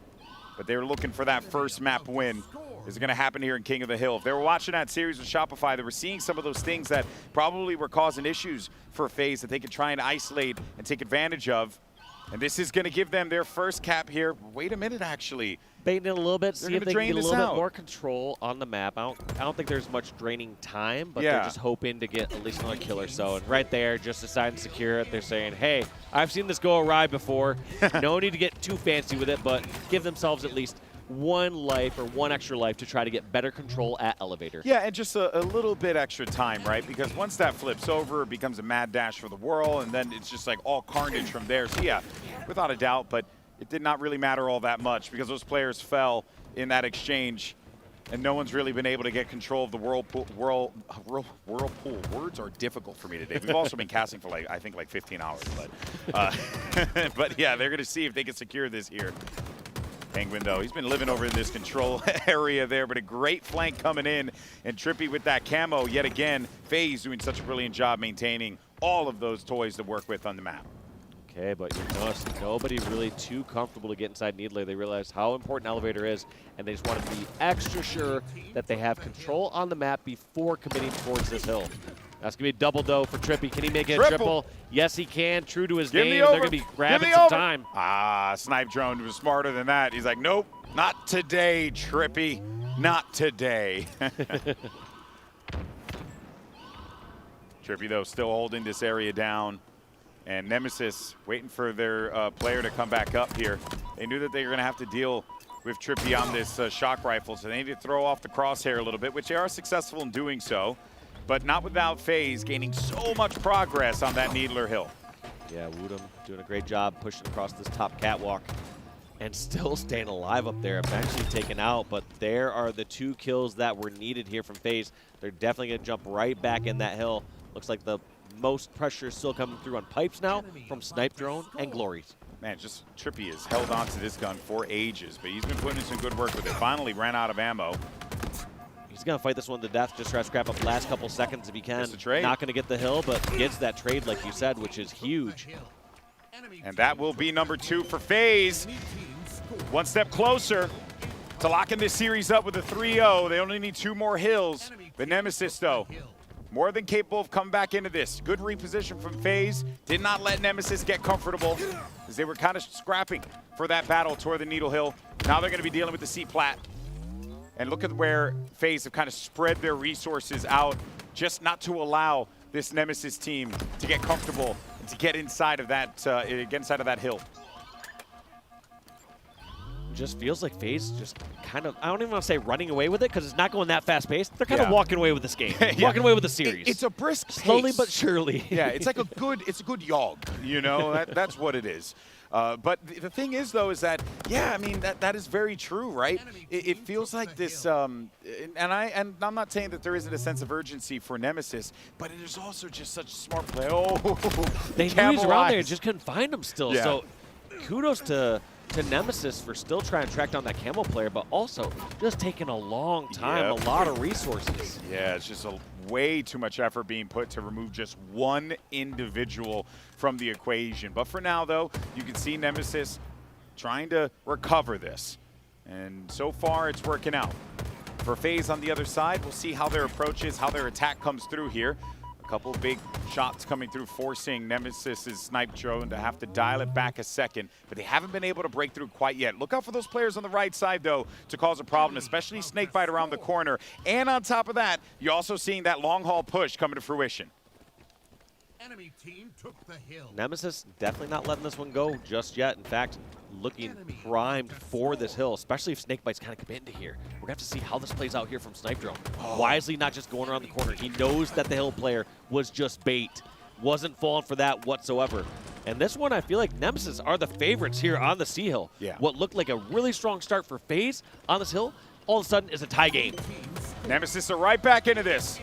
F: but they were looking for that first map win. Is it going to happen here in King of the Hill? If they were watching that series with Shopify, they were seeing some of those things that probably were causing issues for FaZe that they could try and isolate and take advantage of. And this is going to give them their first cap here. Wait a minute, actually.
G: Baiting it a little bit, see if they can get a little bit more control on the map. I don't think there's much draining time, but they're just hoping to get at least another kill or so. And right there, just deciding to secure it. They're saying, hey, I've seen this go awry before. No need to get too fancy with it, but give themselves at least 1 life or 1 extra life to try to get better control at elevator.
F: Yeah, and just a little bit extra time, right? Because once that flips over, it becomes a mad dash for the whirl, and then it's just like all carnage from there. So yeah, without a doubt, but it did not really matter all that much because those players fell in that exchange, and no one's really been able to get control of the whirlpool. Words are difficult for me today. We've also been casting for I think 15 hours, but but yeah, they're going to see if they can secure this here. Penguin, though, he's been living over in this control area there, but a great flank coming in, and Trippy with that camo yet again. FaZe doing such a brilliant job maintaining all of those toys to work with on the map.
G: Okay, but you notice nobody really too comfortable to get inside Needler. They realize how important elevator is, and they just want to be extra sure that they have control on the map before committing towards this hill. That's going to be a double, though, for Trippy. Can he make it a triple? Yes, he can. True to his game. They're going to be grabbing some time.
F: Snipe Drone was smarter than that. He's like, nope, not today, Trippy. Not today. Trippy, though, still holding this area down. And Nemesis waiting for their player to come back up here. They knew that they were going to have to deal with Trippy on this shock rifle, so they need to throw off the crosshair a little bit, which they are successful in doing so, but not without FaZe gaining so much progress on that Needler Hill.
G: Yeah, Woodham doing a great job pushing across this top catwalk and still staying alive up there, eventually taken out, but there are the 2 kills that were needed here from FaZe. They're definitely going to jump right back in that hill. Looks like the most pressure is still coming through on pipes now from Snipe Drone and Glories.
F: Man, just Trippy has held on to this gun for ages, but he's been putting in some good work with it. Finally ran out of ammo.
G: He's going to fight this one to death, just try to scrap up the last couple seconds if he can. Not going to get the hill, but gets that trade, like you said, which is huge.
F: And that will be number 2 for FaZe. One step closer to locking this series up with a 3-0. They only need 2 more hills. The Nemesis, though, more than capable of coming back into this. Good reposition from FaZe. Did not let Nemesis get comfortable as they were kind of scrapping for that battle toward the Needle Hill. Now they're going to be dealing with the C-Plat. And look at where FaZe have kind of spread their resources out just not to allow this Nemesis team to get comfortable and to get inside of that, hill.
G: Just feels like FaZe just kind of, I don't even want to say running away with it because it's not going that fast paced. They're kind of walking away with this game, walking away with the series.
F: It's a brisk pace.
G: Slowly but surely.
F: Yeah, it's like a good jog, you know, that's what it is. But the thing is, though, is that, yeah, I mean, that is very true, right? It feels like this, and I'm not saying that there isn't a sense of urgency for Nemesis, but it is also just such a smart play. Oh,
G: they knew he was around there and just couldn't find him still.
F: Yeah.
G: So kudos to Nemesis for still trying to track down that camo player, but also just taking a long time, a lot of resources.
F: Yeah, it's just way too much effort being put to remove just one individual from the equation. But for now, though, you can see Nemesis trying to recover this. And so far, it's working out. For FaZe on the other side, we'll see how their approach is, how their attack comes through here. Couple big shots coming through, forcing Nemesis's snipe drone to have to dial it back a second, but they haven't been able to break through quite yet. Look out for those players on the right side, though, to cause a problem, especially Snakebite around the corner. And on top of that, you're also seeing that long haul push coming to fruition.
E: Enemy team took the hill.
G: Nemesis definitely not letting this one go just yet. In fact, looking primed for this hill, especially if Snakebite's kind of come into here. We're going to have to see how this plays out here from Snipe Drone. Wisely not just going around the corner. He knows that the hill player was just bait. Wasn't falling for that whatsoever. And this one, I feel like Nemesis are the favorites here on the C Hill.
F: Yeah.
G: What looked like a really strong start for FaZe on this hill, all of a sudden is a tie game.
F: Nemesis are right back into this.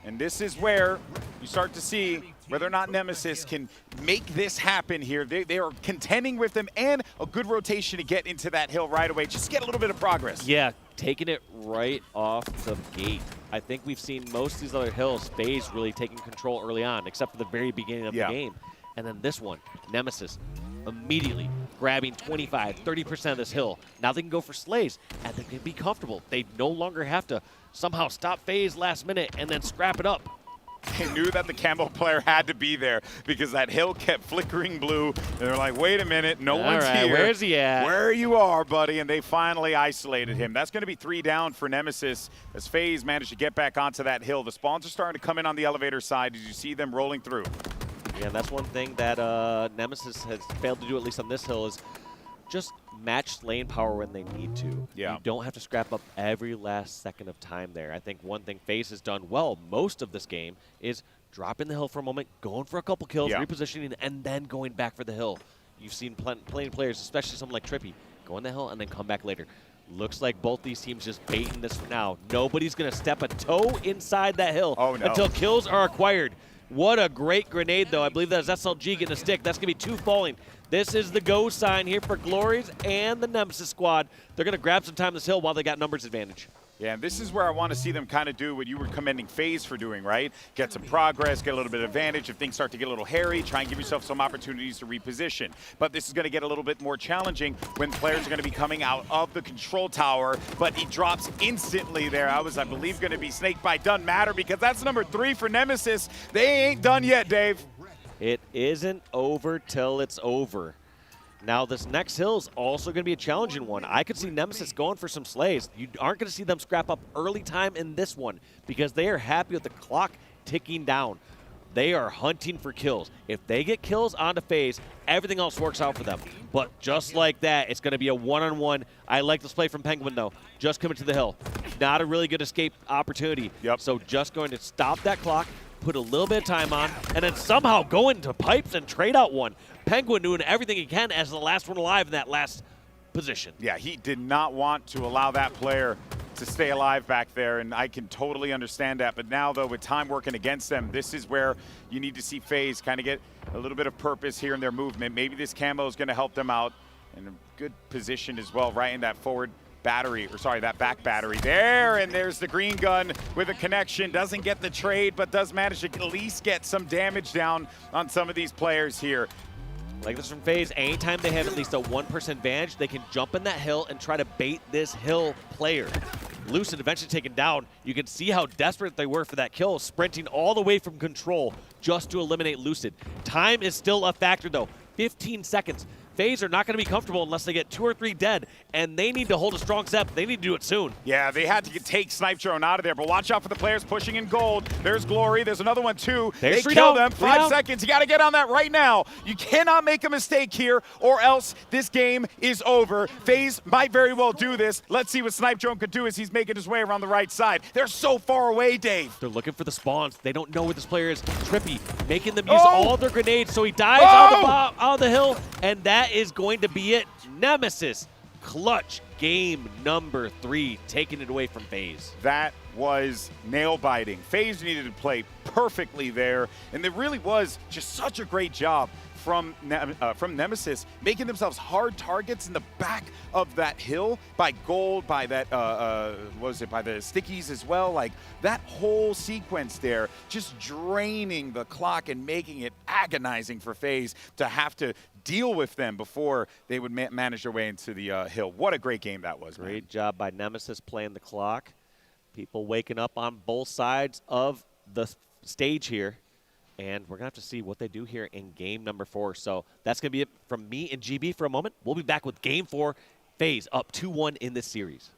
F: And this is where you start to see whether or not Nemesis can make this happen here. They are contending with them, and a good rotation to get into that hill right away. Just get a little bit of progress.
G: Yeah, taking it right off the gate. I think we've seen most of these other hills, FaZe really taking control early on, except for the very beginning of the game. And then this one, Nemesis, immediately grabbing 25, 30% of this hill. Now they can go for slays, and they can be comfortable. They no longer have to somehow stop FaZe last minute and then scrap it up.
F: They knew that the camo player had to be there because that hill kept flickering blue. And they're like, wait a minute, no one's here.
G: Where's he at?
F: Where you are, buddy. And they finally isolated him. That's going to be 3 down for Nemesis as FaZe managed to get back onto that hill. The spawns are starting to come in on the elevator side as you see them rolling through.
G: Yeah, that's one thing that Nemesis has failed to do, at least on this hill, is just match lane power when they need to.
F: Yeah.
G: You don't have to scrap up every last second of time there. I think one thing FaZe has done well most of this game is dropping the hill for a moment, going for a couple kills, repositioning, and then going back for the hill. You've seen plenty of players, especially someone like Trippy, go on the hill and then come back later. Looks like both these teams just baiting this for now. Nobody's going to step a toe inside that hill until kills are acquired. What a great grenade, though. I believe that's SLG getting a stick. That's going to be 2 falling. This is the go sign here for Glories and the Nemesis squad. They're going to grab some time this hill while they got numbers advantage.
F: Yeah, and this is where I want to see them kind of do what you were commending FaZe for doing, right? Get some progress, get a little bit of advantage. If things start to get a little hairy, try and give yourself some opportunities to reposition. But this is going to get a little bit more challenging when players are going to be coming out of the control tower. But he drops instantly there. I believe, going to be Snakebite. Doesn't matter because that's number 3 for Nemesis. They ain't done yet, Dave.
G: It isn't over till it's over. Now, this next hill is also going to be a challenging one. I could see Nemesis going for some slays. You aren't going to see them scrap up early time in this one because they are happy with the clock ticking down. They are hunting for kills. If they get kills onto FaZe, everything else works out for them. But just like that, it's going to be a one-on-one. I like this play from Penguin, though. Just coming to the hill. Not a really good escape opportunity.
F: Yep.
G: So just going to stop that clock, put a little bit of time on, and then somehow go into pipes and trade out one. Penguin doing everything he can as the last one alive in that last position.
F: Yeah, he did not want to allow that player to stay alive back there, and I can totally understand that. But now, though, with time working against them, this is where you need to see FaZe kind of get a little bit of purpose here in their movement. Maybe this camo is going to help them out in a good position as well, right in that forward battery, or sorry, that back battery there. And there's the green gun with a connection. Doesn't get the trade, but does manage to at least get some damage down on some of these players here.
G: Like this from FaZe, anytime they have at least a 1% advantage, they can jump in that hill and try to bait this hill player. Lucid eventually taken down. You can see how desperate they were for that kill, sprinting all the way from control just to eliminate Lucid. Time is still a factor, though. 15 seconds. FaZe are not going to be comfortable unless they get 2 or 3 dead, and they need to hold a strong step. They need to do it soon.
F: Yeah, they had to take Snipe Drone out of there, but watch out for the players pushing in gold. There's Glory. There's another one, too.
G: There's
F: they kill
G: down.
F: them. 5 seconds. You got to get on that right now. You cannot make a mistake here, or else this game is over. FaZe might very well do this. Let's see what Snipe Drone could do as he's making his way around the right side. They're so far away, Dave.
G: They're looking for the spawns. They don't know where this player is. Trippy making them use all their grenades, so he dies out of the hill, and that is going to be it. Nemesis, clutch game number 3, taking it away from FaZe.
F: That was nail-biting. FaZe needed to play perfectly there, and there really was just such a great job from Nemesis, making themselves hard targets in the back of that hill by gold, by that, what was it, by the stickies as well. Like, that whole sequence there, just draining the clock and making it agonizing for FaZe to have to deal with them before they would manage their way into the hill. What a great game that was,
G: Great job by Nemesis playing the clock. People waking up on both sides of the stage here. And we're going to have to see what they do here in game number 4. So that's going to be it from me and GB for a moment. We'll be back with game 4. FaZe up 2-1 in this series.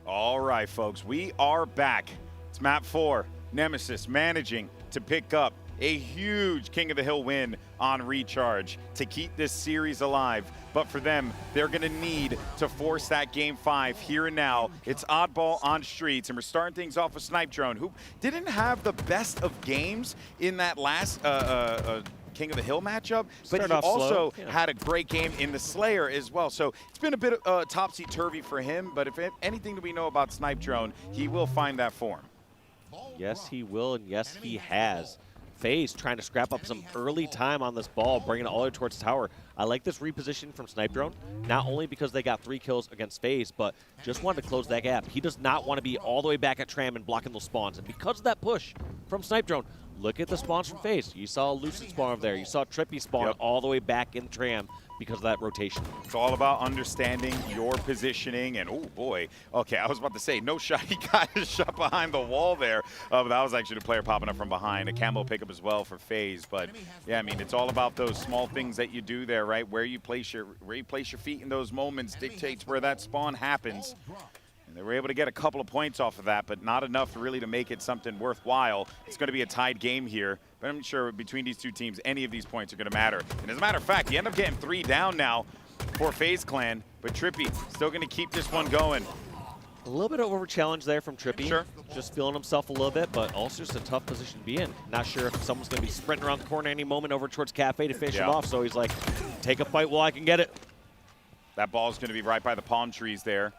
F: All right, folks, we are back. It's map 4. Nemesis managing to pick up a huge King of the Hill win on Recharge to keep this series alive. But for them, they're going to need to force that Game 5 here and now. It's Oddball on Streets, and we're starting things off with Snipe Drone, who didn't have the best of games in that last King of the Hill matchup, but he also had a great game in the Slayer as well. So it's been a bit topsy-turvy for him, but if anything that we know about Snipe Drone, he will find that form.
G: Yes, he will, and yes, he has. FaZe trying to scrap up some early time on this ball, bringing it all the way towards the tower. I like this reposition from Snipe Drone, not only because they got 3 kills against FaZe, but just wanted to close that gap. He does not want to be all the way back at Tram and blocking those spawns. And because of that push from Snipe Drone, look at the spawns from FaZe. You saw Lucid spawn over there. You saw Trippy spawn all the way back in Tram because of that rotation.
F: It's all about understanding your positioning, and oh boy, okay, I was about to say, no shot, he got his shot behind the wall there, but that was actually the player popping up from behind. A camo pickup as well for FaZe, but yeah, I mean, it's all about those small things that you do there, right? Where you place your feet in those moments dictates where that spawn happens. And they were able to get a couple of points off of that, but not enough really to make it something worthwhile. It's going to be a tied game here, but I'm sure between these two teams, any of these points are going to matter. And as a matter of fact, you end up getting 3 down now for FaZe Clan, but Trippy still going to keep this one going.
G: A little bit of over challenge there from Trippy.
F: Sure.
G: Just feeling himself a little bit, but also just a tough position to be in. Not sure if someone's going to be sprinting around the corner any moment over towards Cafe to finish him off, so he's like, take a fight while I can get it.
F: That ball's going to be right by the palm trees there.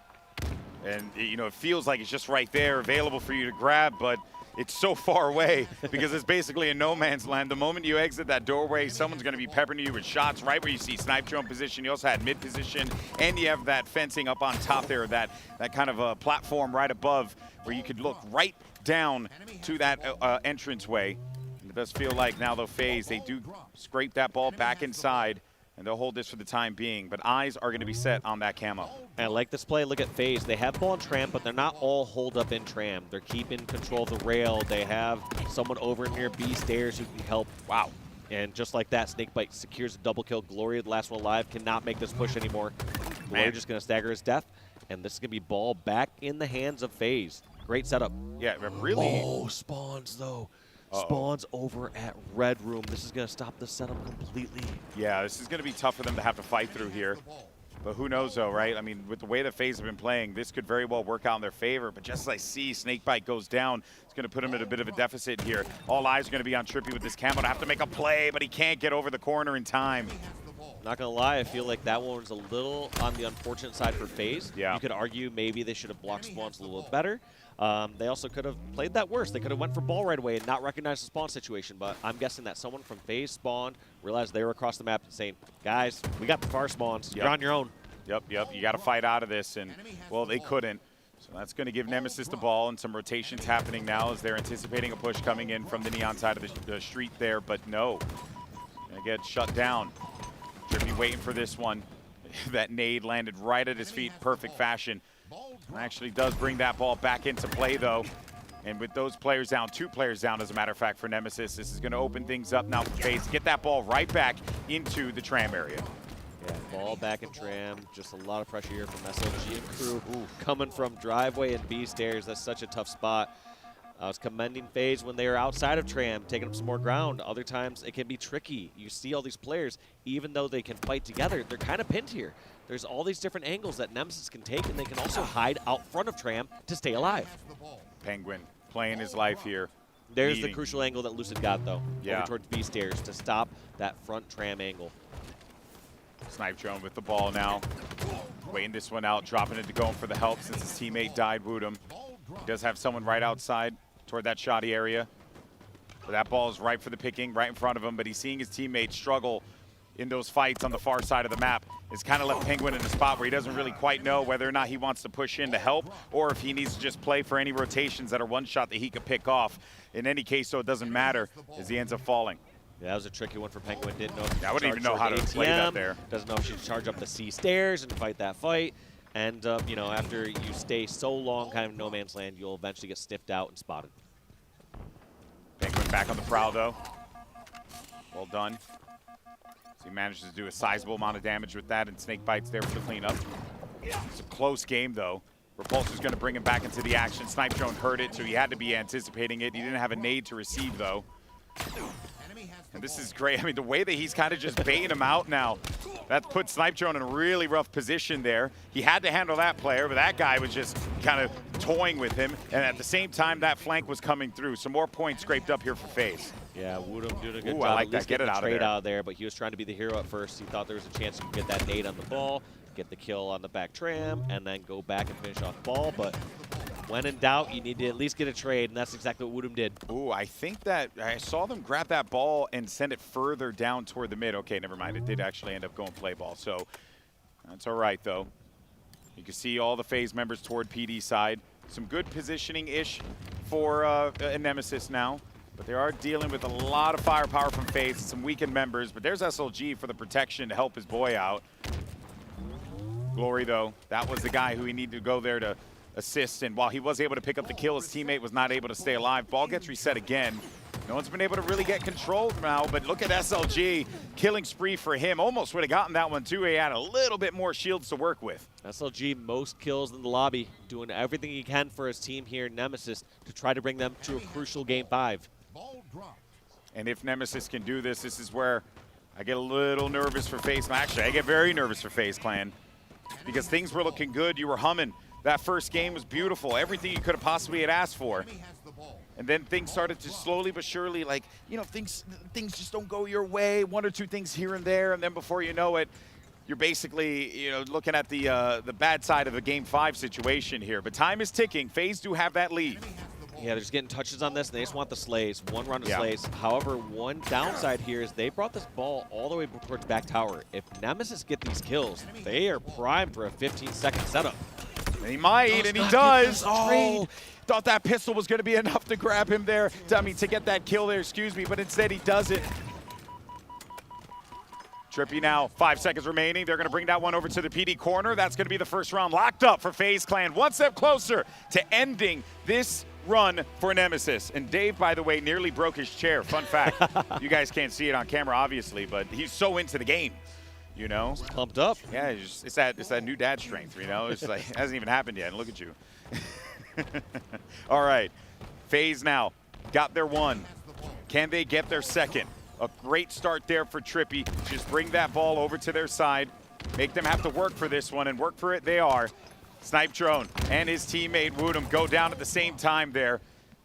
F: And, you know, it feels like it's just right there available for you to grab, but it's so far away because it's basically a no man's land. The moment you exit that doorway, someone's going to be peppering you with shots right where you see Snipe Drone position. You also had mid position, and you have that fencing up on top there, that kind of a platform right above where you could look right down to that entranceway. And it does feel like now, though, FaZe, they do scrape that ball back inside, and they'll hold this for the time being. But eyes are going to be set on that camo.
G: And I like this play. Look at FaZe. They have ball in Tram, but they're not all holed up in Tram. They're keeping control of the rail. They have someone over near B stairs who can help. Wow. And just like that, Snakebite secures a double kill. Gloria, the last one alive, cannot make this push anymore. Gloria just going to stagger his death. And this is going to be ball back in the hands of FaZe. Great setup.
F: Yeah, really.
G: Oh, spawns, though. Spawns over at Red Room. This is going to stop the setup completely.
F: Yeah, this is going to be tough for them to have to fight through here. But who knows, though, right? I mean, with the way that FaZe have been playing, this could very well work out in their favor. But just as I see Snakebite goes down, it's going to put him at a bit of a deficit here. All eyes are going to be on Trippy with this camo to have to make a play, but he can't get over the corner in time.
G: Not going to lie, I feel like that one was a little on the unfortunate side for FaZe.
F: Yeah.
G: You could argue maybe they should have blocked spawns a little bit better. They also could have played that worse. They could have went for ball right away and not recognized the spawn situation, but I'm guessing that someone from FaZe spawned, realized they were across the map and saying, guys, we got the far spawns. You're on your own.
F: Yep. You got to fight out of this, and, well, they couldn't. So that's going to give Nemesis the ball, and some rotations happening now as they're anticipating a push coming in from the Neon side of the street there, but no. Going to get shut down. Trippy waiting for this one. That nade landed right at his feet, perfect fashion. Actually does bring that ball back into play, though. And with those players down, 2 players down, as a matter of fact, for Nemesis, this is going to open things up now for FaZe. Get that ball right back into the Tram area.
G: Yeah, ball back in Tram. Just a lot of pressure here from SLG and crew. Coming from driveway and B stairs. That's such a tough spot. I was commending FaZe when they were outside of Tram, taking up some more ground. Other times it can be tricky. You see all these players, even though they can fight together, they're kind of pinned here. There's all these different angles that Nemesis can take, and they can also hide out front of Tram to stay alive.
F: Penguin playing his life here.
G: There's the crucial angle that Lucid got, though,
F: Yeah.
G: over towards B stairs to stop that front Tram angle.
F: Snipe Drone with the ball now. Waiting this one out, dropping it to going for the help since his teammate died, wooed him. He does have someone right outside toward that shoddy area. But that ball is ripe for the picking, right in front of him, but he's seeing his teammate struggle in those fights on the far side of the map. It's kind of left Penguin in a spot where he doesn't really quite know whether or not he wants to push in to help, or if he needs to just play for any rotations that are one shot that he could pick off. In any case, so it doesn't matter as he ends up falling.
G: Yeah, that was a tricky one for Penguin. Didn't know if
F: I wouldn't even know how to play that there.
G: Doesn't know if she should charge up the C stairs and fight that fight. And, you know, after you stay so long kind of no man's land, you'll eventually get sniffed out and spotted.
F: Penguin back on the prowl, though. Well done. So he manages to do a sizable amount of damage with that, and Snakebite's there for the cleanup. It's a close game, though. Repulsor's going to bring him back into the action. Snipe Drone heard it, so he had to be anticipating it. He didn't have a nade to receive, though. And this is great. I mean, the way that he's kind of just baiting him out now, that put Snipe Drone in a really rough position there. He had to handle that player, but that guy was just kind of toying with him. And at the same time, that flank was coming through. Some more points scraped up here for FaZe.
G: Yeah, Woodham doing a good
F: Ooh,
G: job.
F: I like
G: at
F: that.
G: least
F: Get it
G: getting the
F: out of
G: trade
F: there.
G: out there, but he was trying to be the hero at first. He thought there was a chance he could get that nade on the ball, get the kill on the back tram, and then go back and finish off ball. But when in doubt, you need to at least get a trade, and that's exactly what Woodham did.
F: Ooh, I think that I saw them grab that ball and send it further down toward the mid. Okay, never mind. It did actually end up going play ball. So that's all right, though. You can see all the FaZe members toward PD side. Some good positioning-ish for a Nemesis now. But they are dealing with a lot of firepower from FaZe and some weakened members. But there's SLG for the protection to help his boy out. Glory, though, that was the guy who he needed to go there to assist. And while he was able to pick up the kill, his teammate was not able to stay alive. Ball gets reset again. No one's been able to really get control now, but look at SLG. Killing spree for him. Almost would have gotten that one, too. He had a little bit more shields to work with.
G: SLG, most kills in the lobby, doing everything he can for his team here, Nemesis, to try to bring them to a crucial Game 5.
E: Ball dropped.
F: And if Nemesis can do this, this is where I get a little nervous for FaZe. Actually, I get very nervous for FaZe Clan because things were looking good. You were humming. That first game was beautiful. Everything you could have possibly had asked for.
E: Enemy has the ball.
F: And then things started to slowly but surely, like, you know, things just don't go your way. One or two things here and there, and then before you know it, you're basically, you know, looking at the bad side of a Game 5 situation here. But time is ticking. FaZe do have that lead.
G: Yeah, they're just getting touches on this, and they just want the slays. One run of
F: Yeah.
G: slays. However, one downside here is they brought this ball all the way towards back tower. If Nemesis get these kills, they are primed for a 15-second setup.
F: And he might, and he does. Oh, thought that pistol was going to be enough to grab him there. To get that kill there, excuse me, but instead he does it. Trippy now, 5 seconds remaining. They're going to bring that one over to the PD corner. That's going to be the first round locked up for FaZe Clan. One step closer to ending this run for Nemesis. And Dave, by the way, nearly broke his chair. Fun fact. You guys can't see it on camera, obviously, but he's so into the game, you know?
G: Pumped up.
F: Yeah, it's that new dad strength, you know? It's like, it hasn't even happened yet, and look at you. All right, FaZe now got their one. Can they get their second? A great start there for Trippy. Just bring that ball over to their side. Make them have to work for this one, and work for it they are. Snipe Drone and his teammate Woodham go down at the same time there,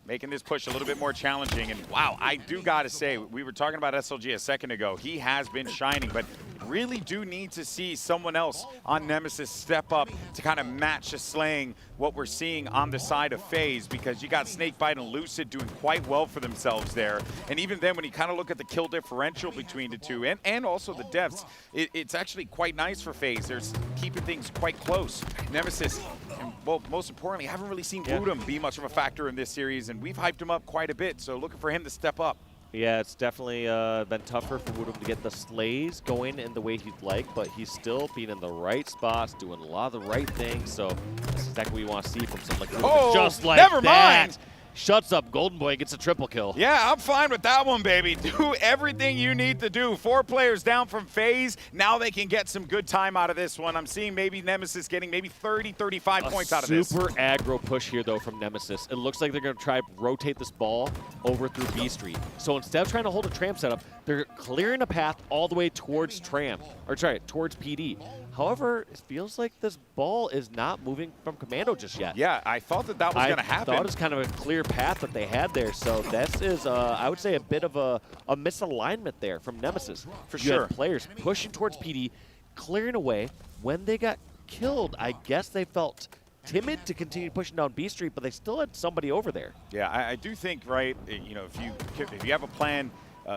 F: making this push a little bit more challenging. And wow, I do gotta say, we were talking about SLG a second ago. He has been shining, but really do need to see someone else on Nemesis step up to kind of match the slaying what we're seeing on the side of FaZe, because you got Snakebite and Lucid doing quite well for themselves there. And even then, when you kind of look at the kill differential between the two and also the deaths, it's actually quite nice for FaZe. They're keeping things quite close. Nemesis, and well, most importantly, haven't really seen Woodham be much of a factor in this series, and we've hyped him up quite a bit, so looking for him to step up.
G: Yeah, it's definitely been tougher for Woodham to get the slays going in the way he'd like, but he's still being in the right spots, doing a lot of the right things, so that's exactly what we want to see from someone like Woodham.
F: Oh,
G: just like
F: never
G: that.
F: mind.
G: Shuts up. Golden Boy gets a triple kill.
F: Yeah, I'm fine with that one, baby. Do everything you need to do. 4 players down from FaZe. Now they can get some good time out of this one. I'm seeing maybe Nemesis getting maybe 30, 35 points out of this.
G: Super aggro push here, though, from Nemesis. It looks like they're going to try to rotate this ball over through B Street. So instead of trying to hold a tram setup, they're clearing a path all the way towards tram, or sorry, towards PD. However, it feels like this ball is not moving from Commando just yet.
F: Yeah, I thought that was going to happen.
G: I thought it was kind of a clear path that they had there. So this is, I would say, a bit of a misalignment there from Nemesis.
F: For
G: You
F: sure.
G: had players pushing towards PD, clearing away. When they got killed, I guess they felt timid to continue pushing down B Street, but they still had somebody over there.
F: Yeah, I do think, right, you know, if you have a plan,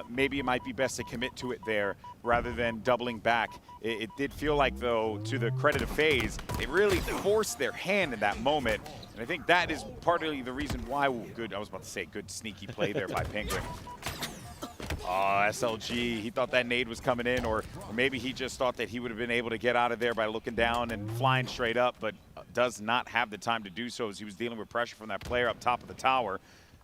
F: maybe it might be best to commit to it there rather than doubling back. It did feel like, though, to the credit of FaZe, they really forced their hand in that moment. And I think that is partly the reason why, I was about to say good sneaky play there by Penguin. Oh, SLG, he thought that nade was coming in, or maybe he just thought that he would have been able to get out of there by looking down and flying straight up, but does not have the time to do so as he was dealing with pressure from that player up top of the tower.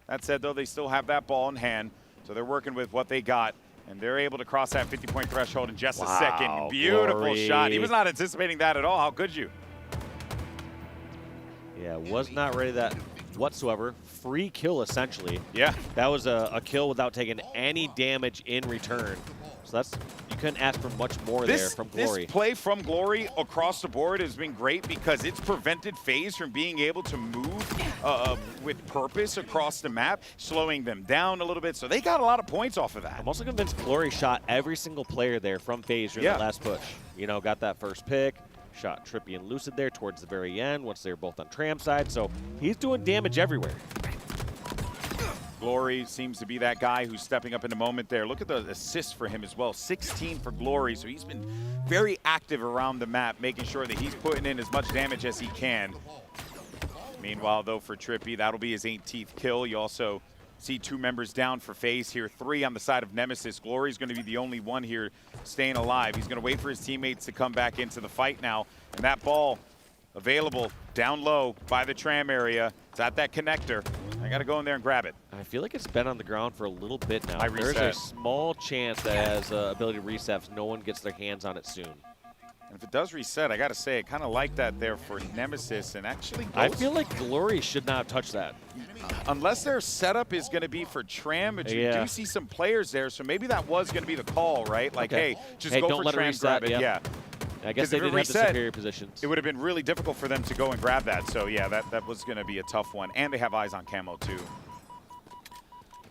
F: That said, though, they still have that ball in hand, so they're working with what they got, and they're able to cross that 50-point threshold in just a second. Beautiful
G: Glory.
F: shot. He was not anticipating that at all. How could you?
G: Yeah, was not ready that whatsoever. Free kill, essentially.
F: Yeah.
G: That was a kill without taking any damage in return. So that's, you couldn't ask for much more there from Glory.
F: This play from Glory across the board has been great because it's prevented FaZe from being able to move with purpose across the map, slowing them down a little bit. So they got a lot of points off of that.
G: I'm also convinced Glory shot every single player there from FaZe during that last push. You know, got that first pick, shot Trippy and Lucid there towards the very end once they were both on Tram side. So he's doing damage everywhere.
F: Glory seems to be that guy who's stepping up in the moment there. Look at the assists for him as well. 16 for Glory, so he's been very active around the map, making sure that he's putting in as much damage as he can. Meanwhile, though, for Trippy, that'll be his 18th kill. You also see 2 members down for FaZe here, 3 on the side of Nemesis. Glory's going to be the only one here staying alive. He's going to wait for his teammates to come back into the fight now. And that ball available down low by the tram area. It's at that connector. I got to go in there and grab it.
G: I feel like it's been on the ground for a little bit now.
F: I
G: There's
F: reset.
G: a small chance that has ability to reset if no one gets their hands on it soon.
F: And if it does reset, I got to say, I kind of like that there for Nemesis. And actually,
G: I feel like Glory should not touch that.
F: unless their setup is going to be for Tram, but you do see some players there, so maybe that was going to be the call, right? Like, hey, just go
G: don't
F: for
G: let it
F: Tram,
G: reset,
F: grab it.
G: yeah. I guess they didn't have the superior positions.
F: It would have been really difficult for them to go and grab that. So, yeah, that was going to be a tough one. And they have eyes on Camo, too.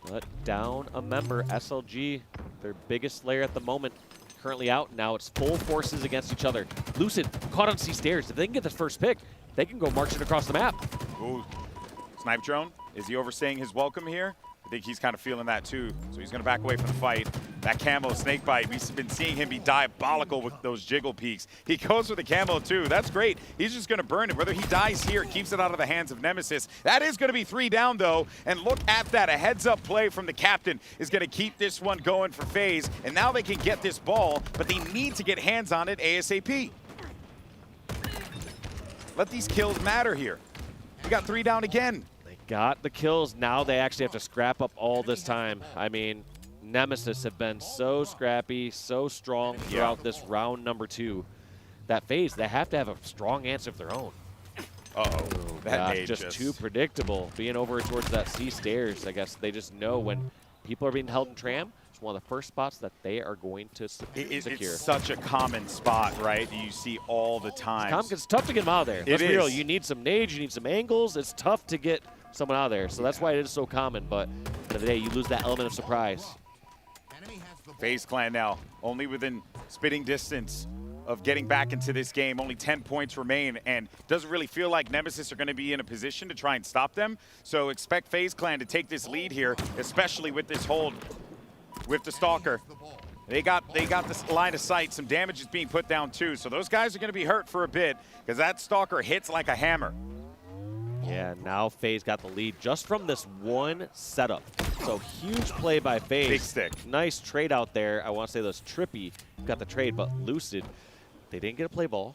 G: But down a member, SLG, their biggest slayer at the moment, currently out. Now it's full forces against each other. Lucid caught on C stairs. If they can get the first pick, they can go marching across the map.
F: Ooh. Snipe drone. Is he overstaying his welcome here? I think he's kind of feeling that too. So he's going to back away from the fight. That camo snakebite, we've been seeing him be diabolical with those jiggle peaks. He goes for the camo too. That's great. He's just going to burn it. Whether he dies here, keeps it out of the hands of Nemesis. That is going to be 3 down though. And look at that. A heads up play from the captain is going to keep this one going for FaZe. And now they can get this ball, but they need to get hands on it ASAP. Let these kills matter here. We got 3 down again.
G: Got the kills. Now they actually have to scrap up all this time. I mean, Nemesis have been so scrappy, so strong throughout this round number 2. That FaZe, they have to have a strong answer of their own.
F: Uh-oh. That nade
G: just too predictable. Being over towards that C stairs, I guess they just know when people are being held in tram, it's one of the first spots that they are going to secure.
F: It's such a common spot, right? You see all the time.
G: It's tough to get them out of there. Let's be real.
F: is.
G: You need some nades, you need some angles. It's tough to get someone out of there. So that's why it is so common. But at the end of the day, you lose that element of surprise.
F: FaZe Clan now only within spitting distance of getting back into this game. Only 10 points remain, and doesn't really feel like Nemesis are going to be in a position to try and stop them. So expect FaZe Clan to take this lead here, especially with this hold with the Stalker. They got this line of sight. Some damage is being put down too. So those guys are going to be hurt for a bit because that Stalker hits like a hammer.
G: Yeah, now FaZe got the lead just from this one setup. So huge play by FaZe.
F: Big stick.
G: Nice trade out there. I want to say those Trippy got the trade, but Lucid, they didn't get a play ball.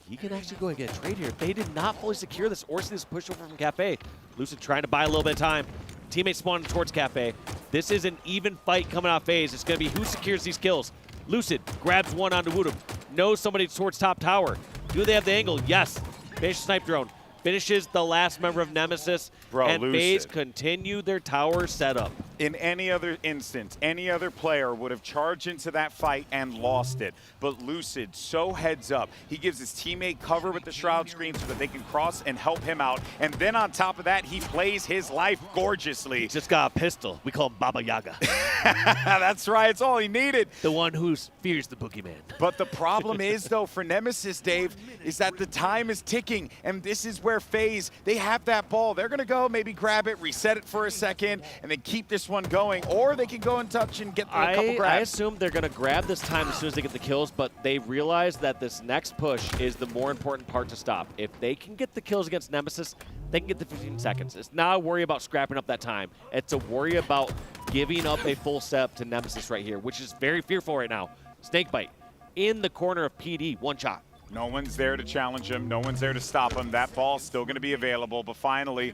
G: He can actually go and get a trade here. They did not fully secure this or see this push over from Cafe. Lucid trying to buy a little bit of time. Teammate spawning towards Cafe. This is an even fight coming out FaZe. It's going to be who secures these kills. Lucid grabs one onto Woodham. Knows somebody towards top tower. Do they have the angle? Yes. Finish snipe drone. Finishes the last member of Nemesis. And FaZe continue their tower setup.
F: In any other instance, any other player would have charged into that fight and lost it. But Lucid, so heads up. He gives his teammate cover with the Shroud screen so that they can cross and help him out. And then on top of that, he plays his life gorgeously.
G: He just got a pistol. We call him Baba Yaga.
F: That's right. It's all he needed.
G: The one who fears the boogeyman.
F: But the problem is, though, for Nemesis, Dave, is that the time is ticking. And this is where FaZe, they have that ball. They're going to go, maybe grab it, reset it for a second, and then keep this one going. Or they can go and touch and get a couple grabs.
G: I assume they're going to grab this time as soon as they get the kills, but they realize that this next push is the more important part to stop. If they can get the kills against Nemesis, they can get the 15 seconds. It's not a worry about scrapping up that time. It's a worry about giving up a full step to Nemesis right here, which is very fearful right now. Snakebite in the corner of PD, one shot.
F: No one's there to challenge him. No one's there to stop him. That ball's still going to be available, but finally,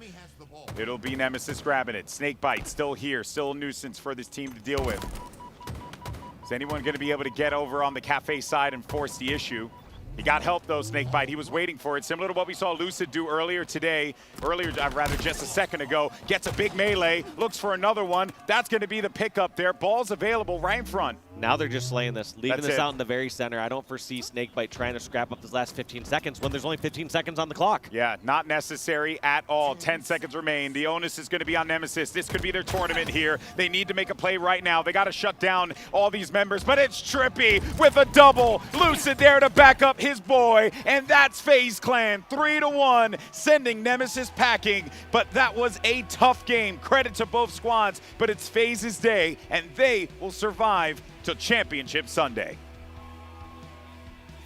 F: it'll be Nemesis grabbing it. Snakebite still here, still a nuisance for this team to deal with. Is anyone going to be able to get over on the Cafe side and force the issue? He got help though, Snakebite. He was waiting for it, similar to what we saw Lucid do earlier today. Just a second ago. Gets a big melee, looks for another one. That's going to be the pickup there. Ball's available right in front.
G: Now they're just slaying this, leaving
F: That's
G: this
F: it.
G: out in the very center. I don't foresee Snakebite trying to scrap up this last 15 seconds when there's only 15 seconds on the clock.
F: Yeah, not necessary at all. 10 seconds remain. The onus is going to be on Nemesis. This could be their tournament here. They need to make a play right now. They got to shut down all these members, but it's Trippy with a double. Lucid there to back up his boy, and that's FaZe Clan 3-1, sending Nemesis packing. But that was a tough game. Credit to both squads, but it's FaZe's day, and they will survive till Championship Sunday.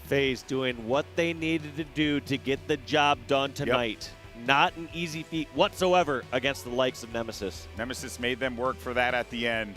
G: FaZe doing what they needed to do to get the job done tonight. Not an easy feat whatsoever against the likes of Nemesis.
F: Nemesis made them work for that at the end,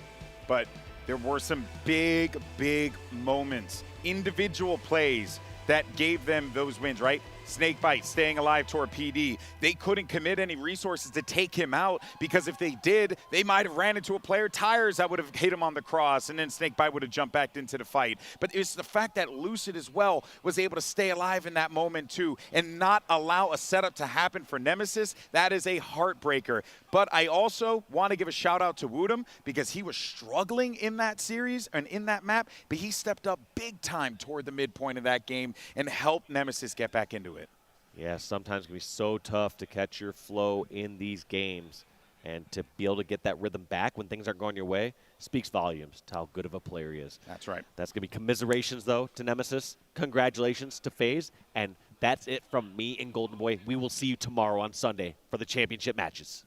F: but there were some big, big moments, individual plays that gave them those wins, right? Snakebite staying alive toward PD. They couldn't commit any resources to take him out because if they did, they might have ran into a player tires that would have hit him on the cross, and then Snakebite would have jumped back into the fight. But it's the fact that Lucid as well was able to stay alive in that moment too and not allow a setup to happen for Nemesis. That is a heartbreaker. But I also want to give a shout out to Woodham because he was struggling in that series and in that map, but he stepped up big time toward the midpoint of that game and helped Nemesis get back into it.
G: Yeah, sometimes it can be so tough to catch your flow in these games. And to be able to get that rhythm back when things aren't going your way speaks volumes to how good of a player he is.
F: That's right.
G: That's going to be commiserations, though, to Nemesis. Congratulations to FaZe. And that's it from me and Golden Boy. We will see you tomorrow on Sunday for the championship matches.